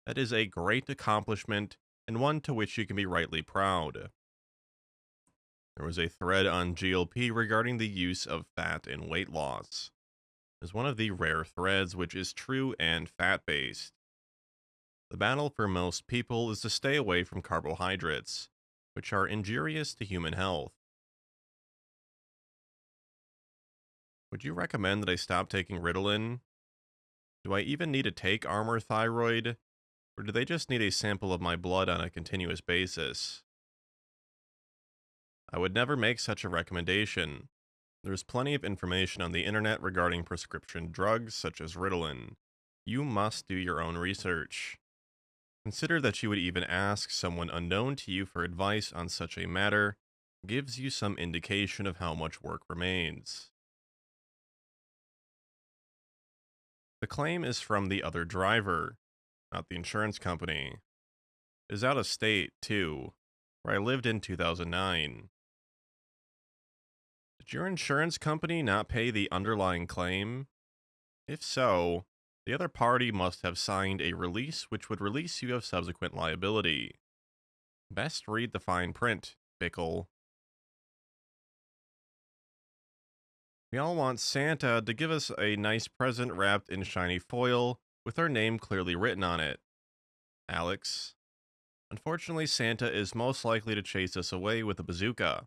That is a great accomplishment and one to which you can be rightly proud. There was a thread on GLP regarding the use of fat in weight loss. It is one of the rare threads which is true and fat-based. The battle for most people is to stay away from carbohydrates, which are injurious to human health. Would you recommend that I stop taking Ritalin? Do I even need to take Armor Thyroid, or do they just need a sample of my blood on a continuous basis? I would never make such a recommendation. There's plenty of information on the internet regarding prescription drugs such as Ritalin. You must do your own research. Consider that you would even ask someone unknown to you for advice on such a matter gives you some indication of how much work remains. The claim is from the other driver, not the insurance company. It is out of state, too, where I lived in 2009. Did your insurance company not pay the underlying claim? If so, the other party must have signed a release which would release you of subsequent liability. Best read the fine print, Bickle. We all want Santa to give us a nice present wrapped in shiny foil with our name clearly written on it. Alex. Unfortunately, Santa is most likely to chase us away with a bazooka.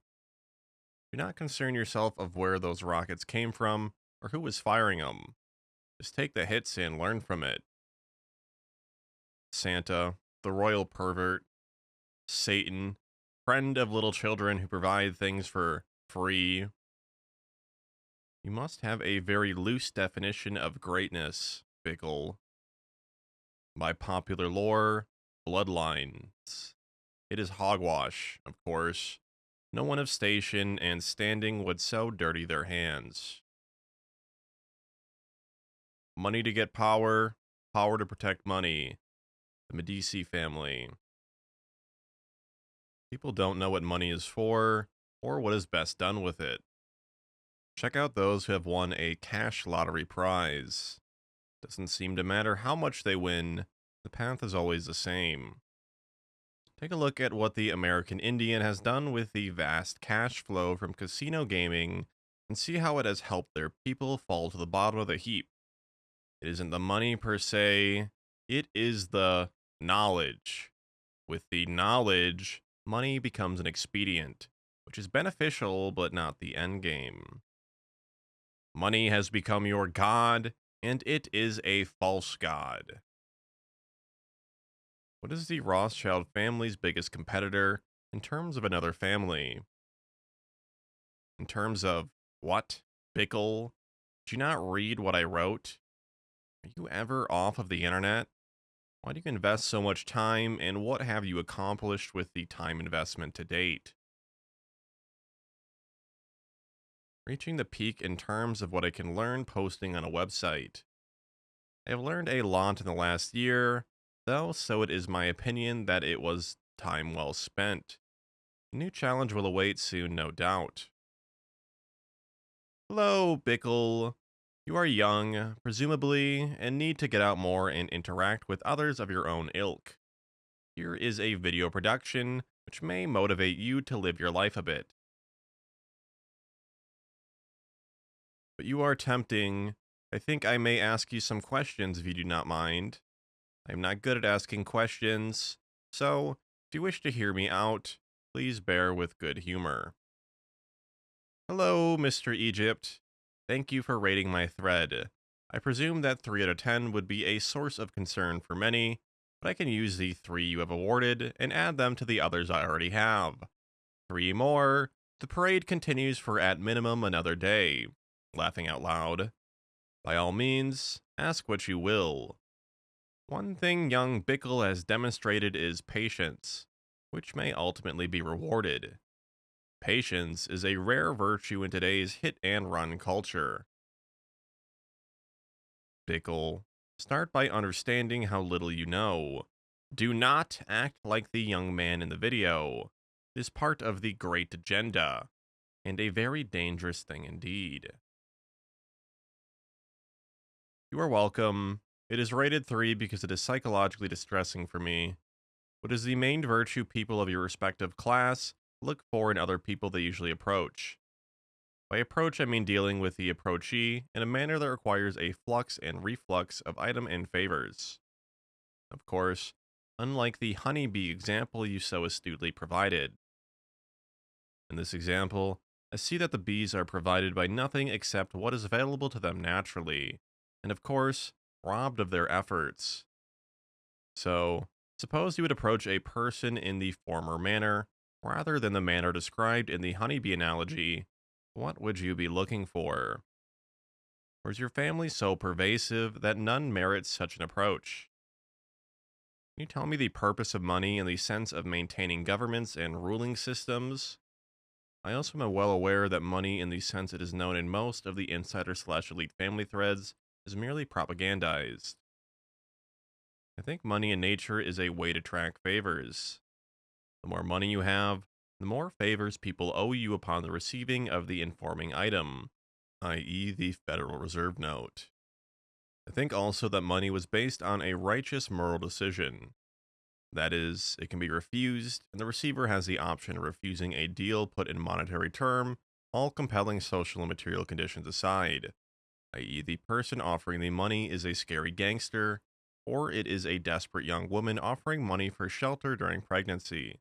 Do not concern yourself of where those rockets came from or who was firing them. Just take the hits and learn from it. Santa, the royal pervert. Satan, friend of little children who provide things for free. You must have a very loose definition of greatness, Bickle. By popular lore, bloodlines. It is hogwash, of course. No one of station and standing would so dirty their hands. Money to get power, power to protect money. The Medici family. People don't know what money is for, or what is best done with it. Check out those who have won a cash lottery prize. Doesn't seem to matter how much they win, the path is always the same. Take a look at what the American Indian has done with the vast cash flow from casino gaming and see how it has helped their people fall to the bottom of the heap. It isn't the money per se, it is the knowledge. With the knowledge, money becomes an expedient, which is beneficial but not the end game. Money has become your god, and it is a false god. What is the Rothschild family's biggest competitor in terms of another family? In terms of what? Bickle? Did you not read what I wrote? Are you ever off of the internet? Why do you invest so much time, and what have you accomplished with the time investment to date? Reaching the peak in terms of what I can learn posting on a website. I have learned a lot in the last year, though, so it is my opinion that it was time well spent. A new challenge will await soon, no doubt. Hello, Bickle. You are young, presumably, and need to get out more and interact with others of your own ilk. Here is a video production which may motivate you to live your life a bit. But you are tempting. I think I may ask you some questions if you do not mind. I am not good at asking questions, so if you wish to hear me out, please bear with good humor. Hello, Mr. Egypt. Thank you for rating my thread. I presume that 3 out of 10 would be a source of concern for many, but I can use the 3 you have awarded and add them to the others I already have. 3 more. The parade continues for at minimum another day. Laughing out loud. By all means, ask what you will. One thing young Bickle has demonstrated is patience, which may ultimately be rewarded. Patience is a rare virtue in today's hit and run culture. Bickle, start by understanding how little you know. Do not act like the young man in the video. It is part of the great agenda, and a very dangerous thing indeed. You are welcome. It is rated 3 because it is psychologically distressing for me. What is the main virtue people of your respective class look for in other people they usually approach? By approach, I mean dealing with the approachee in a manner that requires a flux and reflux of item and favors. Of course, unlike the honeybee example you so astutely provided. In this example, I see that the bees are provided by nothing except what is available to them naturally, and of course, robbed of their efforts. So, suppose you would approach a person in the former manner, rather than the manner described in the honeybee analogy. What would you be looking for? Or is your family so pervasive that none merits such an approach? Can you tell me the purpose of money in the sense of maintaining governments and ruling systems? I also am well aware that money in the sense it is known in most of the insider/elite family threads is merely propagandized. I think money in nature is a way to track favors. The more money you have, the more favors people owe you upon the receiving of the informing item, i.e., the Federal Reserve note. I think also that money was based on a righteous moral decision. That is, it can be refused, and the receiver has the option of refusing a deal put in monetary term, all compelling social and material conditions aside, i.e., the person offering the money is a scary gangster, or it is a desperate young woman offering money for shelter during pregnancy.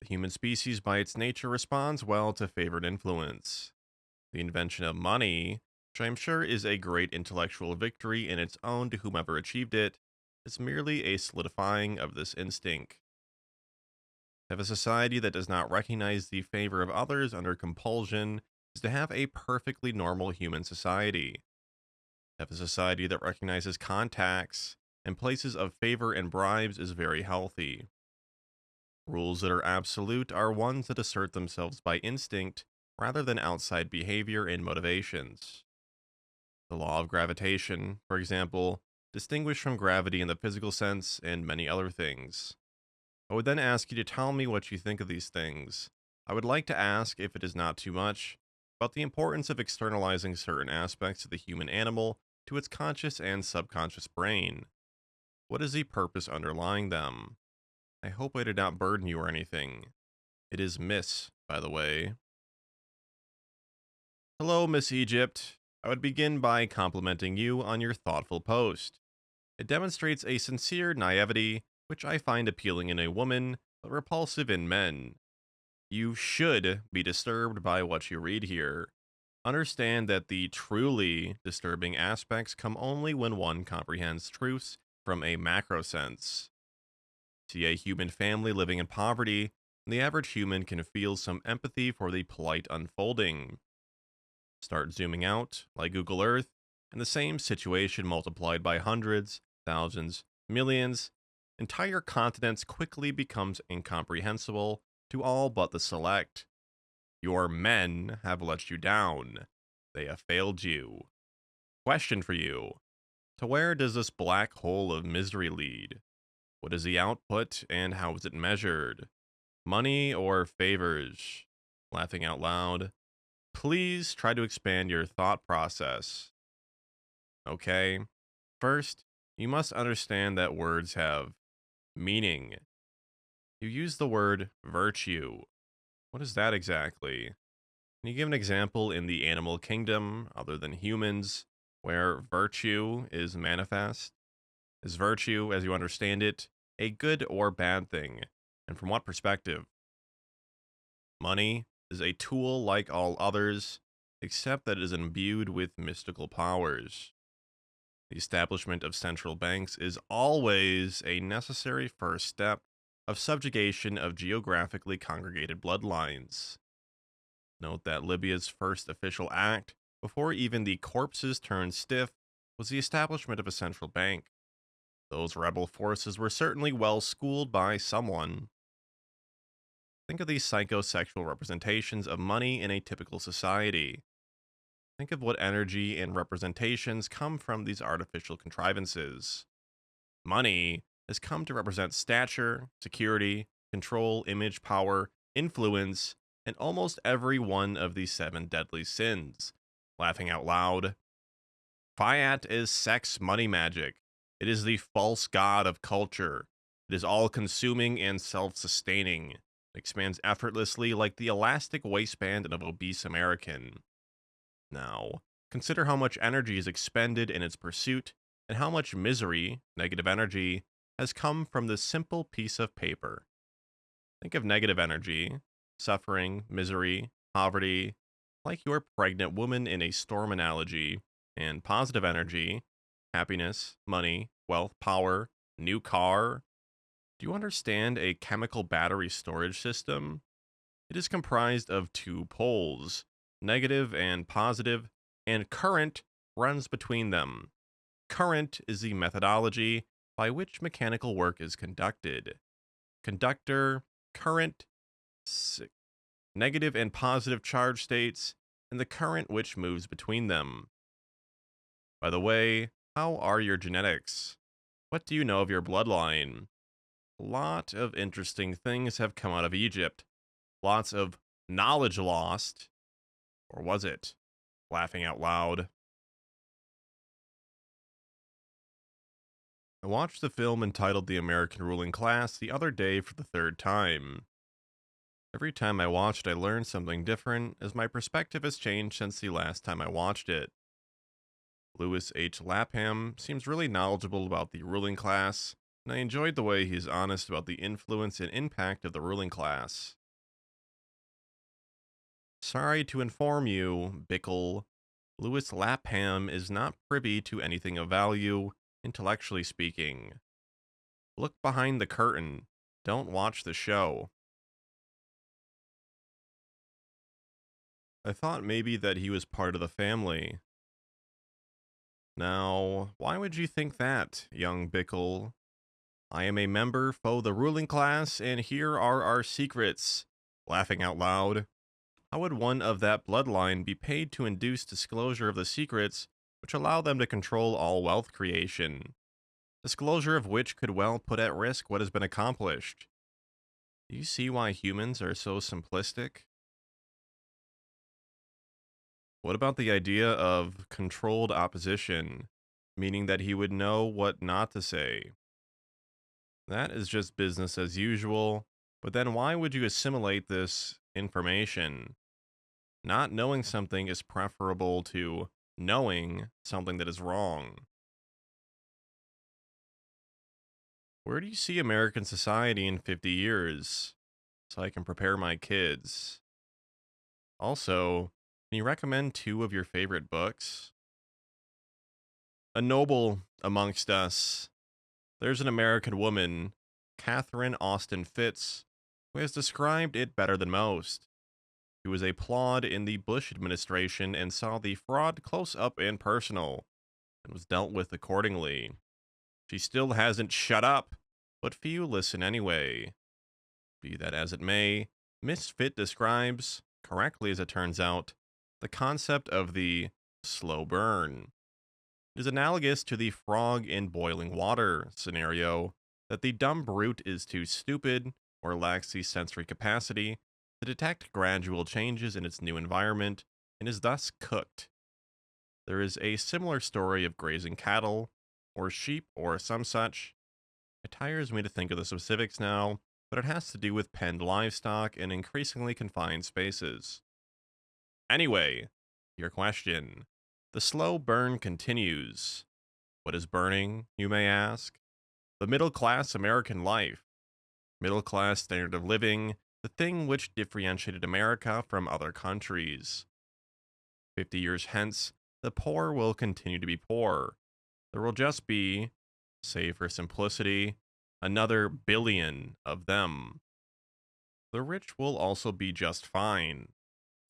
The human species, by its nature, responds well to favored influence. The invention of money, which I am sure is a great intellectual victory in its own to whomever achieved it, is merely a solidifying of this instinct. To have a society that does not recognize the favor of others under compulsion is to have a perfectly normal human society. To have a society that recognizes contacts and places of favor and bribes is very healthy. Rules that are absolute are ones that assert themselves by instinct rather than outside behavior and motivations. The law of gravitation, for example, distinguished from gravity in the physical sense and many other things. I would then ask you to tell me what you think of these things. I would like to ask, if it is not too much, about the importance of externalizing certain aspects of the human animal to its conscious and subconscious brain. What is the purpose underlying them? I hope I did not burden you or anything. It is Miss, by the way. Hello, Miss Egypt. I would begin by complimenting you on your thoughtful post. It demonstrates a sincere naivety, which I find appealing in a woman, but repulsive in men. You should be disturbed by what you read here. Understand that the truly disturbing aspects come only when one comprehends truths from a macro sense. See a human family living in poverty, and the average human can feel some empathy for the plight unfolding. Start zooming out, like Google Earth, and the same situation multiplied by hundreds, thousands, millions, entire continents quickly becomes incomprehensible to all but the select. Your men have let you down. They have failed you. Question for you. To where does this black hole of misery lead? What is the output and how is it measured? Money or favors? Laughing out loud. Please try to expand your thought process. Okay? First, you must understand that words have meaning. You use the word virtue. What is that exactly? Can you give an example in the animal kingdom, other than humans, where virtue is manifest? Is virtue, as you understand it, a good or bad thing? And from what perspective? Money is a tool like all others, except that it is imbued with mystical powers. The establishment of central banks is always a necessary first step of subjugation of geographically congregated bloodlines. Note that Libya's first official act, before even the corpses turned stiff, was the establishment of a central bank. Those rebel forces were certainly well schooled by someone. Think of these psychosexual representations of money in a typical society. Think of what energy and representations come from these artificial contrivances. Money has come to represent stature, security, control, image, power, influence, and almost every one of these seven deadly sins. Laughing out loud. Fiat is sex money magic. It is the false god of culture. It is all consuming and self sustaining. It expands effortlessly like the elastic waistband of an obese American. Now, consider how much energy is expended in its pursuit and how much misery, negative energy, has come from this simple piece of paper. Think of negative energy, suffering, misery, poverty, like your pregnant woman in a storm analogy, and positive energy, happiness, money, wealth, power, new car. Do you understand a chemical battery storage system? It is comprised of two poles, negative and positive, and current runs between them. Current is the methodology by which mechanical work is conducted. Conductor, current, negative and positive charge states, and the current which moves between them. By the way, how are your genetics? What do you know of your bloodline? A lot of interesting things have come out of Egypt. Lots of knowledge lost. Or was it? Laughing out loud. I watched the film entitled The American Ruling Class the other day for the third time. Every time I watched, I learned something different, as my perspective has changed since the last time I watched it. Louis H. Lapham seems really knowledgeable about the ruling class, and I enjoyed the way he's honest about the influence and impact of the ruling class. Sorry to inform you, Bickle, Louis Lapham is not privy to anything of value, intellectually speaking. Look behind the curtain. Don't watch the show. I thought maybe that he was part of the family. Now, why would you think that, young Bickle? I am a member for the ruling class, and here are our secrets. Laughing out loud. How would one of that bloodline be paid to induce disclosure of the secrets which allow them to control all wealth creation? Disclosure of which could well put at risk what has been accomplished. Do you see why humans are so simplistic? What about the idea of controlled opposition, meaning that he would know what not to say? That is just business as usual, but then why would you assimilate this information? Not knowing something is preferable to knowing something that is wrong. Where do you see American society in 50 years? So I can prepare my kids. Also, can you recommend two of your favorite books? A noble amongst us. There's an American woman, Catherine Austin Fitz, who has described it better than most. She was a plod in the Bush administration and saw the fraud close up and personal, and was dealt with accordingly. She still hasn't shut up, but few listen anyway. Be that as it may, Miss Fit describes, correctly as it turns out, the concept of the slow burn. It is analogous to the frog in boiling water scenario, that the dumb brute is too stupid or lacks the sensory capacity to detect gradual changes in its new environment and is thus cooked. There is a similar story of grazing cattle, or sheep, or some such. It tires me to think of the specifics now, but it has to do with penned livestock in increasingly confined spaces. Anyway, your question. The slow burn continues. What is burning, you may ask? The middle class American life. Middle class standard of living, the thing which differentiated America from other countries. 50 years hence, the poor will continue to be poor. There will just be, save for simplicity, another billion of them. The rich will also be just fine.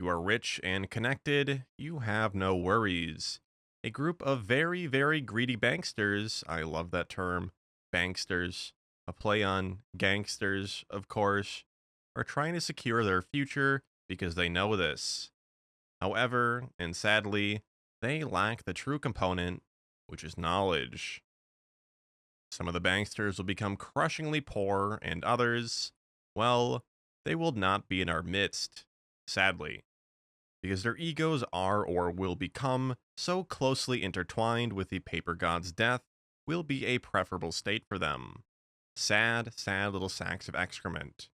You are rich and connected, you have no worries. A group of very, very greedy banksters, I love that term, banksters, a play on gangsters, of course, are trying to secure their future because they know this. However, and sadly, they lack the true component, which is knowledge. Some of the banksters will become crushingly poor, and others, well, they will not be in our midst, sadly, because their egos are or will become so closely intertwined with the paper god's death will be a preferable state for them. Sad, sad little sacks of excrement.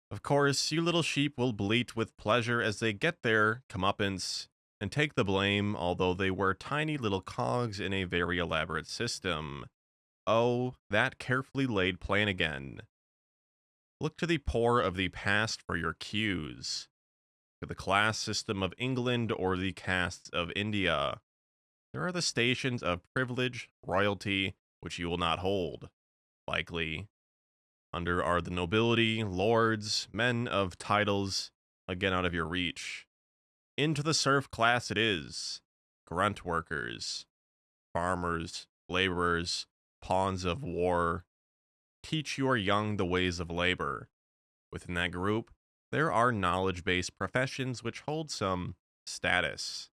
Of course, you little sheep will bleat with pleasure as they get their comeuppance and take the blame, although they were tiny little cogs in a very elaborate system. Oh, that carefully laid plan again. Look to the poor of the past for your cues. To the class system of England or the castes of India. There are the stations of privilege, royalty, which you will not hold, likely. Under are the nobility, lords, men of titles, again out of your reach. Into the serf class it is. Grunt workers, farmers, laborers, pawns of war. Teach your young the ways of labor. Within that group, there are knowledge-based professions which hold some status.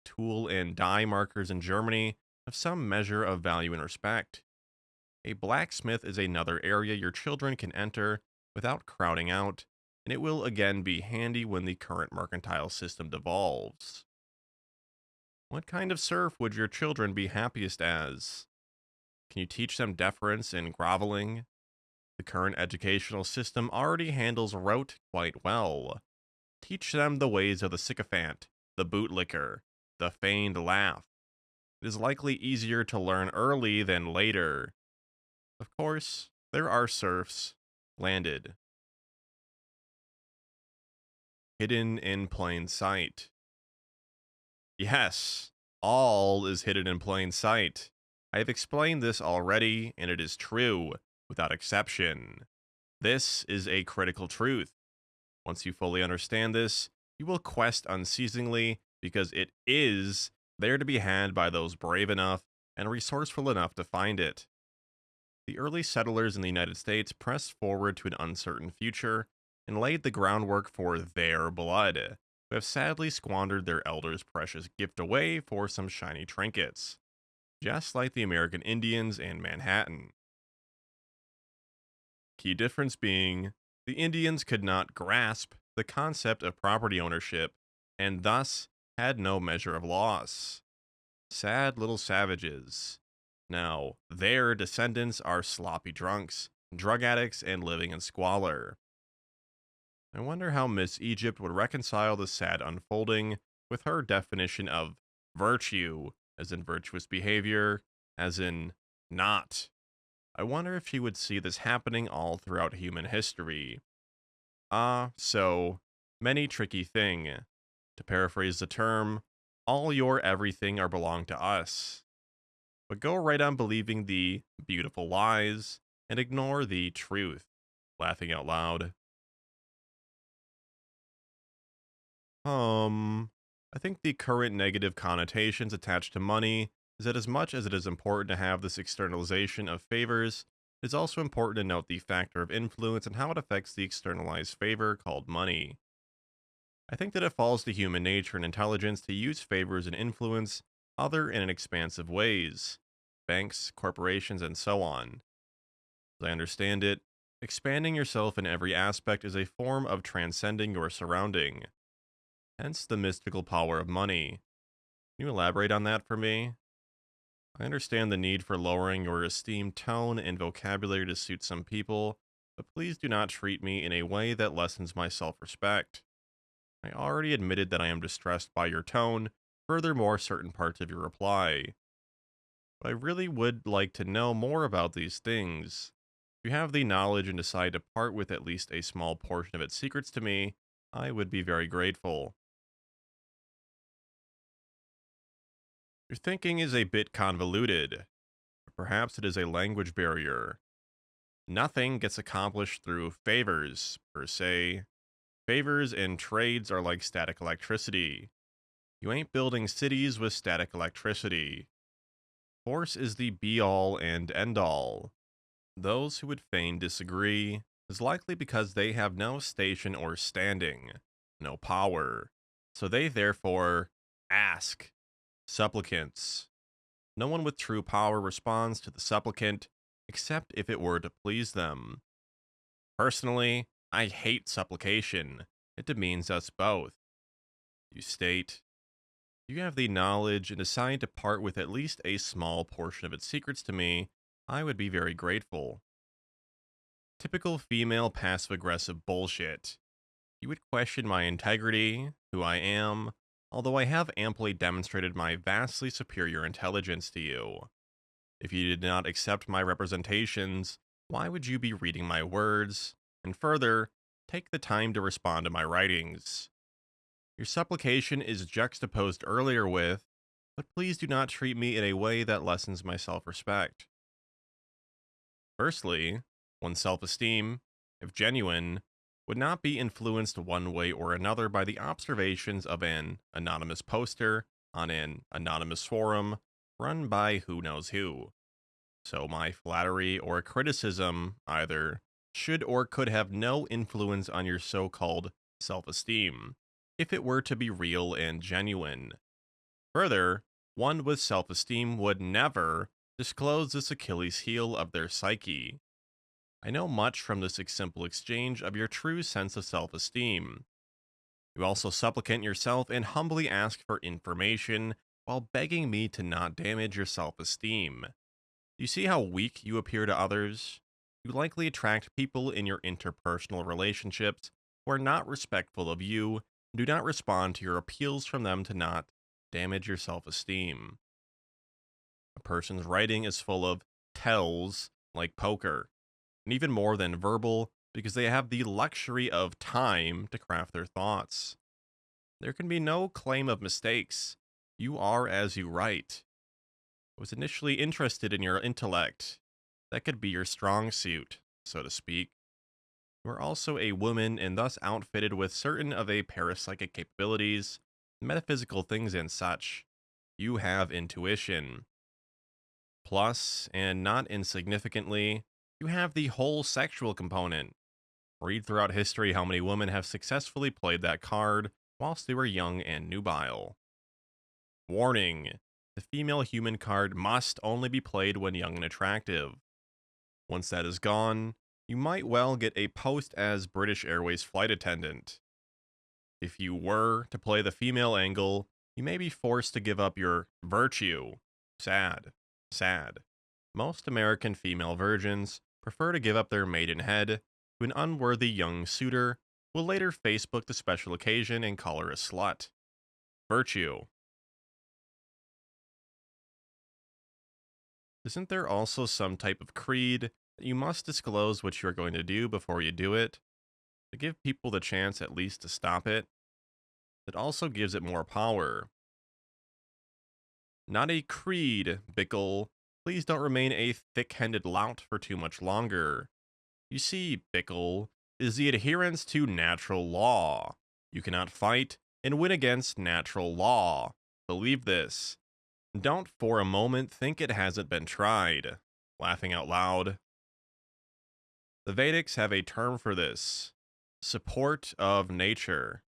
Tool and die markers in Germany have some measure of value and respect. A blacksmith is another area your children can enter without crowding out, and it will again be handy when the current mercantile system devolves. What kind of serf would your children be happiest as? Can you teach them deference and groveling? The current educational system already handles rote quite well. Teach them the ways of the sycophant, the bootlicker, the feigned laugh. It is likely easier to learn early than later. Of course, there are serfs, landed, hidden in plain sight. Yes, all is hidden in plain sight. I have explained this already, and it is true, without exception. This is a critical truth. Once you fully understand this, you will quest unceasingly because it is there to be had by those brave enough and resourceful enough to find it. The early settlers in the United States pressed forward to an uncertain future and laid the groundwork for their blood, who have sadly squandered their elders' precious gift away for some shiny trinkets, just like the American Indians and Manhattan. Key difference being, the Indians could not grasp the concept of property ownership and thus had no measure of loss. Sad little savages. Now, their descendants are sloppy drunks, drug addicts, and living in squalor. I wonder how Miss Egypt would reconcile the sad unfolding with her definition of virtue, as in virtuous behavior, as in not. I wonder if she would see this happening all throughout human history. So many tricky thing. To paraphrase the term, all your everything are belong to us. But go right on believing the beautiful lies and ignore the truth. Laughing out loud. I think the current negative connotations attached to money is that as much as it is important to have this externalization of favors, it is also important to note the factor of influence and how it affects the externalized favor called money. I think that it falls to human nature and intelligence to use favors and influence other and in expansive ways, banks, corporations, and so on. As I understand it, expanding yourself in every aspect is a form of transcending your surrounding. Hence the mystical power of money. Can you elaborate on that for me? I understand the need for lowering your esteemed tone and vocabulary to suit some people, but please do not treat me in a way that lessens my self-respect. I already admitted that I am distressed by your tone, furthermore certain parts of your reply. But I really would like to know more about these things. If you have the knowledge and decide to part with at least a small portion of its secrets to me, I would be very grateful. Your thinking is a bit convoluted. Perhaps it is a language barrier. Nothing gets accomplished through favors, per se. Favors and trades are like static electricity. You ain't building cities with static electricity. Force is the be-all and end-all. Those who would fain disagree, is likely because they have no station or standing, no power. So they therefore ask supplicants. No one with true power responds to the supplicant except if it were to please them. Personally, I hate supplication. It demeans us both. You state, you have the knowledge and decide to part with at least a small portion of its secrets to me, I would be very grateful. Typical female passive aggressive bullshit. You would question my integrity, who I am, although I have amply demonstrated my vastly superior intelligence to you. If you did not accept my representations, why would you be reading my words? And further, take the time to respond to my writings. Your supplication is juxtaposed earlier with, but please do not treat me in a way that lessens my self-respect. Firstly, one's self-esteem, if genuine, would not be influenced one way or another by the observations of an anonymous poster on an anonymous forum run by who knows who. So my flattery or criticism either should or could have no influence on your so-called self-esteem, if it were to be real and genuine. Further, one with self-esteem would never disclose this Achilles heel of their psyche. I know much from this simple exchange of your true sense of self-esteem. You also supplicant yourself and humbly ask for information while begging me to not damage your self-esteem. You see how weak you appear to others? You likely attract people in your interpersonal relationships who are not respectful of you and do not respond to your appeals from them to not damage your self-esteem. A person's writing is full of tells like poker, and even more than verbal because they have the luxury of time to craft their thoughts. There can be no claim of mistakes. You are as you write. I was initially interested in your intellect. That could be your strong suit, so to speak. You are also a woman and thus outfitted with certain of a parapsychic capabilities, metaphysical things and such. You have intuition. Plus, and not insignificantly, you have the whole sexual component. Read throughout history how many women have successfully played that card whilst they were young and nubile. Warning: the female human card must only be played when young and attractive. Once that is gone, you might well get a post as British Airways flight attendant. If you were to play the female angle, you may be forced to give up your virtue. Sad. Sad. Most American female virgins prefer to give up their maidenhead to an unworthy young suitor who will later Facebook the special occasion and call her a slut. Virtue. Isn't there also some type of creed that you must disclose what you're going to do before you do it, to give people the chance at least to stop it? That also gives it more power. Not a creed, Bickle. Please don't remain a thick-headed lout for too much longer. You see, Bickle, is the adherence to natural law. You cannot fight and win against natural law. Believe this. Don't for a moment think it hasn't been tried. Laughing out loud. The Vedics have a term for this. Support of nature.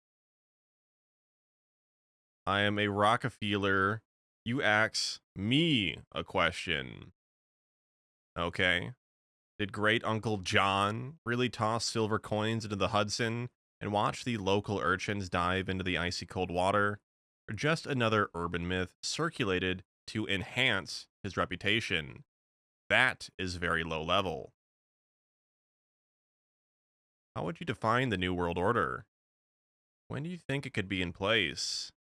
I am a Rockefeller. You ask me a question. Okay. Did great Uncle John really toss silver coins into the Hudson and watch the local urchins dive into the icy cold water? Or just another urban myth circulated to enhance his reputation? That is very low level. How would you define the New World Order? When do you think it could be in place?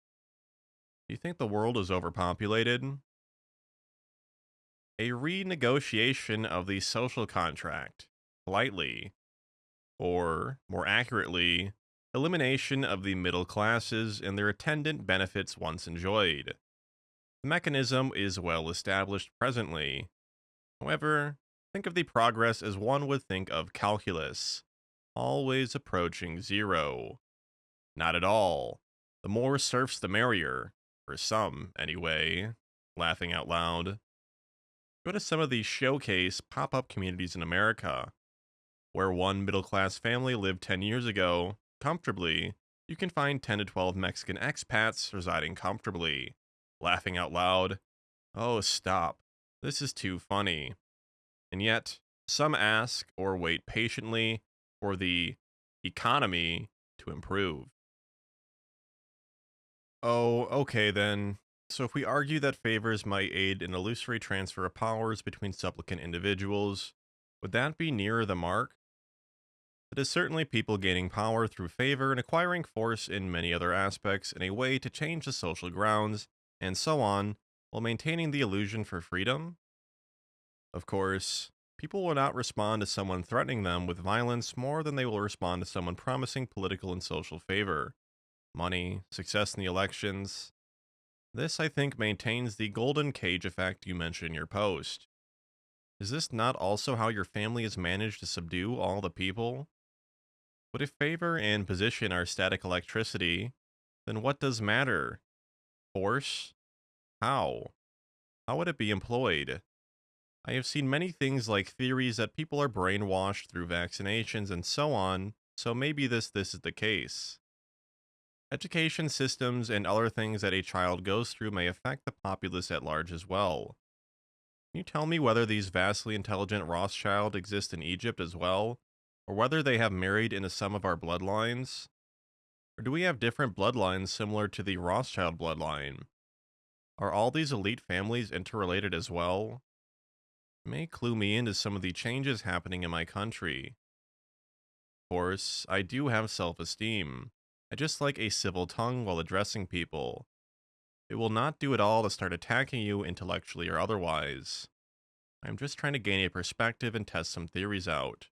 Do you think the world is overpopulated? A renegotiation of the social contract, politely, or more accurately, elimination of the middle classes and their attendant benefits once enjoyed. The mechanism is well established presently. However, think of the progress as one would think of calculus, always approaching zero. Not at all. The more serfs the merrier, for some, anyway. Laughing out loud. Go to some of these showcase pop-up communities in America. Where one middle class family lived 10 years ago, comfortably, you can find 10 to 12 Mexican expats residing comfortably, laughing out loud. Oh, stop. This is too funny. And yet, some ask or wait patiently for the economy to improve. Oh, okay then. So if we argue that favors might aid an illusory transfer of powers between supplicant individuals, would that be nearer the mark? It is certainly people gaining power through favor and acquiring force in many other aspects in a way to change the social grounds, and so on, while maintaining the illusion for freedom. Of course, people will not respond to someone threatening them with violence more than they will respond to someone promising political and social favor, money, success in the elections. This, I think, maintains the golden cage effect you mentioned in your post. Is this not also how your family has managed to subdue all the people? But if favor and position are static electricity, then what does matter? Force? How? How would it be employed? I have seen many things like theories that people are brainwashed through vaccinations and so on, so maybe this is the case. Education systems and other things that a child goes through may affect the populace at large as well. Can you tell me whether these vastly intelligent Rothschild exist in Egypt as well, or whether they have married into some of our bloodlines? Or do we have different bloodlines similar to the Rothschild bloodline? Are all these elite families interrelated as well? It may clue me into some of the changes happening in my country. Of course, I do have self-esteem. I just like a civil tongue while addressing people. It will not do at all to start attacking you intellectually or otherwise. I'm just trying to gain a perspective and test some theories out.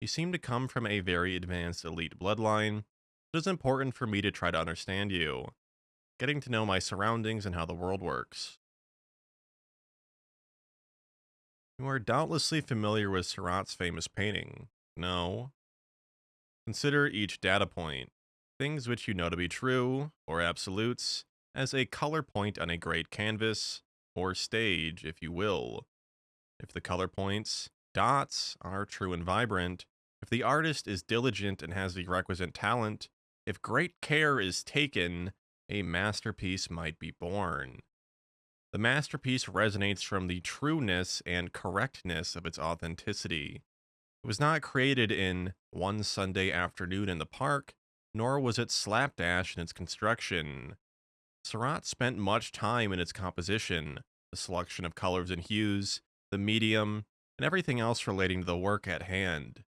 You seem to come from a very advanced elite bloodline. It is important for me to try to understand you, getting to know my surroundings and how the world works. You are doubtlessly familiar with Seurat's famous painting. No? Consider each data point, things which you know to be true, or absolutes, as a color point on a great canvas, or stage, if you will. If the color points, dots, are true and vibrant, if the artist is diligent and has the requisite talent, if great care is taken, a masterpiece might be born. The masterpiece resonates from the trueness and correctness of its authenticity. It was not created in one Sunday afternoon in the park, nor was it slapdash in its construction. Seurat spent much time in its composition, the selection of colors and hues, the medium, and everything else relating to the work at hand.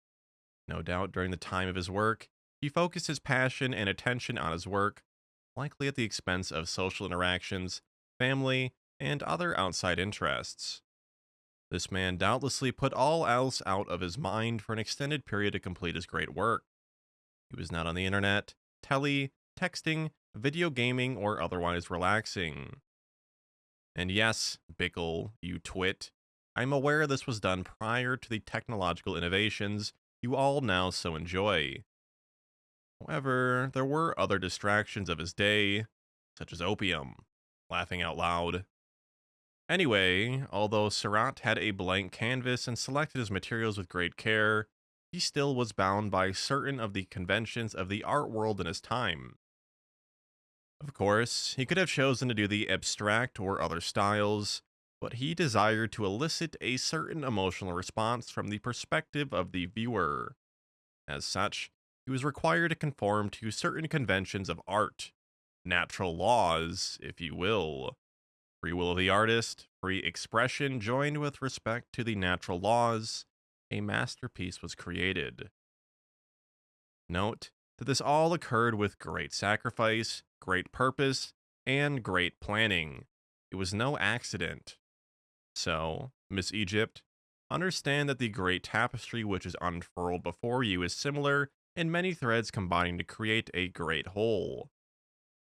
No doubt during the time of his work, he focused his passion and attention on his work, likely at the expense of social interactions, family, and other outside interests. This man doubtlessly put all else out of his mind for an extended period to complete his great work. He was not on the internet, texting, video gaming, or otherwise relaxing. And yes, Bickle, you twit, I'm aware this was done prior to the technological innovations you all now so enjoy. However, there were other distractions of his day, such as opium, laughing out loud. Anyway, although Seurat had a blank canvas and selected his materials with great care, he still was bound by certain of the conventions of the art world in his time. Of course, he could have chosen to do the abstract or other styles, but he desired to elicit a certain emotional response from the perspective of the viewer. As such, he was required to conform to certain conventions of art, natural laws, if you will. Free will of the artist, free expression joined with respect to the natural laws, a masterpiece was created. Note that this all occurred with great sacrifice, great purpose, and great planning. It was no accident. So, Miss Egypt, understand that the great tapestry which is unfurled before you is similar in many threads combining to create a great whole.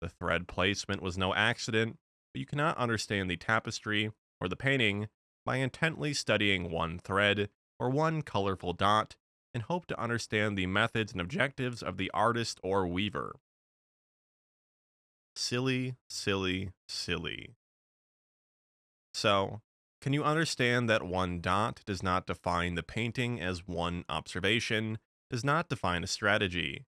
The thread placement was no accident, but you cannot understand the tapestry or the painting by intently studying one thread or one colorful dot and hope to understand the methods and objectives of the artist or weaver. Silly, silly, silly. So, can you understand that one dot does not define the painting as one observation, does not define a strategy?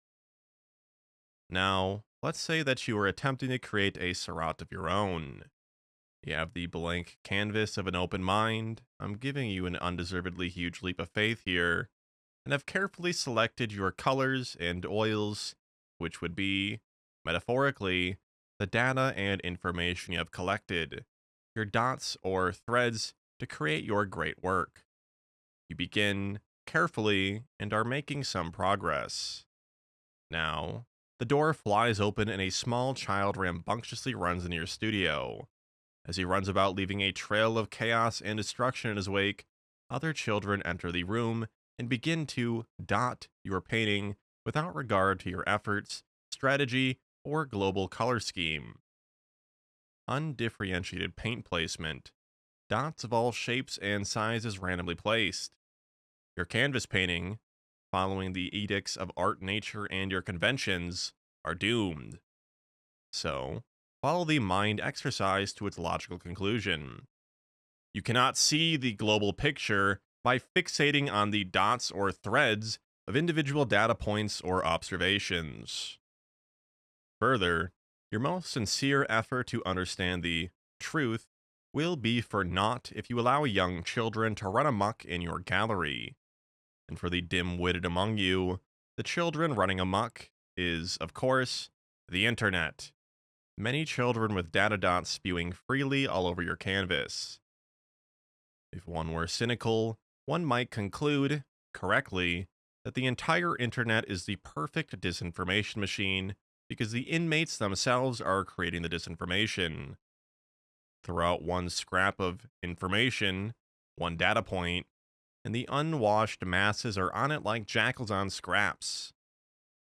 Now, let's say that you are attempting to create a Surratt of your own. You have the blank canvas of an open mind. I'm giving you an undeservedly huge leap of faith here, and have carefully selected your colors and oils, which would be, metaphorically, the data and information you have collected, your dots or threads to create your great work. You begin carefully and are making some progress. Now, the door flies open and a small child rambunctiously runs into your studio. As he runs about leaving a trail of chaos and destruction in his wake, other children enter the room and begin to dot your painting without regard to your efforts, strategy, or global color scheme. Undifferentiated paint placement. Dots of all shapes and sizes randomly placed. Your canvas painting, following the edicts of art, nature, and your conventions, are doomed. So, follow the mind exercise to its logical conclusion. You cannot see the global picture by fixating on the dots or threads of individual data points or observations. Further, your most sincere effort to understand the truth will be for naught if you allow young children to run amok in your gallery. And for the dim-witted among you, the children running amok is, of course, the internet. Many children with data dots spewing freely all over your canvas. If one were cynical, one might conclude, correctly, that the entire internet is the perfect disinformation machine because the inmates themselves are creating the disinformation. Throughout one scrap of information, one data point, and the unwashed masses are on it like jackals on scraps.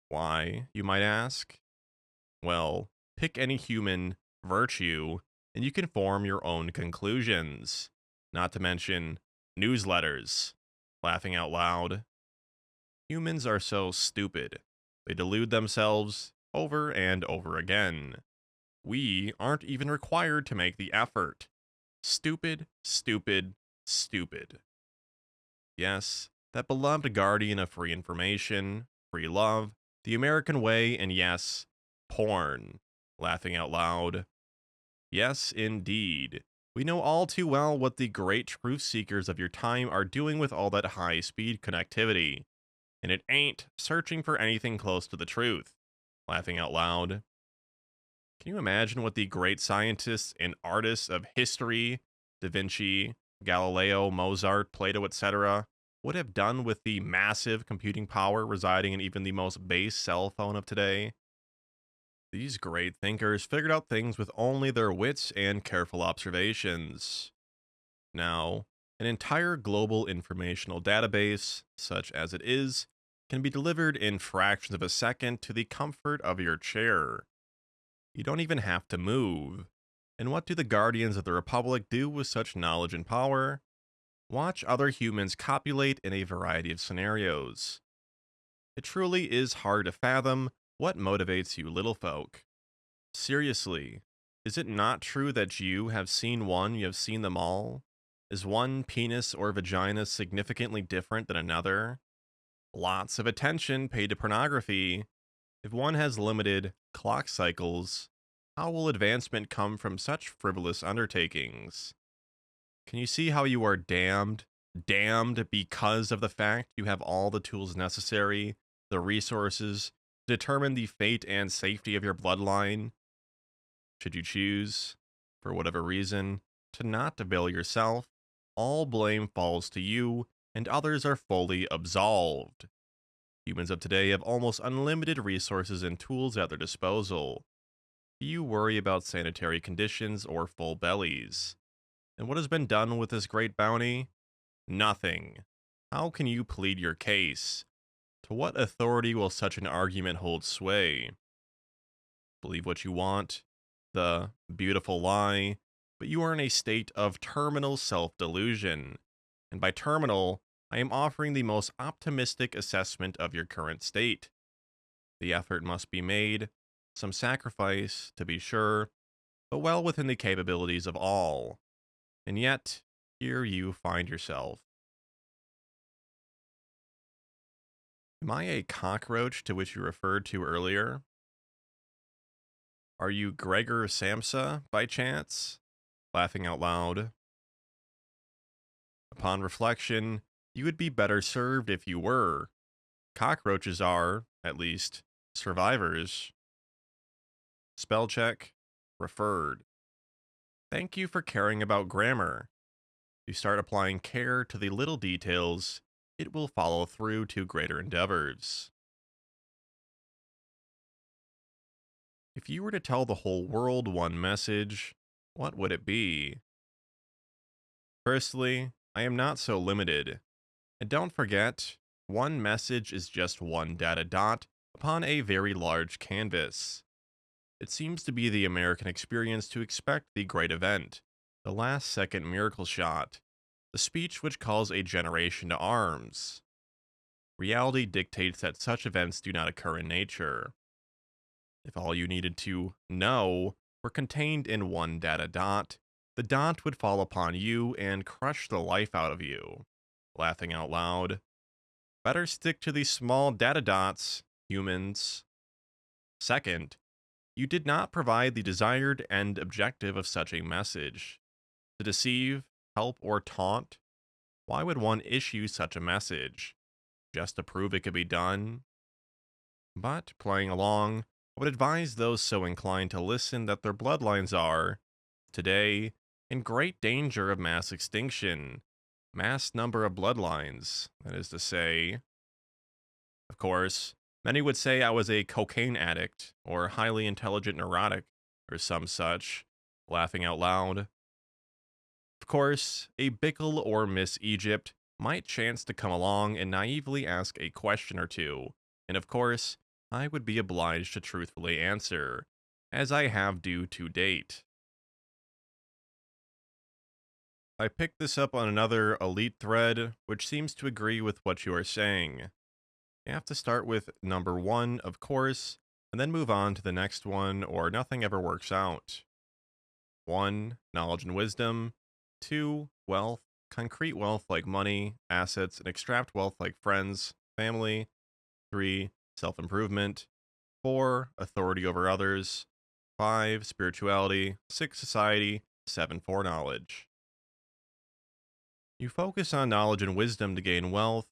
Why, you might ask? Well, pick any human virtue, and you can form your own conclusions. Not to mention newsletters. Laughing out loud. Humans are so stupid. They delude themselves over and over again. We aren't even required to make the effort. Stupid, stupid, stupid. Yes, that beloved guardian of free information, free love, the American way, and yes, porn. Laughing out loud. Yes, indeed. We know all too well what the great truth seekers of your time are doing with all that high-speed connectivity. And it ain't searching for anything close to the truth. Laughing out loud. Can you imagine what the great scientists and artists of history, Da Vinci, Galileo, Mozart, Plato, etc., would have done with the massive computing power residing in even the most base cell phone of today? These great thinkers figured out things with only their wits and careful observations. Now, an entire global informational database, such as it is, can be delivered in fractions of a second to the comfort of your chair. You don't even have to move. And what do the Guardians of the Republic do with such knowledge and power? Watch other humans copulate in a variety of scenarios. It truly is hard to fathom what motivates you little folk. Seriously, is it not true that you have seen one, you have seen them all? Is one penis or vagina significantly different than another? Lots of attention paid to pornography. If one has limited clock cycles, how will advancement come from such frivolous undertakings? Can you see how you are damned? Damned because of the fact you have all the tools necessary, the resources, to determine the fate and safety of your bloodline? Should you choose, for whatever reason, to not avail yourself, all blame falls to you, and others are fully absolved. Humans of today have almost unlimited resources and tools at their disposal. You worry about sanitary conditions or full bellies. And what has been done with this great bounty? Nothing. How can you plead your case? To what authority will such an argument hold sway? Believe what you want, the beautiful lie, but you are in a state of terminal self-delusion. And by terminal, I am offering the most optimistic assessment of your current state. The effort must be made, some sacrifice, to be sure, but well within the capabilities of all. And yet, here you find yourself. Am I a cockroach to which you referred to earlier? Are you Gregor Samsa by chance? Laughing out loud. Upon reflection, you would be better served if you were. Cockroaches are, at least, survivors. Spell check. Referred. Thank you for caring about grammar. You start applying care to the little details, it will follow through to greater endeavors. If you were to tell the whole world one message, what would it be? Firstly, I am not so limited. And don't forget, one message is just one data dot upon a very large canvas. It seems to be the American experience to expect the great event, the last second miracle shot, the speech which calls a generation to arms. Reality dictates that such events do not occur in nature. If all you needed to know were contained in one data dot, the dot would fall upon you and crush the life out of you. Laughing out loud. Better stick to these small data dots, humans. Second, you did not provide the desired end objective of such a message. To deceive, help, or taunt? Why would one issue such a message? Just to prove it could be done? But, playing along, I would advise those so inclined to listen that their bloodlines are, today, in great danger of mass extinction. Mass number of bloodlines, that is to say. Of course, many would say I was a cocaine addict, or highly intelligent neurotic, or some such, laughing out loud. Of course, a Bickle or Miss Egypt might chance to come along and naively ask a question or two, and of course, I would be obliged to truthfully answer, as I have due to date. I picked this up on another elite thread, which seems to agree with what you are saying. You have to start with number one, of course, and then move on to the next one, or nothing ever works out. 1. Knowledge and wisdom. 2. Wealth. Concrete wealth like money, assets, and extract wealth like friends, family. 3. Self improvement. 4. Authority over others. 5. Spirituality. 6. Society. 7. Foreknowledge. You focus on knowledge and wisdom to gain wealth.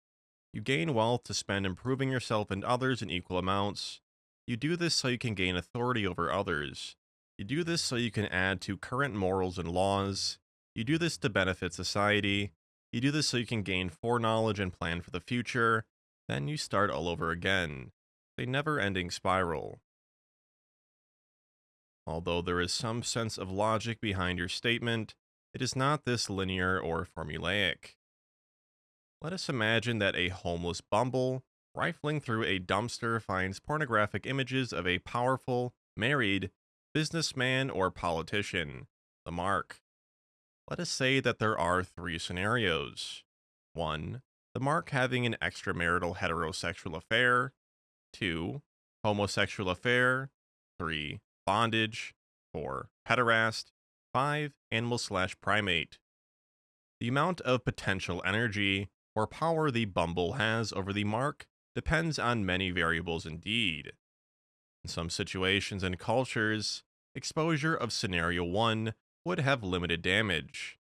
You gain wealth to spend improving yourself and others in equal amounts. You do this so you can gain authority over others. You do this so you can add to current morals and laws. You do this to benefit society. You do this so you can gain foreknowledge and plan for the future. Then you start all over again. A never-ending spiral. Although there is some sense of logic behind your statement, it is not this linear or formulaic. Let us imagine that a homeless bumble, rifling through a dumpster, finds pornographic images of a powerful, married, businessman or politician, the mark. Let us say that there are 3 scenarios. 1. The mark having an extramarital heterosexual affair. 2. Homosexual affair. 3. Bondage. 4. Pederast. 5. Animal/primate. The amount of potential energy or power the bumble has over the mark depends on many variables indeed. In some situations and cultures, exposure of scenario 1 would have limited damage.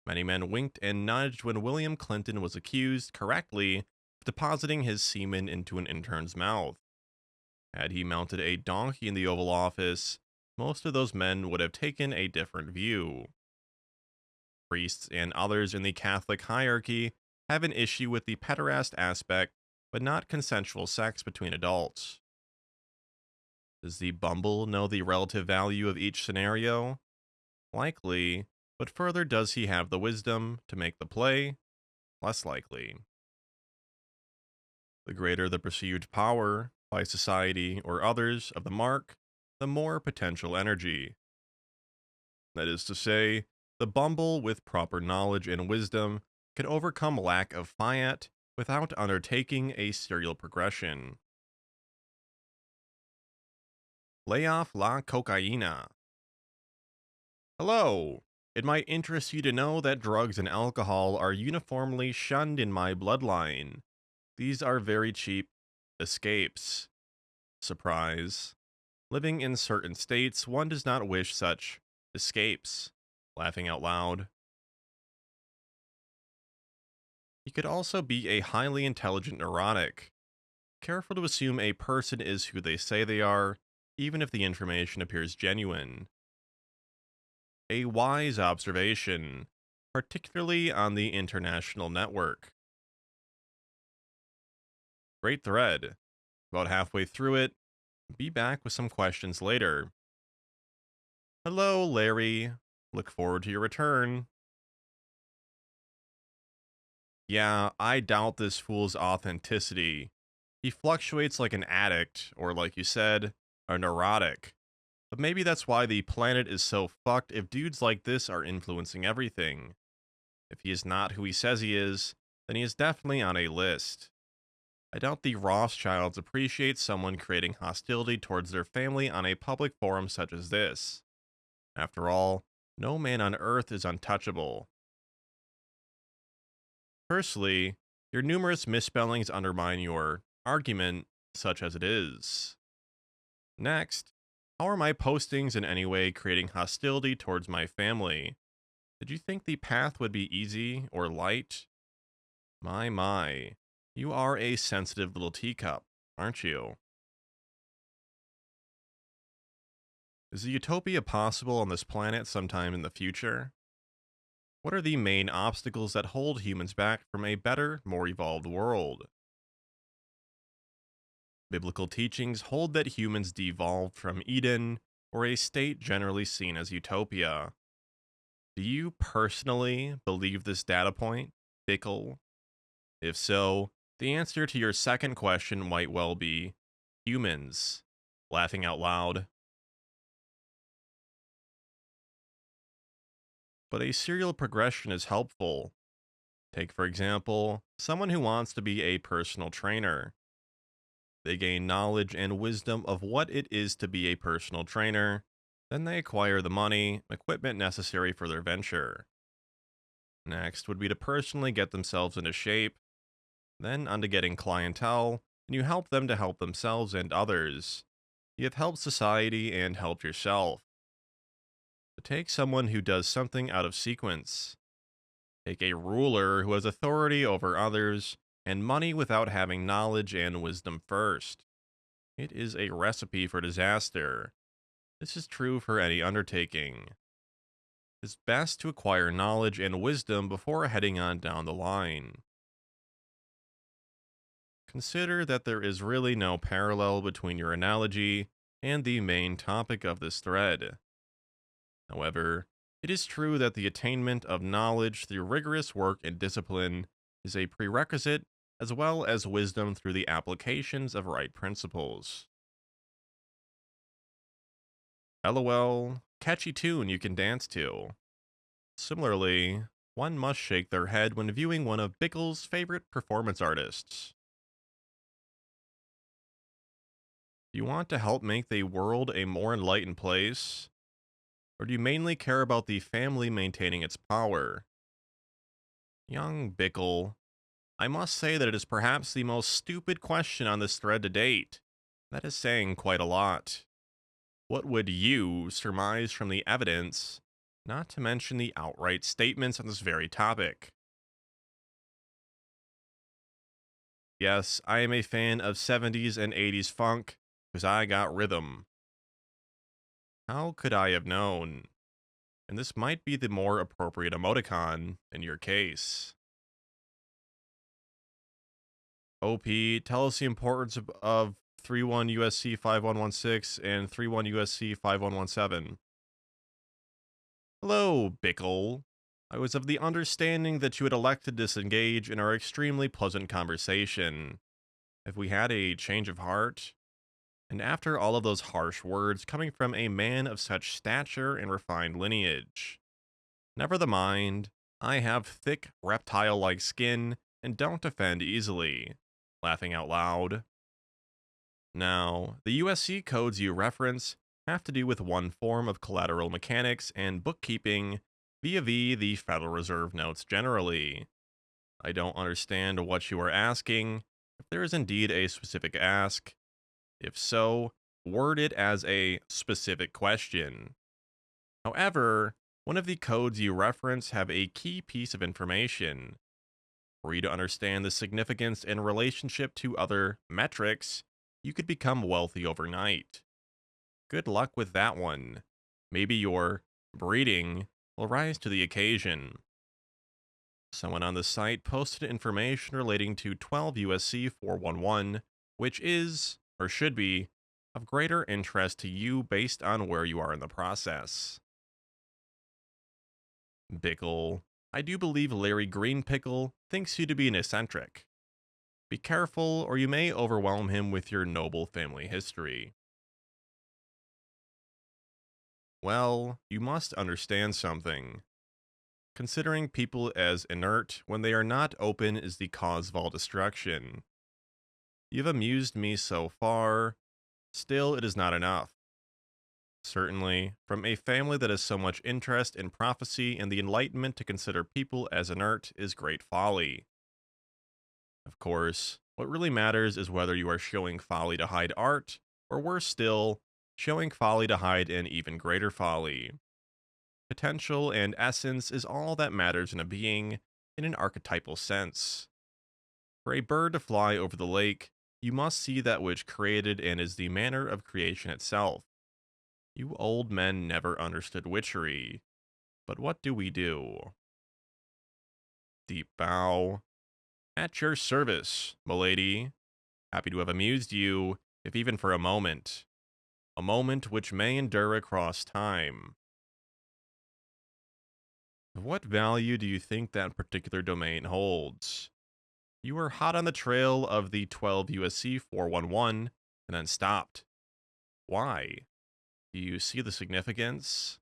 Many men winked and nudged when William Clinton was accused, correctly, of depositing his semen into an intern's mouth. Had he mounted a donkey in the Oval Office, most of those men would have taken a different view. Priests and others in the Catholic hierarchy have an issue with the pederast aspect, but not consensual sex between adults. Does the bumble know the relative value of each scenario? Likely, but further, does he have the wisdom to make the play? Less likely. The greater the perceived power, by society or others, of the mark, the more potential energy. That is to say, the bumble with proper knowledge and wisdom can overcome lack of fiat without undertaking a serial progression. Lay off la cocaína. Hello, It might interest you to know that drugs and alcohol are uniformly shunned in my bloodline. These are very cheap escapes. Surprise. Living in certain states, one does not wish such escapes. Laughing out loud. He could also be a highly intelligent neurotic. Careful to assume a person is who they say they are, even if the information appears genuine. A wise observation, particularly on the international network. Great thread. About halfway through it, be back with some questions later. Hello, Larry. Look forward to your return. Yeah, I doubt this fool's authenticity. He fluctuates like an addict, or like you said, a neurotic. But maybe that's why the planet is so fucked if dudes like this are influencing everything. If he is not who he says he is, then he is definitely on a list. I doubt the Rothschilds appreciate someone creating hostility towards their family on a public forum such as this. After all, no man on earth is untouchable. Firstly, your numerous misspellings undermine your argument, such as it is. Next, how are my postings in any way creating hostility towards my family? Did you think the path would be easy or light? My, you are a sensitive little teacup, aren't you? Is a utopia possible on this planet sometime in the future? What are the main obstacles that hold humans back from a better, more evolved world? Biblical teachings hold that humans devolved from Eden, or a state generally seen as utopia. Do you personally believe this data point, Bickle? If so, the answer to your second question might well be humans. Laughing out loud. But a serial progression is helpful. Take, for example, someone who wants to be a personal trainer. They gain knowledge and wisdom of what it is to be a personal trainer. Then they acquire the money, equipment necessary for their venture. Next would be to personally get themselves into shape, then onto getting clientele, and you help them to help themselves and others. You have helped society and helped yourself. But take someone who does something out of sequence. Take a ruler who has authority over others and money without having knowledge and wisdom first. It is a recipe for disaster. This is true for any undertaking. It's best to acquire knowledge and wisdom before heading on down the line. Consider that there is really no parallel between your analogy and the main topic of this thread. However, it is true that the attainment of knowledge through rigorous work and discipline is a prerequisite, as well as wisdom through the applications of right principles. LOL, catchy tune you can dance to. Similarly, one must shake their head when viewing one of Bickle's favorite performance artists. Do you want to help make the world a more enlightened place? Or do you mainly care about the family maintaining its power? Young Bickle, I must say that it is perhaps the most stupid question on this thread to date. That is saying quite a lot. What would you surmise from the evidence, not to mention the outright statements on this very topic? Yes, I am a fan of 70s and 80s funk, because I got rhythm. How could I have known? And this might be the more appropriate emoticon in your case. OP, tell us the importance of 31 USC 5116 and 31 USC 5117. Hello, Bickle. I was of the understanding that you had elected to disengage in our extremely pleasant conversation. Have we had a change of heart? And after all of those harsh words coming from a man of such stature and refined lineage. Never the mind, I have thick, reptile-like skin and don't offend easily. Laughing out loud. Now, the USC codes you reference have to do with one form of collateral mechanics and bookkeeping vis-a-vis the Federal Reserve notes generally. I don't understand what you are asking. If there is indeed a specific ask, if so, word it as a specific question. However, one of the codes you reference have a key piece of information. For you to understand the significance in relationship to other metrics, you could become wealthy overnight. Good luck with that one. Maybe your breeding will rise to the occasion. Someone on the site posted information relating to 12 USC 411, which is, or should be, of greater interest to you based on where you are in the process. Bickle, I do believe Larry Greenpickle thinks you to be an eccentric. Be careful, or you may overwhelm him with your noble family history. Well, you must understand something. Considering people as inert when they are not open is the cause of all destruction. You've amused me so far, still it is not enough. Certainly, from a family that has so much interest in prophecy and the Enlightenment to consider people as inert is great folly. Of course, what really matters is whether you are showing folly to hide art, or worse still, showing folly to hide an even greater folly. Potential and essence is all that matters in a being in an archetypal sense. For a bird to fly over the lake, you must see that which created and is the manner of creation itself. You old men never understood witchery, but what do we do? Deep bow. At your service, milady. Happy to have amused you, if even for a moment. A moment which may endure across time. What value do you think that particular domain holds? You were hot on the trail of the 12 USC 411 and then stopped. Why? Do you see the significance?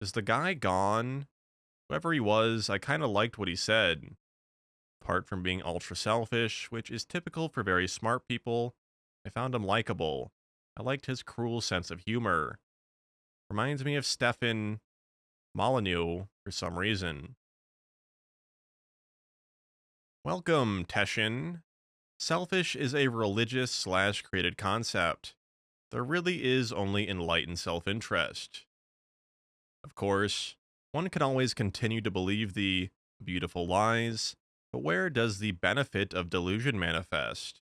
Is the guy gone? Whoever he was, I kind of liked what he said. Apart from being ultra selfish, which is typical for very smart people, I found him likable. I liked his cruel sense of humor. Reminds me of Stefan Molyneux for some reason. Welcome, Teshin. Selfish is a religious slash created concept. There really is only enlightened self-interest. Of course, one can always continue to believe the beautiful lies, but where does the benefit of delusion manifest?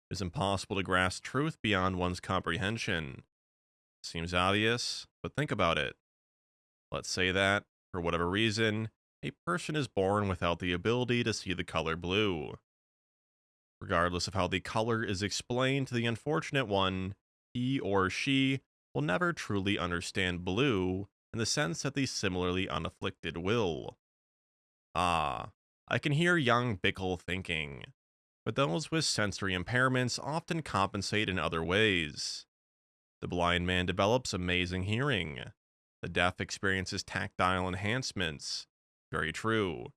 It is impossible to grasp truth beyond one's comprehension. Seems obvious, but think about it. Let's say that, for whatever reason, a person is born without the ability to see the color blue. Regardless of how the color is explained to the unfortunate one, he or she will never truly understand blue in the sense that the similarly unafflicted will. Ah, I can hear young Bickle thinking, but those with sensory impairments often compensate in other ways. The blind man develops amazing hearing. The deaf experiences tactile enhancements. Very true.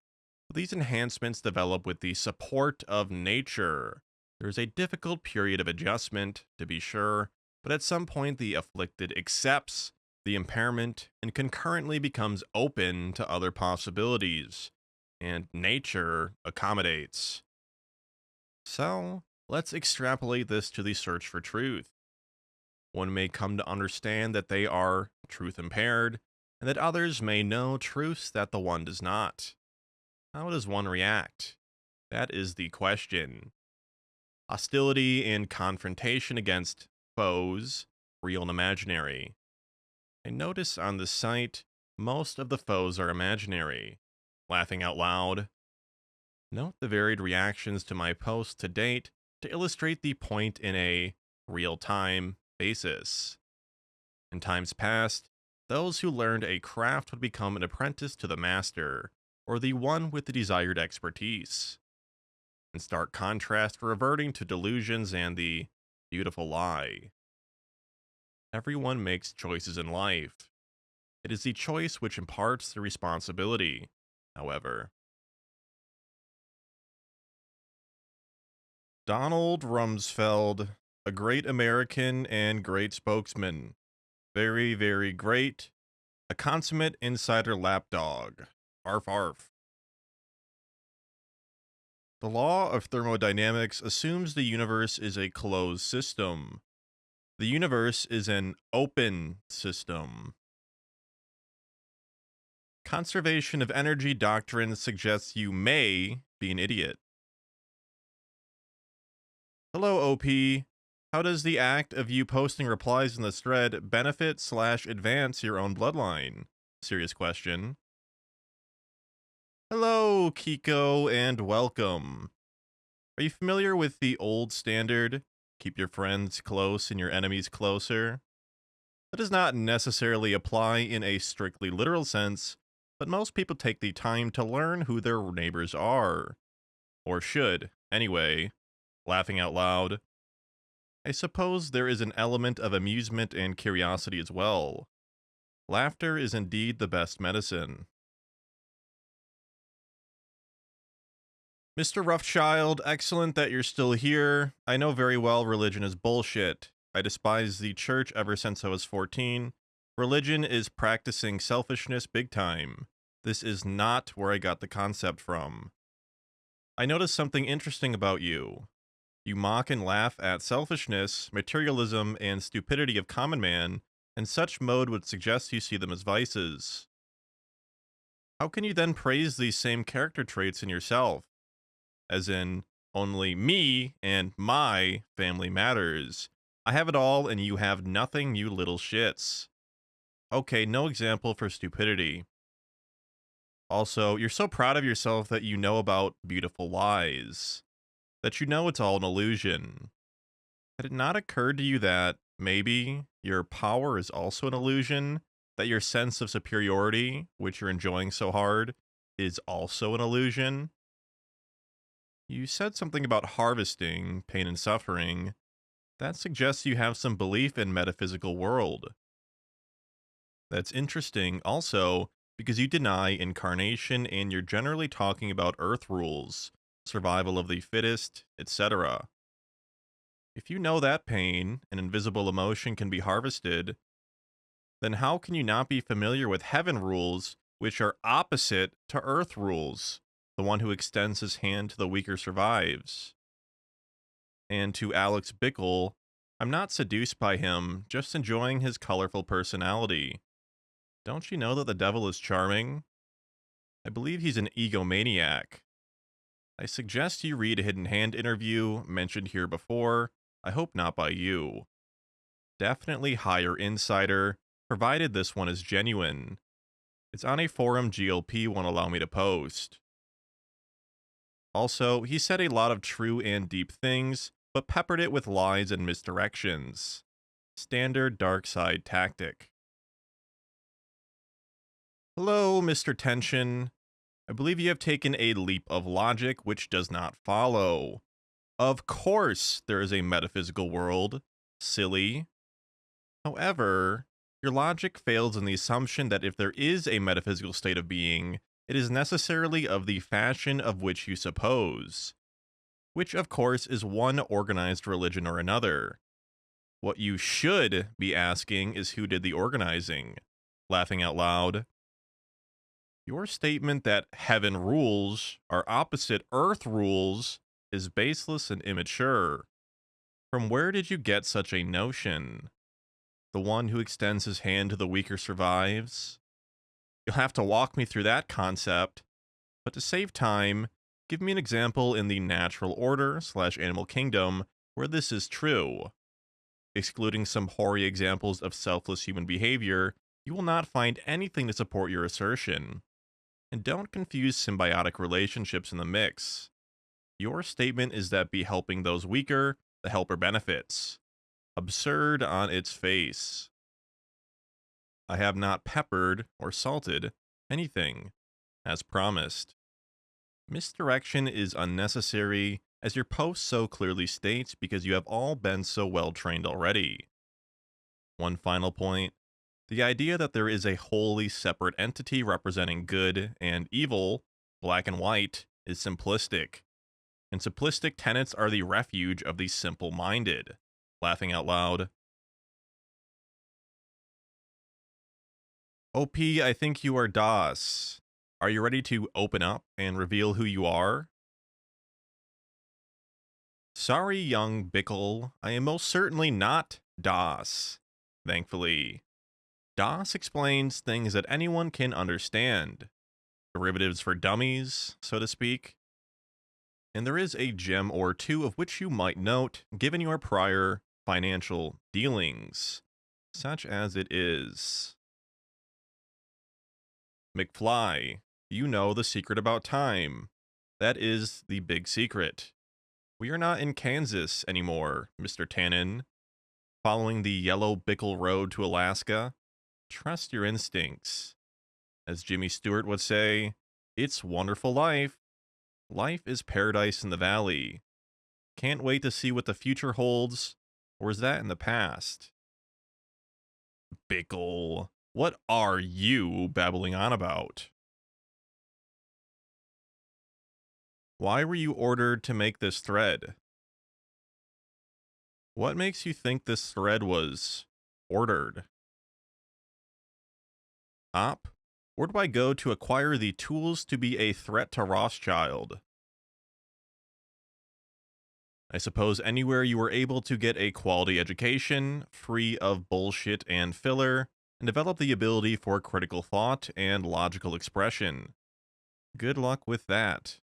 But these enhancements develop with the support of nature. There is a difficult period of adjustment, to be sure, but at some point the afflicted accepts the impairment and concurrently becomes open to other possibilities, and nature accommodates. So, let's extrapolate this to the search for truth. One may come to understand that they are truth impaired, and that others may know truths that the one does not. How does one react? That is the question. Hostility and confrontation against foes, real and imaginary. I notice on the site, most of the foes are imaginary. Laughing out loud. Note the varied reactions to my posts to date to illustrate the point in a real-time basis. In times past, those who learned a craft would become an apprentice to the master, or the one with the desired expertise. In stark contrast, reverting to delusions and the beautiful lie. Everyone makes choices in life. It is the choice which imparts the responsibility, however. Donald Rumsfeld, a great American and great spokesman. Very, very great. A consummate insider lapdog. Arf arf. The law of thermodynamics assumes the universe is a closed system. The universe is an open system. Conservation of energy doctrine suggests you may be an idiot. Hello, OP. How does the act of you posting replies in this thread benefit/advance your own bloodline? Serious question. Hello, Kiko, and welcome. Are you familiar with the old standard? Keep your friends close and your enemies closer. That does not necessarily apply in a strictly literal sense, but most people take the time to learn who their neighbors are. Or should, anyway. Laughing out loud. I suppose there is an element of amusement and curiosity as well. Laughter is indeed the best medicine. Mr. Rothschild, excellent that you're still here. I know very well religion is bullshit. I despise the church ever since I was 14. Religion is practicing selfishness big time. This is not where I got the concept from. I noticed something interesting about you. You mock and laugh at selfishness, materialism, and stupidity of common man, and such mode would suggest you see them as vices. How can you then praise these same character traits in yourself? As in, only me and my family matters. I have it all and you have nothing, you little shits. Okay, no example for stupidity. Also, you're so proud of yourself that you know about beautiful lies. That you know it's all an illusion. Had it not occurred to you that, maybe, your power is also an illusion? That your sense of superiority, which you're enjoying so hard, is also an illusion? You said something about harvesting, pain and suffering. That suggests you have some belief in metaphysical world. That's interesting, also, because you deny incarnation and you're generally talking about Earth rules, survival of the fittest, etc. If you know that pain, an invisible emotion, can be harvested, then how can you not be familiar with heaven rules, which are opposite to Earth rules? The one who extends his hand to the weaker survives. And to Alex Bickle, I'm not seduced by him, just enjoying his colorful personality. Don't you know that the devil is charming? I believe he's an egomaniac. I suggest you read a Hidden Hand interview mentioned here before. I hope not by you. Definitely hire insider, provided this one is genuine. It's on a forum GLP won't allow me to post. Also, he said a lot of true and deep things, but peppered it with lies and misdirections. Standard dark side tactic. Hello, Mr. Tension. I believe you have taken a leap of logic which does not follow. Of course, there is a metaphysical world. Silly. However, your logic fails in the assumption that if there is a metaphysical state of being, it is necessarily of the fashion of which you suppose. Which, of course, is one organized religion or another. What you should be asking is who did the organizing. Laughing out loud. Your statement that heaven rules are opposite earth rules is baseless and immature. From where did you get such a notion? The one who extends his hand to the weaker survives? You'll have to walk me through that concept, but to save time, give me an example in the natural order/animal kingdom where this is true. Excluding some hoary examples of selfless human behavior, you will not find anything to support your assertion. And don't confuse symbiotic relationships in the mix. Your statement is that be helping those weaker, the helper benefits. Absurd on its face. I have not peppered or salted anything, as promised. Misdirection is unnecessary, as your post so clearly states, because you have all been so well trained already. One final point. The idea that there is a wholly separate entity representing good and evil, black and white, is simplistic. And simplistic tenets are the refuge of the simple-minded. Laughing out loud. OP, I think you are DOS. Are you ready to open up and reveal who you are? Sorry, young Bickle, I am most certainly not DOS. Thankfully, DOS explains things that anyone can understand. Derivatives for dummies, so to speak. And there is a gem or two of which you might note, given your prior financial dealings, such as it is. McFly, you know the secret about time. That is the big secret. We are not in Kansas anymore, Mr. Tannen. Following the yellow Bickle Road to Alaska, trust your instincts. As Jimmy Stewart would say, it's wonderful life. Life is paradise in the valley. Can't wait to see what the future holds, or is that in the past? Bickle, what are you babbling on about? Why were you ordered to make this thread? What makes you think this thread was ordered? Op, where do I go to acquire the tools to be a threat to Rothschild? I suppose anywhere you were able to get a quality education, free of bullshit and filler, and develop the ability for critical thought and logical expression. Good luck with that.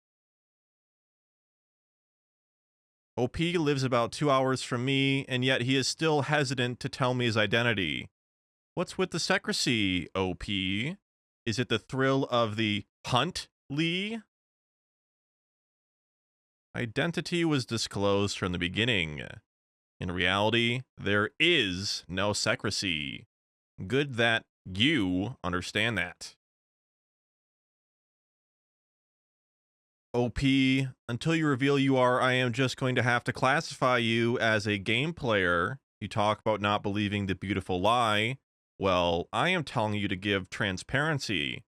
OP lives about 2 hours from me, and yet he is still hesitant to tell me his identity. What's with the secrecy, OP? Is it the thrill of the hunt, Lee? Identity was disclosed from the beginning. In reality, there is no secrecy. Good that you understand that. OP, until you reveal you are, I am just going to have to classify you as a game player. You talk about not believing the beautiful lie. Well, I am telling you to give transparency.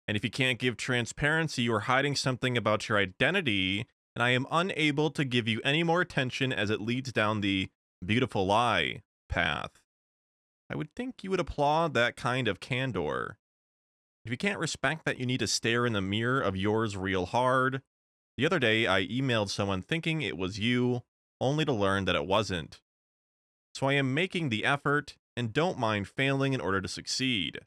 And if you can't give transparency, you are hiding something about your identity, and I am unable to give you any more attention as it leads down the beautiful lie path. I would think you would applaud that kind of candor. If you can't respect that, you need to stare in the mirror of yours real hard. The other day, I emailed someone thinking it was you, only to learn that it wasn't. So I am making the effort, and don't mind failing in order to succeed.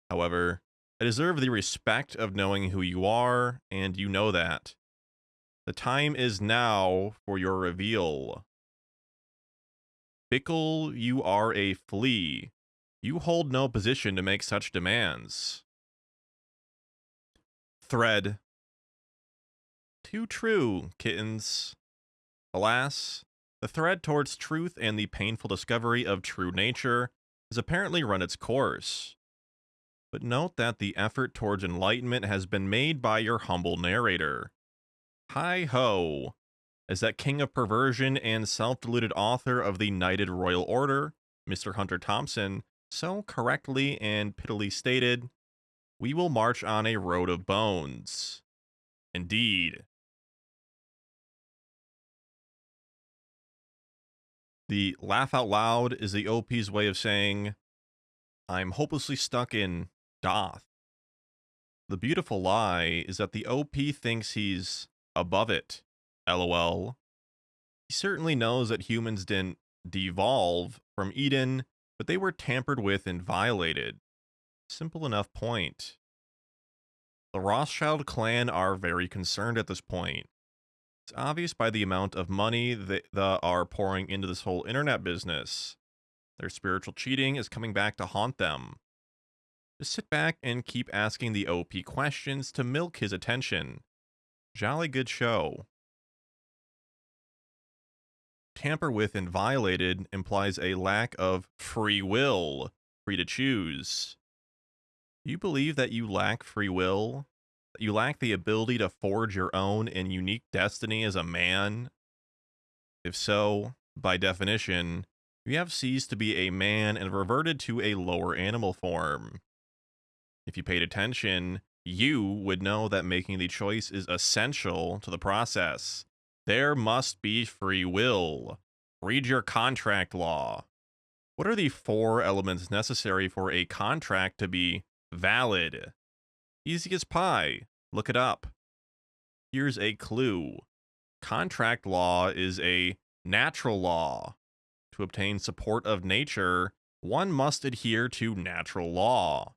However, I deserve the respect of knowing who you are, and you know that. The time is now for your reveal. Bickle, you are a flea. You hold no position to make such demands. Thread. Too true, kittens. Alas, the thread towards truth and the painful discovery of true nature has apparently run its course. But note that the effort towards enlightenment has been made by your humble narrator. Hi-ho! As that king of perversion and self-deluded author of the Knighted Royal Order, Mr. Hunter Thompson, so correctly and pittily stated, we will march on a road of bones. Indeed. The laugh out loud is the OP's way of saying, I'm hopelessly stuck in Doth. The beautiful lie is that the OP thinks he's above it. LOL. He certainly knows that humans didn't devolve from Eden, but they were tampered with and violated. Simple enough point. The Rothschild clan are very concerned at this point. It's obvious by the amount of money that are pouring into this whole internet business. Their spiritual cheating is coming back to haunt them. Just sit back and keep asking the OP questions to milk his attention. Jolly good show. Tamper with and violated implies a lack of free will, free to choose. You believe that you lack free will? That you lack the ability to forge your own and unique destiny as a man? If so, by definition, you have ceased to be a man and reverted to a lower animal form. If you paid attention, you would know that making the choice is essential to the process. There must be free will. Read your contract law. What are the 4 elements necessary for a contract to be valid? Easy as pie. Look it up. Here's a clue. Contract law is a natural law. To obtain support of nature, one must adhere to natural law.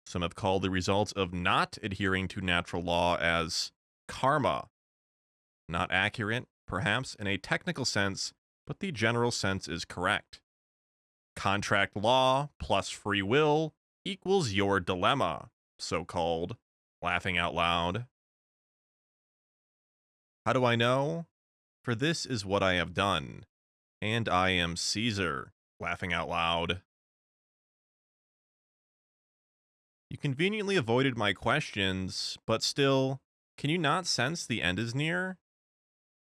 Some have called the results of not adhering to natural law as karma. Not accurate, perhaps, in a technical sense, but the general sense is correct. Contract law plus free will equals your dilemma, so called. Laughing out loud. How do I know? For this is what I have done, and I am Caesar. Laughing out loud. You conveniently avoided my questions, but still, can you not sense the end is near?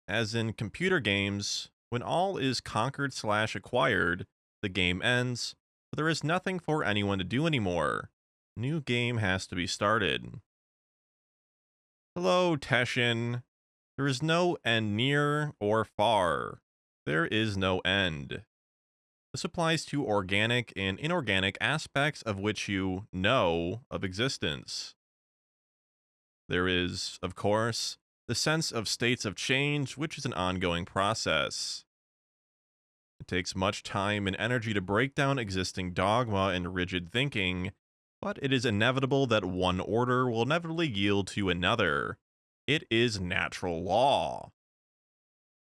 As in computer games, when all is conquered/acquired, the game ends, but there is nothing for anyone to do anymore. New game has to be started. Hello, Teshin. There is no end near or far. There is no end. This applies to organic and inorganic aspects of which you know of existence. There is, of course, the sense of states of change, which is an ongoing process. It takes much time and energy to break down existing dogma and rigid thinking, but it is inevitable that one order will inevitably yield to another. It is natural law.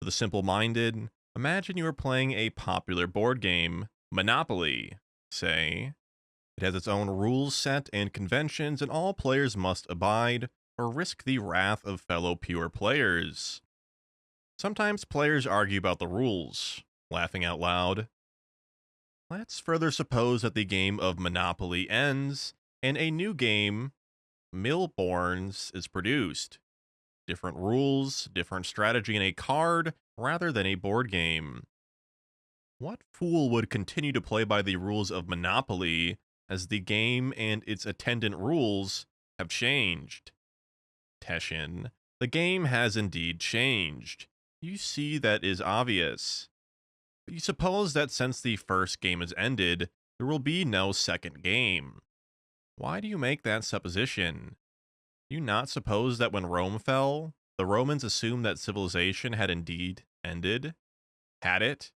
For the simple-minded, imagine you are playing a popular board game, Monopoly, say. It has its own rules set and conventions, and all players must abide or risk the wrath of fellow pure players. Sometimes players argue about the rules, laughing out loud. Let's further suppose that the game of Monopoly ends, and a new game, Millborns, is produced. Different rules, different strategy in a card, rather than a board game. What fool would continue to play by the rules of Monopoly as the game and its attendant rules have changed? Teshin, the game has indeed changed. You see that is obvious. But you suppose that since the first game has ended, there will be no second game. Why do you make that supposition? Do you not suppose that when Rome fell, the Romans assumed that civilization had indeed ended? Had it?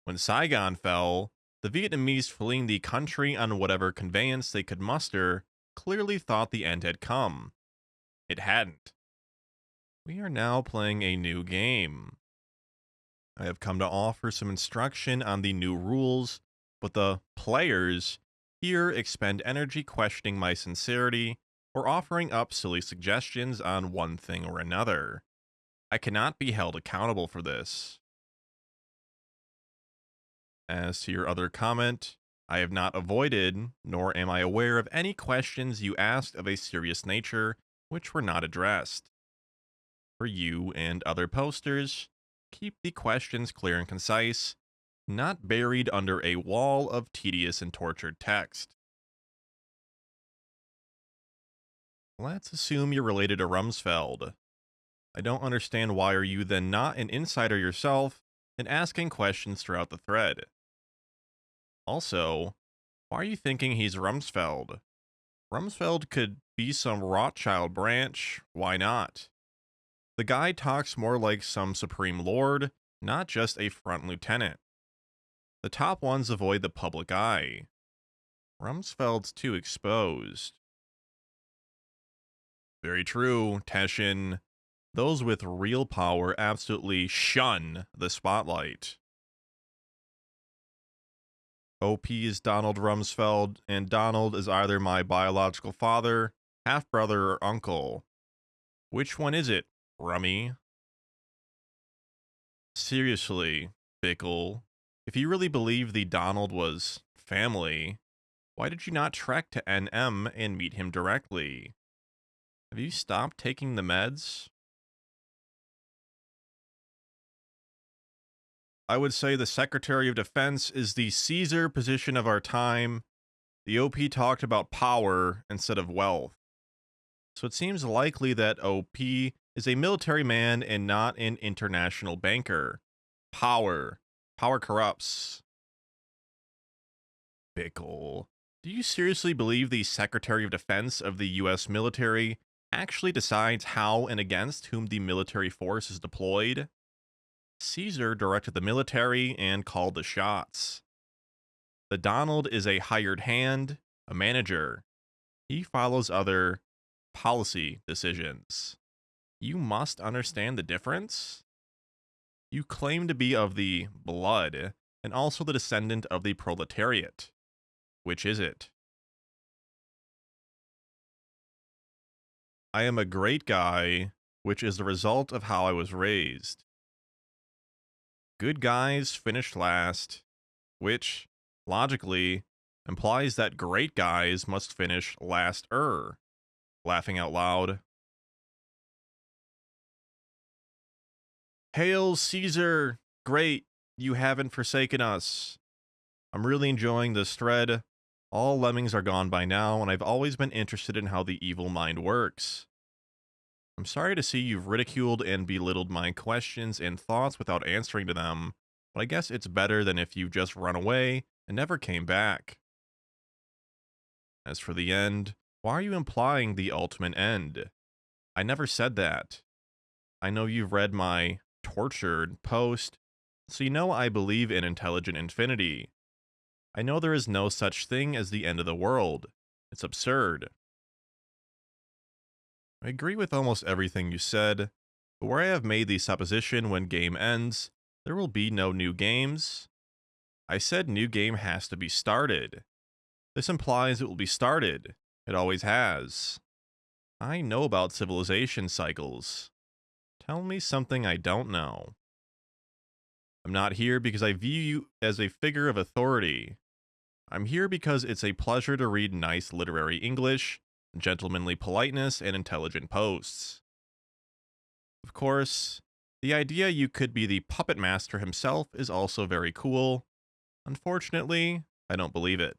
When Saigon fell, the Vietnamese fleeing the country on whatever conveyance they could muster clearly thought the end had come. It hadn't. We are now playing a new game. I have come to offer some instruction on the new rules, but the players here expend energy questioning my sincerity or offering up silly suggestions on one thing or another. I cannot be held accountable for this. As to your other comment, I have not avoided, nor am I aware of any questions you asked of a serious nature which were not addressed. For you and other posters, keep the questions clear and concise, not buried under a wall of tedious and tortured text. Let's assume you're related to Rumsfeld. I don't understand why are you then not an insider yourself and asking questions throughout the thread. Also, why are you thinking he's Rumsfeld? Rumsfeld could be some Rothschild branch, why not? The guy talks more like some supreme lord, not just a front lieutenant. The top ones avoid the public eye. Rumsfeld's too exposed. Very true, Teshin. Those with real power absolutely shun the spotlight. OP is Donald Rumsfeld, and Donald is either my biological father, half-brother, or uncle. Which one is it, Rummy? Seriously, Bickle, if you really believe the Donald was family, why did you not trek to NM and meet him directly? Have you stopped taking the meds? I would say the Secretary of Defense is the Caesar position of our time. The OP talked about power instead of wealth. So it seems likely that OP is a military man and not an international banker. Power. Power corrupts. Bickle. Do you seriously believe the Secretary of Defense of the US military actually decides how and against whom the military force is deployed? Caesar directed the military and called the shots. The Donald is a hired hand, a manager. He follows other policy decisions. You must understand the difference. You claim to be of the blood and also the descendant of the proletariat. Which is it? I am a great guy, which is the result of how I was raised. Good guys finished last, which, logically, implies that great guys must finish last-er. Laughing out loud. Hail Caesar! Great, you haven't forsaken us. I'm really enjoying this thread. All lemmings are gone by now, and I've always been interested in how the evil mind works. I'm sorry to see you've ridiculed and belittled my questions and thoughts without answering to them, but I guess it's better than if you just run away and never came back. As for the end, why are you implying the ultimate end? I never said that. I know you've read my tortured post, so you know I believe in intelligent infinity. I know there is no such thing as the end of the world. It's absurd. I agree with almost everything you said, but where I have made the supposition when game ends, there will be no new games. I said new game has to be started. This implies it will be started. It always has. I know about civilization cycles. Tell me something I don't know. I'm not here because I view you as a figure of authority. I'm here because it's a pleasure to read nice literary English, gentlemanly politeness, and intelligent posts. Of course, the idea you could be the puppet master himself is also very cool. Unfortunately, I don't believe it.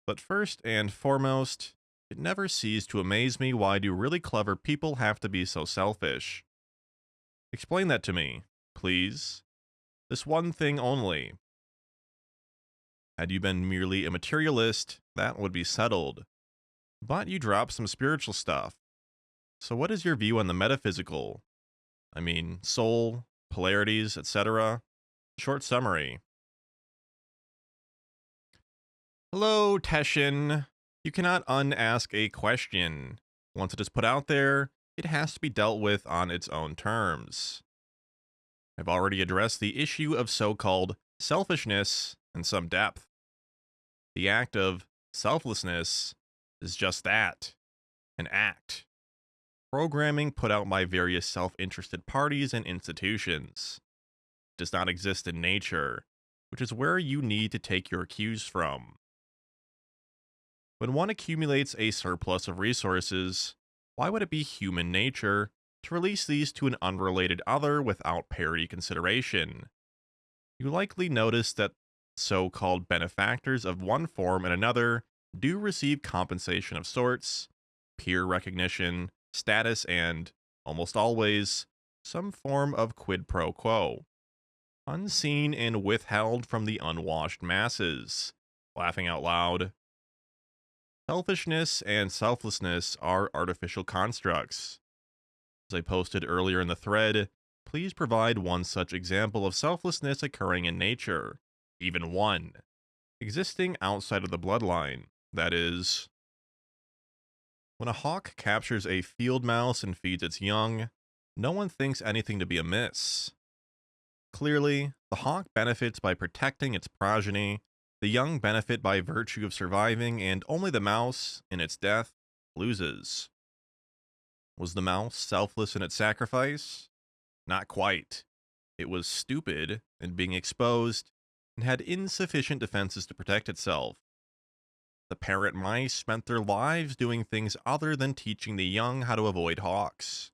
But first and foremost, it never ceased to amaze me why do really clever people have to be so selfish. Explain that to me, please. This one thing only. Had you been merely a materialist, that would be settled. But you drop some spiritual stuff. So what is your view on the metaphysical? I mean, soul, polarities, etc. Short summary. Hello, Teshin. You cannot unask a question. Once it is put out there, it has to be dealt with on its own terms. I've already addressed the issue of so-called selfishness in some depth. The act of selflessness is just that, an act. Programming put out by various self-interested parties and institutions. It does not exist in nature, which is where you need to take your cues from. When one accumulates a surplus of resources, why would it be human nature to release these to an unrelated other without parity consideration? You likely notice that so-called benefactors of one form and another do receive compensation of sorts, peer recognition, status, and, almost always, some form of quid pro quo, unseen and withheld from the unwashed masses. Laughing out loud. Selfishness and selflessness are artificial constructs. As I posted earlier in the thread, please provide one such example of selflessness occurring in nature, even one, existing outside of the bloodline, that is. When a hawk captures a field mouse and feeds its young, no one thinks anything to be amiss. Clearly, the hawk benefits by protecting its progeny, the young benefit by virtue of surviving, and only the mouse, in its death, loses. Was the mouse selfless in its sacrifice? Not quite. It was stupid in being exposed and had insufficient defenses to protect itself. The parent mice spent their lives doing things other than teaching the young how to avoid hawks.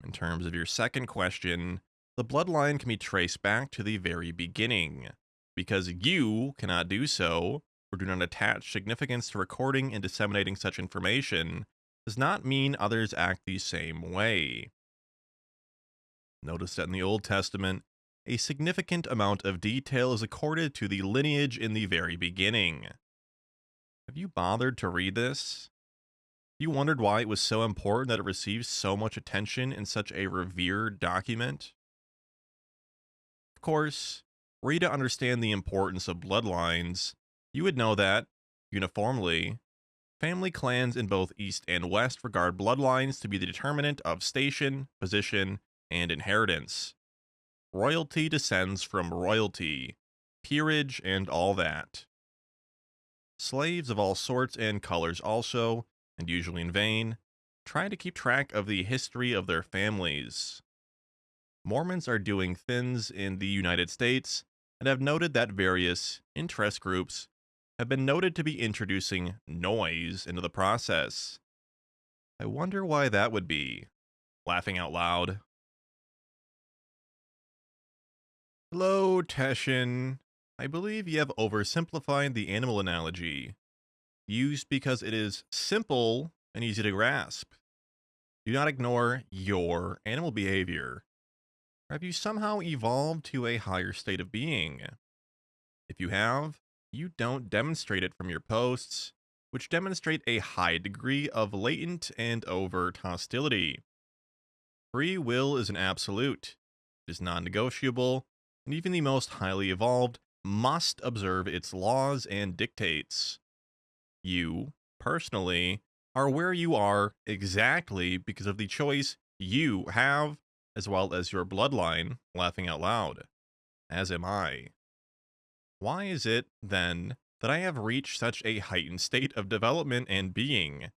In terms of your second question, the bloodline can be traced back to the very beginning. Because you cannot do so, or do not attach significance to recording and disseminating such information, does not mean others act the same way. Notice that in the Old Testament, a significant amount of detail is accorded to the lineage in the very beginning. Have you bothered to read this? You wondered why it was so important that it receives so much attention in such a revered document? Of course, were you to understand the importance of bloodlines, you would know that, uniformly, family clans in both East and West regard bloodlines to be the determinant of station, position, and inheritance. Royalty descends from royalty, peerage, and all that. Slaves of all sorts and colors also, and usually in vain, try to keep track of the history of their families. Mormons are doing things in the United States and have noted that various interest groups have been noted to be introducing noise into the process. I wonder why that would be. Laughing out loud. Hello, Teshin. I believe you have oversimplified the animal analogy, used because it is simple and easy to grasp. Do not ignore your animal behavior. Have you somehow evolved to a higher state of being? If you have, you don't demonstrate it from your posts, which demonstrate a high degree of latent and overt hostility. Free will is an absolute, it is non negotiable, and even the most highly evolved must observe its laws and dictates. You, personally, are where you are exactly because of the choice you have, as well as your bloodline, laughing out loud. As am I. Why is it, then, that I have reached such a heightened state of development and being?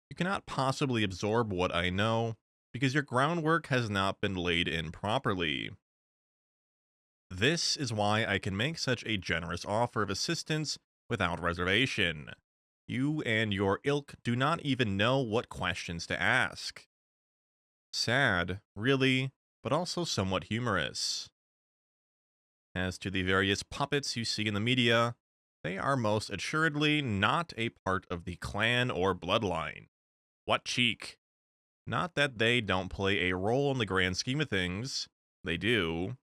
You cannot possibly absorb what I know, because your groundwork has not been laid in properly. This is why I can make such a generous offer of assistance without reservation. You and your ilk do not even know what questions to ask. Sad, really, but also somewhat humorous. As to the various puppets you see in the media, they are most assuredly not a part of the clan or bloodline. What cheek! Not that they don't play a role in the grand scheme of things, they do,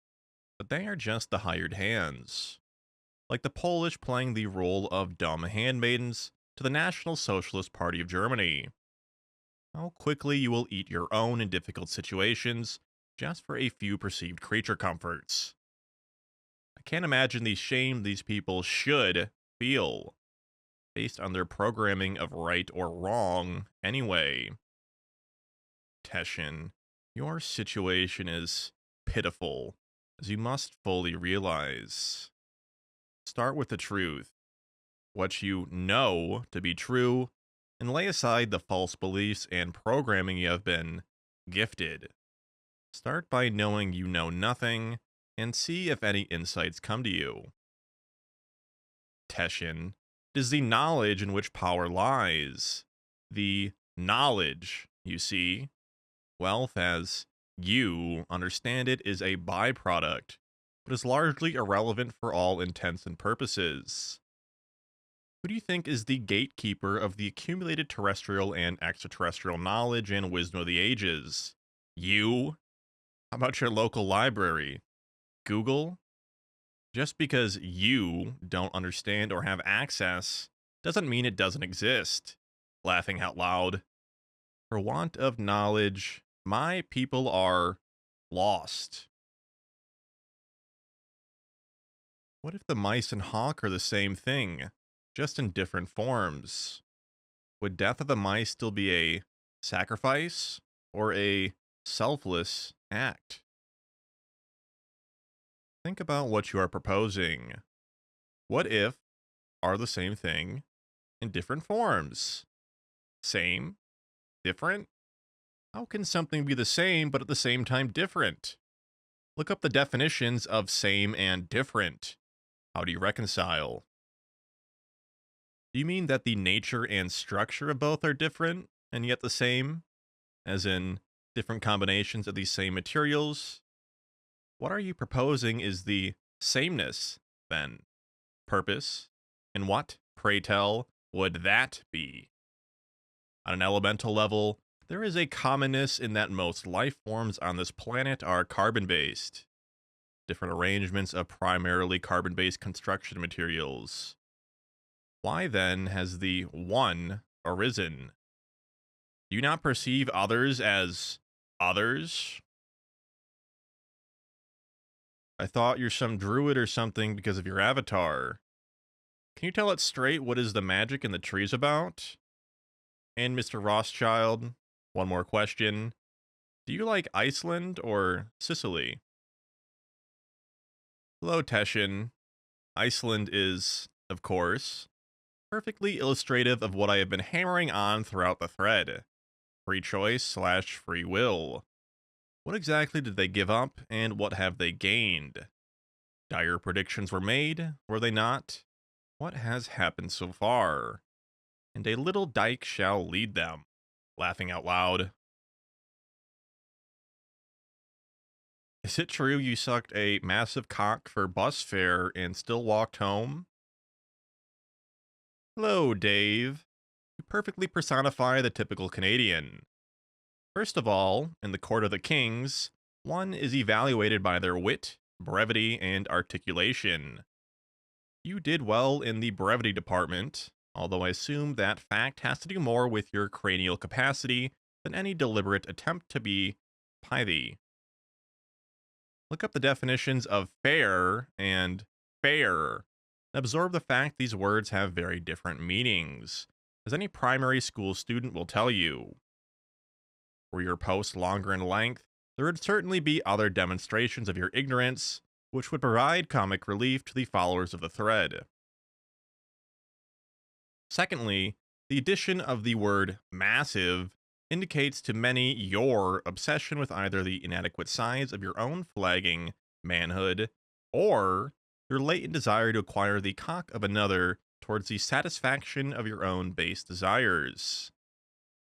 but they are just the hired hands. Like the Polish playing the role of dumb handmaidens to the National Socialist Party of Germany. How quickly you will eat your own in difficult situations just for a few perceived creature comforts. I can't imagine the shame these people should feel, based on their programming of right or wrong anyway. Teshin, your situation is pitiful, as you must fully realize. Start with the truth, what you know to be true, and lay aside the false beliefs and programming you have been gifted. Start by knowing you know nothing, and see if any insights come to you. Teshin, it is the knowledge in which power lies. The knowledge, you see. Wealth, as you understand it, is a byproduct, but is largely irrelevant for all intents and purposes. Who do you think is the gatekeeper of the accumulated terrestrial and extraterrestrial knowledge and wisdom of the ages? You? How about your local library? Google? Just because you don't understand or have access doesn't mean it doesn't exist. Laughing out loud. For want of knowledge, my people are lost. What if the mice and hawk are the same thing, just in different forms? Would death of the mice still be a sacrifice or a selfless act? Think about what you are proposing. What if are the same thing in different forms? Same? Different? How can something be the same but at the same time different? Look up the definitions of same and different. How do you reconcile? Do you mean that the nature and structure of both are different and yet the same? As in, different combinations of these same materials? What are you proposing is the sameness, then? Purpose? And what, pray tell, would that be? On an elemental level, there is a commonness in that most life forms on this planet are carbon-based. different arrangements of primarily carbon-based construction materials. Why then has the one arisen? Do you not perceive others as others? I thought you're some druid or something because of your avatar. Can you tell it straight what is the magic in the trees about? And Mr. Rothschild, one more question. Do you like Iceland or Sicily? Hello, Teshin. Iceland is, of course, perfectly illustrative of what I have been hammering on throughout the thread. Free choice slash free will. What exactly did they give up, and what have they gained? Dire predictions were made, were they not? What has happened so far? And a little dyke shall lead them. Laughing out loud. Is it true you sucked a massive cock for bus fare and still walked home? Hello, Dave. You perfectly personify the typical Canadian. First of all, in the Court of the Kings, one is evaluated by their wit, brevity, and articulation. You did well in the brevity department, although I assume that fact has to do more with your cranial capacity than any deliberate attempt to be pithy. Look up the definitions of fair and fair, and absorb the fact these words have very different meanings, as any primary school student will tell you. Were your posts longer in length, there would certainly be other demonstrations of your ignorance, which would provide comic relief to the followers of the thread. Secondly, the addition of the word massive indicates to many your obsession with either the inadequate size of your own flagging manhood or your latent desire to acquire the cock of another towards the satisfaction of your own base desires.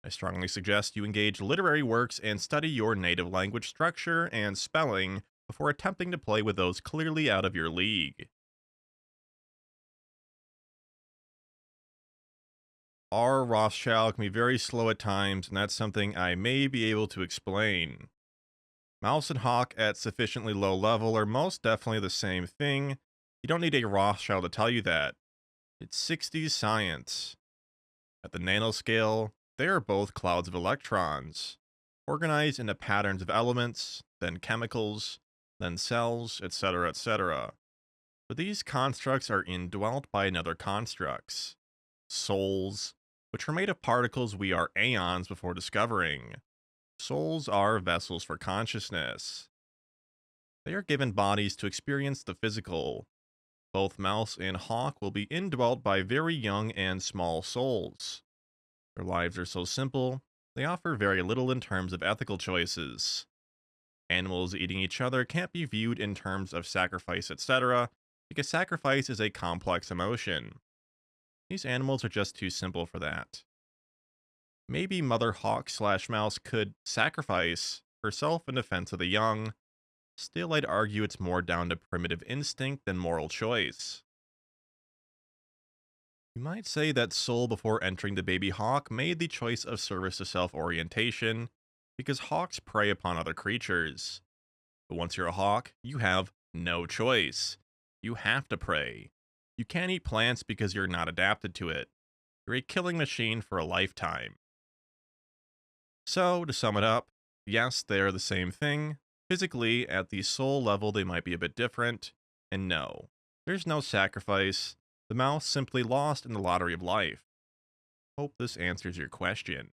I strongly suggest you engage literary works and study your native language structure and spelling before attempting to play with those clearly out of your league. Our Rothschild can be very slow at times, and that's something I may be able to explain. Mouse and Hawk at sufficiently low level are most definitely the same thing. You don't need a Rothschild to tell you that. It's 60s science. At the nanoscale, they are both clouds of electrons, organized into patterns of elements, then chemicals, then cells, etc., etc. But these constructs are indwelt by another constructs, souls, which are made of particles we are aeons before discovering. Souls are vessels for consciousness. They are given bodies to experience the physical. Both Mouse and Hawk will be indwelt by very young and small souls. Their lives are so simple, they offer very little in terms of ethical choices. Animals eating each other can't be viewed in terms of sacrifice, etc., because sacrifice is a complex emotion. These animals are just too simple for that. Maybe Mother Hawk / Mouse could sacrifice herself in defense of the young. Still, I'd argue it's more down to primitive instinct than moral choice. You might say that Soul before entering the baby hawk made the choice of service to self-orientation, because hawks prey upon other creatures. But once you're a hawk, you have no choice. You have to prey. You can't eat plants because you're not adapted to it. You're a killing machine for a lifetime. So, to sum it up, yes, they are the same thing. Physically, at the soul level, they might be a bit different. And no, there's no sacrifice. The mouse simply lost in the lottery of life. Hope this answers your question.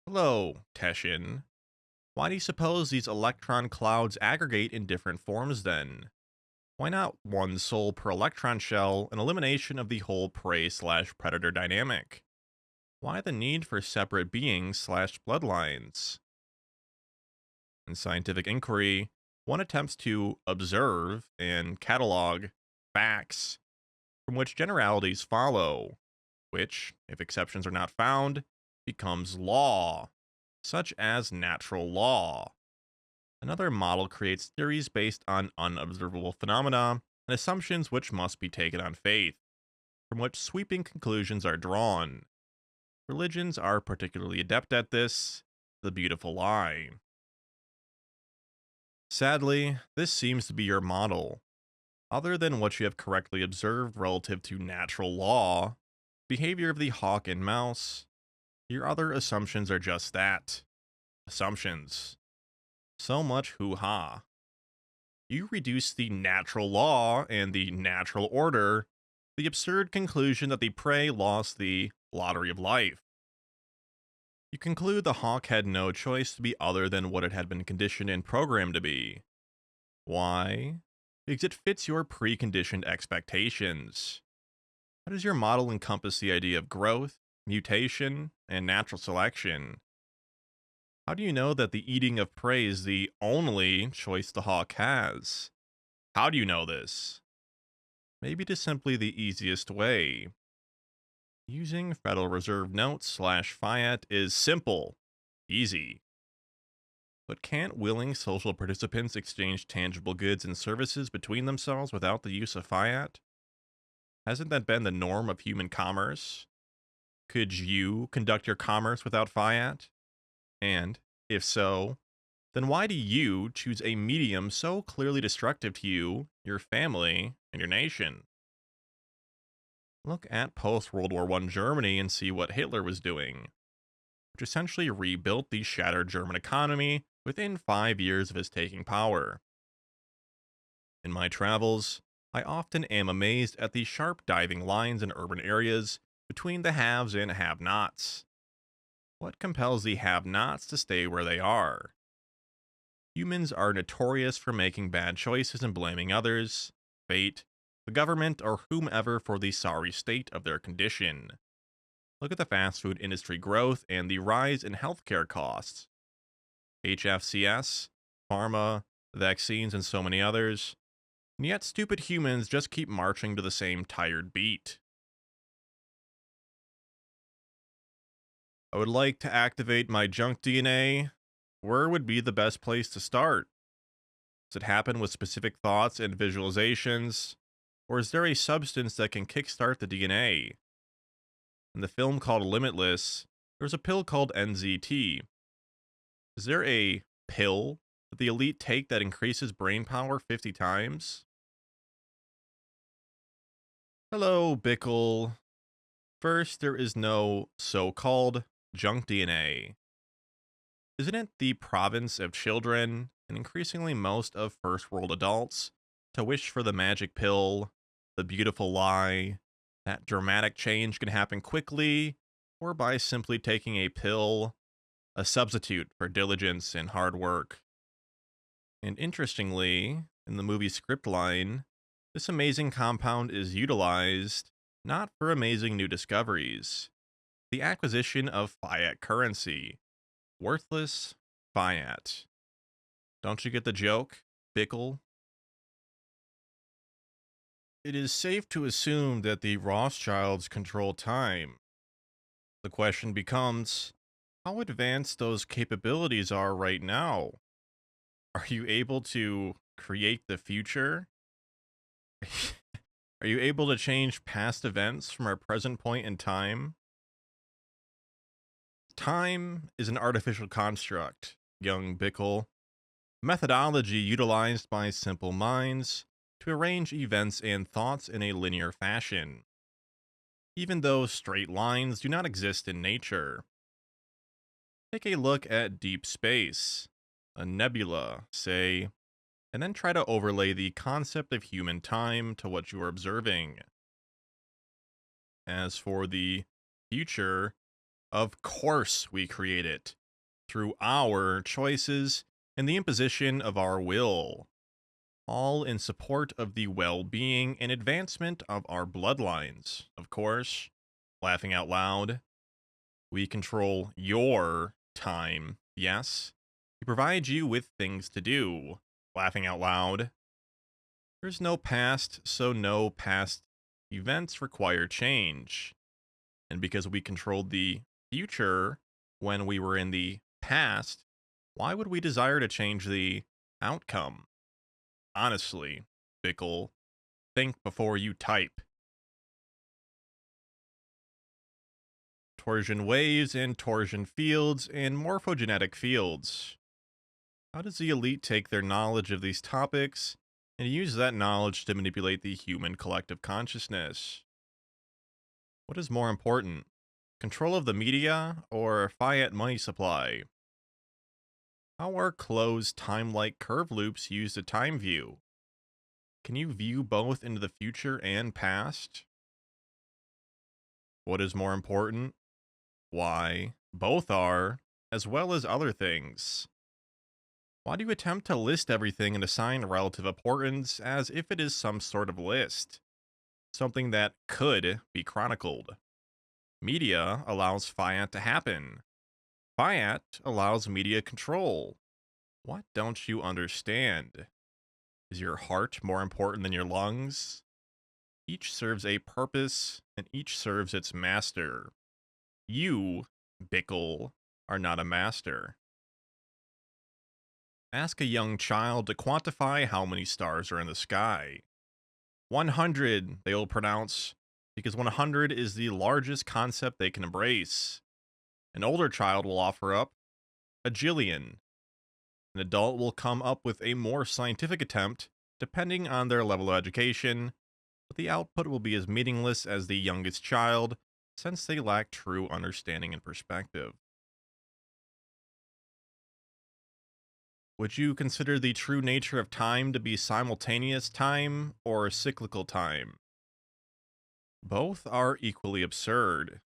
Hello, Teshin. Why do you suppose these electron clouds aggregate in different forms then? Why not one soul per electron shell, an elimination of the whole prey/predator dynamic? Why the need for separate beings/bloodlines? In scientific inquiry, one attempts to observe and catalog facts from which generalities follow, which, if exceptions are not found, becomes law, such as natural law. Another model creates theories based on unobservable phenomena and assumptions which must be taken on faith, from which sweeping conclusions are drawn. Religions are particularly adept at this, the beautiful lie. Sadly, this seems to be your model. Other than what you have correctly observed relative to natural law, behavior of the hawk and mouse, your other assumptions are just that. Assumptions. So much hoo-ha. You reduce the natural law and the natural order to the absurd conclusion that the prey lost the lottery of life. You conclude the hawk had no choice to be other than what it had been conditioned and programmed to be. Why? Because it fits your preconditioned expectations. How does your model encompass the idea of growth, mutation, and natural selection? How do you know that the eating of prey is the only choice the hawk has? How do you know this? Maybe it is simply the easiest way. Using Federal Reserve notes slash fiat is simple, easy. But can't willing social participants exchange tangible goods and services between themselves without the use of fiat? Hasn't that been the norm of human commerce? Could you conduct your commerce without fiat? And, if so, then why do you choose a medium so clearly destructive to you, your family, and your nation? Look at post World War I Germany and see what Hitler was doing, which essentially rebuilt the shattered German economy within 5 years of his taking power. In my travels, I often am amazed at the sharp diving lines in urban areas between the haves and have nots. What compels the have nots to stay where they are? Humans are notorious for making bad choices and blaming others, fate, the government, or whomever for the sorry state of their condition. Look at the fast food industry growth and the rise in healthcare costs. HFCS, pharma, vaccines, and so many others. And yet stupid humans just keep marching to the same tired beat. I would like to activate my junk DNA. Where would be the best place to start? Does it happen with specific thoughts and visualizations? Or is there a substance that can kickstart the DNA? In the film called Limitless, there's a pill called NZT. Is there a pill that the elite take that increases brain power 50 times? Hello, Bickle. First, there is no so-called junk DNA. Isn't it the province of children, and increasingly most of first world adults, to wish for the magic pill, the beautiful lie, that dramatic change can happen quickly, or by simply taking a pill, a substitute for diligence and hard work? And interestingly, in the movie script line, this amazing compound is utilized not for amazing new discoveries, the acquisition of fiat currency. Worthless fiat. Don't you get the joke, Bickle? It is safe to assume that the Rothschilds control time. The question becomes, how advanced those capabilities are right now. Are you able to create the future? Are you able to change past events from our present point in time? Time is an artificial construct, young Bickle. Methodology utilized by simple minds to arrange events and thoughts in a linear fashion, even though straight lines do not exist in nature. Take a look at deep space, a nebula, say, and then try to overlay the concept of human time to what you are observing. As for the future, of course we create it through our choices and the imposition of our will, all in support of the well-being and advancement of our bloodlines. Of course, laughing out loud, we control your time, yes? We provide you with things to do. Laughing out loud. There's no past, so no past events require change. And because we controlled the future when we were in the past, why would we desire to change the outcome? Honestly, Bickle, think before you type. Torsion waves and torsion fields and morphogenetic fields. How does the elite take their knowledge of these topics and use that knowledge to manipulate the human collective consciousness? What is more important, control of the media or fiat money supply? How are closed time-like curve loops used to time view? Can you view both into the future and past? What is more important? Why? Both are, as well as other things. Why do you attempt to list everything and assign relative importance as if it is some sort of list? Something that could be chronicled. Media allows fiat to happen. Fiat allows media control. What don't you understand? Is your heart more important than your lungs? Each serves a purpose, and each serves its master. You, Bickle, are not a master. Ask a young child to quantify how many stars are in the sky. 100, they will pronounce, because 100 is the largest concept they can embrace. An older child will offer up a jillion. An adult will come up with a more scientific attempt, depending on their level of education, but the output will be as meaningless as the youngest child, since they lack true understanding and perspective. Would you consider the true nature of time to be simultaneous time or cyclical time? Both are equally absurd.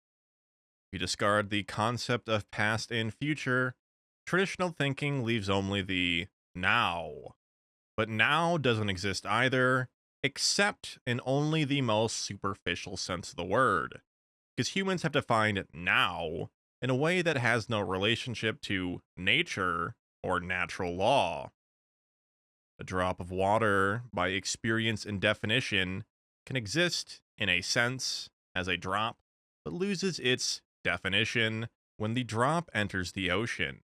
If you discard the concept of past and future, traditional thinking leaves only the now. But now doesn't exist either, except in only the most superficial sense of the word. Because humans have defined now in a way that has no relationship to nature or natural law. A drop of water, by experience and definition, can exist in a sense as a drop, but loses its definition when the drop enters the ocean.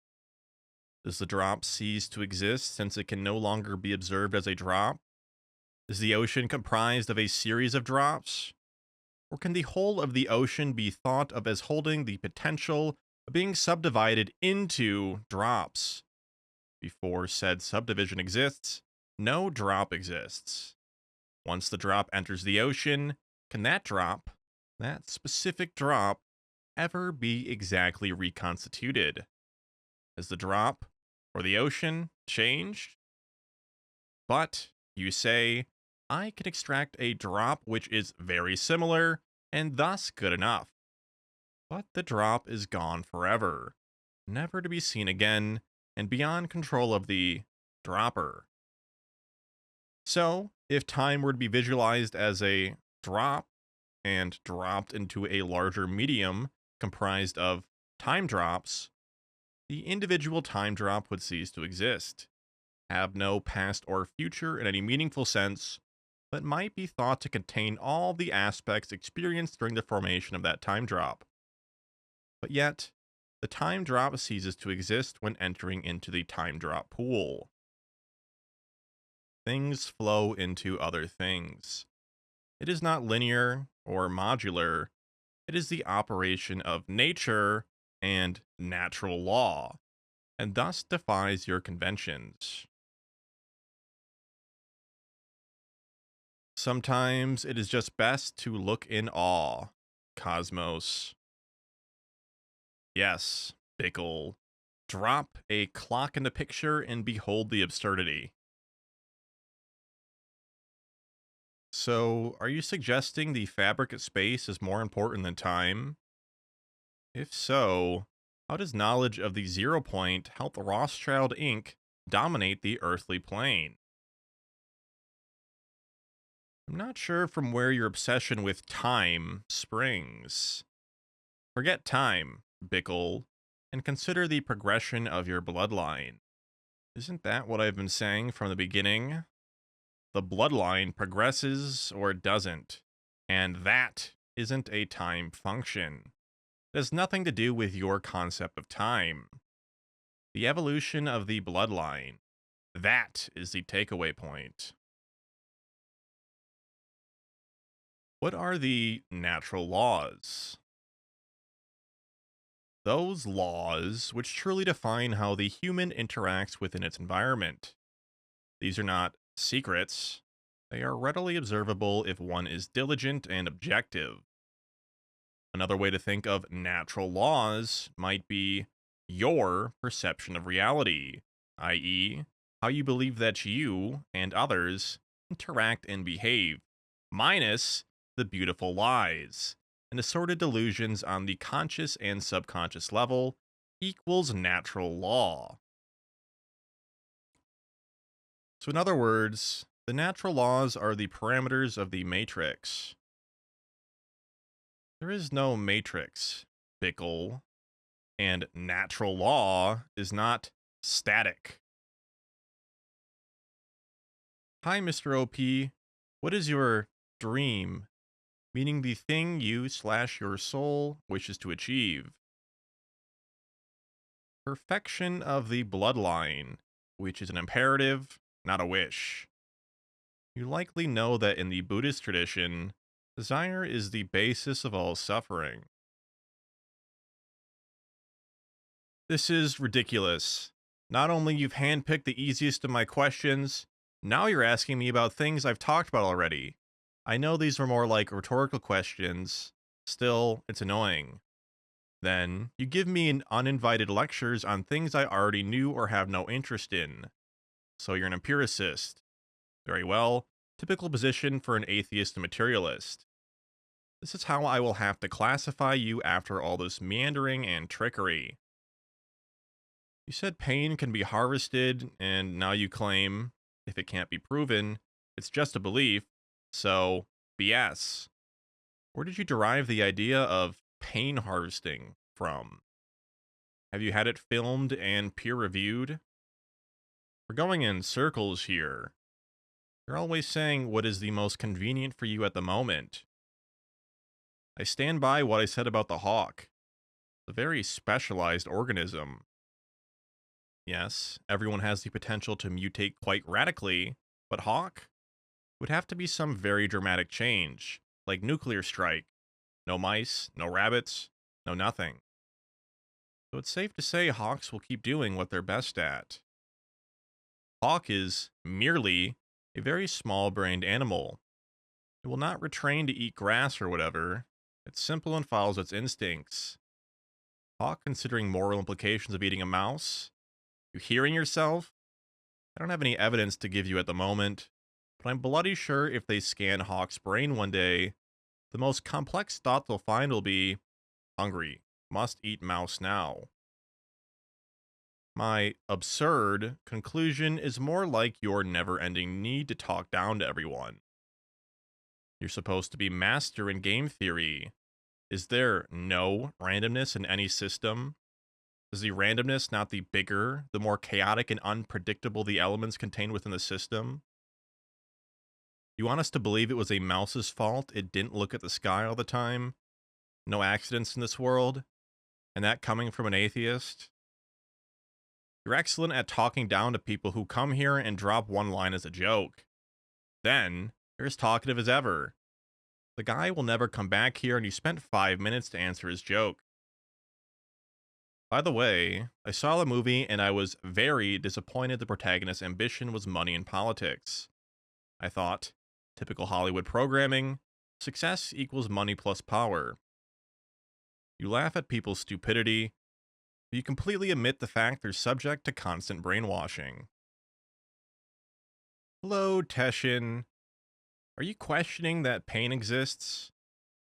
Does the drop cease to exist since it can no longer be observed as a drop? Is the ocean comprised of a series of drops? Or can the whole of the ocean be thought of as holding the potential of being subdivided into drops? Before said subdivision exists, no drop exists. Once the drop enters the ocean, can that drop, that specific drop, ever be exactly reconstituted? Has the drop or the ocean changed? But, you say, I can extract a drop which is very similar and thus good enough. But the drop is gone forever, never to be seen again, and beyond control of the dropper. So, if time were to be visualized as a drop and dropped into a larger medium comprised of time drops, the individual time drop would cease to exist, have no past or future in any meaningful sense, but might be thought to contain all the aspects experienced during the formation of that time drop. But yet, the time drop ceases to exist when entering into the time drop pool. Things flow into other things. It is not linear or modular, it is the operation of nature and natural law, and thus defies your conventions. Sometimes it is just best to look in awe, Cosmos. Yes, Bickle. Drop a clock in the picture and behold the absurdity. So, are you suggesting the fabric of space is more important than time? If so, how does knowledge of the 0 point help Rothschild Inc. dominate the earthly plane? I'm not sure from where your obsession with time springs. Forget time, Bickle, and consider the progression of your bloodline. Isn't that what I've been saying from the beginning? The bloodline progresses or doesn't, and that isn't a time function. It has nothing to do with your concept of time. The evolution of the bloodline, that is the takeaway point. What are the natural laws? those laws which truly define how the human interacts within its environment. These are not secrets, they are readily observable if one is diligent and objective. Another way to think of natural laws might be your perception of reality, i.e., how you believe that you and others interact and behave, minus the beautiful lies and assorted delusions on the conscious and subconscious level equals natural law. So, in other words, the natural laws are the parameters of the matrix. There is no matrix, Bickle, and natural law is not static. Hi, Mr. OP. What is your dream? Meaning the thing you/your soul wishes to achieve. Perfection of the bloodline, which is an imperative, not a wish. You likely know that in the Buddhist tradition, desire is the basis of all suffering. This is ridiculous. Not only you've handpicked the easiest of my questions, now you're asking me about things I've talked about already. I know these were more like rhetorical questions. Still, it's annoying. Then, you give me an uninvited lectures on things I already knew or have no interest in. So you're an empiricist. Very well. Typical position for an atheist and materialist. This is how I will have to classify you after all this meandering and trickery. You said pain can be harvested, and now you claim, if it can't be proven, it's just a belief, so BS. Where did you derive the idea of pain harvesting from? Have you had it filmed and peer-reviewed? We're going in circles here. You're always saying what is the most convenient for you at the moment. I stand by what I said about the hawk. It's a very specialized organism. Yes, everyone has the potential to mutate quite radically, but hawk would have to be some very dramatic change, like nuclear strike. No mice, no rabbits, no nothing. So it's safe to say hawks will keep doing what they're best at. Hawk is merely a very small-brained animal. It will not retrain to eat grass or whatever. It's simple and follows its instincts. Hawk considering moral implications of eating a mouse? You hearing yourself? I don't have any evidence to give you at the moment, but I'm bloody sure if they scan Hawk's brain one day, the most complex thought they'll find will be, hungry, must eat mouse now. My absurd conclusion is more like your never-ending need to talk down to everyone. You're supposed to be master in game theory. Is there no randomness in any system? Is the randomness not the bigger, the more chaotic and unpredictable the elements contained within the system? You want us to believe it was a mouse's fault it didn't look at the sky all the time? No accidents in this world? And that coming from an atheist? You're excellent at talking down to people who come here and drop one line as a joke. Then, you're as talkative as ever. The guy will never come back here and you spent 5 minutes to answer his joke. By the way, I saw the movie and I was very disappointed the protagonist's ambition was money and politics. I thought, typical Hollywood programming, success equals money plus power. You laugh at people's stupidity, but you completely omit the fact they're subject to constant brainwashing. Hello, Teshin. Are you questioning that pain exists?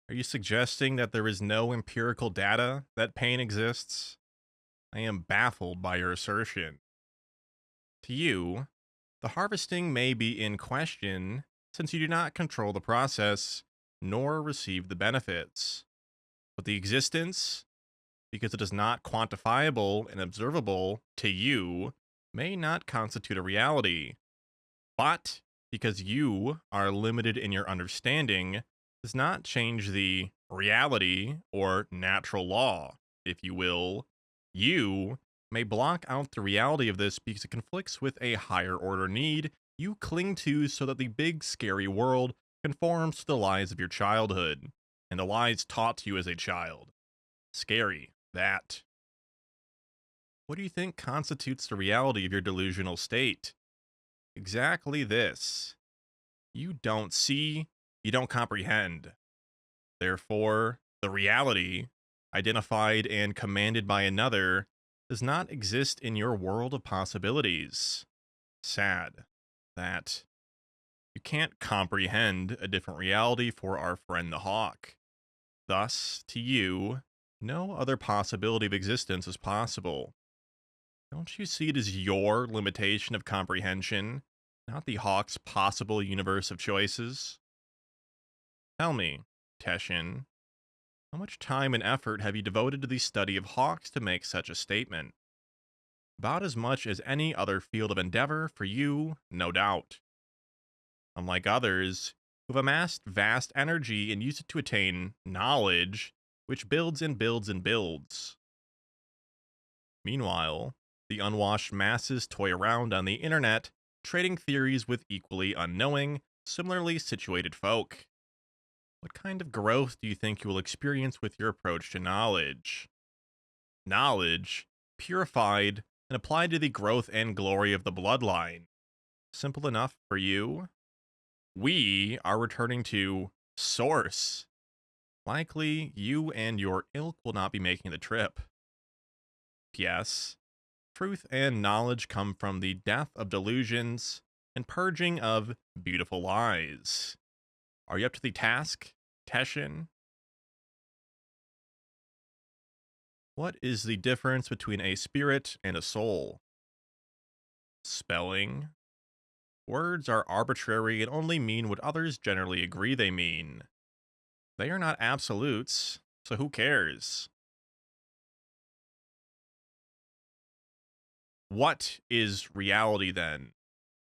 Are you suggesting that there is no empirical data that pain exists? I am baffled by your assertion. To you, the harvesting may be in question since you do not control the process nor receive the benefits. But the existence, because it is not quantifiable and observable to you, may not constitute a reality. But because you are limited in your understanding, does not change the reality or natural law, if you will. You may block out the reality of this because it conflicts with a higher order need you cling to so that the big scary world conforms to the lies of your childhood and the lies taught to you as a child. Scary. That. What do you think constitutes the reality of your delusional state? Exactly this. You don't see, you don't comprehend. Therefore, the reality, identified and commanded by another, does not exist in your world of possibilities. Sad. That. You can't comprehend a different reality for our friend the hawk. Thus, to you, no other possibility of existence is possible. Don't you see it as your limitation of comprehension, not the hawk's possible universe of choices? Tell me, Teshin, how much time and effort have you devoted to the study of hawks to make such a statement? About as much as any other field of endeavor for you, no doubt. Unlike others, who've amassed vast energy and used it to attain knowledge, which builds and builds and builds. Meanwhile, the unwashed masses toy around on the internet, trading theories with equally unknowing, similarly situated folk. What kind of growth do you think you will experience with your approach to knowledge? Knowledge, purified and applied to the growth and glory of the bloodline. Simple enough for you? We are returning to Source. Likely, you and your ilk will not be making the trip. P.S. Truth and knowledge come from the death of delusions and purging of beautiful lies. Are you up to the task, Teshin? What is the difference between a spirit and a soul? Spelling. Words are arbitrary and only mean what others generally agree they mean. They are not absolutes, so who cares? What is reality then?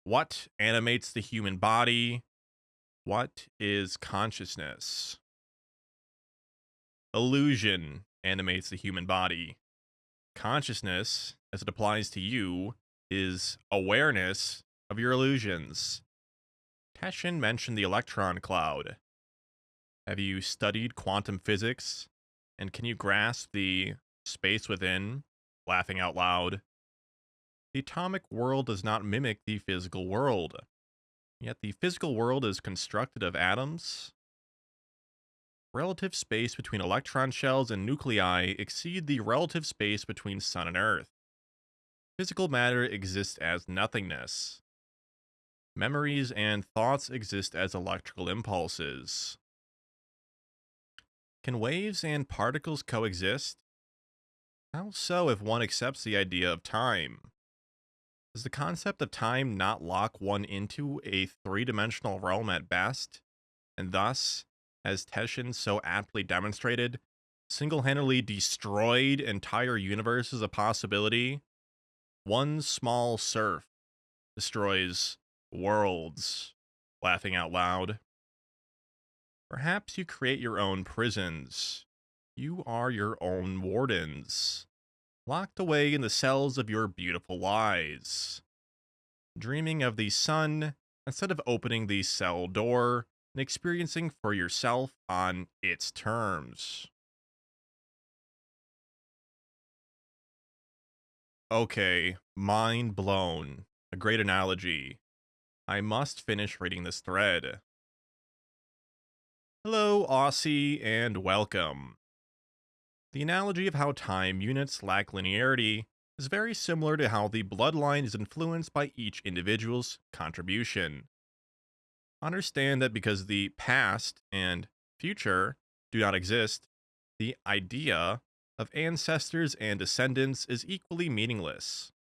What animates the human body? What is consciousness? Illusion animates the human body. Consciousness, as it applies to you, is awareness of your illusions. Teshin mentioned the electron cloud. Have you studied quantum physics? And can you grasp the space within? Laughing out loud. The atomic world does not mimic the physical world. Yet the physical world is constructed of atoms. Relative space between electron shells and nuclei exceed the relative space between sun and earth. Physical matter exists as nothingness. Memories and thoughts exist as electrical impulses. Can waves and particles coexist? How so if one accepts the idea of time? Does the concept of time not lock one into a three-dimensional realm at best, and thus, as Teshin so aptly demonstrated, single-handedly destroyed entire universes of possibility? One small surf destroys worlds. Laughing out loud. Perhaps you create your own prisons. You are your own wardens, locked away in the cells of your beautiful lies, dreaming of the sun instead of opening the cell door and experiencing for yourself on its terms. Okay, mind blown. A great analogy. I must finish reading this thread. Hello, Aussie, and welcome. The analogy of how time units lack linearity is very similar to how the bloodline is influenced by each individual's contribution. Understand that because the past and future do not exist, the idea of ancestors and descendants is equally meaningless.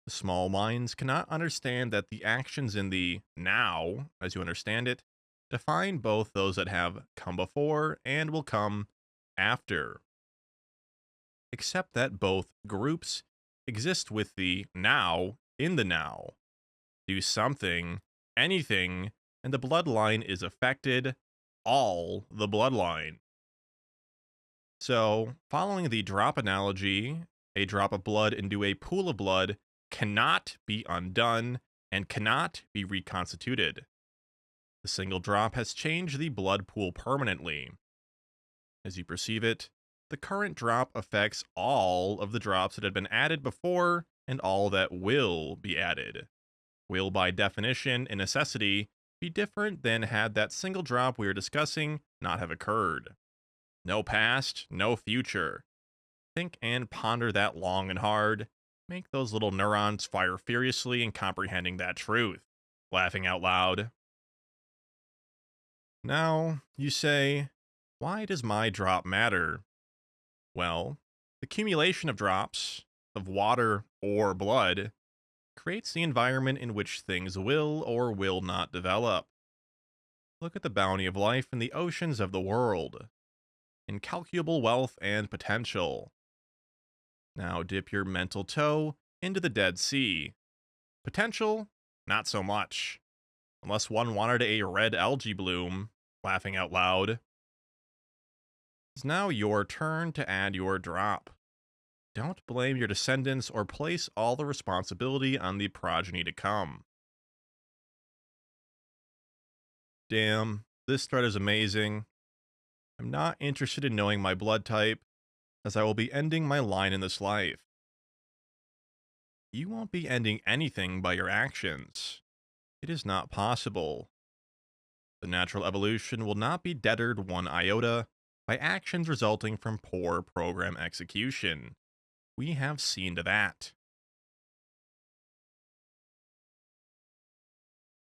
The small minds cannot understand that the actions in the now, as you understand it, define both those that have come before and will come after. Except that both groups exist with the now in the now. Do something, anything, and the bloodline is affected, all the bloodline. So, following the drop analogy, a drop of blood into a pool of blood cannot be undone and cannot be reconstituted. The single drop has changed the blood pool permanently. As you perceive it, the current drop affects all of the drops that had been added before and all that will be added. Will, by definition and necessity, be different than had that single drop we are discussing not have occurred. No past, no future. Think and ponder that long and hard. Make those little neurons fire furiously in comprehending that truth. Laughing out loud. Now, you say, why does my drop matter? Well, the accumulation of drops, of water or blood, creates the environment in which things will or will not develop. Look at the bounty of life in the oceans of the world. Incalculable wealth and potential. Now dip your mental toe into the Dead Sea. Potential? Not so much. Unless one wanted a red algae bloom. Laughing out loud. It's now your turn to add your drop. Don't blame your descendants or place all the responsibility on the progeny to come. Damn, this thread is amazing. I'm not interested in knowing my blood type, as I will be ending my line in this life. You won't be ending anything by your actions. It is not possible. The natural evolution will not be deterred one iota by actions resulting from poor program execution. We have seen to that.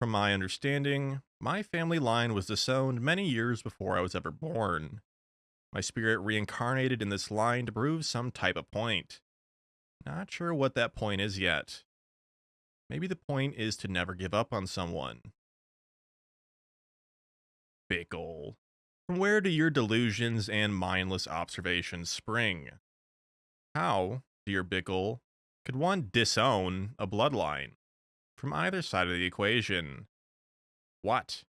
From my understanding, my family line was disowned many years before I was ever born. My spirit reincarnated in this line to prove some type of point. Not sure what that point is yet. Maybe the point is to never give up on someone. Bickle. From where do your delusions and mindless observations spring? How, dear Bickle, could one disown a bloodline? From either side of the equation. What?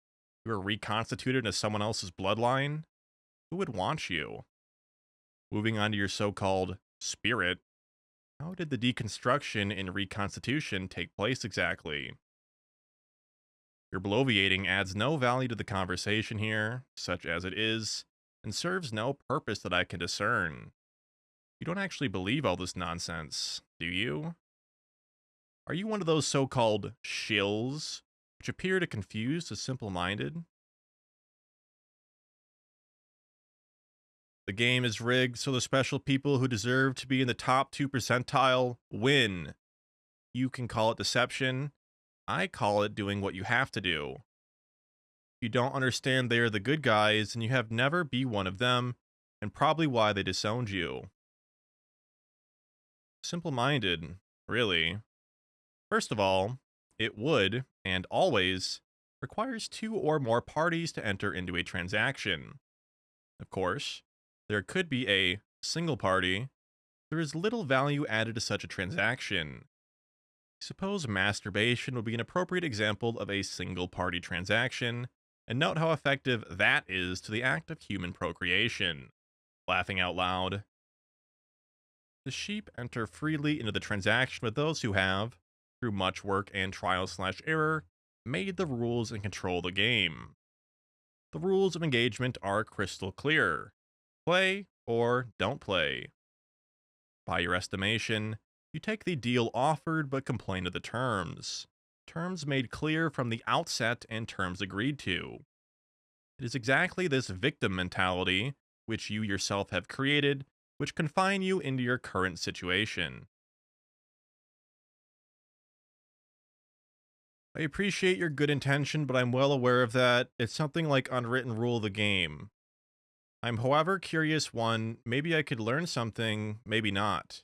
You were reconstituted as someone else's bloodline? Who would want you? Moving on to your so-called spirit, how did the deconstruction and reconstitution take place exactly? Your bloviating adds no value to the conversation here, such as it is, and serves no purpose that I can discern. You don't actually believe all this nonsense, do you? Are you one of those so-called shills, which appear to confuse the simple-minded? The game is rigged so the special people who deserve to be in the top 2 percentile win. You can call it deception. I call it doing what you have to do. If you don't understand they are the good guys, and you have never be one of them, and probably why they disowned you. Simple-minded, really. First of all, it would, and always, requires 2 or more parties to enter into a transaction. Of course, there could be a single party. There is little value added to such a transaction. Suppose masturbation would be an appropriate example of a single party transaction, and note how effective that is to the act of human procreation. Laughing out loud. The sheep enter freely into the transaction with those who have, through much work and trial/error, made the rules and control the game. The rules of engagement are crystal clear. Play or don't play. By your estimation, you take the deal offered but complain of the terms. Terms made clear from the outset and terms agreed to. It is exactly this victim mentality, which you yourself have created, which confine you into your current situation. I appreciate your good intention, but I'm well aware of that. It's something like unwritten rule of the game. I'm however curious one, maybe I could learn something, maybe not.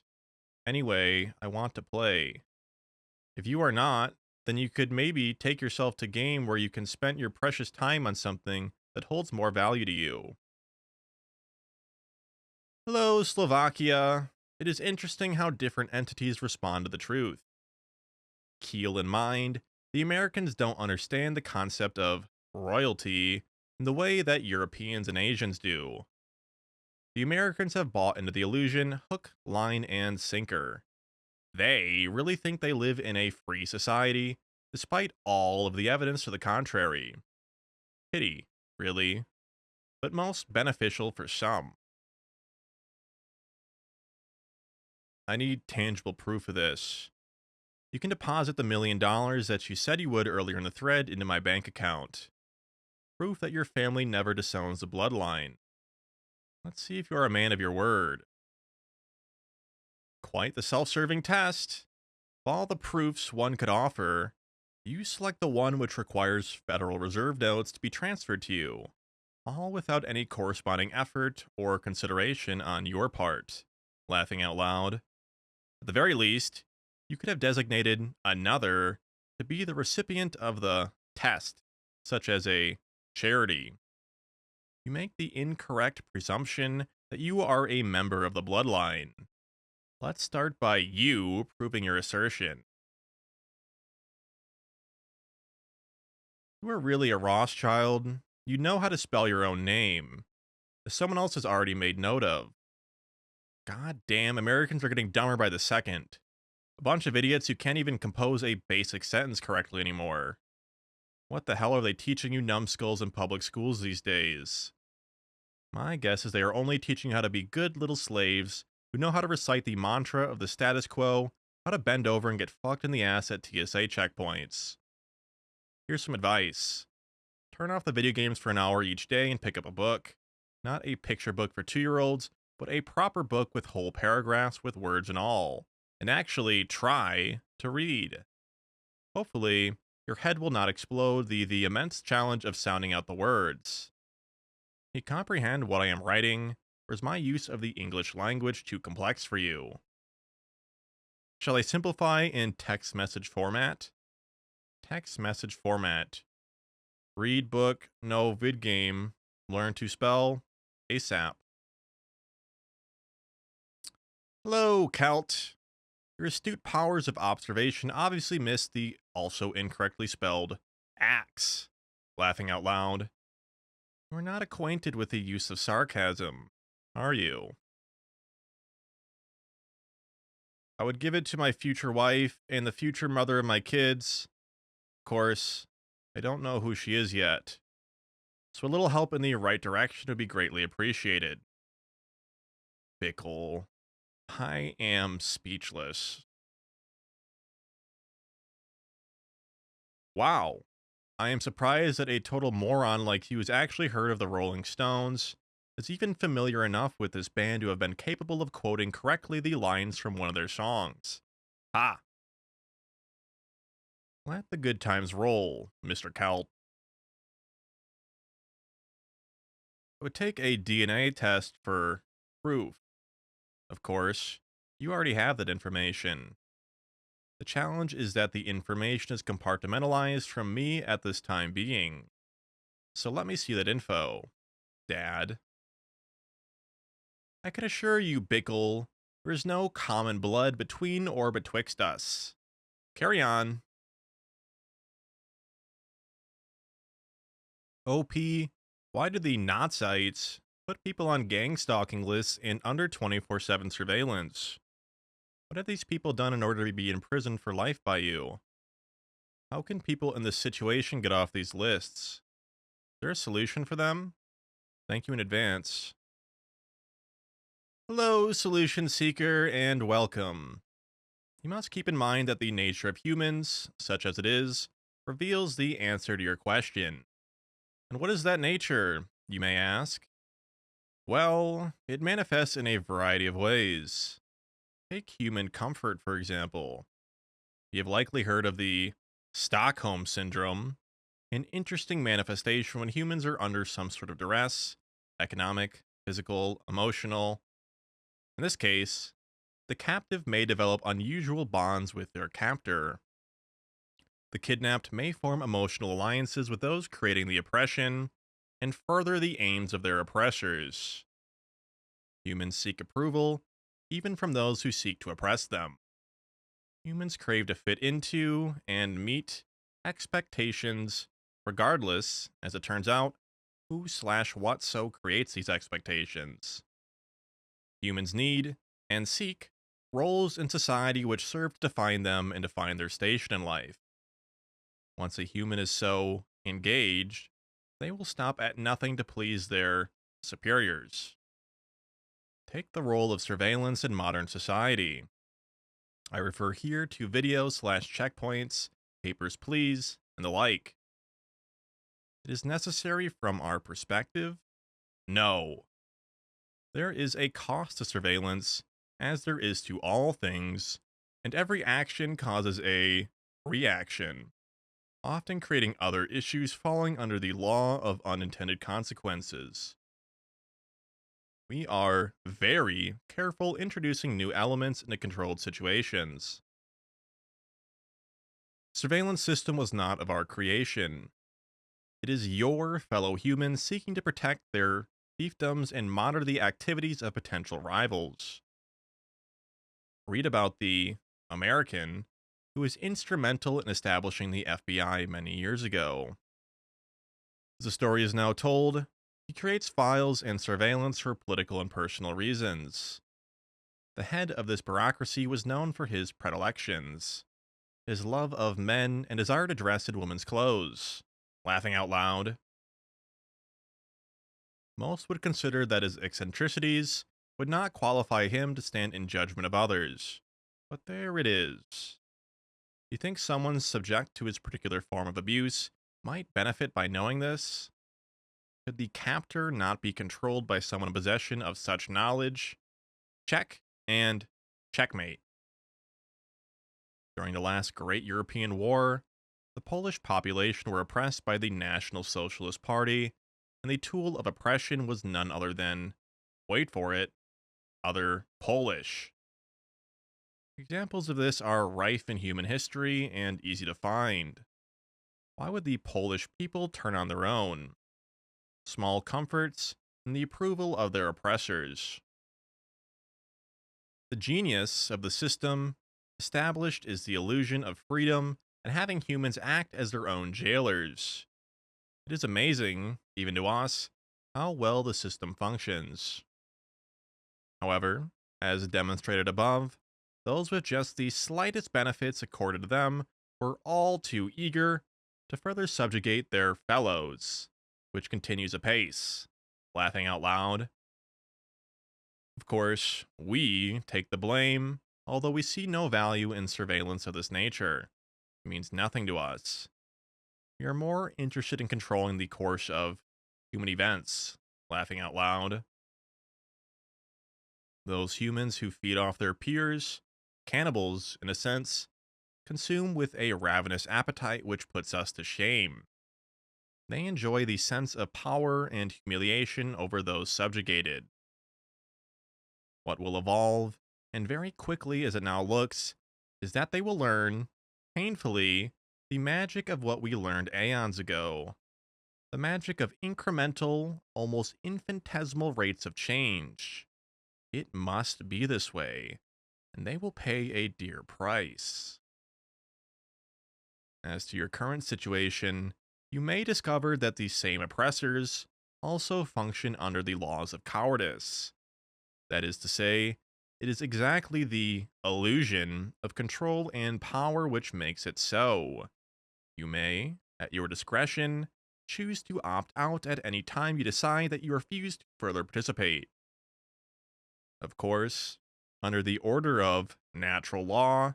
Anyway, I want to play. If you are not, then you could maybe take yourself to game where you can spend your precious time on something that holds more value to you. Hello, Slovakia. It is interesting how different entities respond to the truth. Keep in mind, the Americans don't understand the concept of royalty in the way that Europeans and Asians do. The Americans have bought into the illusion hook, line, and sinker. They really think they live in a free society, despite all of the evidence to the contrary. Pity, really, but most beneficial for some. I need tangible proof of this. You can deposit the $1 million that you said you would earlier in the thread into my bank account. Proof that your family never disowns the bloodline. Let's see if you're a man of your word. Quite the self-serving test. Of all the proofs one could offer, you select the one which requires Federal Reserve notes to be transferred to you, all without any corresponding effort or consideration on your part. Laughing out loud. At the very least, you could have designated another to be the recipient of the test, such as a charity. You make the incorrect presumption that you are a member of the bloodline. Let's start by you proving your assertion. You are really a Rothschild. You know how to spell your own name, as someone else has already made note of. God damn, Americans are getting dumber by the second. A bunch of idiots who can't even compose a basic sentence correctly anymore. What the hell are they teaching you numbskulls in public schools these days? My guess is they are only teaching you how to be good little slaves who know how to recite the mantra of the status quo, how to bend over and get fucked in the ass at TSA checkpoints. Here's some advice. Turn off the video games for an hour each day and pick up a book. Not a picture book for 2-year-olds, but a proper book with whole paragraphs with words and all. And actually try to read. Hopefully, your head will not explode the immense challenge of sounding out the words. You comprehend what I am writing, or is my use of the English language too complex for you? Shall I simplify in text message format? Text message format. Read book, no vid game, learn to spell, ASAP. Hello, Celt. Your astute powers of observation obviously missed the also incorrectly spelled axe. Laughing out loud. You are not acquainted with the use of sarcasm, are you? I would give it to my future wife and the future mother of my kids. Of course, I don't know who she is yet, so a little help in the right direction would be greatly appreciated. Bickle. I am speechless. Wow. I am surprised that a total moron like you has actually heard of the Rolling Stones, is even familiar enough with this band to have been capable of quoting correctly the lines from one of their songs. Ha! Let the good times roll, Mr. Celt. It would take a DNA test for proof. Of course, you already have that information. The challenge is that the information is compartmentalized from me at this time being. So let me see that info, Dad. I can assure you, Bickle, there is no common blood between or betwixt us. Carry on. OP, why do the Nazites put people on gang stalking lists and under 24/7 surveillance? What have these people done in order to be imprisoned for life by you? How can people in this situation get off these lists? Is there a solution for them? Thank you in advance. Hello, solution seeker, and welcome. You must keep in mind that the nature of humans, such as it is, reveals the answer to your question. And what is that nature, you may ask? Well, it manifests in a variety of ways. Take human comfort, for example. You have likely heard of the Stockholm Syndrome, an interesting manifestation when humans are under some sort of duress, economic, physical, emotional. In this case, the captive may develop unusual bonds with their captor. The kidnapped may form emotional alliances with those creating the oppression and further the aims of their oppressors. Humans seek approval, even from those who seek to oppress them. Humans crave to fit into and meet expectations, regardless, as it turns out, who/what so creates these expectations. Humans need and seek roles in society which serve to define them and define their station in life. Once a human is so engaged, they will stop at nothing to please their superiors. Take the role of surveillance in modern society. I refer here to videos/checkpoints, papers, please, and the like. It is necessary from our perspective? No. There is a cost to surveillance, as there is to all things, and every action causes a reaction, often creating other issues falling under the law of unintended consequences. We are very careful introducing new elements into controlled situations. Surveillance system was not of our creation. It is your fellow humans seeking to protect their fiefdoms and monitor the activities of potential rivals. Read about the American who was instrumental in establishing the FBI many years ago. As the story is now told, he creates files and surveillance for political and personal reasons. The head of this bureaucracy was known for his predilections, his love of men and desire to dress in women's clothes. Laughing out loud. Most would consider that his eccentricities would not qualify him to stand in judgment of others. But there it is. You think someone subject to his particular form of abuse might benefit by knowing this? Could the captor not be controlled by someone in possession of such knowledge? Check and checkmate. During the last great European war, the Polish population were oppressed by the National Socialist Party, and the tool of oppression was none other than, wait for it, other Polish. Examples of this are rife in human history and easy to find. Why would the Polish people turn on their own? Small comforts and the approval of their oppressors. The genius of the system established is the illusion of freedom and having humans act as their own jailers. It is amazing, even to us, how well the system functions. However, as demonstrated above, those with just the slightest benefits accorded to them were all too eager to further subjugate their fellows, which continues apace. Laughing out loud. Of course, we take the blame, although we see no value in surveillance of this nature. It means nothing to us. We are more interested in controlling the course of human events. Laughing out loud. Those humans who feed off their peers, cannibals in a sense, consume with a ravenous appetite which puts us to shame. They enjoy the sense of power and humiliation over those subjugated. What will evolve, and very quickly as it now looks, is that they will learn, painfully, the magic of what we learned aeons ago. The magic of incremental, almost infinitesimal rates of change. It must be this way, and they will pay a dear price. As to your current situation, you may discover that these same oppressors also function under the laws of cowardice. That is to say, it is exactly the illusion of control and power which makes it so. You may, at your discretion, choose to opt out at any time you decide that you refuse to further participate. Of course, under the order of natural law,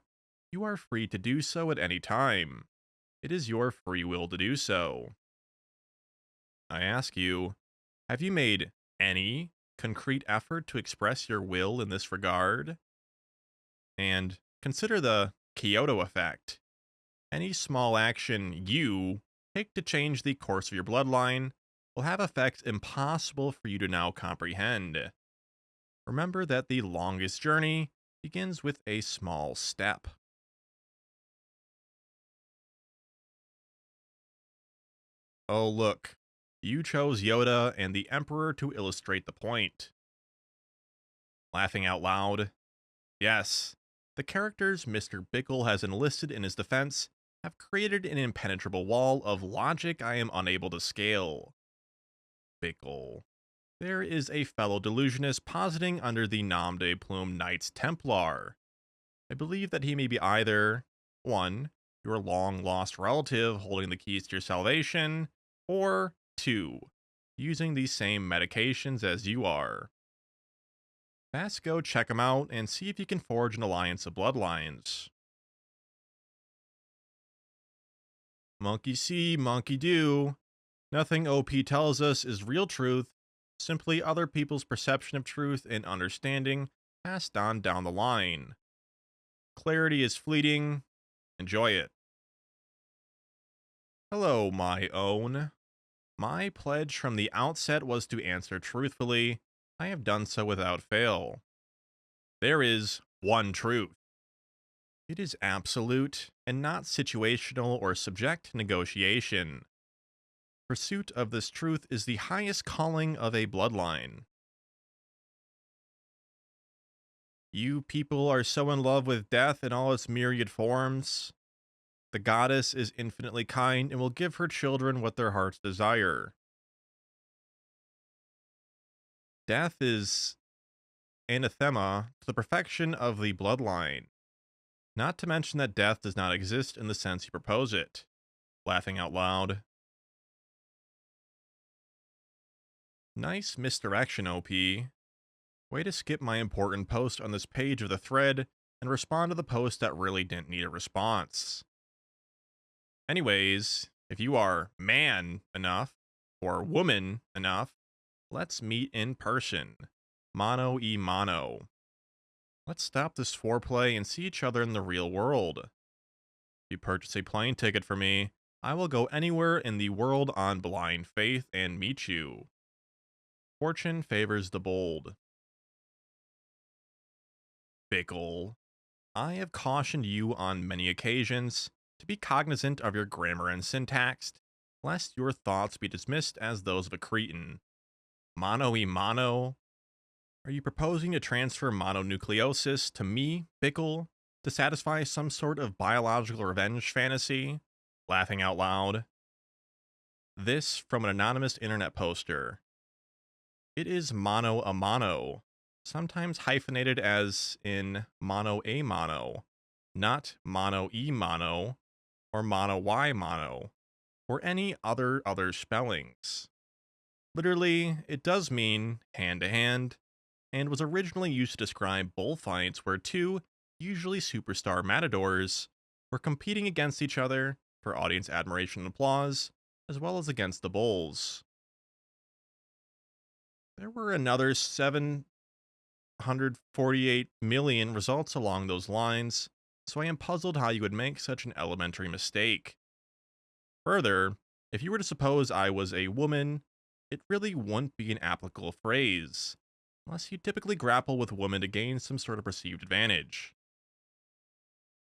you are free to do so at any time. It is your free will to do so. I ask you, have you made any concrete effort to express your will in this regard? And consider the Kyoto effect. Any small action you take to change the course of your bloodline will have effects impossible for you to now comprehend. Remember that the longest journey begins with a small step. Oh, look, you chose Yoda and the Emperor to illustrate the point. Laughing out loud. Yes, the characters Mr. Bickle has enlisted in his defense have created an impenetrable wall of logic I am unable to scale. Bickle. There is a fellow delusionist positing under the nom de plume Knights Templar. I believe that he may be either 1. Your long lost relative holding the keys to your salvation, or 2. Using the same medications as you are. Best go check them out and see if you can forge an alliance of bloodlines. Monkey see, monkey do. Nothing OP tells us is real truth, simply other people's perception of truth and understanding passed on down the line. Clarity is fleeting. Enjoy it. Hello, my own. My pledge from the outset was to answer truthfully. I have done so without fail. There is one truth. It is absolute and not situational or subject to negotiation. Pursuit of this truth is the highest calling of a bloodline. You people are so in love with death in all its myriad forms. The goddess is infinitely kind and will give her children what their hearts desire. Death is anathema to the perfection of the bloodline. Not to mention that death does not exist in the sense you propose it. Laughing out loud. Nice misdirection, OP. Way to skip my important post on this page of the thread and respond to the post that really didn't need a response. Anyways, if you are man enough, or woman enough, let's meet in person. Mano y mano. Let's stop this foreplay and see each other in the real world. If you purchase a plane ticket for me, I will go anywhere in the world on blind faith and meet you. Fortune favors the bold. Bickle. I have cautioned you on many occasions to be cognizant of your grammar and syntax, lest your thoughts be dismissed as those of a cretin. Mano y mano. Are you proposing to transfer mononucleosis to me, Bickle, to satisfy some sort of biological revenge fantasy? Laughing out loud. This from an anonymous internet poster. It is mano a mano, sometimes hyphenated as in mono a mono, not mono e mono, or mono y mono, or any other spellings. Literally, it does mean hand to hand, and was originally used to describe bullfights where two, usually superstar matadors, were competing against each other for audience admiration and applause, as well as against the bulls. There were another 748 million results along those lines, so I am puzzled how you would make such an elementary mistake. Further, if you were to suppose I was a woman, it really wouldn't be an applicable phrase, unless you typically grapple with women to gain some sort of perceived advantage.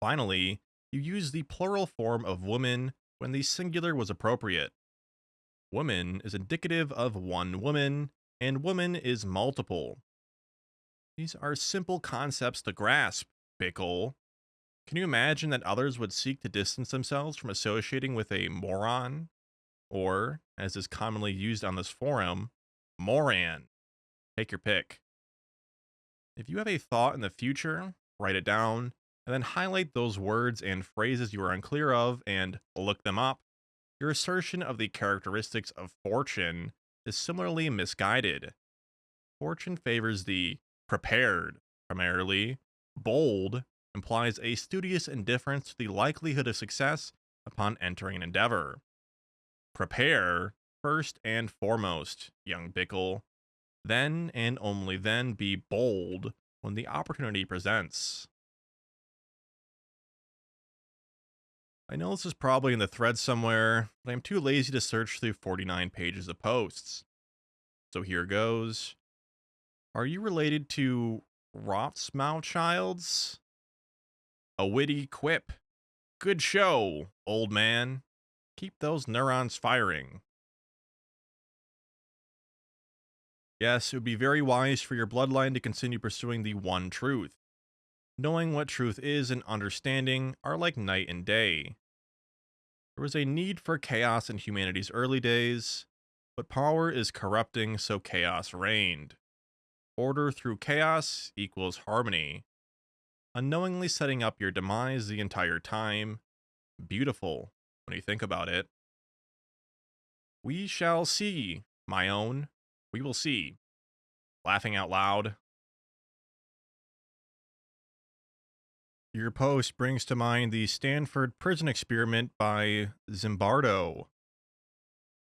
Finally, you use the plural form of woman when the singular was appropriate. Woman is indicative of one woman, and woman is multiple. These are simple concepts to grasp, Bickle. Can you imagine that others would seek to distance themselves from associating with a moron? Or, as is commonly used on this forum, moran. Take your pick. If you have a thought in the future, write it down, and then highlight those words and phrases you are unclear of and look them up. Your assertion of the characteristics of fortune is similarly misguided. Fortune favors the prepared, primarily. Bold implies a studious indifference to the likelihood of success upon entering an endeavor. Prepare, first and foremost, young Bickle. Then and only then be bold when the opportunity presents. I know this is probably in the thread somewhere, but I'm too lazy to search through 49 pages of posts. So here goes. Are you related to Rothschilds? A witty quip. Good show, old man. Keep those neurons firing. Yes, it would be very wise for your bloodline to continue pursuing the one truth. Knowing what truth is and understanding are like night and day. There was a need for chaos in humanity's early days, but power is corrupting, so chaos reigned. Order through chaos equals harmony. Unknowingly setting up your demise the entire time. Beautiful, when you think about it. We shall see, my own. We will see. Laughing out loud. Your post brings to mind the Stanford prison experiment by Zimbardo.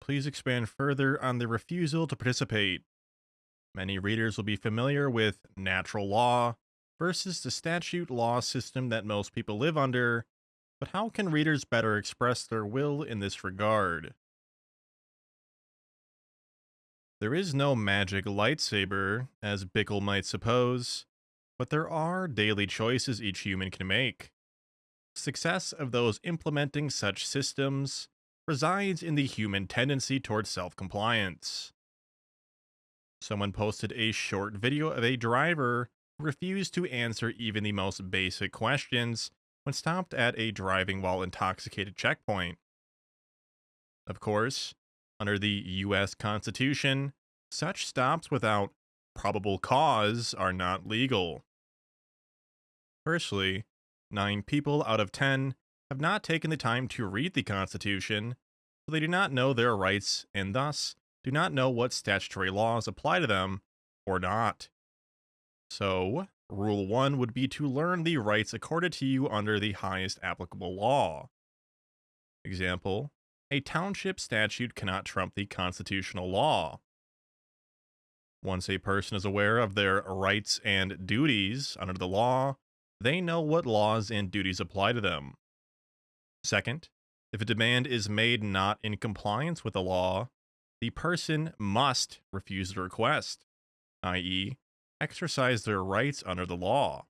Please expand further on the refusal to participate. Many readers will be familiar with natural law versus the statute law system that most people live under, but how can readers better express their will in this regard? There is no magic lightsaber, as Bickle might suppose, but there are daily choices each human can make. Success of those implementing such systems resides in the human tendency towards self compliance. Someone posted a short video of a driver who refused to answer even the most basic questions when stopped at a driving while intoxicated checkpoint. Of course, under the US Constitution, such stops without probable cause are not legal. Firstly, 9 people out of 10 have not taken the time to read the Constitution, so they do not know their rights and thus do not know what statutory laws apply to them or not. So, Rule 1 would be to learn the rights accorded to you under the highest applicable law. Example, a township statute cannot trump the constitutional law. Once a person is aware of their rights and duties under the law, they know what laws and duties apply to them. Second, if a demand is made not in compliance with the law, the person must refuse the request, i.e., exercise their rights under the law.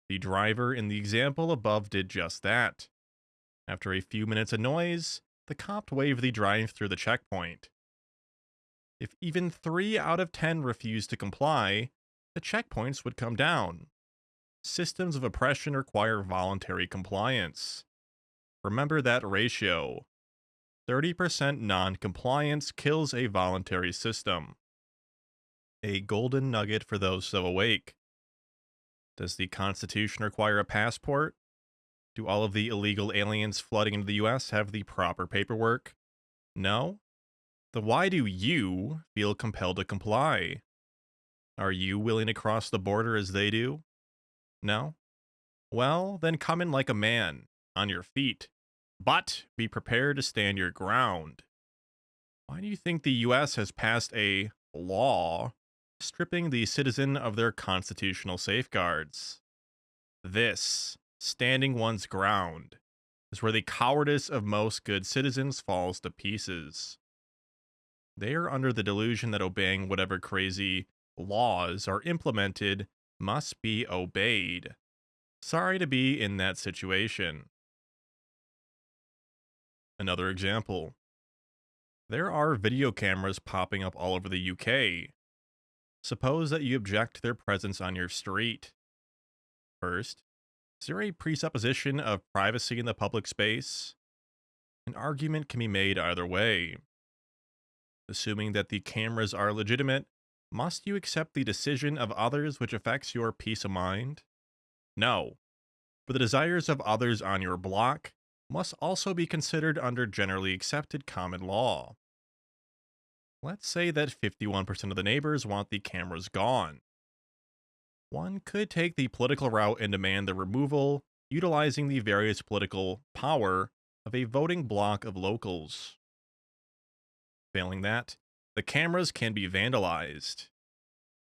The driver in the example above did just that. After a few minutes of noise, the cop waved the drive through the checkpoint. If even 3 out of 10 refused to comply, the checkpoints would come down. Systems of oppression require voluntary compliance. Remember that ratio. 30% non-compliance kills a voluntary system. A golden nugget for those so awake. Does the Constitution require a passport? Do all of the illegal aliens flooding into the US have the proper paperwork? No? Then why do you feel compelled to comply? Are you willing to cross the border as they do? No? Well, then come in like a man, on your feet. But be prepared to stand your ground. Why do you think the US has passed a law stripping the citizen of their constitutional safeguards? This, standing one's ground, is where the cowardice of most good citizens falls to pieces. They are under the delusion that obeying whatever crazy laws are implemented must be obeyed. Sorry to be in that situation. Another example. There are video cameras popping up all over the UK. Suppose that you object to their presence on your street. First, is there a presupposition of privacy in the public space? An argument can be made either way. Assuming that the cameras are legitimate, must you accept the decision of others which affects your peace of mind? No. For the desires of others on your block must also be considered under generally accepted common law. Let's say that 51% of the neighbors want the cameras gone. One could take the political route and demand the removal, utilizing the various political power of a voting block of locals. Failing that, the cameras can be vandalized.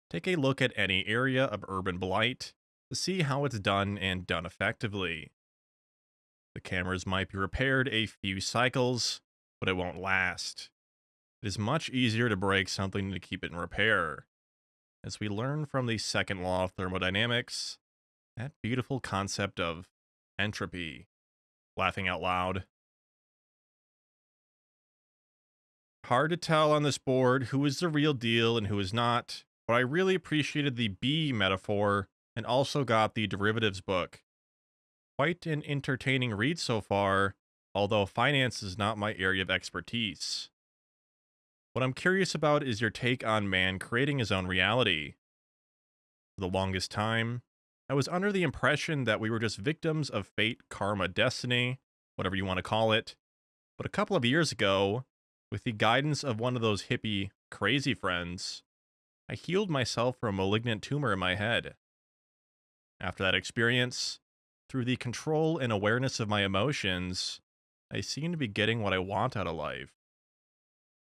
Take a look at any area of urban blight to see how it's done and done effectively. The cameras might be repaired a few cycles, but it won't last. It is much easier to break something than to keep it in repair. As we learn from the second law of thermodynamics, that beautiful concept of entropy. Laughing out loud. Hard to tell on this board who is the real deal and who is not, but I really appreciated the bee metaphor and also got the derivatives book. Quite an entertaining read so far, although finance is not my area of expertise. What I'm curious about is your take on man creating his own reality. For the longest time, I was under the impression that we were just victims of fate, karma, destiny, whatever you want to call it. But a couple of years ago, with the guidance of one of those hippie crazy friends, I healed myself from a malignant tumor in my head. After that experience, through the control and awareness of my emotions, I seem to be getting what I want out of life.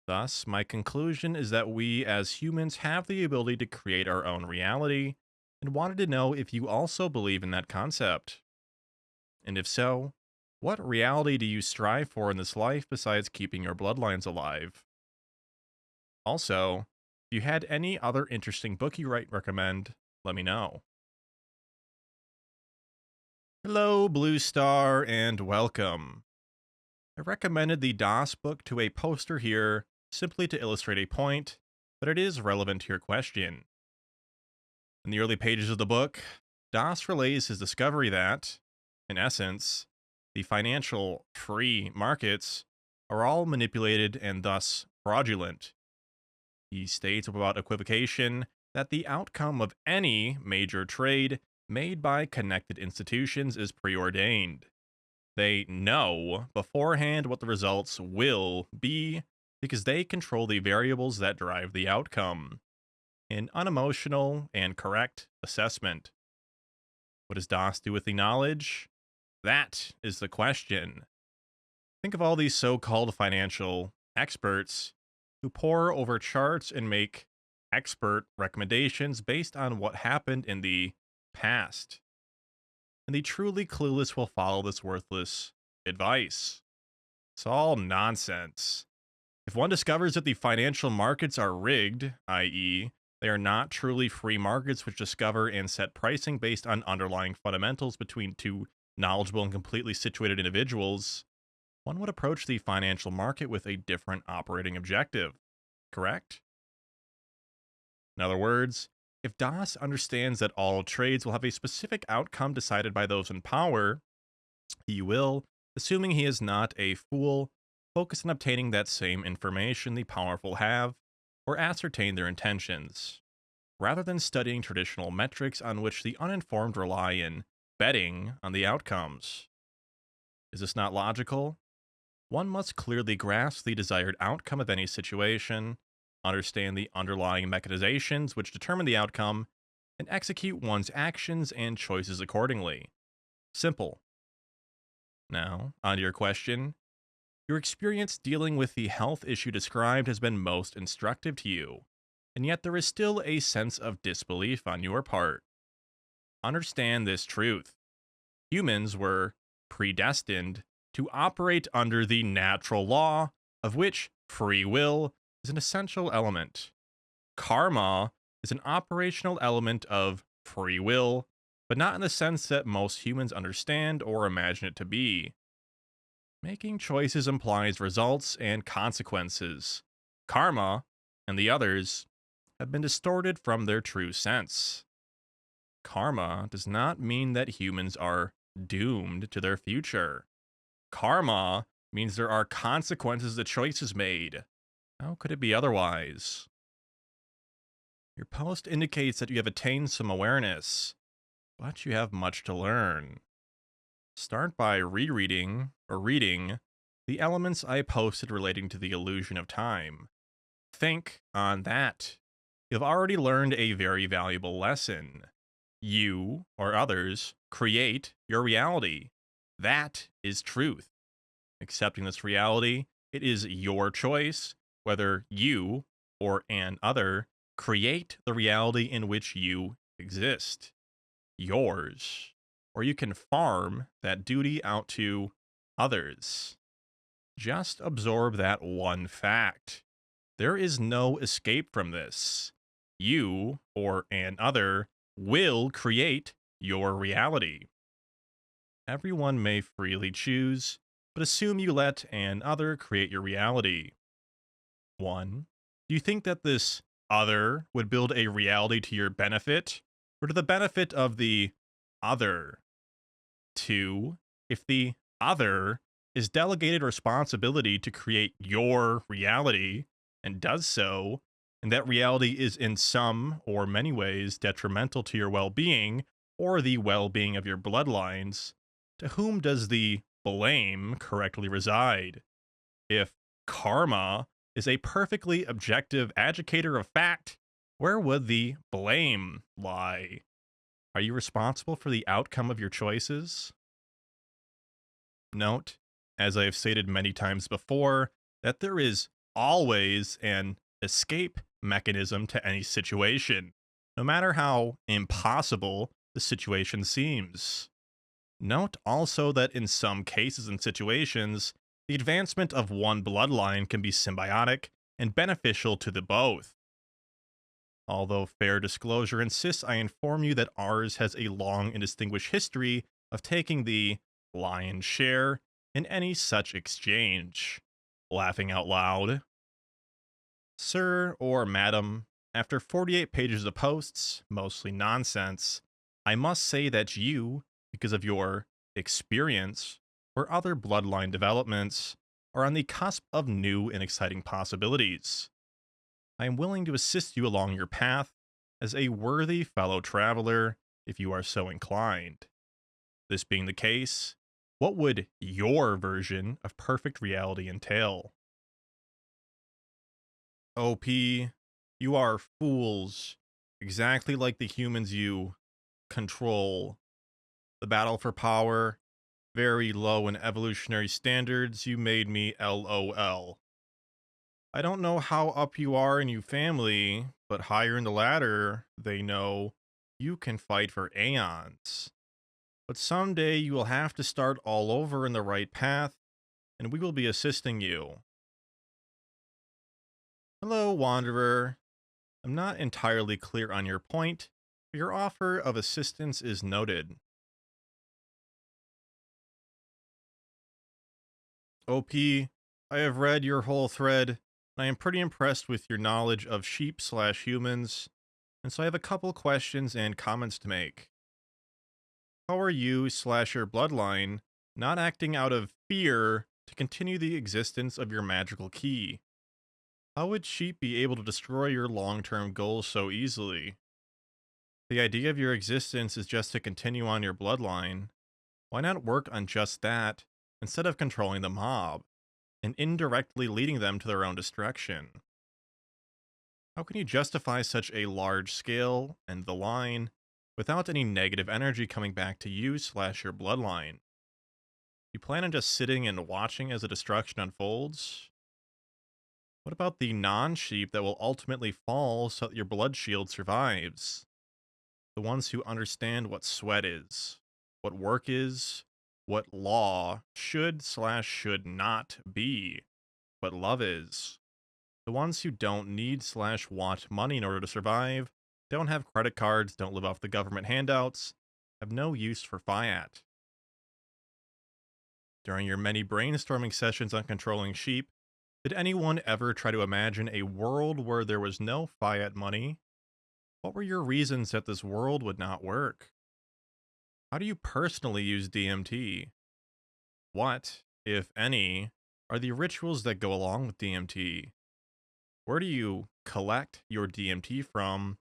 Thus, my conclusion is that we as humans have the ability to create our own reality, and wanted to know if you also believe in that concept. And if so, what reality do you strive for in this life besides keeping your bloodlines alive? Also, if you had any other interesting book you might recommend, let me know. Hello, Blue Star, and welcome. I recommended the DOS book to a poster here simply to illustrate a point, but it is relevant to your question. In the early pages of the book, DOS relays his discovery that, in essence, the financial free markets are all manipulated and thus fraudulent. He states without equivocation that the outcome of any major trade made by connected institutions is preordained. They know beforehand what the results will be because they control the variables that drive the outcome. An unemotional and correct assessment. What does DOS do with the knowledge? That is the question. Think of all these so called financial experts who pore over charts and make expert recommendations based on what happened in the past. And the truly clueless will follow this worthless advice. It's all nonsense. If one discovers that the financial markets are rigged, i.e., they are not truly free markets which discover and set pricing based on underlying fundamentals between two knowledgeable and completely situated individuals, one would approach the financial market with a different operating objective, correct? In other words, if DOS understands that all trades will have a specific outcome decided by those in power, he will, assuming he is not a fool, focus on obtaining that same information the powerful have, or ascertain their intentions, rather than studying traditional metrics on which the uninformed rely in betting on the outcomes. Is this not logical? One must clearly grasp the desired outcome of any situation, understand the underlying mechanizations which determine the outcome, and execute one's actions and choices accordingly. Simple. Now, on to your question. Your experience dealing with the health issue described has been most instructive to you, and yet there is still a sense of disbelief on your part. Understand this truth. Humans were predestined to operate under the natural law, of which free will is an essential element. Karma is an operational element of free will, but not in the sense that most humans understand or imagine it to be. Making choices implies results and consequences. Karma, and the others, have been distorted from their true sense. Karma does not mean that humans are doomed to their future. Karma means there are consequences to choices made. How could it be otherwise? Your post indicates that you have attained some awareness, but you have much to learn. Start by rereading or reading the elements I posted relating to the illusion of time. Think on that. You've already learned a very valuable lesson. You, or others, create your reality. That is truth. Accepting this reality, it is your choice whether you or an other create the reality in which you exist. Yours. Or you can farm that duty out to others. Just absorb that one fact. There is no escape from this. You, or an other, will create your reality. Everyone may freely choose, but assume you let an other create your reality. 1. Do you think that this other would build a reality to your benefit, or to the benefit of the other? 2. If the other is delegated responsibility to create your reality, and does so, and that reality is in some or many ways detrimental to your well being or the well being of your bloodlines, to whom does the blame correctly reside? If karma is a perfectly objective adjudicator of fact, where would the blame lie? Are you responsible for the outcome of your choices? Note, as I have stated many times before, that there is always an escape mechanism to any situation, no matter how impossible the situation seems. Note also that in some cases and situations, the advancement of one bloodline can be symbiotic and beneficial to the both. Although fair disclosure insists I inform you that ours has a long and distinguished history of taking the lion's share in any such exchange. Laughing out loud. Sir or madam, after 48 pages of posts, mostly nonsense, I must say that you, because of your experience or other bloodline developments, are on the cusp of new and exciting possibilities. I am willing to assist you along your path as a worthy fellow traveler if you are so inclined. This being the case, what would your version of perfect reality entail? OP, you are fools, exactly like the humans you control. The battle for power, very low in evolutionary standards, you made me LOL. I don't know how up you are in your family, but higher in the ladder, they know you can fight for aeons. But someday you will have to start all over in the right path, and we will be assisting you. Hello, Wanderer. I'm not entirely clear on your point, but your offer of assistance is noted. OP, I have read your whole thread, and I am pretty impressed with your knowledge of sheep/humans, and so I have a couple questions and comments to make. How are you/your bloodline not acting out of fear to continue the existence of your magical key? How would sheep be able to destroy your long-term goals so easily? The idea of your existence is just to continue on your bloodline. Why not work on just that instead of controlling the mob and indirectly leading them to their own destruction? How can you justify such a large scale and the line without any negative energy coming back to you/your bloodline? You plan on just sitting and watching as the destruction unfolds? What about the non-sheep that will ultimately fall so that your blood shield survives? The ones who understand what sweat is, what work is, what law should/should not be, what love is. The ones who don't need/want money in order to survive, don't have credit cards, don't live off the government handouts, have no use for fiat. During your many brainstorming sessions on controlling sheep, did anyone ever try to imagine a world where there was no fiat money? What were your reasons that this world would not work? How do you personally use DMT? What, if any, are the rituals that go along with DMT? Where do you collect your DMT from,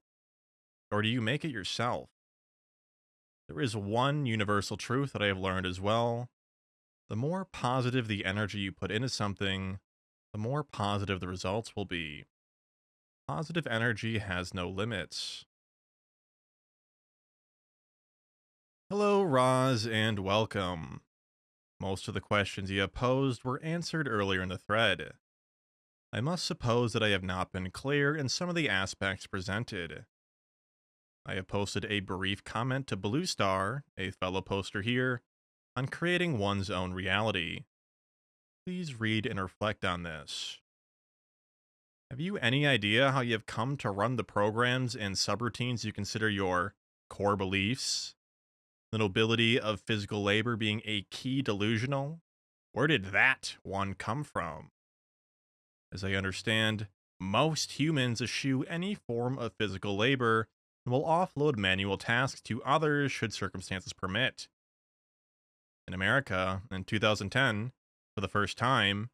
or do you make it yourself? There is one universal truth that I have learned as well. The more positive the energy you put into something, the more positive the results will be. Positive energy has no limits. Hello, Roz, and welcome. Most of the questions you have posed were answered earlier in the thread. I must suppose that I have not been clear in some of the aspects presented. I have posted a brief comment to Blue Star, a fellow poster here, on creating one's own reality. Please read and reflect on this. Have you any idea how you have come to run the programs and subroutines you consider your core beliefs? The nobility of physical labor being a key delusional? Where did that one come from? As I understand, most humans eschew any form of physical labor and will offload manual tasks to others should circumstances permit. In America, in 2010, for the first time,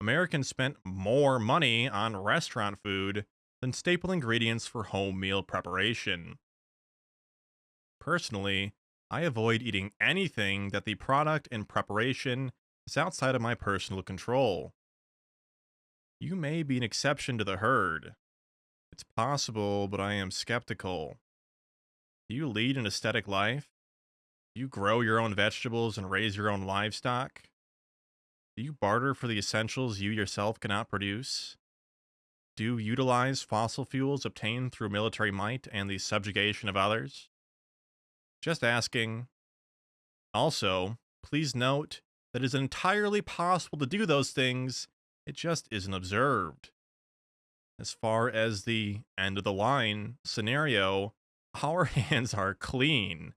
Americans spent more money on restaurant food than staple ingredients for home meal preparation. Personally, I avoid eating anything that the product and preparation is outside of my personal control. You may be an exception to the herd. It's possible, but I am skeptical. Do you lead an aesthetic life? Do you grow your own vegetables and raise your own livestock? Do you barter for the essentials you yourself cannot produce? Do you utilize fossil fuels obtained through military might and the subjugation of others? Just asking. Also, please note that it is entirely possible to do those things, it just isn't observed. As far as the end of the line scenario, our hands are clean.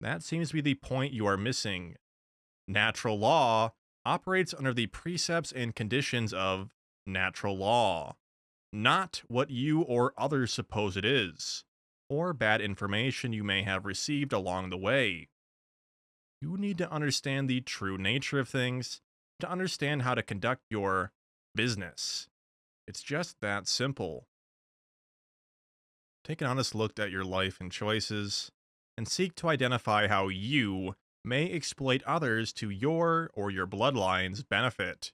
That seems to be the point you are missing. Natural law operates under the precepts and conditions of natural law, not what you or others suppose it is, or bad information you may have received along the way. You need to understand the true nature of things to understand how to conduct your business. It's just that simple. Take an honest look at your life and choices, and seek to identify how you may exploit others to your or your bloodline's benefit.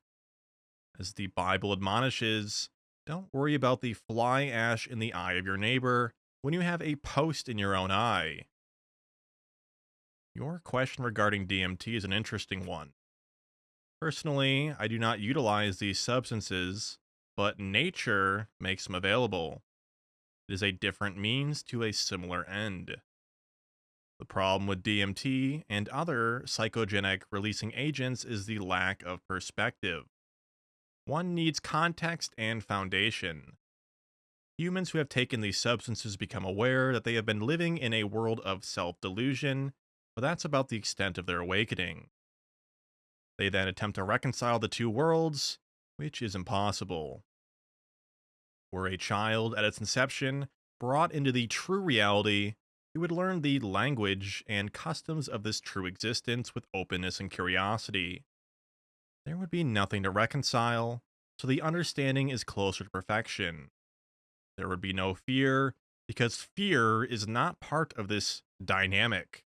As the Bible admonishes, don't worry about the fly ash in the eye of your neighbor when you have a post in your own eye. Your question regarding DMT is an interesting one. Personally, I do not utilize these substances, but nature makes them available. It is a different means to a similar end. The problem with DMT and other psychogenic releasing agents is the lack of perspective. One needs context and foundation. Humans who have taken these substances become aware that they have been living in a world of self-delusion, but that's about the extent of their awakening. They then attempt to reconcile the two worlds, which is impossible. Were a child at its inception brought into the true reality, it would learn the language and customs of this true existence with openness and curiosity. There would be nothing to reconcile, so the understanding is closer to perfection. There would be no fear, because fear is not part of this dynamic.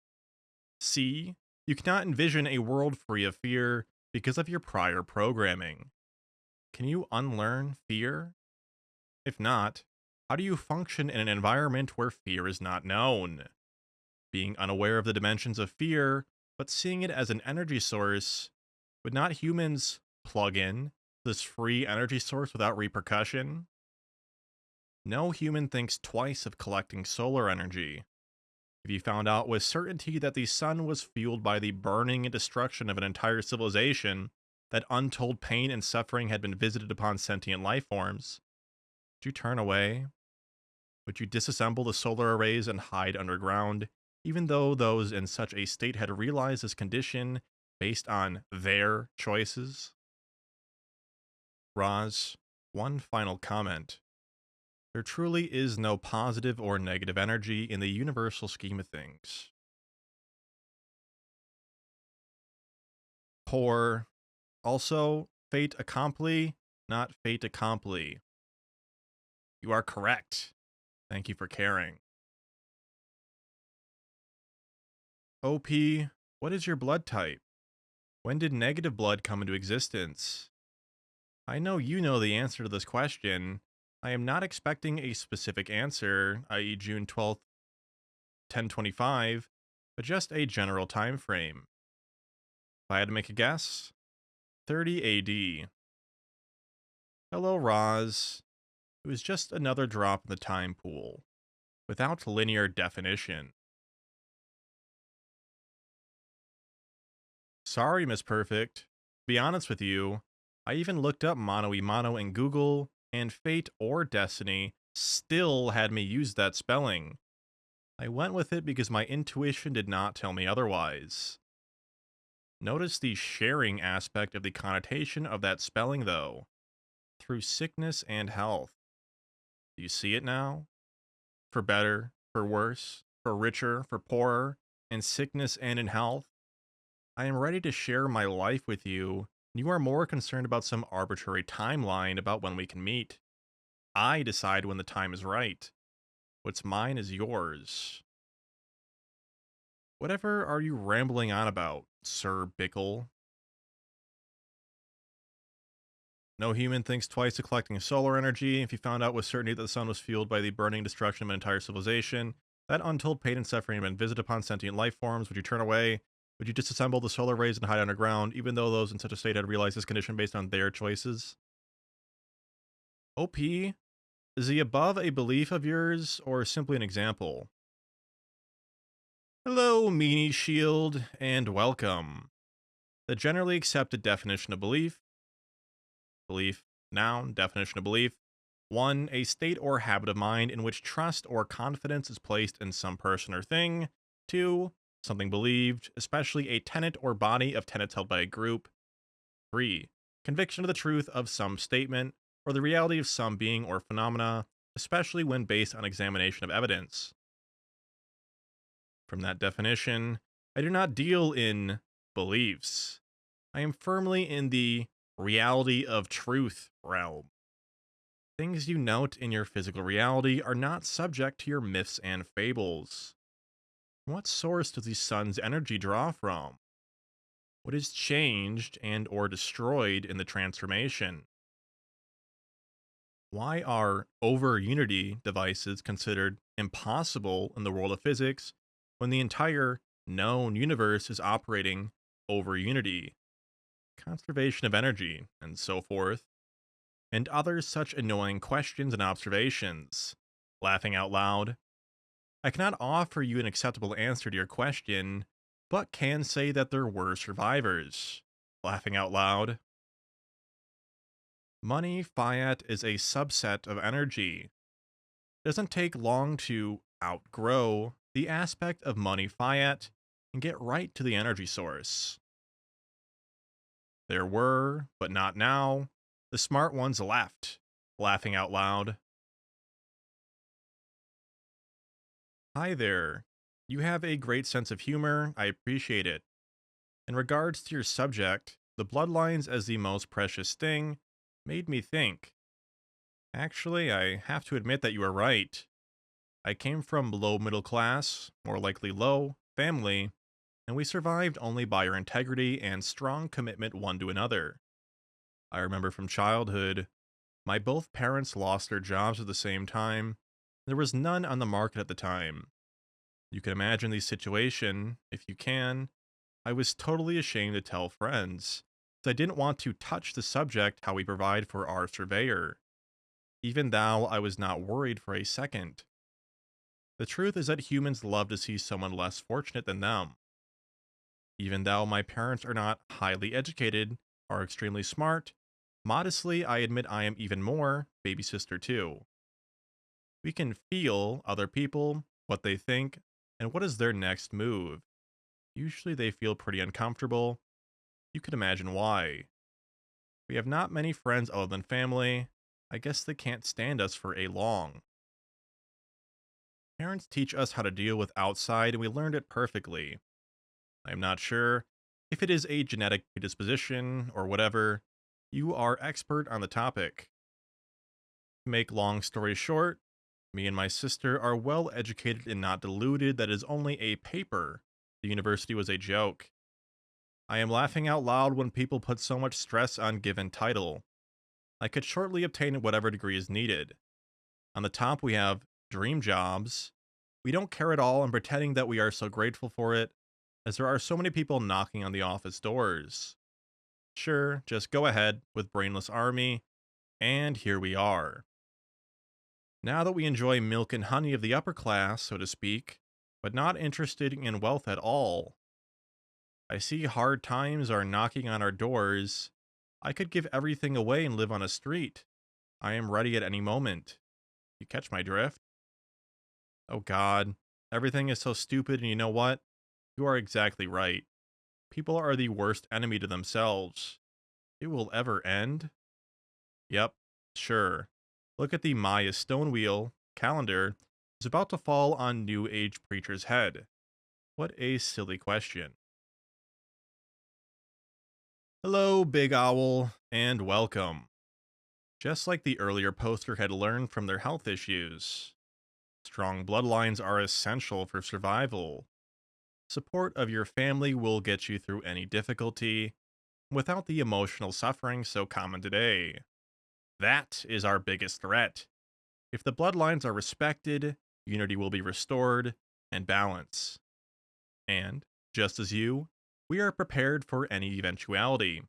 See, you cannot envision a world free of fear because of your prior programming. Can you unlearn fear? If not, how do you function in an environment where fear is not known? Being unaware of the dimensions of fear, but seeing it as an energy source, would not humans plug in this free energy source without repercussion? No human thinks twice of collecting solar energy. If you found out with certainty that the sun was fueled by the burning and destruction of an entire civilization, that untold pain and suffering had been visited upon sentient life forms, would you turn away? Would you disassemble the solar arrays and hide underground, even though those in such a state had realized this condition based on their choices? Roz, one final comment. There truly is no positive or negative energy in the universal scheme of things. Poor. Also, fait accompli, not fait accompli. You are correct. Thank you for caring. OP, what is your blood type? When did negative blood come into existence? I know you know the answer to this question. I am not expecting a specific answer, i.e. June 12th, 1025, but just a general time frame. If I had to make a guess, 30 AD. Hello, Roz. It was just another drop in the time pool, without linear definition. Sorry, Miss Perfect. To be honest with you, I even looked up Mano y Mano in Google, and Fate or Destiny still had me use that spelling. I went with it because my intuition did not tell me otherwise. Notice the sharing aspect of the connotation of that spelling, though. Through sickness and health. Do you see it now? For better, for worse, for richer, for poorer, in sickness and in health. I am ready to share my life with you. You are more concerned about some arbitrary timeline about when we can meet. I decide when the time is right. What's mine is yours. Whatever are you rambling on about, Sir Bickle? No human thinks twice of collecting solar energy. If you found out with certainty that the sun was fueled by the burning destruction of an entire civilization, That untold pain and suffering have been visited upon sentient life forms. Would you turn away? Would you disassemble the solar rays and hide underground, even though those in such a state had realized this condition based on their choices? OP, is the above a belief of yours, or simply an example? Hello, Meanie Shield, and welcome. The generally accepted definition of belief, noun, definition of belief. 1. A state or habit of mind in which trust or confidence is placed in some person or thing. 2. Something believed, especially a tenet or body of tenets held by a group. 3. Conviction of the truth of some statement or the reality of some being or phenomena, especially when based on examination of evidence. From that definition, I do not deal in beliefs. I am firmly in the reality of truth realm. Things you note in your physical reality are not subject to your myths and fables. What source does the sun's energy draw from? What is changed and or destroyed in the transformation? Why are over unity devices considered impossible in the world of physics when the entire known universe is operating over unity? Conservation of energy, and so forth, and other such annoying questions and observations. Laughing out loud. I cannot offer you an acceptable answer to your question, but can say that there were survivors. Laughing out loud. Money, fiat, is a subset of energy. It doesn't take long to outgrow the aspect of money, fiat, and get right to the energy source. There were, but not now. The smart ones left. Laughing out loud. Hi there. You have a great sense of humor. I appreciate it. In regards to your subject, the bloodlines as the most precious thing made me think. Actually, I have to admit that you are right. I came from low middle class, more likely low, family, and we survived only by our integrity and strong commitment one to another. I remember from childhood, my both parents lost their jobs at the same time. There was none on the market at the time. You can imagine the situation, if you can. I was totally ashamed to tell friends, as I didn't want to touch the subject how we provide for our surveyor. Even though I was not worried for a second. The truth is that humans love to see someone less fortunate than them. Even though my parents are not highly educated, are extremely smart, modestly I admit I am even more baby sister too. We can feel other people, what they think, and what is their next move. Usually they feel pretty uncomfortable. You can imagine why. We have not many friends other than family. I guess they can't stand us for a long. Parents teach us how to deal with outside and we learned it perfectly. I am not sure if it is a genetic predisposition or whatever. You are expert on the topic. To make long story short, me and my sister are well educated and not deluded that it is only a paper. The university was a joke. I am laughing out loud when people put so much stress on given title. I could shortly obtain whatever degree is needed. On the top we have dream jobs. We don't care at all and pretending that we are so grateful for it, as there are so many people knocking on the office doors. Sure, just go ahead with Brainless Army, and here we are. Now that we enjoy milk and honey of the upper class, so to speak, but not interested in wealth at all. I see hard times are knocking on our doors. I could give everything away and live on a street. I am ready at any moment. You catch my drift? Oh god, everything is so stupid, and you know what? You are exactly right. People are the worst enemy to themselves. It will ever end? Yep, sure. Look at the Maya stone wheel calendar. It's about to fall on New Age preacher's head. What a silly question. Hello, Big Owl, and welcome. Just like the earlier poster had learned from their health issues, strong bloodlines are essential for survival. Support of your family will get you through any difficulty without the emotional suffering so common today. That is our biggest threat. If the bloodlines are respected, unity will be restored, and balance. And, just as you, we are prepared for any eventuality.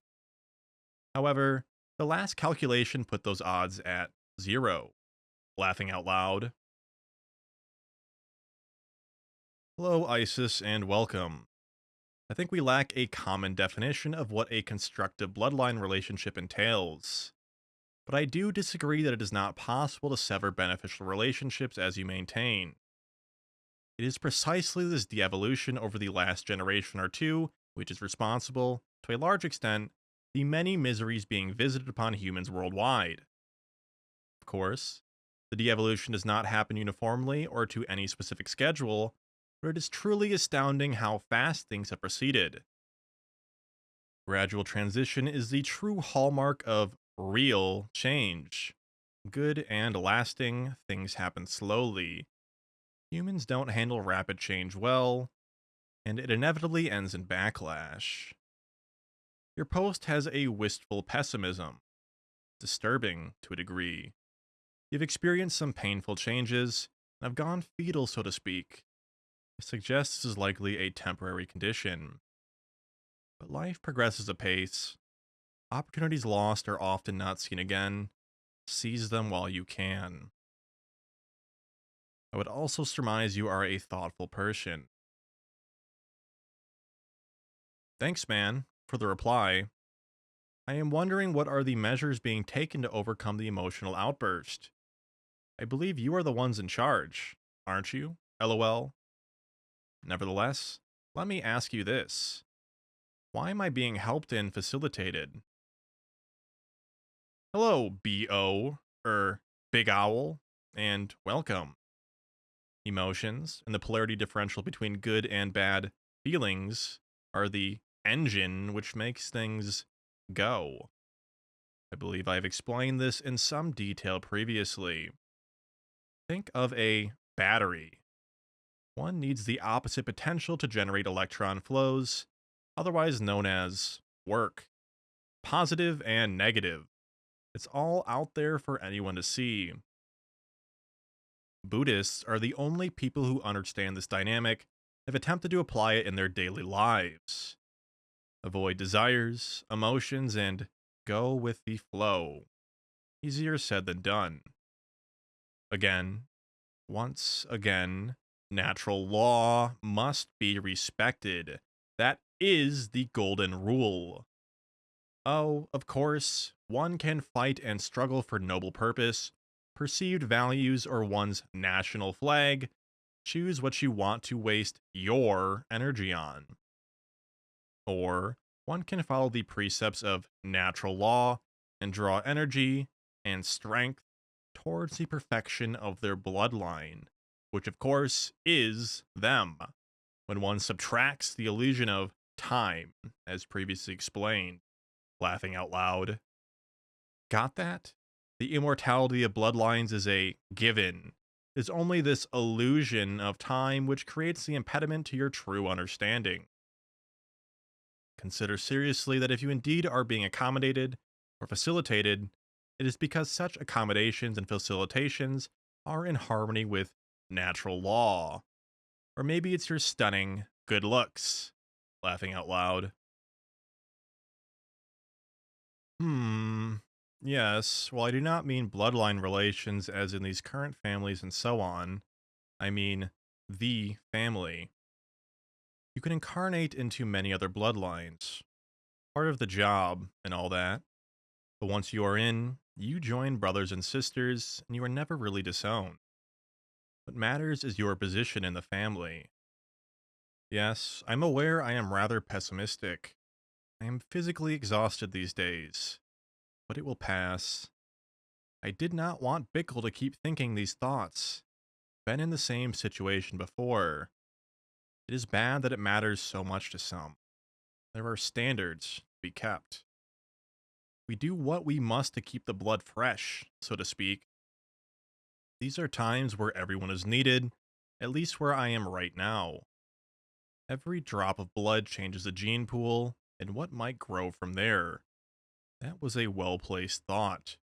However, the last calculation put those odds at 0. Laughing out loud. Hello, Isis, and welcome. I think we lack a common definition of what a constructive bloodline relationship entails. But I do disagree that it is not possible to sever beneficial relationships as you maintain. It is precisely this de-evolution over the last generation or two which is responsible, to a large extent, the many miseries being visited upon humans worldwide. Of course, the de-evolution does not happen uniformly or to any specific schedule, but it is truly astounding how fast things have proceeded. Gradual transition is the true hallmark of real change. Good and lasting, things happen slowly. Humans don't handle rapid change well, and it inevitably ends in backlash. Your post has a wistful pessimism, disturbing to a degree. You've experienced some painful changes, and have gone fetal, so to speak. It suggests this is likely a temporary condition. But life progresses apace. Opportunities lost are often not seen again. Seize them while you can. I would also surmise you are a thoughtful person. Thanks, man, for the reply. I am wondering what are the measures being taken to overcome the emotional outburst. I believe you are the ones in charge, aren't you? LOL. Nevertheless, let me ask you this. Why am I being helped and facilitated? Hello, B.O., Big Owl, and welcome. Emotions and the polarity differential between good and bad feelings are the engine which makes things go. I believe I've explained this in some detail previously. Think of a battery. One needs the opposite potential to generate electron flows, otherwise known as work. Positive and negative. It's all out there for anyone to see. Buddhists are the only people who understand this dynamic and have attempted to apply it in their daily lives. Avoid desires, emotions, and go with the flow. Easier said than done. Again, once again, natural law must be respected. That is the golden rule. Oh, of course, one can fight and struggle for noble purpose, perceived values, or one's national flag. Choose what you want to waste your energy on. Or one can follow the precepts of natural law and draw energy and strength towards the perfection of their bloodline, which of course is them, when one subtracts the illusion of time, as previously explained. Laughing out loud. Got that? The immortality of bloodlines is a given. It's only this illusion of time which creates the impediment to your true understanding. Consider seriously that if you indeed are being accommodated or facilitated, it is because such accommodations and facilitations are in harmony with natural law. Or maybe it's your stunning good looks. Laughing out loud. Yes, well, I do not mean bloodline relations as in these current families and so on. I mean the family. You can incarnate into many other bloodlines. Part of the job and all that. But once you are in, you join brothers and sisters, and you are never really disowned. What matters is your position in the family. Yes, I'm aware I am rather pessimistic. I am physically exhausted these days. But it will pass. I did not want Bickle to keep thinking these thoughts. Been in the same situation before. It is bad that it matters so much to some. There are standards to be kept. We do what we must to keep the blood fresh, so to speak. These are times where everyone is needed, at least where I am right now. Every drop of blood changes the gene pool, and what might grow from there. That was a well-placed thought.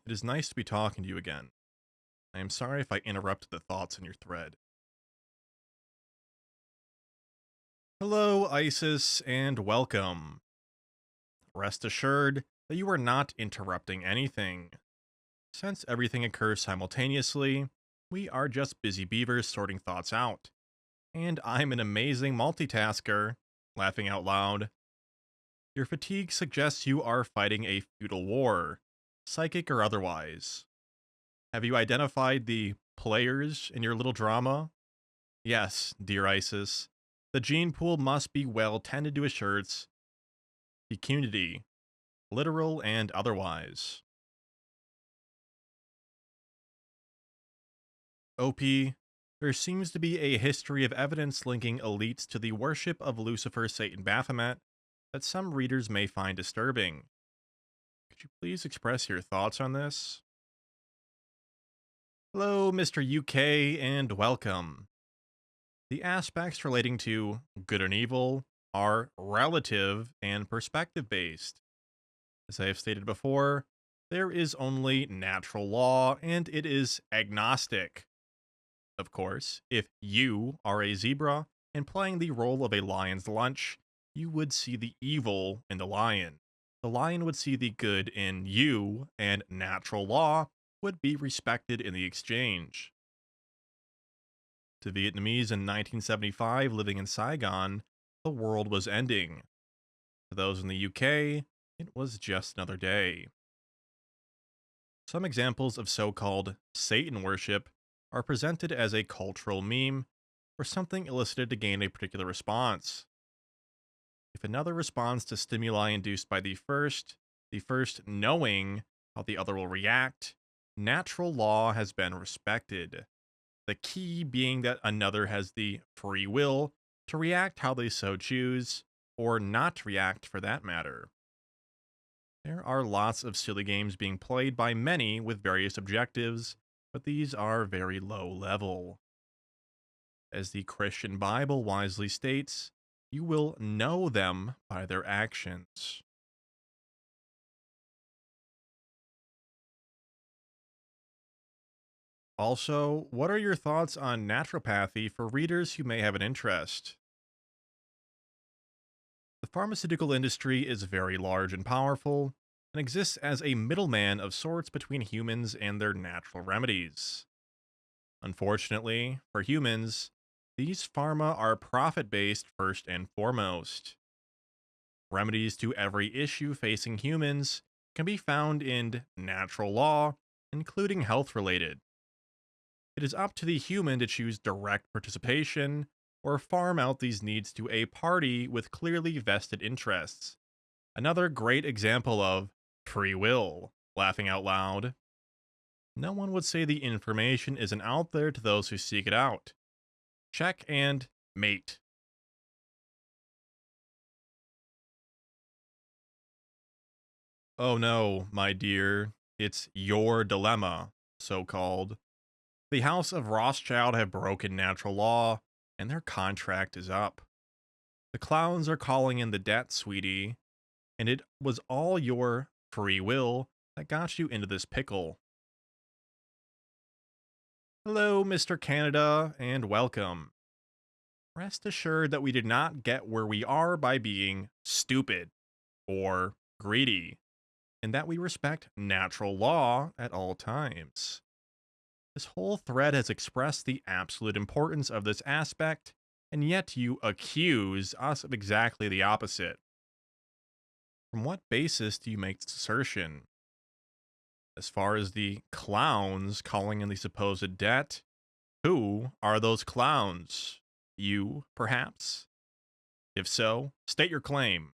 It is nice to be talking to you again. I am sorry if I interrupted the thoughts in your thread. Hello, Isis, and welcome. Rest assured that you are not interrupting anything. Since everything occurs simultaneously, we are just busy beavers sorting thoughts out. And I'm an amazing multitasker, laughing out loud. Your fatigue suggests you are fighting a feudal war, psychic or otherwise. Have you identified the players in your little drama? Yes, dear Isis, the gene pool must be well tended to assure its fecundity, literal and otherwise. OP, there seems to be a history of evidence linking elites to the worship of Lucifer, Satan, Baphomet that some readers may find disturbing. Could you please express your thoughts on this? Hello, Mr. UK, and welcome. The aspects relating to good and evil are relative and perspective based. As I have stated before, there is only natural law and it is agnostic. Of course, if you are a zebra and playing the role of a lion's lunch, you would see the evil in the lion. The lion would see the good in you, and natural law would be respected in the exchange. To Vietnamese in 1975 living in Saigon, the world was ending. To those in the UK, it was just another day. Some examples of so called Satan worship are presented as a cultural meme or something elicited to gain a particular response. If another responds to stimuli induced by the first knowing how the other will react, natural law has been respected. The key being that another has the free will to react how they so choose, or not react for that matter. There are lots of silly games being played by many with various objectives, but these are very low level. As the Christian Bible wisely states, you will know them by their actions. Also, what are your thoughts on naturopathy for readers who may have an interest? The pharmaceutical industry is very large and powerful, and exists as a middleman of sorts between humans and their natural remedies. Unfortunately, for humans, these pharma are profit based first and foremost. Remedies to every issue facing humans can be found in natural law, including health related. It is up to the human to choose direct participation or farm out these needs to a party with clearly vested interests. Another great example of free will, laughing out loud. No one would say the information isn't out there to those who seek it out. Check and mate. Oh no, my dear, it's your dilemma, so called. The House of Rothschild have broken natural law, and their contract is up. The clowns are calling in the debt, sweetie, and it was all your free will that got you into this pickle. Hello, Mr. Canada, and welcome. Rest assured that we did not get where we are by being stupid or greedy, and that we respect natural law at all times. This whole thread has expressed the absolute importance of this aspect, and yet you accuse us of exactly the opposite. From what basis do you make this assertion? As far as the clowns calling in the supposed debt, who are those clowns? You, perhaps? If so, state your claim.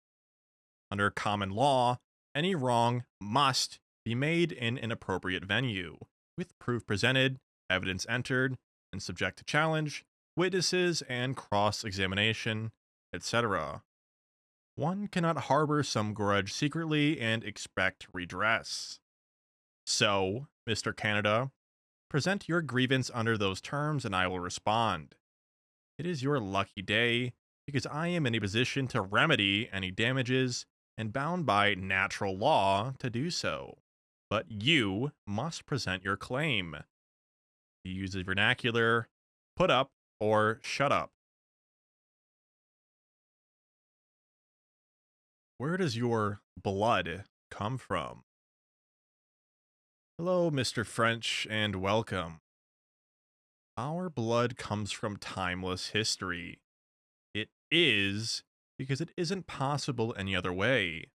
Under common law, any wrong must be made in an appropriate venue, with proof presented, evidence entered, and subject to challenge, witnesses and cross examination, etc. One cannot harbor some grudge secretly and expect redress. So, Mr. Canada, present your grievance under those terms and I will respond. It is your lucky day because I am in a position to remedy any damages and bound by natural law to do so. But you must present your claim. He uses vernacular, put up, or shut up. Where does your blood come from? Hello, Mr. French, and welcome. Our blood comes from timeless history. It is because it isn't possible any other way.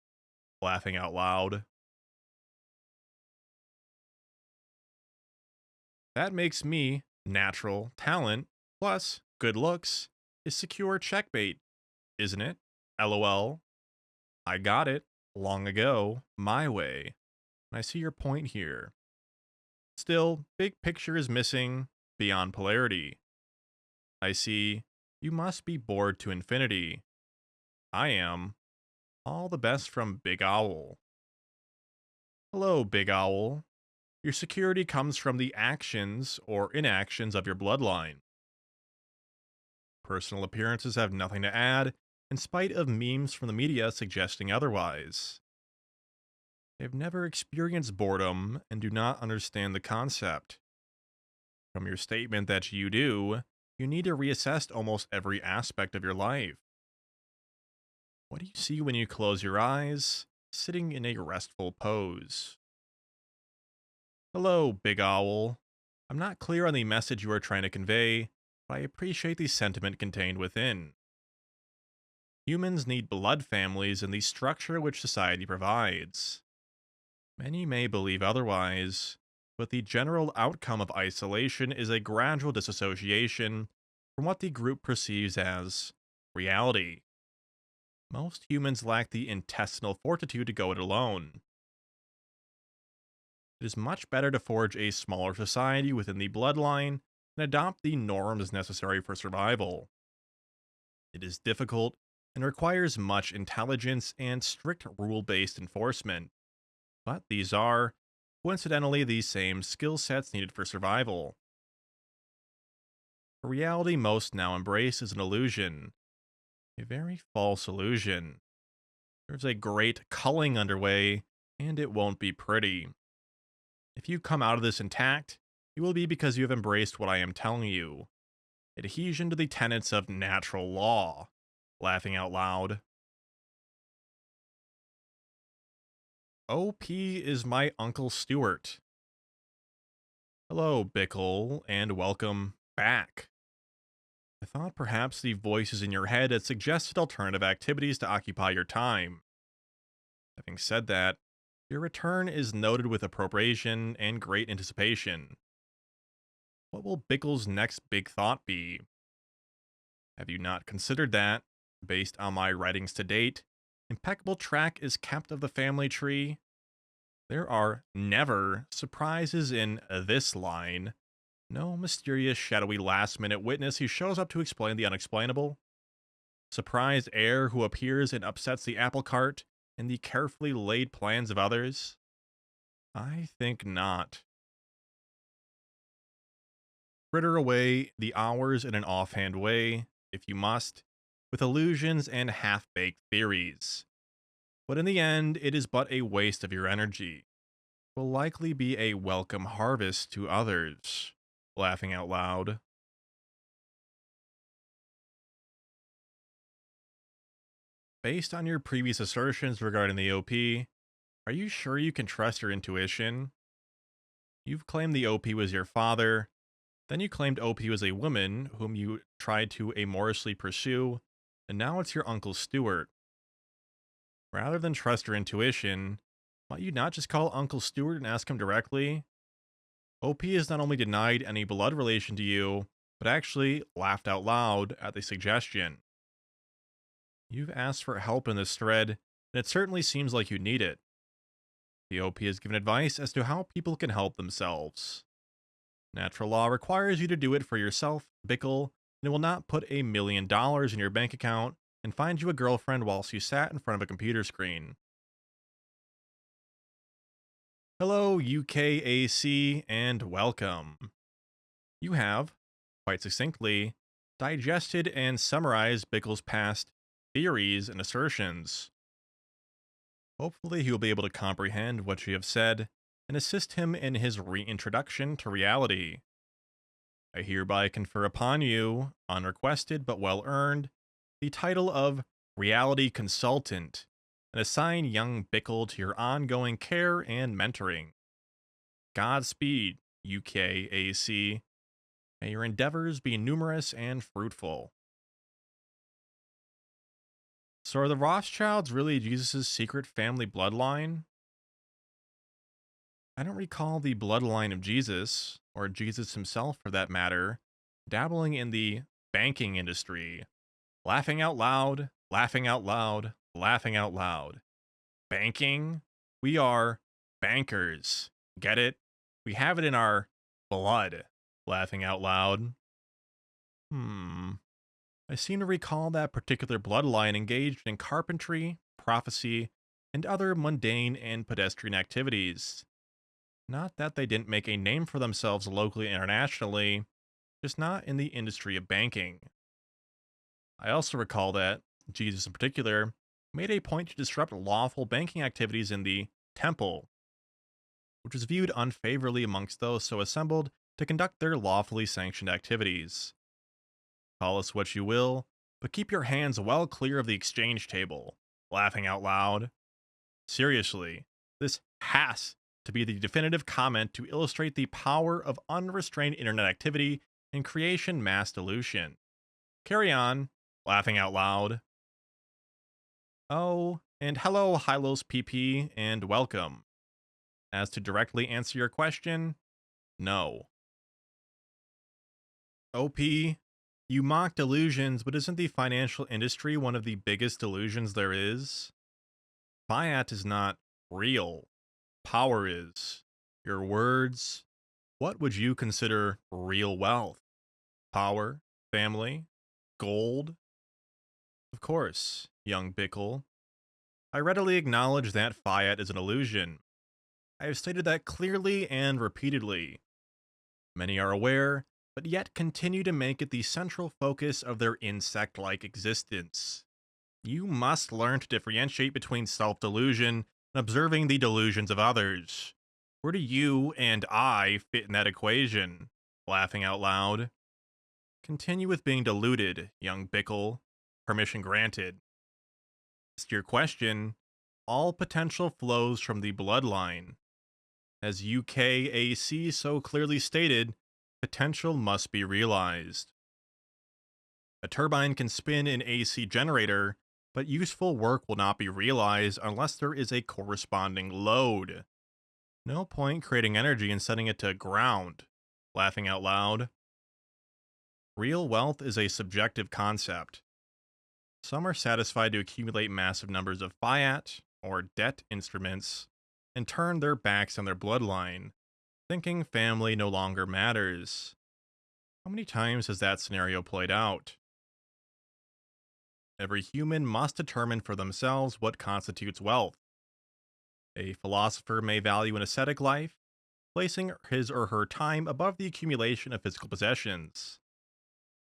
Laughing out loud. That makes me natural talent plus good looks is secure checkmate, isn't it? LOL. I got it long ago, my way. And I see your point here. Still, big picture is missing beyond polarity. I see you must be bored to infinity. I am. All the best from Big Owl. Hello, Big Owl. Your security comes from the actions or inactions of your bloodline. Personal appearances have nothing to add, in spite of memes from the media suggesting otherwise. They've never experienced boredom and do not understand the concept. From your statement that you do, you need to reassess almost every aspect of your life. What do you see when you close your eyes, sitting in a restful pose? Hello, Big Owl. I'm not clear on the message you are trying to convey, but I appreciate the sentiment contained within. Humans need blood families and the structure which society provides. Many may believe otherwise, but the general outcome of isolation is a gradual disassociation from what the group perceives as reality. Most humans lack the intestinal fortitude to go it alone. It is much better to forge a smaller society within the bloodline and adopt the norms necessary for survival. It is difficult and requires much intelligence and strict rule based enforcement, but these are, coincidentally, the same skill sets needed for survival. The reality most now embrace is an illusion, a very false illusion. There's a great culling underway, and it won't be pretty. If you come out of this intact, it will be because you have embraced what I am telling you. Adhesion to the tenets of natural law. Laughing out loud. OP is my Uncle Stuart. Hello, Bickle, and welcome back. I thought perhaps the voices in your head had suggested alternative activities to occupy your time. Having said that, your return is noted with appropriation and great anticipation. What will Bickle's next big thought be? Have you not considered that, based on my writings to date, impeccable track is kept of the family tree? There are never surprises in this line. No mysterious, shadowy last-minute witness who shows up to explain the unexplainable. Surprised heir who appears and upsets the apple cart in the carefully laid plans of others? I think not. Fritter away the hours in an offhand way, if you must, with illusions and half-baked theories. But in the end, it is but a waste of your energy. It will likely be a welcome harvest to others. Laughing out loud. Based on your previous assertions regarding the OP, are you sure you can trust your intuition? You've claimed the OP was your father, then you claimed OP was a woman whom you tried to amorously pursue, and now it's your Uncle Stuart. Rather than trust your intuition, might you not just call Uncle Stuart and ask him directly? OP has not only denied any blood relation to you, but actually laughed out loud at the suggestion. You've asked for help in this thread, and it certainly seems like you need it. The OP has given advice as to how people can help themselves. Natural law requires you to do it for yourself, Bickle, and it will not put $1 million in your bank account and find you a girlfriend whilst you sat in front of a computer screen. Hello, UKAC, and welcome. You have, quite succinctly, digested and summarized Bickle's past theories and assertions. Hopefully, he will be able to comprehend what you have said and assist him in his reintroduction to reality. I hereby confer upon you, unrequested but well earned, the title of Reality Consultant and assign young Bickle to your ongoing care and mentoring. Godspeed, UKAC. May your endeavors be numerous and fruitful. So, are the Rothschilds really Jesus' secret family bloodline? I don't recall the bloodline of Jesus, or Jesus himself for that matter, dabbling in the banking industry. Laughing out loud, laughing out loud, laughing out loud. Banking? We are bankers. Get it? We have it in our blood. Laughing out loud. I seem to recall that particular bloodline engaged in carpentry, prophecy, and other mundane and pedestrian activities. Not that they didn't make a name for themselves locally and internationally, just not in the industry of banking. I also recall that, Jesus in particular, made a point to disrupt lawful banking activities in the temple, which was viewed unfavorably amongst those so assembled to conduct their lawfully sanctioned activities. Call us what you will, but keep your hands well clear of the exchange table. Laughing out loud. Seriously, this has to be the definitive comment to illustrate the power of unrestrained internet activity and creation mass delusion. Carry on. Laughing out loud. Oh, and hello, Hylos PP, and welcome. As to directly answer your question, no. OP, you mock delusions, but isn't the financial industry one of the biggest delusions there is? Fiat is not real. Power is. Your words. What would you consider real wealth? Power? Family? Gold? Of course, young Bickle. I readily acknowledge that fiat is an illusion. I have stated that clearly and repeatedly. Many are aware, but yet continue to make it the central focus of their insect-like existence. You must learn to differentiate between self-delusion and observing the delusions of others. Where do you and I fit in that equation? Laughing out loud. Continue with being deluded, young Bickle. Permission granted. As to your question, all potential flows from the bloodline. As UKAC so clearly stated, potential must be realized. A turbine can spin an AC generator, but useful work will not be realized unless there is a corresponding load. No point creating energy and setting it to ground. Laughing out loud. Real wealth is a subjective concept. Some are satisfied to accumulate massive numbers of fiat, or debt instruments, and turn their backs on their bloodline, thinking family no longer matters. How many times has that scenario played out? Every human must determine for themselves what constitutes wealth. A philosopher may value an ascetic life, placing his or her time above the accumulation of physical possessions.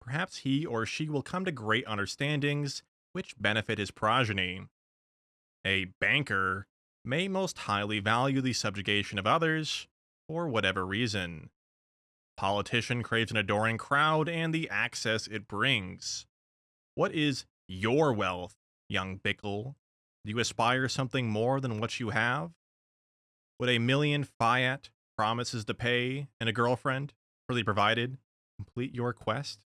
Perhaps he or she will come to great understandings which benefit his progeny. A banker may most highly value the subjugation of others, for whatever reason. Politician craves an adoring crowd and the access it brings. What is your wealth, young Bickle? Do you aspire something more than what you have? Would a million fiat, promises to pay, and a girlfriend, fully provided, complete your quest?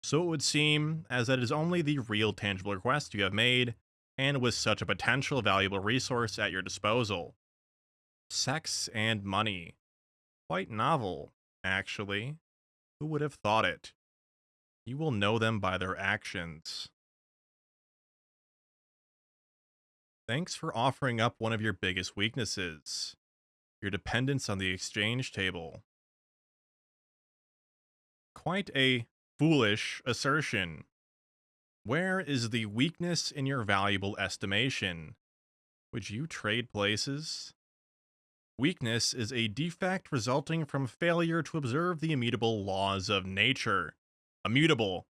So it would seem, as that is only the real tangible request you have made, and with such a potential valuable resource at your disposal. Sex and money. Quite novel, actually. Who would have thought it? You will know them by their actions. Thanks for offering up one of your biggest weaknesses, your dependence on the exchange table. Quite a foolish assertion. Where is the weakness in your valuable estimation? Would you trade places? Weakness is a defect resulting from failure to observe the immutable laws of nature. Immutable.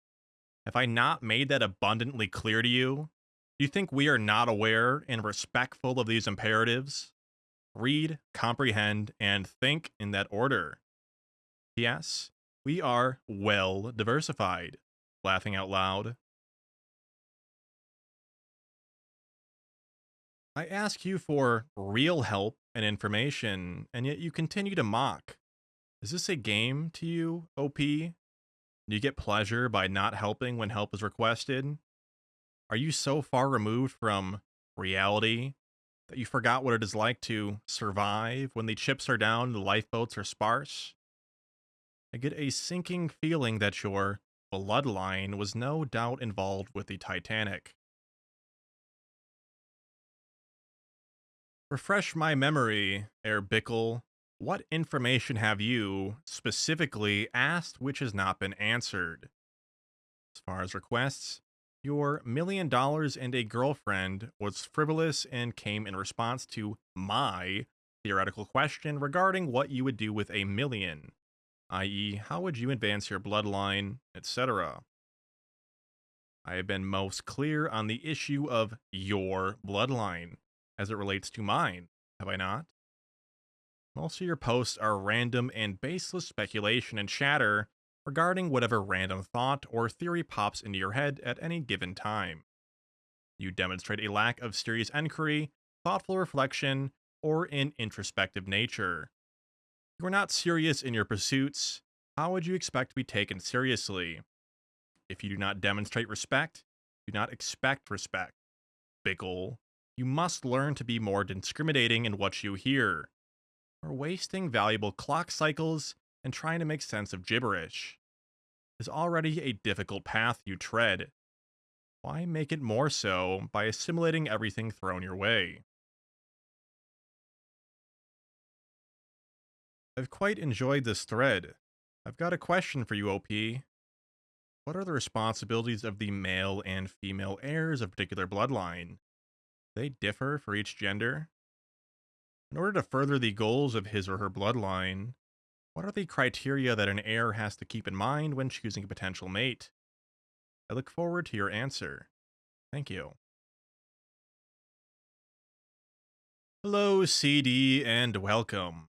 Have I not made that abundantly clear to you? Do you think we are not aware and respectful of these imperatives? Read, comprehend, and think in that order. P.S. We are well diversified. Laughing out loud. I ask you for real help and information, and yet you continue to mock. Is this a game to you, OP? Do you get pleasure by not helping when help is requested? Are you so far removed from reality that you forgot what it is like to survive when the chips are down and the lifeboats are sparse? I get a sinking feeling that your bloodline was no doubt involved with the Titanic. Refresh my memory, Herr Bickle. What information have you specifically asked which has not been answered? As far as requests, your $1 million and a girlfriend was frivolous and came in response to my theoretical question regarding what you would do with a million, i.e., how would you advance your bloodline, etc. I have been most clear on the issue of your bloodline as it relates to mine, have I not? Most of your posts are random and baseless speculation and chatter regarding whatever random thought or theory pops into your head at any given time. You demonstrate a lack of serious inquiry, thoughtful reflection, or an introspective nature. You are not serious in your pursuits. How would you expect to be taken seriously? If you do not demonstrate respect, do not expect respect. Bickle, you must learn to be more discriminating in what you hear. Or wasting valuable clock cycles and trying to make sense of gibberish is already a difficult path you tread. Why make it more so by assimilating everything thrown your way? I've quite enjoyed this thread. I've got a question for you, OP. What are the responsibilities of the male and female heirs of a particular bloodline? They differ for each gender. In order to further the goals of his or her bloodline, what are the criteria that an heir has to keep in mind when choosing a potential mate? I look forward to your answer. Thank you. Hello, CD, and welcome.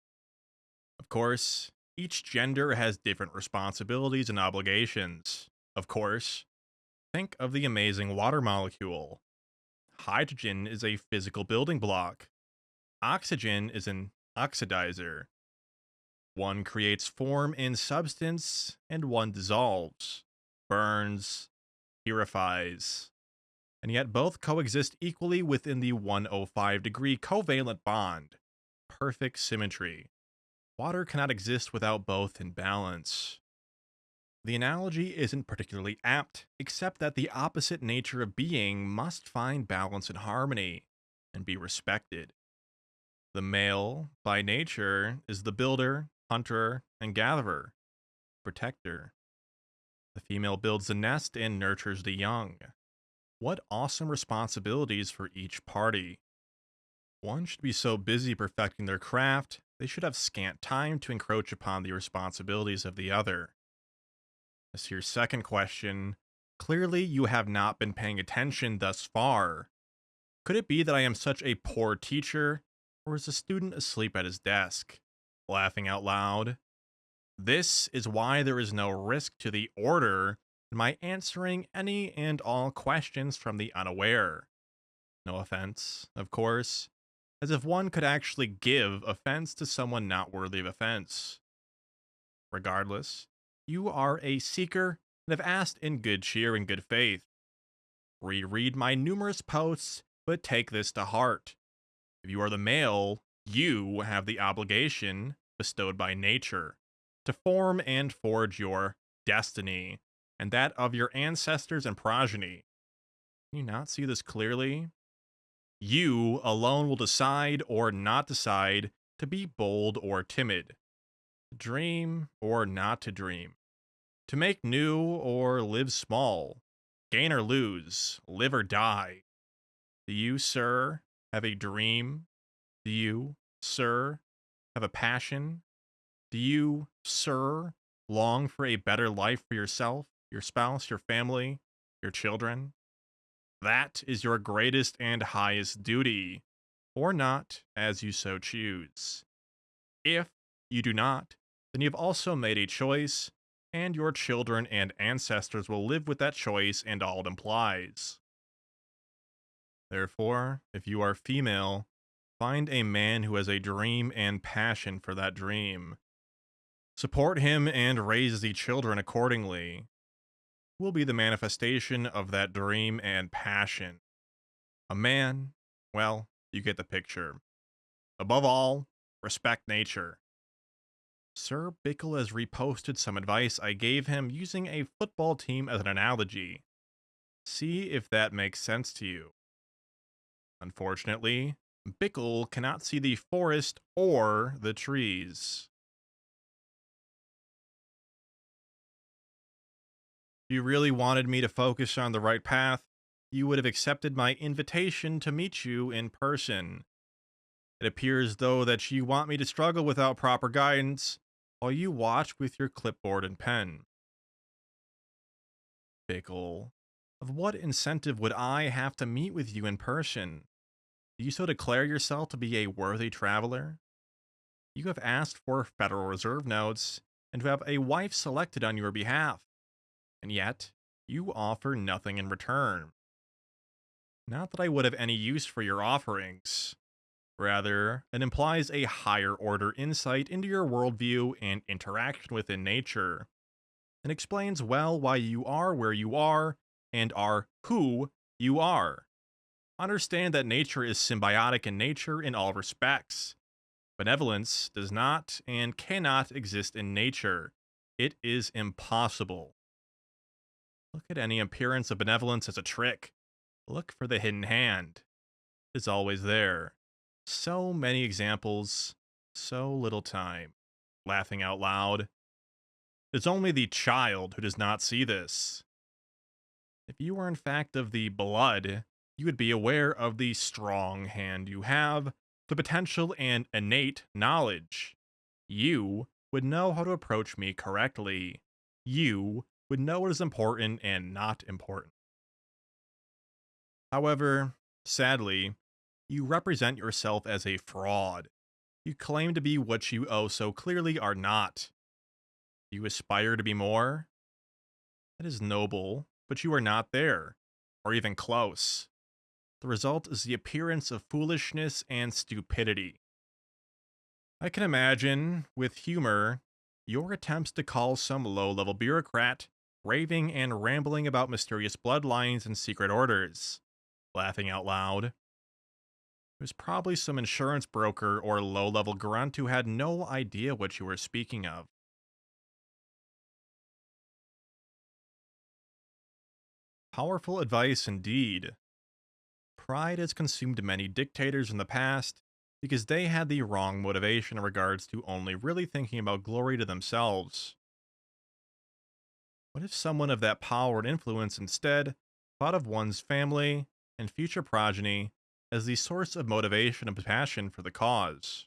Of course, each gender has different responsibilities and obligations. Of course, think of the amazing water molecule. Hydrogen is a physical building block. Oxygen is an oxidizer. One creates form and substance, and one dissolves, burns, purifies. And yet both coexist equally within the 105-degree covalent bond. Perfect symmetry. Water cannot exist without both in balance. The analogy isn't particularly apt, except that the opposite nature of being must find balance and harmony, and be respected. The male, by nature, is the builder, hunter, and gatherer, protector. The female builds the nest and nurtures the young. What awesome responsibilities for each party. One should be so busy perfecting their craft, they should have scant time to encroach upon the responsibilities of the other. As to your second question, clearly you have not been paying attention thus far. Could it be that I am such a poor teacher, or is the student asleep at his desk? Laughing out loud. This is why there is no risk to the order in my answering any and all questions from the unaware. No offense, of course, as if one could actually give offense to someone not worthy of offense. Regardless, you are a seeker and have asked in good cheer and good faith. Reread my numerous posts, but take this to heart. If you are the male, you have the obligation, bestowed by nature, to form and forge your destiny, and that of your ancestors and progeny. Can you not see this clearly? You alone will decide or not decide to be bold or timid, to dream or not to dream, to make new or live small, gain or lose, live or die. Do you, sir, have a dream? Do you, sir, have a passion? Do you, sir, long for a better life for yourself, your spouse, your family, your children? That is your greatest and highest duty, or not, as you so choose. If you do not, then you have also made a choice, and your children and ancestors will live with that choice and all it implies. Therefore, if you are female, find a man who has a dream and passion for that dream. Support him and raise the children accordingly. Will be the manifestation of that dream and passion. A man, well, you get the picture. Above all, respect nature. Sir Bickle has reposted some advice I gave him using a football team as an analogy. See if that makes sense to you. Unfortunately, Bickle cannot see the forest or the trees. If you really wanted me to focus on the right path, you would have accepted my invitation to meet you in person. It appears, though, that you want me to struggle without proper guidance, while you watch with your clipboard and pen. Bickle, of what incentive would I have to meet with you in person? Do you so declare yourself to be a worthy traveler? You have asked for Federal Reserve notes and to have a wife selected on your behalf, and yet you offer nothing in return. Not that I would have any use for your offerings. Rather, it implies a higher order insight into your worldview and interaction within nature, and explains well why you are where you are and are who you are. Understand that nature is symbiotic in nature in all respects. Benevolence does not and cannot exist in nature. It is impossible. Look at any appearance of benevolence as a trick. Look for the hidden hand. It's always there. So many examples, so little time. Laughing out loud. It's only the child who does not see this. If you were in fact of the blood, you would be aware of the strong hand you have, the potential and innate knowledge. You would know how to approach me correctly. You would know what is important and not important. However, sadly, you represent yourself as a fraud. You claim to be what you so clearly are not. You aspire to be more? That is noble, but you are not there, or even close. The result is the appearance of foolishness and stupidity. I can imagine, with humor, your attempts to call some low-level bureaucrat raving and rambling about mysterious bloodlines and secret orders. Laughing out loud. It was probably some insurance broker or low-level grunt who had no idea what you were speaking of. Powerful advice indeed. Pride has consumed many dictators in the past because they had the wrong motivation in regards to only really thinking about glory to themselves. What if someone of that power and influence instead thought of one's family and future progeny as the source of motivation and passion for the cause?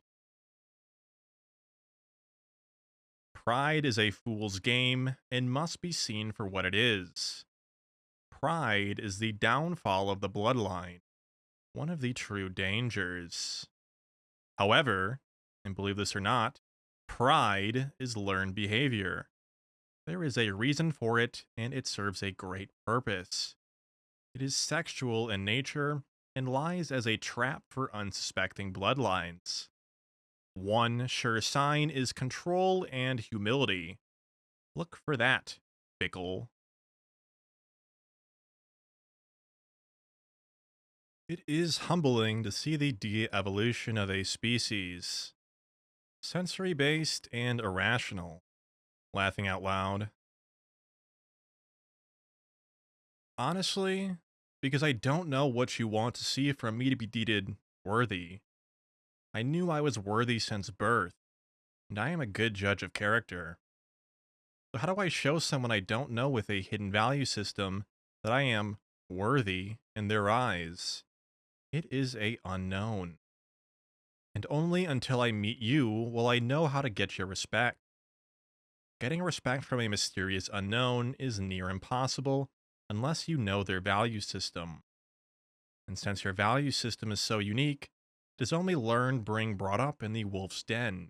Pride is a fool's game and must be seen for what it is. Pride is the downfall of the bloodline, one of the true dangers. However, and believe this or not, pride is learned behavior. There is a reason for it, and it serves a great purpose. It is sexual in nature and lies as a trap for unsuspecting bloodlines. One sure sign is control and humility. Look for that, Bickle. It is humbling to see the de-evolution of a species. Sensory-based and irrational. Laughing out loud. Honestly, because I don't know what you want to see from me to be deemed worthy. I knew I was worthy since birth, and I am a good judge of character. So how do I show someone I don't know with a hidden value system that I am worthy in their eyes? It is a unknown. And only until I meet you will I know how to get your respect. Getting respect from a mysterious unknown is near impossible unless you know their value system. And since your value system is so unique, it is only learned brought up in the wolf's den.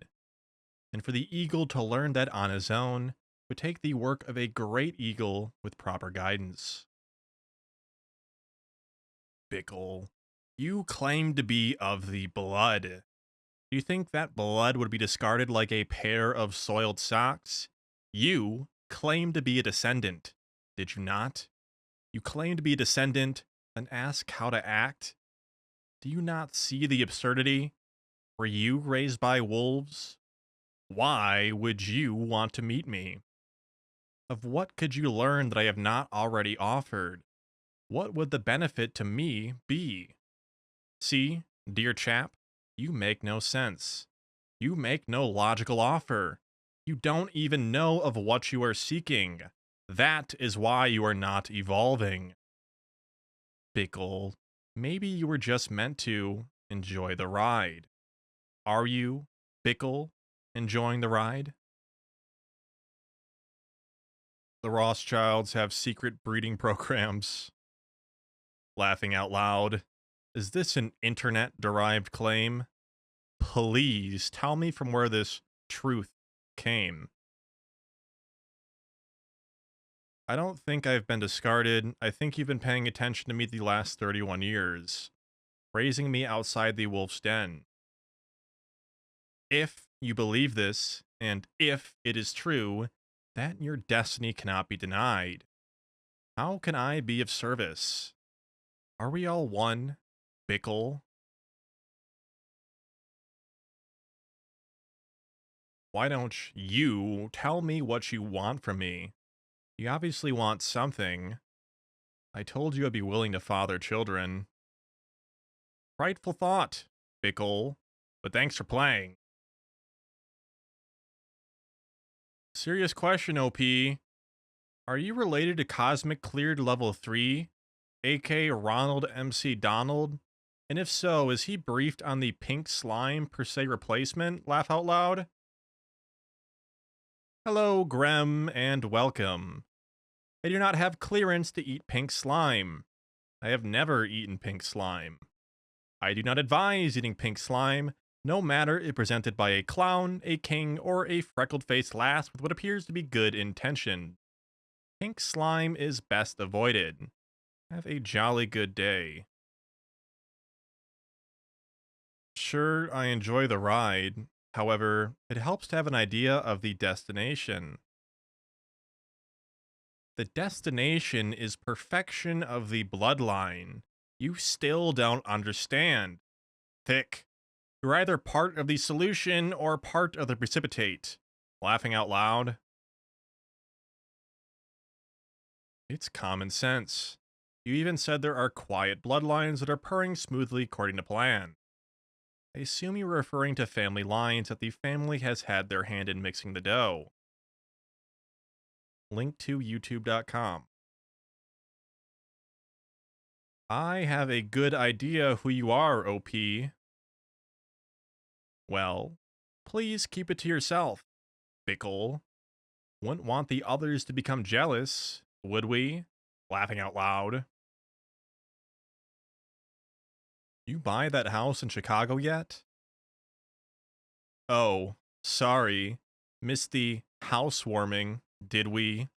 And for the eagle to learn that on his own, would take the work of a great eagle with proper guidance. Bickle, you claim to be of the blood. Do you think that blood would be discarded like a pair of soiled socks? You claim to be a descendant, did you not? You claim to be a descendant, and ask how to act? Do you not see the absurdity? Were you raised by wolves? Why would you want to meet me? Of what could you learn that I have not already offered? What would the benefit to me be? See, dear chap, you make no sense. You make no logical offer. You don't even know of what you are seeking. That is why you are not evolving. Bickle, maybe you were just meant to enjoy the ride. Are you, Bickle, enjoying the ride? The Rothschilds have secret breeding programs. Laughing out loud. Is this an internet-derived claim? Please tell me from where this truth came. I don't think I've been discarded. I think you've been paying attention to me the last 31 years, raising me outside the wolf's den. If you believe this, and if it is true, that your destiny cannot be denied. How can I be of service? Are we all one, Bickle? Why don't you tell me what you want from me? You obviously want something. I told you I'd be willing to father children. Frightful thought, Bickle, but thanks for playing. Serious question, OP. Are you related to Cosmic Cleared Level 3, aka Ronald MC Donald? And if so, is he briefed on the pink slime per se replacement? Laugh out loud. Hello, Grem, and welcome. I do not have clearance to eat pink slime. I have never eaten pink slime. I do not advise eating pink slime, no matter if presented by a clown, a king, or a freckled-faced lass with what appears to be good intention. Pink slime is best avoided. Have a jolly good day. Sure, I enjoy the ride. However, it helps to have an idea of the destination. The destination is perfection of the bloodline. You still don't understand. Thick. You're either part of the solution or part of the precipitate. Laughing out loud. It's common sense. You even said there are quiet bloodlines that are purring smoothly according to plan. I assume you're referring to family lines that the family has had their hand in mixing the dough. Link to youtube.com. I have a good idea who you are, OP. Well, please keep it to yourself, Bickle. Wouldn't want the others to become jealous, would we? Laughing out loud. You buy that house in Chicago yet? Oh, sorry. Missed the housewarming, did we?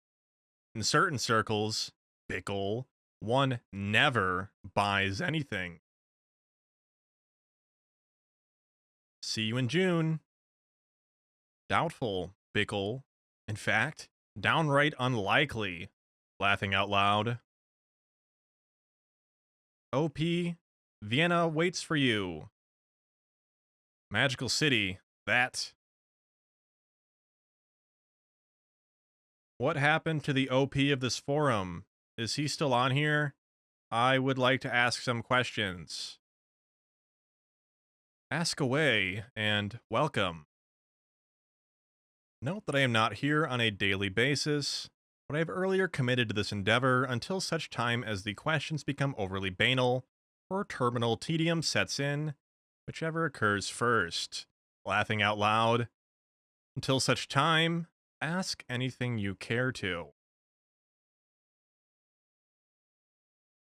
In certain circles, Bickle, one never buys anything. See you in June. Doubtful, Bickle. In fact, downright unlikely. Laughing out loud. OP, Vienna waits for you. Magical City, that. What happened to the OP of this forum? Is he still on here? I would like to ask some questions. Ask away, and welcome. Note that I am not here on a daily basis, but I have earlier committed to this endeavor until such time as the questions become overly banal, or terminal tedium sets in, whichever occurs first. Laughing out loud. Until such time, ask anything you care to.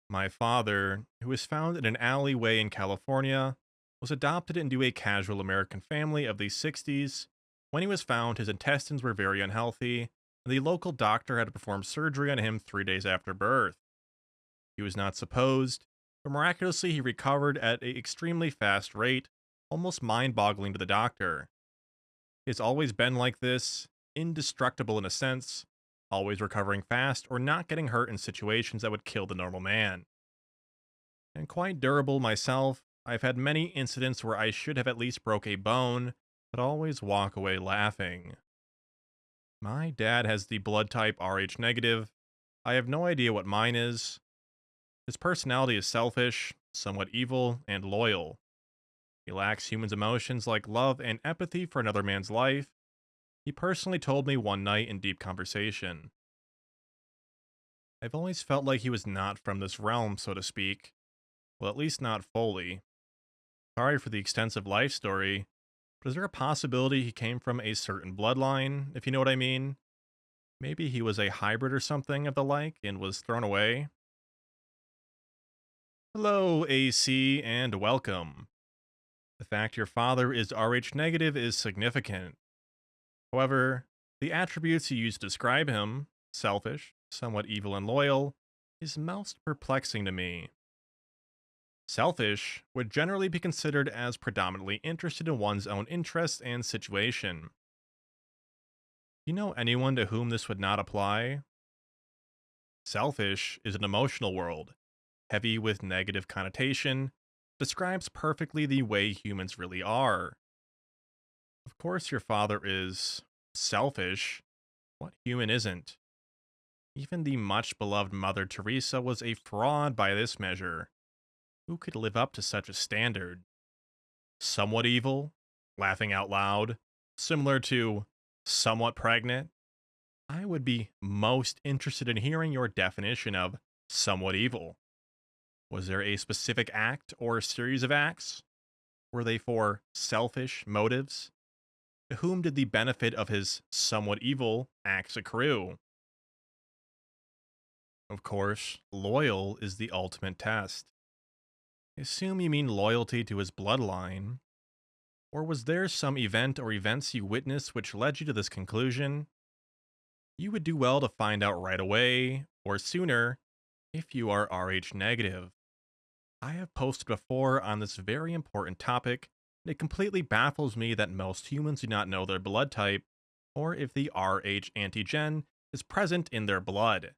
My father, who was found in an alleyway in California, was adopted into a casual American family of the 60s. When he was found, his intestines were very unhealthy, The local doctor had to perform surgery on him 3 days after birth. He was not supposed, but miraculously he recovered at an extremely fast rate, almost mind boggling to the doctor. He has always been like this, indestructible in a sense, always recovering fast or not getting hurt in situations that would kill the normal man. And quite durable myself, I've had many incidents where I should have at least broke a bone, but always walk away laughing. My dad has the blood type Rh negative. I have no idea what mine is. His personality is selfish, somewhat evil, and loyal. He lacks humans' emotions like love and empathy for another man's life. He personally told me one night in deep conversation. I've always felt like he was not from this realm, so to speak. Well, at least not fully. Sorry for the extensive life story, but is there a possibility he came from a certain bloodline, if you know what I mean? Maybe he was a hybrid or something of the like and was thrown away? Hello, AC, and welcome. The fact your father is Rh negative is significant. However, the attributes you use to describe him, selfish, somewhat evil and loyal, is most perplexing to me. Selfish would generally be considered as predominantly interested in one's own interests and situation. Do you know anyone to whom this would not apply? Selfish is an emotional world, heavy with negative connotation, describes perfectly the way humans really are. Of course, your father is selfish. What human isn't? Even the much beloved Mother Teresa was a fraud by this measure. Who could live up to such a standard? Somewhat evil? Laughing out loud? Similar to somewhat pregnant? I would be most interested in hearing your definition of somewhat evil. Was there a specific act or a series of acts? Were they for selfish motives? To whom did the benefit of his somewhat evil acts accrue? Of course, loyal is the ultimate test. I assume you mean loyalty to his bloodline. Or was there some event or events you witnessed which led you to this conclusion? You would do well to find out right away, or sooner, if you are Rh negative. I have posted before on this very important topic, and it completely baffles me that most humans do not know their blood type, or if the Rh antigen is present in their blood.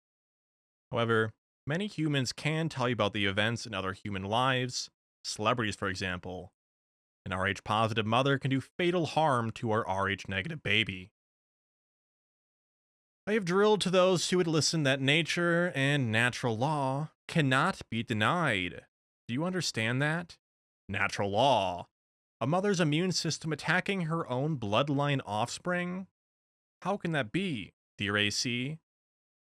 However, many humans can tell you about the events in other human lives, celebrities for example. An Rh positive mother can do fatal harm to her Rh negative baby. I have drilled to those who would listen that nature and natural law cannot be denied. Do you understand that? Natural law. A mother's immune system attacking her own bloodline offspring? How can that be, dear AC?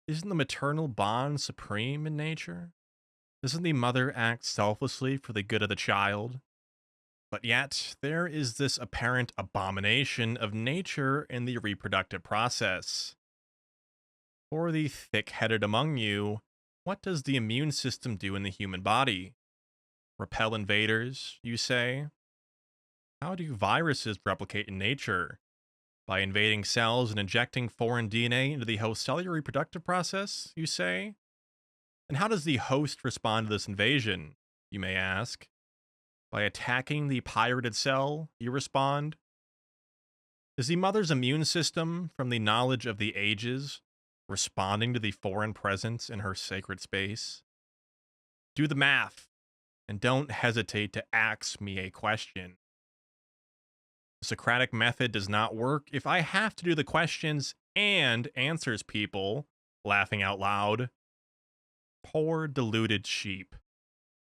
Isn't the maternal bond supreme in nature? Doesn't the mother act selflessly for the good of the child? But yet, there is this apparent abomination of nature in the reproductive process. For the thick-headed among you, what does the immune system do in the human body? Repel invaders, you say? How do viruses replicate in nature? By invading cells and injecting foreign DNA into the host's cellular reproductive process, you say? And how does the host respond to this invasion, you may ask? By attacking the pirated cell, you respond? Is the mother's immune system, from the knowledge of the ages, responding to the foreign presence in her sacred space? Do the math, and don't hesitate to ask me a question. The Socratic method does not work if I have to do the questions and answers, people, laughing out loud. Poor deluded sheep.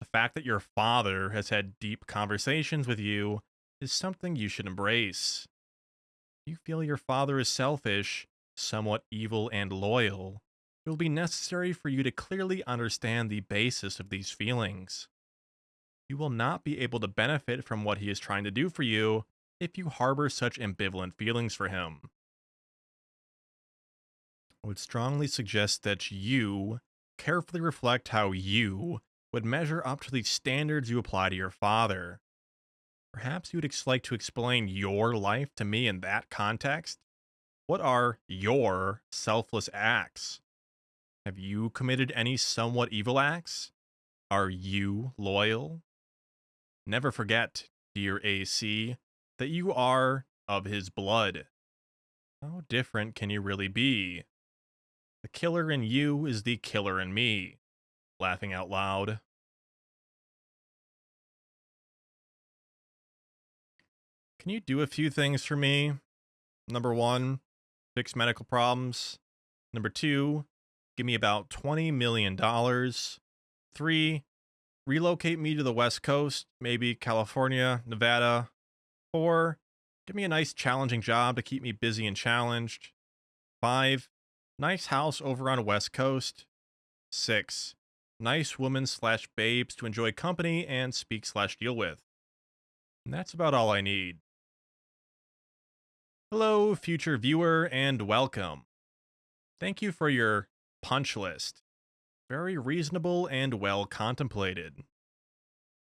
The fact that your father has had deep conversations with you is something you should embrace. You feel your father is selfish, somewhat evil and loyal. It will be necessary for you to clearly understand the basis of these feelings. You will not be able to benefit from what he is trying to do for you if you harbor such ambivalent feelings for him. I would strongly suggest that you carefully reflect how you would measure up to the standards you apply to your father. Perhaps you would like to explain your life to me in that context? What are your selfless acts? Have you committed any somewhat evil acts? Are you loyal? Never forget, dear AC, that you are of his blood. How different can you really be? The killer in you is the killer in me. Laughing out loud. Can you do a few things for me? Number one, fix medical problems. Number two, give me about $20 million. Three, relocate me to the West Coast, maybe California, Nevada. Four, give me a nice challenging job to keep me busy and challenged. Five, nice house over on West Coast. Six, nice woman slash babes to enjoy company and speak slash deal with. And that's about all I need. Hello, future viewer, and welcome. Thank you for your punch list. Very reasonable and well contemplated.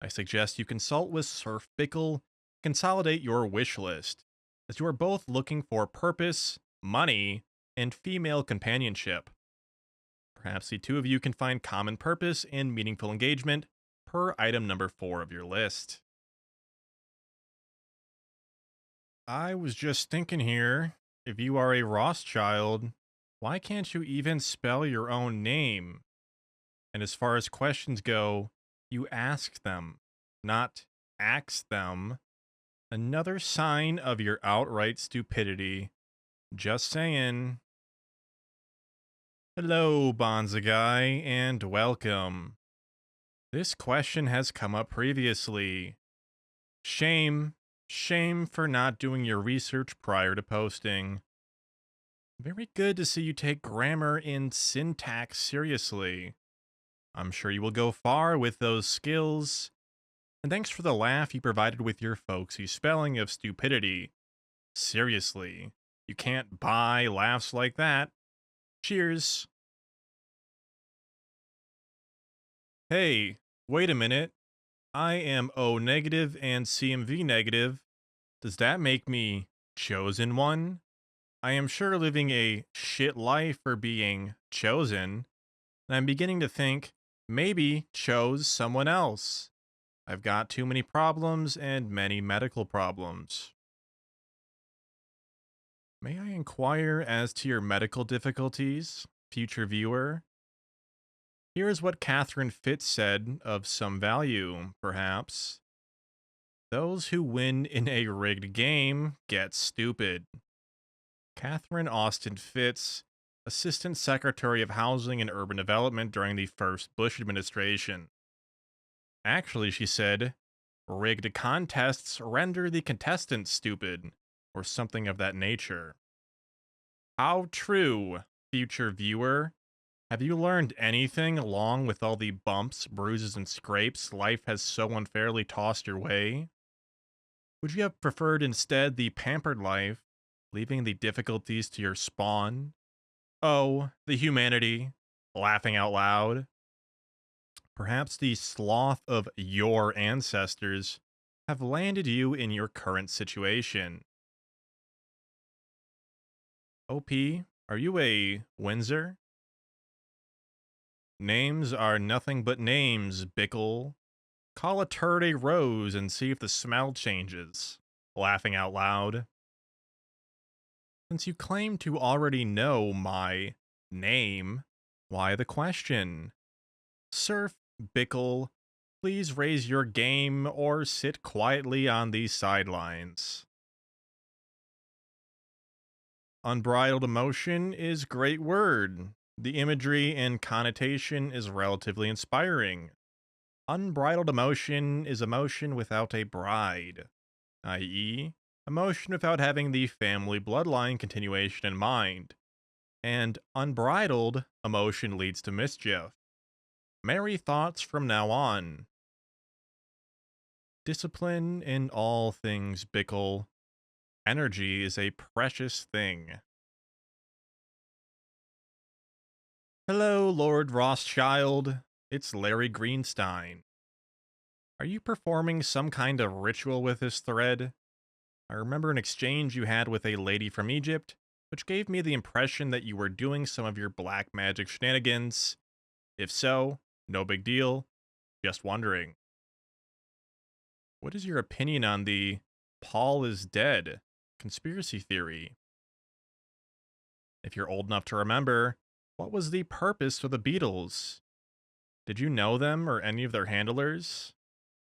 I suggest you consult with Sir Bickle, consolidate your wish list, as you are both looking for purpose, money, and female companionship. Perhaps the two of you can find common purpose and meaningful engagement per item number 4 of your list. I was just thinking here, if you are a Rothschild, why can't you even spell your own name? And as far as questions go, you ask them, not ask them. Another sign of your outright stupidity. Just saying. Hello, Bonza Guy, and welcome. This question has come up previously. Shame for not doing your research prior to posting. Very good to see you take grammar and syntax seriously. I'm sure you will go far with those skills. And thanks for the laugh you provided with your folksy spelling of stupidity. Seriously, you can't buy laughs like that. Cheers. Hey, wait a minute. I am O negative and CMV negative. Does that make me chosen one? I am sure living a shit life for being chosen, and I'm beginning to think maybe chose someone else. I've got too many problems and many medical problems. May I inquire as to your medical difficulties, future viewer? Here is what Catherine Fitz said of some value, perhaps. Those who win in a rigged game get stupid. Catherine Austin Fitz, Assistant Secretary of Housing and Urban Development during the first Bush administration. Actually, she said, rigged contests render the contestants stupid, or something of that nature. How true, future viewer? Have you learned anything along with all the bumps, bruises, and scrapes life has so unfairly tossed your way? Would you have preferred instead the pampered life, leaving the difficulties to your spawn? Oh, the humanity, laughing out loud. Perhaps the sloth of your ancestors have landed you in your current situation. OP, are you a Windsor? Names are nothing but names, Bickle. Call a turd a rose and see if the smell changes. Laughing out loud. Since you claim to already know my name, why the question? Sir Bickle, please raise your game or sit quietly on the sidelines. Unbridled emotion is a great word. The imagery and connotation is relatively inspiring. Unbridled emotion is emotion without a bride, i.e., emotion without having the family bloodline continuation in mind. And unbridled emotion leads to mischief. Merry thoughts from now on. Discipline in all things, Bickle. Energy is a precious thing. Hello, Lord Rothschild. It's Larry Greenstein. Are you performing some kind of ritual with this thread? I remember an exchange you had with a lady from Egypt, which gave me the impression that you were doing some of your black magic shenanigans. If so, no big deal. Just wondering. What is your opinion on the Paul is dead conspiracy theory? If you're old enough to remember, what was the purpose of the Beatles? Did you know them or any of their handlers?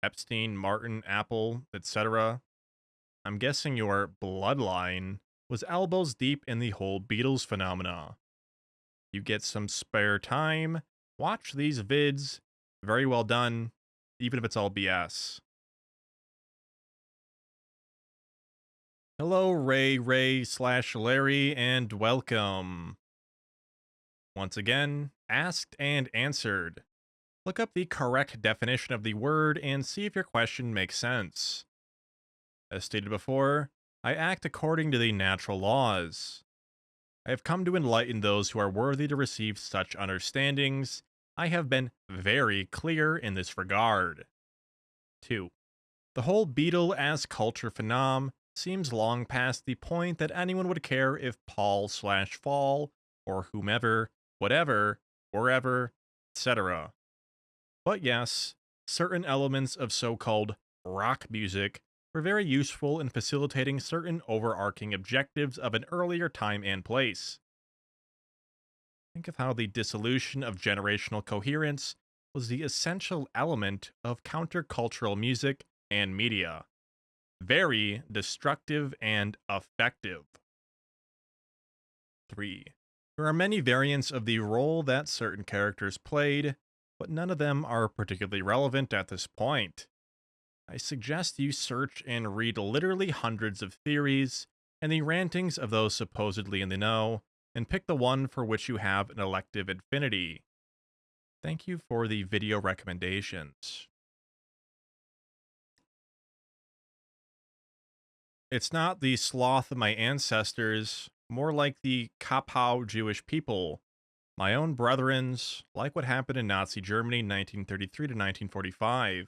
Epstein, Martin, Apple, etc. I'm guessing your bloodline was elbows deep in the whole Beatles phenomena. You get some spare time, watch these vids. Very well done, even if it's all BS. Hello, Ray/Larry, and welcome. Once again, asked and answered. Look up the correct definition of the word and see if your question makes sense. As stated before, I act according to the natural laws. I have come to enlighten those who are worthy to receive such understandings. I have been very clear in this regard. 2. The whole Beatle as culture phenom seems long past the point that anyone would care if Paul/Fall, or whomever, whatever, wherever, etc. But yes, certain elements of so-called rock music were very useful in facilitating certain overarching objectives of an earlier time and place. Think of how the dissolution of generational coherence was the essential element of countercultural music and media. Very destructive and effective. 3. There are many variants of the role that certain characters played, but none of them are particularly relevant at this point. I suggest you search and read literally hundreds of theories and the rantings of those supposedly in the know, and pick the one for which you have an elective affinity. Thank you for the video recommendations. It's not the sloth of my ancestors, more like the Kapau Jewish people, my own brethrens, like what happened in Nazi Germany 1933 to 1945,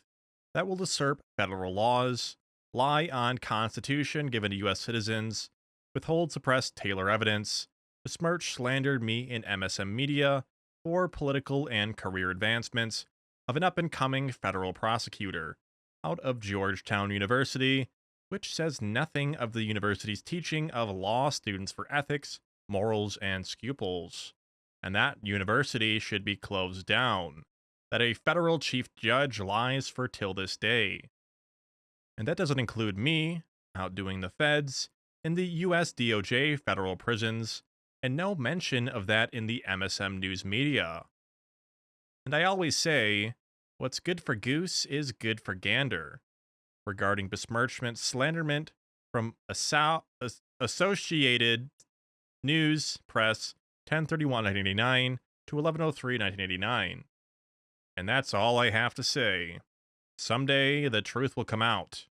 that will usurp federal laws, lie on Constitution given to U.S. citizens, withhold suppressed Taylor evidence, besmirch slandered me in MSM media for political and career advancements of an up-and-coming federal prosecutor out of Georgetown University, which says nothing of the university's teaching of law students for ethics, morals, and scruples. And that university should be closed down. That a federal chief judge lies for till this day. And that doesn't include me, outdoing the feds, in the US DOJ federal prisons, and no mention of that in the MSM news media. And I always say, what's good for goose is good for gander. Regarding besmirchment, slanderment from Associated News Press 10/31/1989 to 11/03/1989. And that's all I have to say. Someday the truth will come out.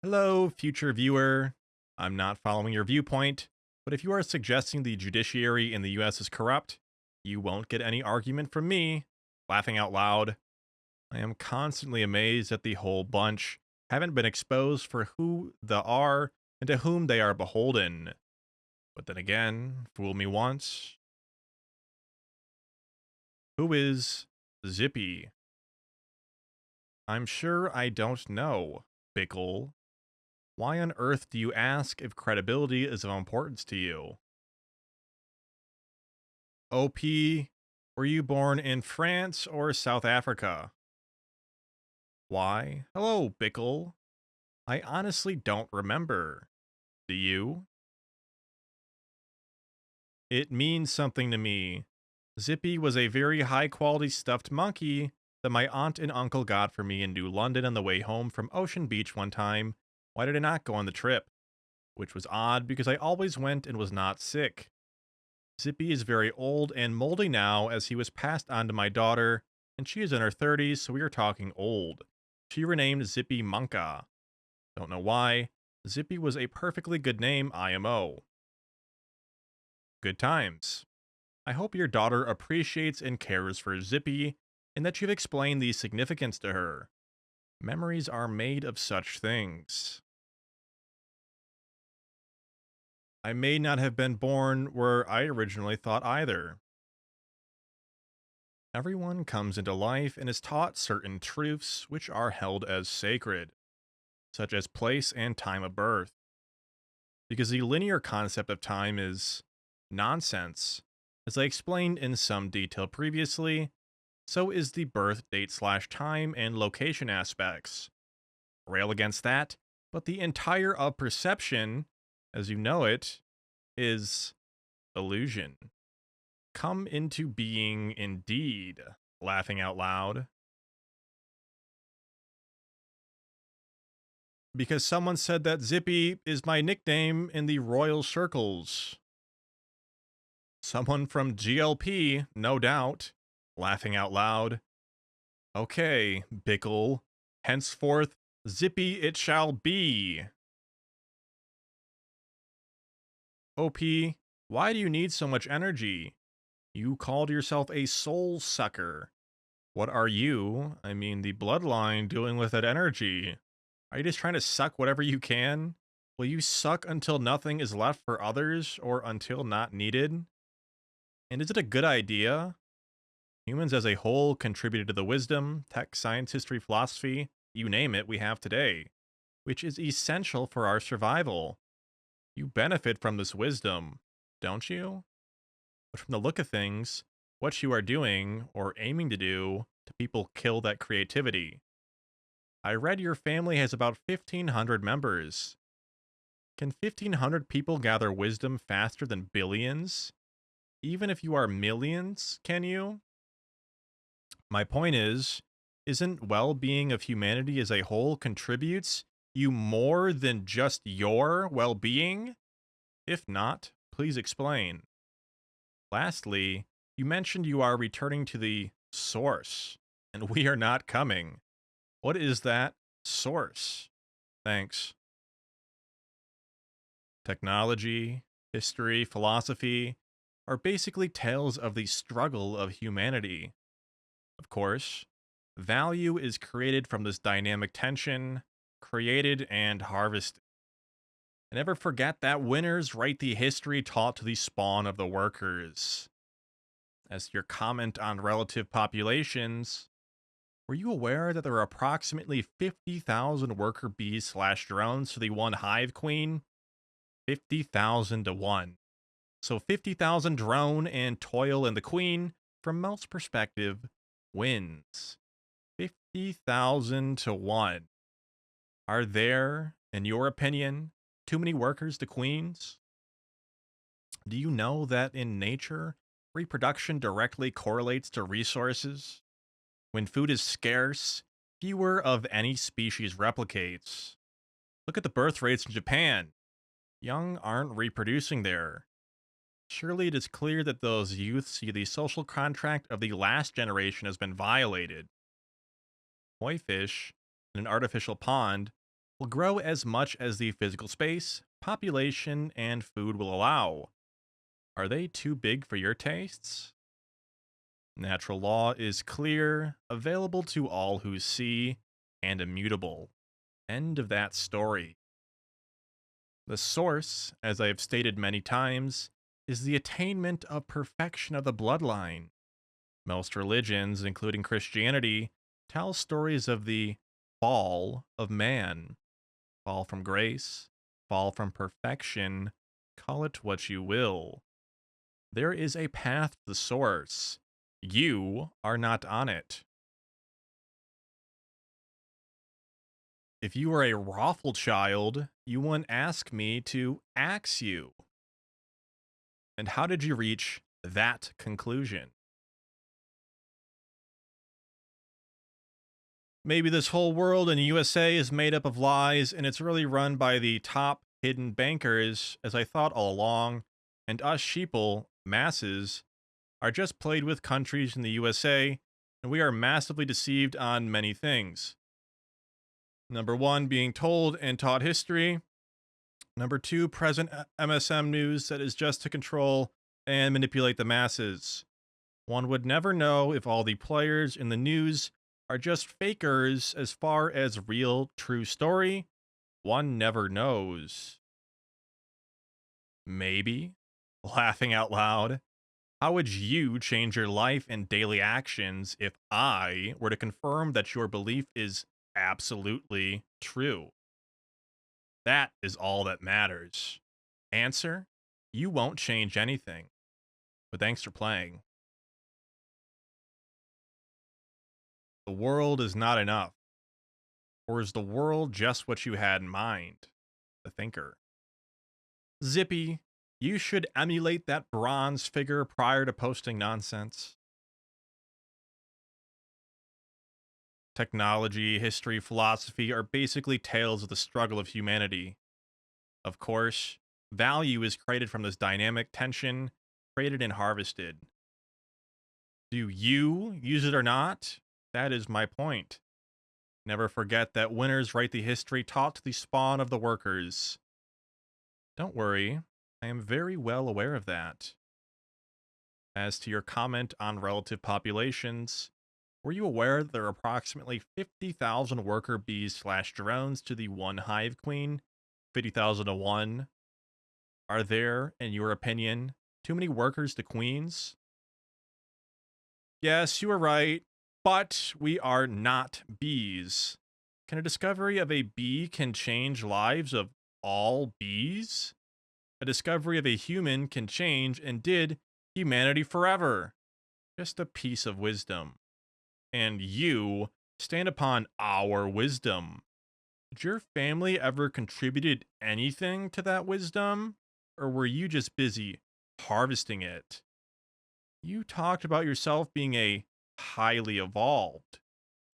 Hello, future viewer. I'm not following your viewpoint, but if you are suggesting the judiciary in the US is corrupt, you won't get any argument from me. Laughing out loud. I am constantly amazed that the whole bunch haven't been exposed for who they are and to whom they are beholden. But then again, fool me once. Who is Zippy? I'm sure I don't know, Bickle. Why on earth do you ask if credibility is of importance to you? OP, were you born in France or South Africa? Why? Hello, Bickle. I honestly don't remember. Do you? It means something to me. Zippy was a very high quality stuffed monkey that my aunt and uncle got for me in New London on the way home from Ocean Beach one time. Why did I not go on the trip? Which was odd because I always went and was not sick. Zippy is very old and moldy now as he was passed on to my daughter, and she is in her 30s, so we are talking old. She renamed Zippy Monka. Don't know why. Zippy was a perfectly good name, IMO. Good times. I hope your daughter appreciates and cares for Zippy, and that you've explained the significance to her. Memories are made of such things. I may not have been born where I originally thought either. Everyone comes into life and is taught certain truths which are held as sacred, such as place and time of birth. Because the linear concept of time is nonsense, as I explained in some detail previously, so is the birth date slash time and location aspects. Rail against that, but the entire of perception, as you know it, is illusion. Come into being indeed, laughing out loud. Because someone said that Zippy is my nickname in the royal circles. Someone from GLP, no doubt, laughing out loud. Okay, Bickle, henceforth, Zippy it shall be. OP, why do you need so much energy? You called yourself a soul sucker. What are you, I mean the bloodline, doing with that energy? Are you just trying to suck whatever you can? Will you suck until nothing is left for others or until not needed? And is it a good idea? Humans as a whole contributed to the wisdom, tech, science, history, philosophy, you name it, we have today, which is essential for our survival. You benefit from this wisdom, don't you? But from the look of things, what you are doing or aiming to do to people kill that creativity. I read your family has about 1,500 members. Can 1,500 people gather wisdom faster than billions? Even if you are millions, can you? My point is, isn't well-being of humanity as a whole contributes you more than just your well-being? If not, please explain. Lastly, you mentioned you are returning to the source, and we are not coming. What is that source? Thanks. Technology, history, philosophy are basically tales of the struggle of humanity. Of course, value is created from this dynamic tension, created and harvested. And never forget that winners write the history taught to the spawn of the workers. As your comment on relative populations, were you aware that there are approximately 50,000 worker bees slash drones to the one hive queen? 50,000 to 1. So 50,000 drone and toil in the queen, from most perspective, wins. 50,000 to 1. Are there, in your opinion, too many workers to queens? Do you know that in nature, reproduction directly correlates to resources? When food is scarce, fewer of any species replicates. Look at the birth rates in Japan. Young aren't reproducing there. Surely it is clear that those youth see the social contract of the last generation has been violated. Koi fish in an artificial pond will grow as much as the physical space, population, and food will allow. Are they too big for your tastes? Natural law is clear, available to all who see, and immutable. End of that story. The source, as I have stated many times, is the attainment of perfection of the bloodline. Most religions, including Christianity, tell stories of the fall of man. Fall from grace, fall from perfection, call it what you will. There is a path to the source. You are not on it. If you were a Rothschild, you wouldn't ask me to axe you. And how did you reach that conclusion? Maybe this whole world in the USA is made up of lies and it's really run by the top hidden bankers, as I thought all along, and us sheeple, masses, are just played with countries in the USA, and we are massively deceived on many things. Number one, being told and taught history. Number two, present MSM news that is just to control and manipulate the masses. One would never know if all the players in the news are just fakers as far as real, true story. One never knows. Maybe. Laughing out loud. How would you change your life and daily actions if I were to confirm that your belief is absolutely true? That is all that matters. Answer: you won't change anything. But thanks for playing. The world is not enough. Or is the world just what you had in mind? The thinker. Zippy, you should emulate that bronze figure prior to posting nonsense. Technology, history, philosophy are basically tales of the struggle of humanity. Of course, value is created from this dynamic tension, created and harvested. Do you use it or not? That is my point. Never forget that winners write the history taught to the spawn of the workers. Don't worry, I am very well aware of that. As to your comment on relative populations, were you aware that there are approximately 50,000 worker bees slash drones to the one hive queen? 50,000 to one? Are there, in your opinion, too many workers to queens? Yes, you are right, but we are not bees. Can a discovery of a bee can change lives of all bees? A discovery of a human can change and did humanity forever. Just a piece of wisdom. And you stand upon our wisdom. Did your family ever contributed anything to that wisdom? Or were you just busy harvesting it? You talked about yourself being a highly evolved.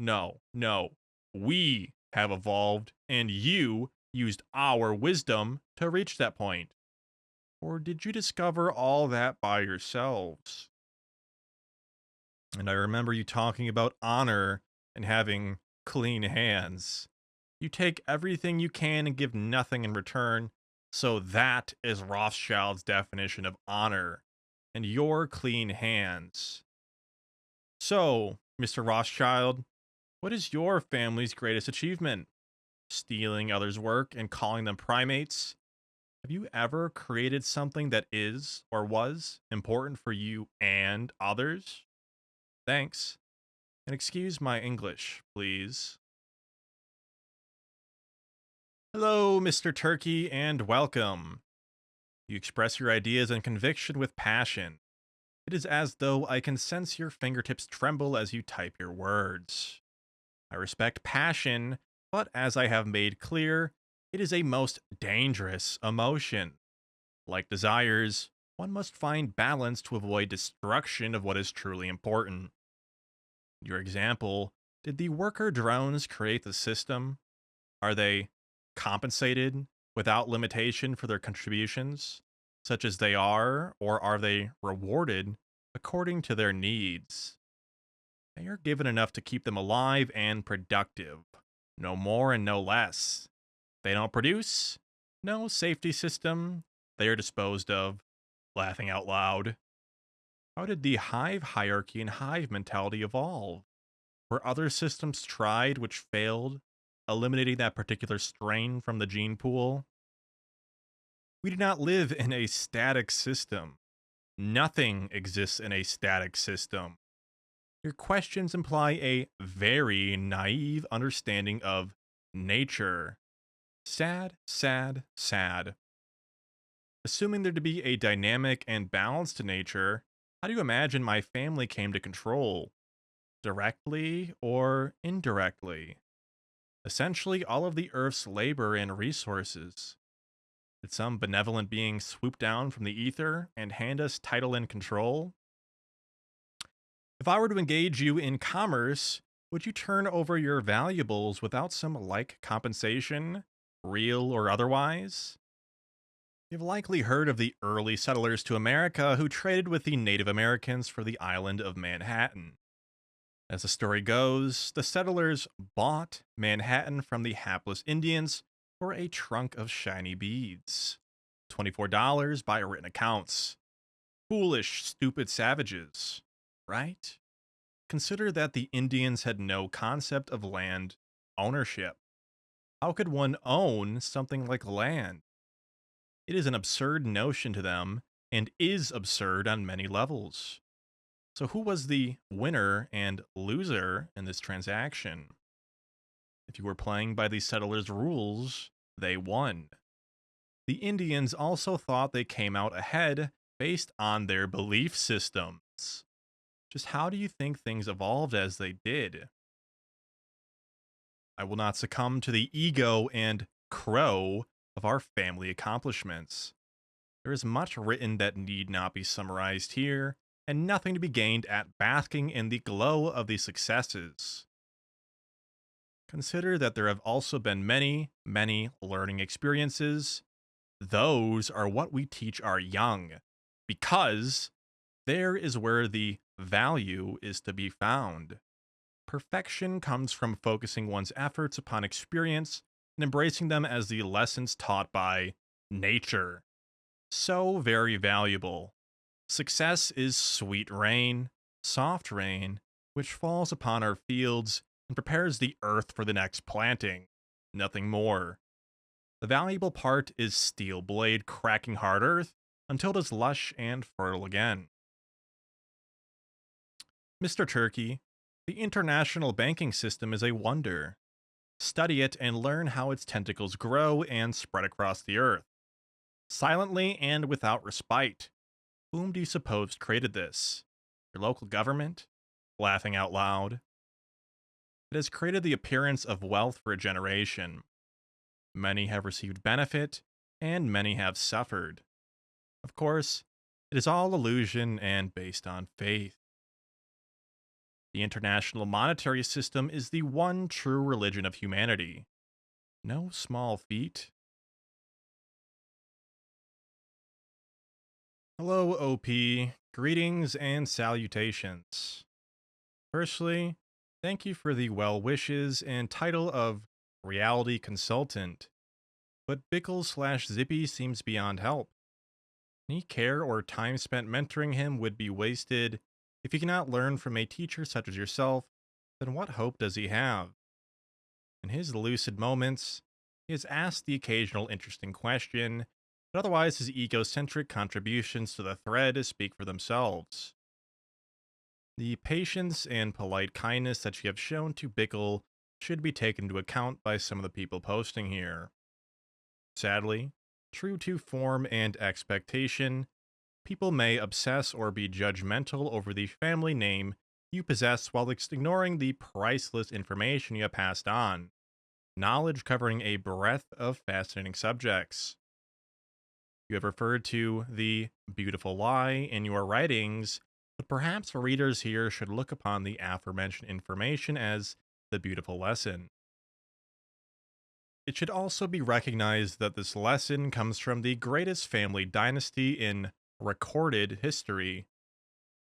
No, no. We have evolved, and you used our wisdom to reach that point. Or did you discover all that by yourselves? And I remember you talking about honor and having clean hands. You take everything you can and give nothing in return. So that is Rothschild's definition of honor and your clean hands. So, Mr. Rothschild, what is your family's greatest achievement? Stealing others' work and calling them primates? Have you ever created something that is or was important for you and others? Thanks. And excuse my English, please. Hello, Mr. Turkey, and welcome. You express your ideas and conviction with passion. It is as though I can sense your fingertips tremble as you type your words. I respect passion, but as I have made clear, it is a most dangerous emotion. Like desires, one must find balance to avoid destruction of what is truly important. Your example, did the worker drones create the system? Are they compensated without limitation for their contributions, such as they are, or are they rewarded according to their needs? They are given enough to keep them alive and productive, no more and no less. They don't produce, no safety system, they are disposed of. Laughing out loud. How did the hive hierarchy and hive mentality evolve? Were other systems tried which failed, eliminating that particular strain from the gene pool? We do not live in a static system. Nothing exists in a static system. Your questions imply a very naive understanding of nature. Sad, sad, sad. Assuming there to be a dynamic and balanced nature, how do you imagine my family came to control? Directly or indirectly? Essentially, all of the Earth's labor and resources. Did some benevolent being swoop down from the ether and hand us title and control? If I were to engage you in commerce, would you turn over your valuables without some like compensation, real or otherwise? You've likely heard of the early settlers to America who traded with the Native Americans for the island of Manhattan. As the story goes, the settlers bought Manhattan from the hapless Indians for a trunk of shiny beads. $24 by written accounts. Foolish, stupid savages, right? Consider that the Indians had no concept of land ownership. How could one own something like land? It is an absurd notion to them and is absurd on many levels. So, who was the winner and loser in this transaction? If you were playing by the settlers' rules, they won. The Indians also thought they came out ahead based on their belief systems. Just how do you think things evolved as they did? I will not succumb to the ego and crow of our family accomplishments. There is much written that need not be summarized here, and nothing to be gained at basking in the glow of the successes. Consider that there have also been many, many learning experiences. Those are what we teach our young, because there is where the value is to be found. Perfection comes from focusing one's efforts upon experience and embracing them as the lessons taught by nature. So very valuable. Success is sweet rain, soft rain, which falls upon our fields and prepares the earth for the next planting. Nothing more. The valuable part is steel blade cracking hard earth until it is lush and fertile again. Mr. Turkey, the international banking system is a wonder. Study it and learn how its tentacles grow and spread across the earth. Silently and without respite. Whom do you suppose created this? Your local government? Laughing out loud. It has created the appearance of wealth for a generation. Many have received benefit, and many have suffered. Of course, it is all illusion and based on faith. The international monetary system is the one true religion of humanity. No small feat. Hello, OP. Greetings and salutations. Firstly, thank you for the well wishes and title of reality consultant, but Bickle/Zippy seems beyond help. Any care or time spent mentoring him would be wasted. If he cannot learn from a teacher such as yourself, then what hope does he have? In his lucid moments, he has asked the occasional interesting question, but otherwise his egocentric contributions to the thread speak for themselves. The patience and polite kindness that you have shown to Bickle should be taken into account by some of the people posting here. Sadly, true to form and expectation, people may obsess or be judgmental over the family name you possess while ignoring the priceless information you have passed on. Knowledge covering a breadth of fascinating subjects. You have referred to the beautiful lie in your writings, but perhaps readers here should look upon the aforementioned information as the beautiful lesson. It should also be recognized that this lesson comes from the greatest family dynasty in recorded history.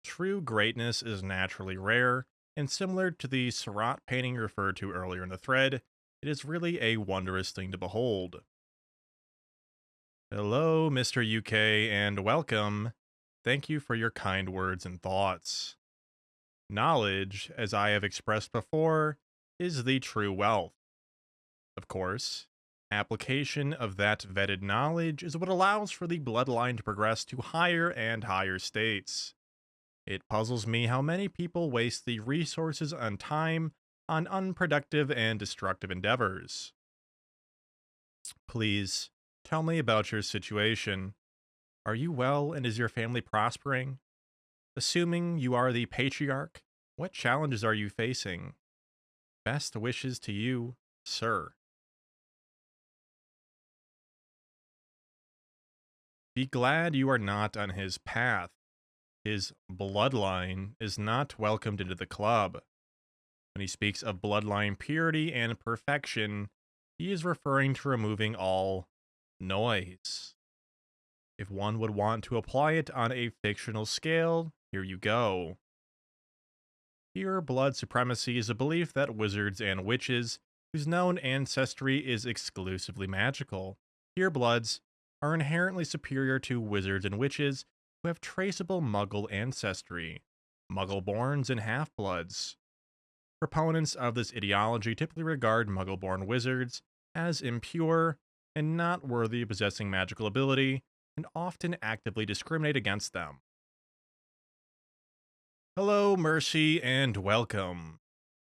True greatness is naturally rare, and similar to the Seurat painting referred to earlier in the thread, it is really a wondrous thing to behold. Hello, Mr. UK, and welcome. Thank you for your kind words and thoughts. Knowledge, as I have expressed before, is the true wealth. Of course, application of that vetted knowledge is what allows for the bloodline to progress to higher and higher states. It puzzles me how many people waste the resources and time on unproductive and destructive endeavors. Please, tell me about your situation. Are you well and is your family prospering? Assuming you are the patriarch, what challenges are you facing? Best wishes to you, sir. Be glad you are not on his path. His bloodline is not welcomed into the club. When he speaks of bloodline purity and perfection, he is referring to removing all noise. If one would want to apply it on a fictional scale, here you go. Pure blood supremacy is a belief that wizards and witches, whose known ancestry is exclusively magical, pure bloods, are inherently superior to wizards and witches who have traceable muggle ancestry, muggle-borns and half-bloods. Proponents of this ideology typically regard muggle-born wizards as impure, and not worthy of possessing magical ability, and often actively discriminate against them. Hello, Mercy, and welcome.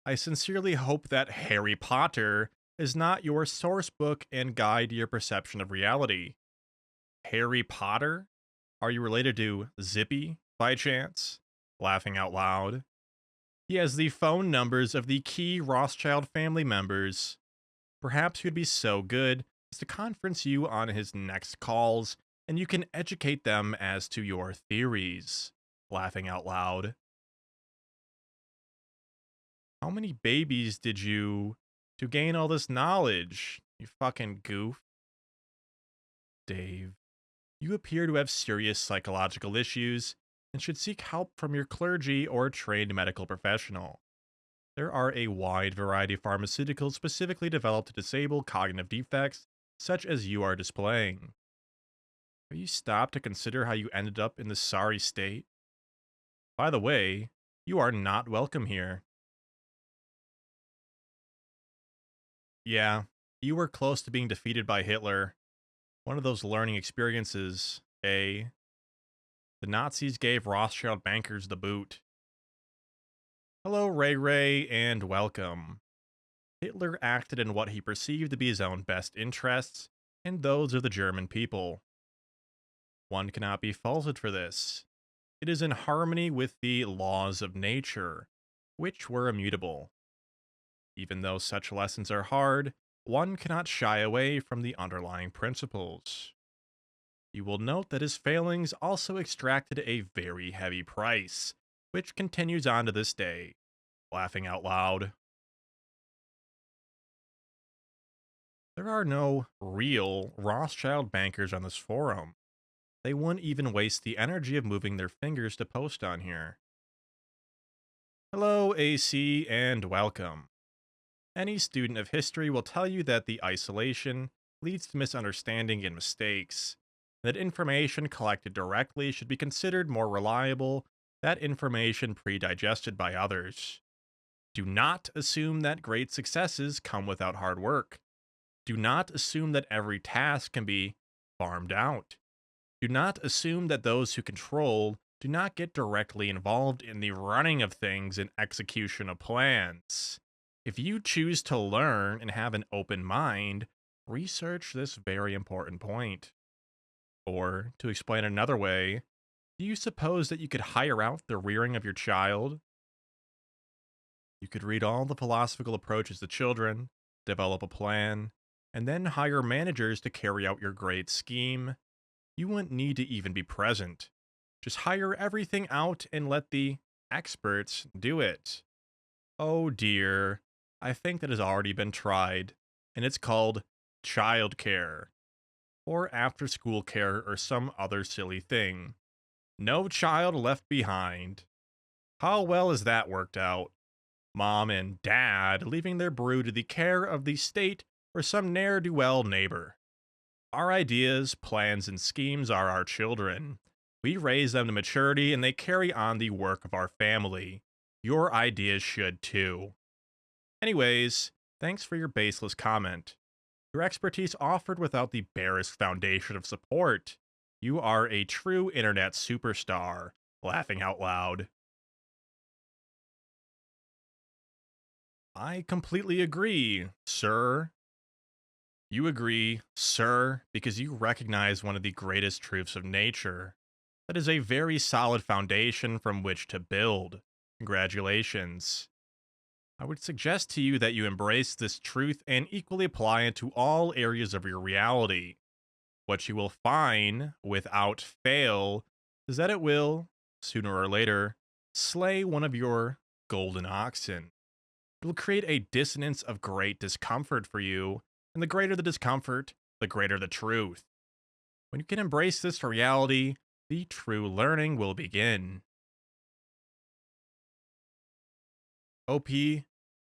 I sincerely hope that Harry Potter is not your source book and guide to your perception of reality. Harry Potter? Are you related to Zippy, by chance? Laughing out loud. He has the phone numbers of the key Rothschild family members. Perhaps he'd be so good as to conference you on his next calls, and you can educate them as to your theories. Laughing out loud. How many babies did you to gain all this knowledge? You fucking goof. Dave, you appear to have serious psychological issues and should seek help from your clergy or trained medical professional. There are a wide variety of pharmaceuticals specifically developed to disable cognitive defects such as you are displaying. Have you stopped to consider how you ended up in this sorry state? By the way, you are not welcome here. Yeah, you were close to being defeated by Hitler. One of those learning experiences, eh? The Nazis gave Rothschild bankers the boot. Hello, Ray Ray, and welcome. Hitler acted in what he perceived to be his own best interests, and those of the German people. One cannot be faulted for this. It is in harmony with the laws of nature, which were immutable. Even though such lessons are hard, one cannot shy away from the underlying principles. You will note that his failings also extracted a very heavy price, which continues on to this day. Laughing out loud. There are no real Rothschild bankers on this forum. They wouldn't even waste the energy of moving their fingers to post on here. Hello, AC, and welcome. Any student of history will tell you that the isolation leads to misunderstanding and mistakes, that information collected directly should be considered more reliable than information pre-digested by others. Do not assume that great successes come without hard work. Do not assume that every task can be farmed out. Do not assume that those who control do not get directly involved in the running of things and execution of plans. If you choose to learn and have an open mind, research this very important point. Or, to explain another way, do you suppose that you could hire out the rearing of your child? You could read all the philosophical approaches to children, develop a plan, and then hire managers to carry out your great scheme. You wouldn't need to even be present. Just hire everything out and let the experts do it. Oh dear, I think that has already been tried, and it's called childcare, or after school care, or some other silly thing. No child left behind. How well has that worked out? Mom and dad leaving their brood to the care of the state or some ne'er-do-well neighbor. Our ideas, plans, and schemes are our children. We raise them to maturity and they carry on the work of our family. Your ideas should too. Anyways, thanks for your baseless comment. Your expertise offered without the barest foundation of support. You are a true internet superstar. Laughing out loud. I completely agree, sir. You agree, sir, because you recognize one of the greatest truths of nature. That is a very solid foundation from which to build. Congratulations. I would suggest to you that you embrace this truth and equally apply it to all areas of your reality. What you will find, without fail, is that it will, sooner or later, slay one of your golden oxen. It will create a dissonance of great discomfort for you, and the greater the discomfort, the greater the truth. When you can embrace this reality, the true learning will begin. OP,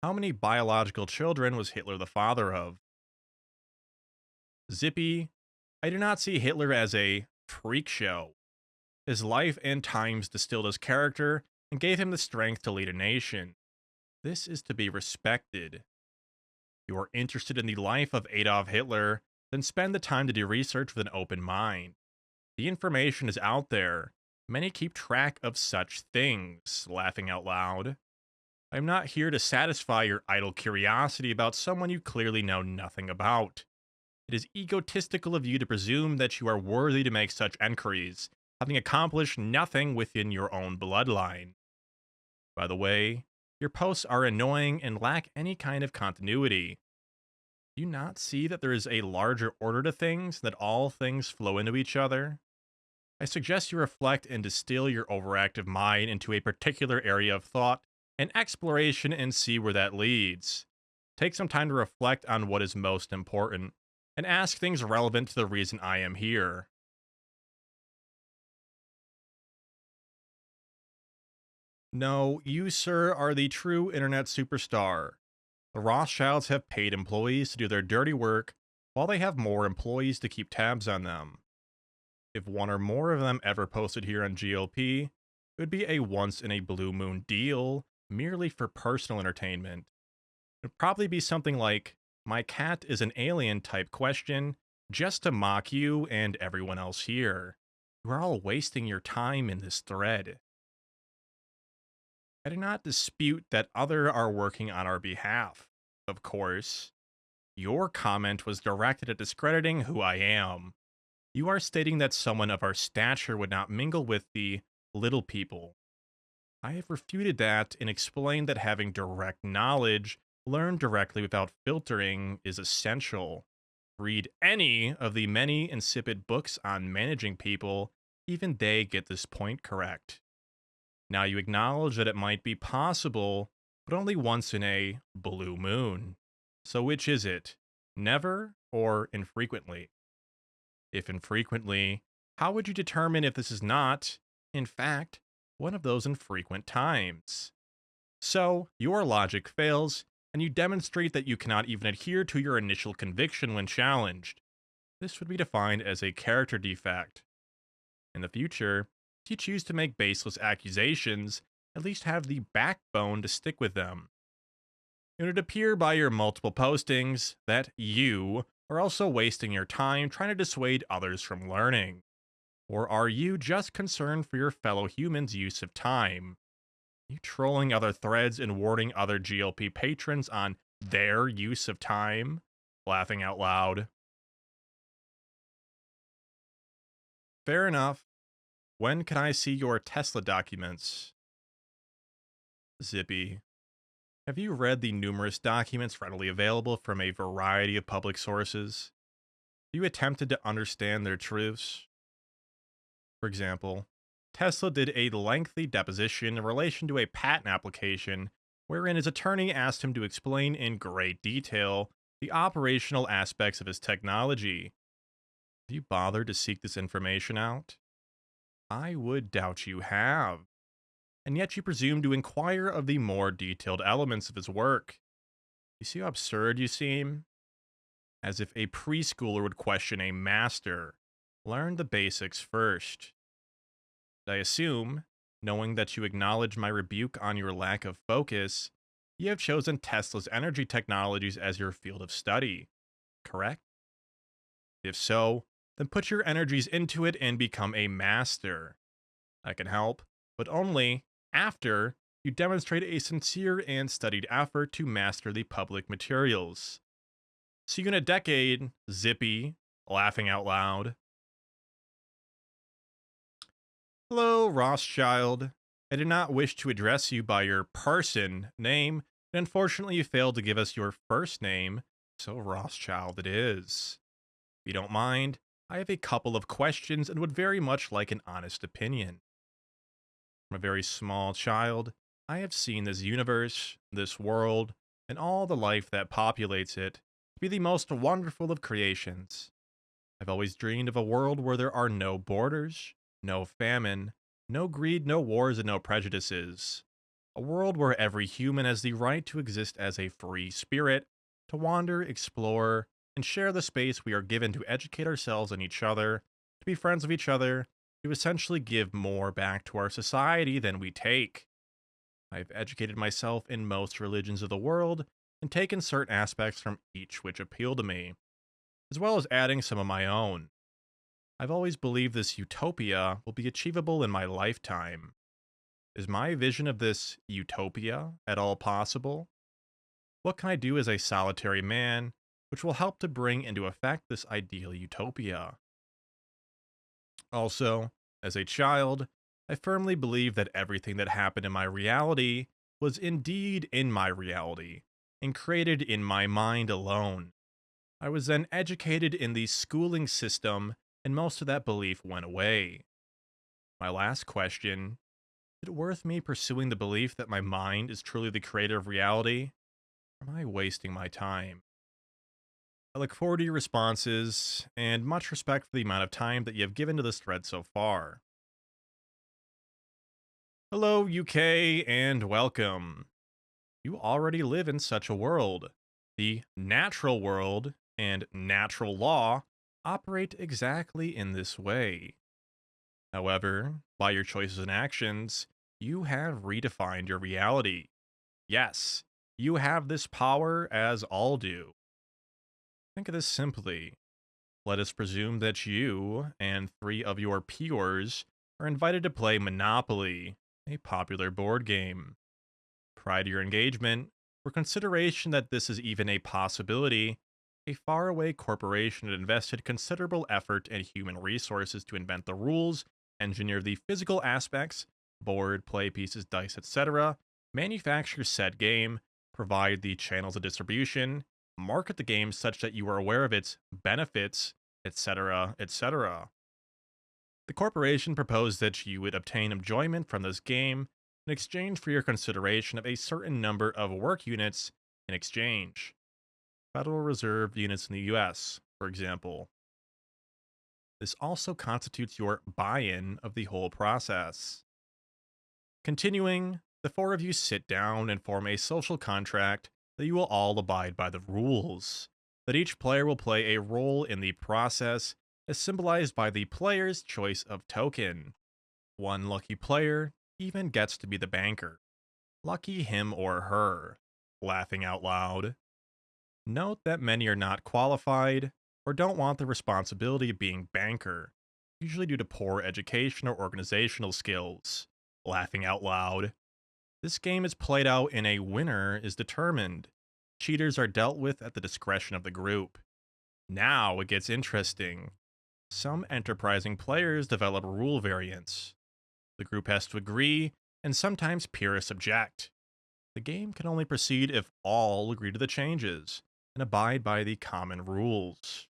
how many biological children was Hitler the father of? Zippy, I do not see Hitler as a freak show. His life and times distilled his character and gave him the strength to lead a nation. This is to be respected. You are interested in the life of Adolf Hitler, then spend the time to do research with an open mind. The information is out there. Many keep track of such things, laughing out loud. I'm not here to satisfy your idle curiosity about someone you clearly know nothing about. It is egotistical of you to presume that you are worthy to make such enquiries, having accomplished nothing within your own bloodline. By the way, your posts are annoying and lack any kind of continuity. Do you not see that there is a larger order to things, that all things flow into each other? I suggest you reflect and distill your overactive mind into a particular area of thought and exploration and see where that leads. Take some time to reflect on what is most important and ask things relevant to the reason I am here. No, you, sir, are the true internet superstar. The Rothschilds have paid employees to do their dirty work while they have more employees to keep tabs on them. If one or more of them ever posted here on GLP, it would be a once in a blue moon deal merely for personal entertainment. It would probably be something like, "My cat is an alien" type question, just to mock you and everyone else here. You are all wasting your time in this thread. I do not dispute that other are working on our behalf. Of course, your comment was directed at discrediting who I am. You are stating that someone of our stature would not mingle with the little people. I have refuted that and explained that having direct knowledge, learned directly without filtering, is essential. Read any of the many insipid books on managing people, even they get this point correct. Now you acknowledge that it might be possible, but only once in a blue moon. So which is it? Never or infrequently? If infrequently, how would you determine if this is not, in fact, one of those infrequent times? So, your logic fails, and you demonstrate that you cannot even adhere to your initial conviction when challenged. This would be defined as a character defect. In the future, if you choose to make baseless accusations, at least have the backbone to stick with them. It would appear by your multiple postings that you are also wasting your time trying to dissuade others from learning. Or are you just concerned for your fellow humans' use of time? You trolling other threads and warding other GLP patrons on their use of time? Laughing out loud. Fair enough. When can I see your Tesla documents? Zippy. Have you read the numerous documents readily available from a variety of public sources? Have you attempted to understand their truths? For example, Tesla did a lengthy deposition in relation to a patent application wherein his attorney asked him to explain in great detail the operational aspects of his technology. Have you bothered to seek this information out? I would doubt you have. And yet you presume to inquire of the more detailed elements of his work. You see how absurd you seem? As if a preschooler would question a master. Learn the basics first. I assume, knowing that you acknowledge my rebuke on your lack of focus, you have chosen Tesla's energy technologies as your field of study, correct? If so, then put your energies into it and become a master. I can help, but only after you demonstrate a sincere and studied effort to master the public materials. See you in a decade, Zippy, laughing out loud. Hello, Rothschild. I did not wish to address you by your person name, but unfortunately you failed to give us your first name, so Rothschild it is. If you don't mind, I have a couple of questions and would very much like an honest opinion. From a very small child, I have seen this universe, this world, and all the life that populates it to be the most wonderful of creations. I've always dreamed of a world where there are no borders, no famine, no greed, no wars, and no prejudices. A world where every human has the right to exist as a free spirit, to wander, explore, and share the space we are given to educate ourselves and each other, to be friends with each other, to essentially give more back to our society than we take. I've educated myself in most religions of the world and taken certain aspects from each which appeal to me. as well as adding some of my own. I've always believed this utopia will be achievable in my lifetime. Is my vision of this utopia at all possible? What can I do as a solitary man which will help to bring into effect this ideal utopia? Also, as a child, I firmly believed that everything that happened in my reality was indeed in my reality and created in my mind alone. I was then educated in the schooling system, and most of that belief went away. My last question: is it worth me pursuing the belief that my mind is truly the creator of reality? Or am I wasting my time? I look forward to your responses, and much respect for the amount of time that you have given to this thread so far. Hello, UK, and welcome. You already live in such a world. The natural world and natural law operate exactly in this way. However, by your choices and actions, you have redefined your reality. Yes, you have this power as all do. Think of this simply. Let us presume that you and three of your peers are invited to play Monopoly, a popular board game. Prior to your engagement, for consideration that this is even a possibility, a faraway corporation had invested considerable effort and human resources to invent the rules, engineer the physical aspects, board, play pieces, dice, etc., manufacture said game, provide the channels of distribution, market the game such that you are aware of its benefits, etc., etc. The corporation proposed that you would obtain enjoyment from this game in exchange for your consideration of a certain number of work units in exchange. Federal Reserve units in the US, for example. This also constitutes your buy in of the whole process. Continuing, the four of you sit down and form a social contract that you will all abide by the rules, that each player will play a role in the process as symbolized by the player's choice of token. One lucky player even gets to be the banker. Lucky him or her. Laughing out loud. Note that many are not qualified or don't want the responsibility of being banker, usually due to poor education or organizational skills. Laughing out loud. This game is played out and a winner is determined. Cheaters are dealt with at the discretion of the group. Now it gets interesting. Some enterprising players develop rule variants. The group has to agree, and sometimes purists object. The game can only proceed if all agree to the changes and abide by the common rules.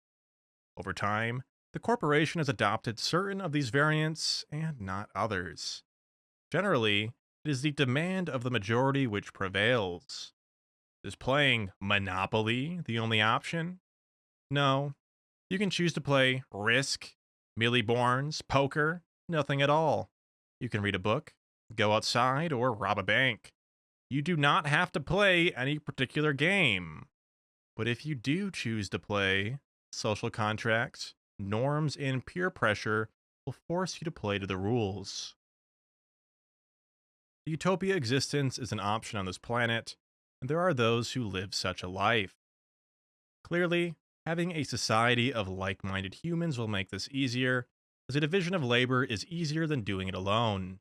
Over time, the corporation has adopted certain of these variants and not others. Generally, it is the demand of the majority which prevails. Is playing Monopoly the only option? No. You can choose to play Risk, Millie Borns, Poker, nothing at all. You can read a book, go outside, or rob a bank. You do not have to play any particular game. But if you do choose to play, social contracts, norms, and peer pressure will force you to play to the rules. The utopia existence is an option on this planet, and there are those who live such a life. Clearly, having a society of like minded humans will make this easier, as a division of labor is easier than doing it alone.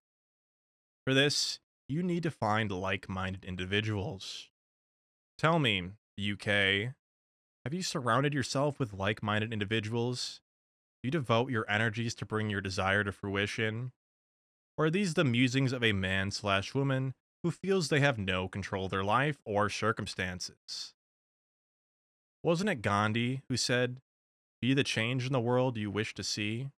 For this, you need to find like minded individuals. Tell me, UK, have you surrounded yourself with like minded individuals? Do you devote your energies to bring your desire to fruition? Or are these the musings of a man/woman who feels they have no control of their life or circumstances? Wasn't it Gandhi who said, "Be the change in the world you wish to see"?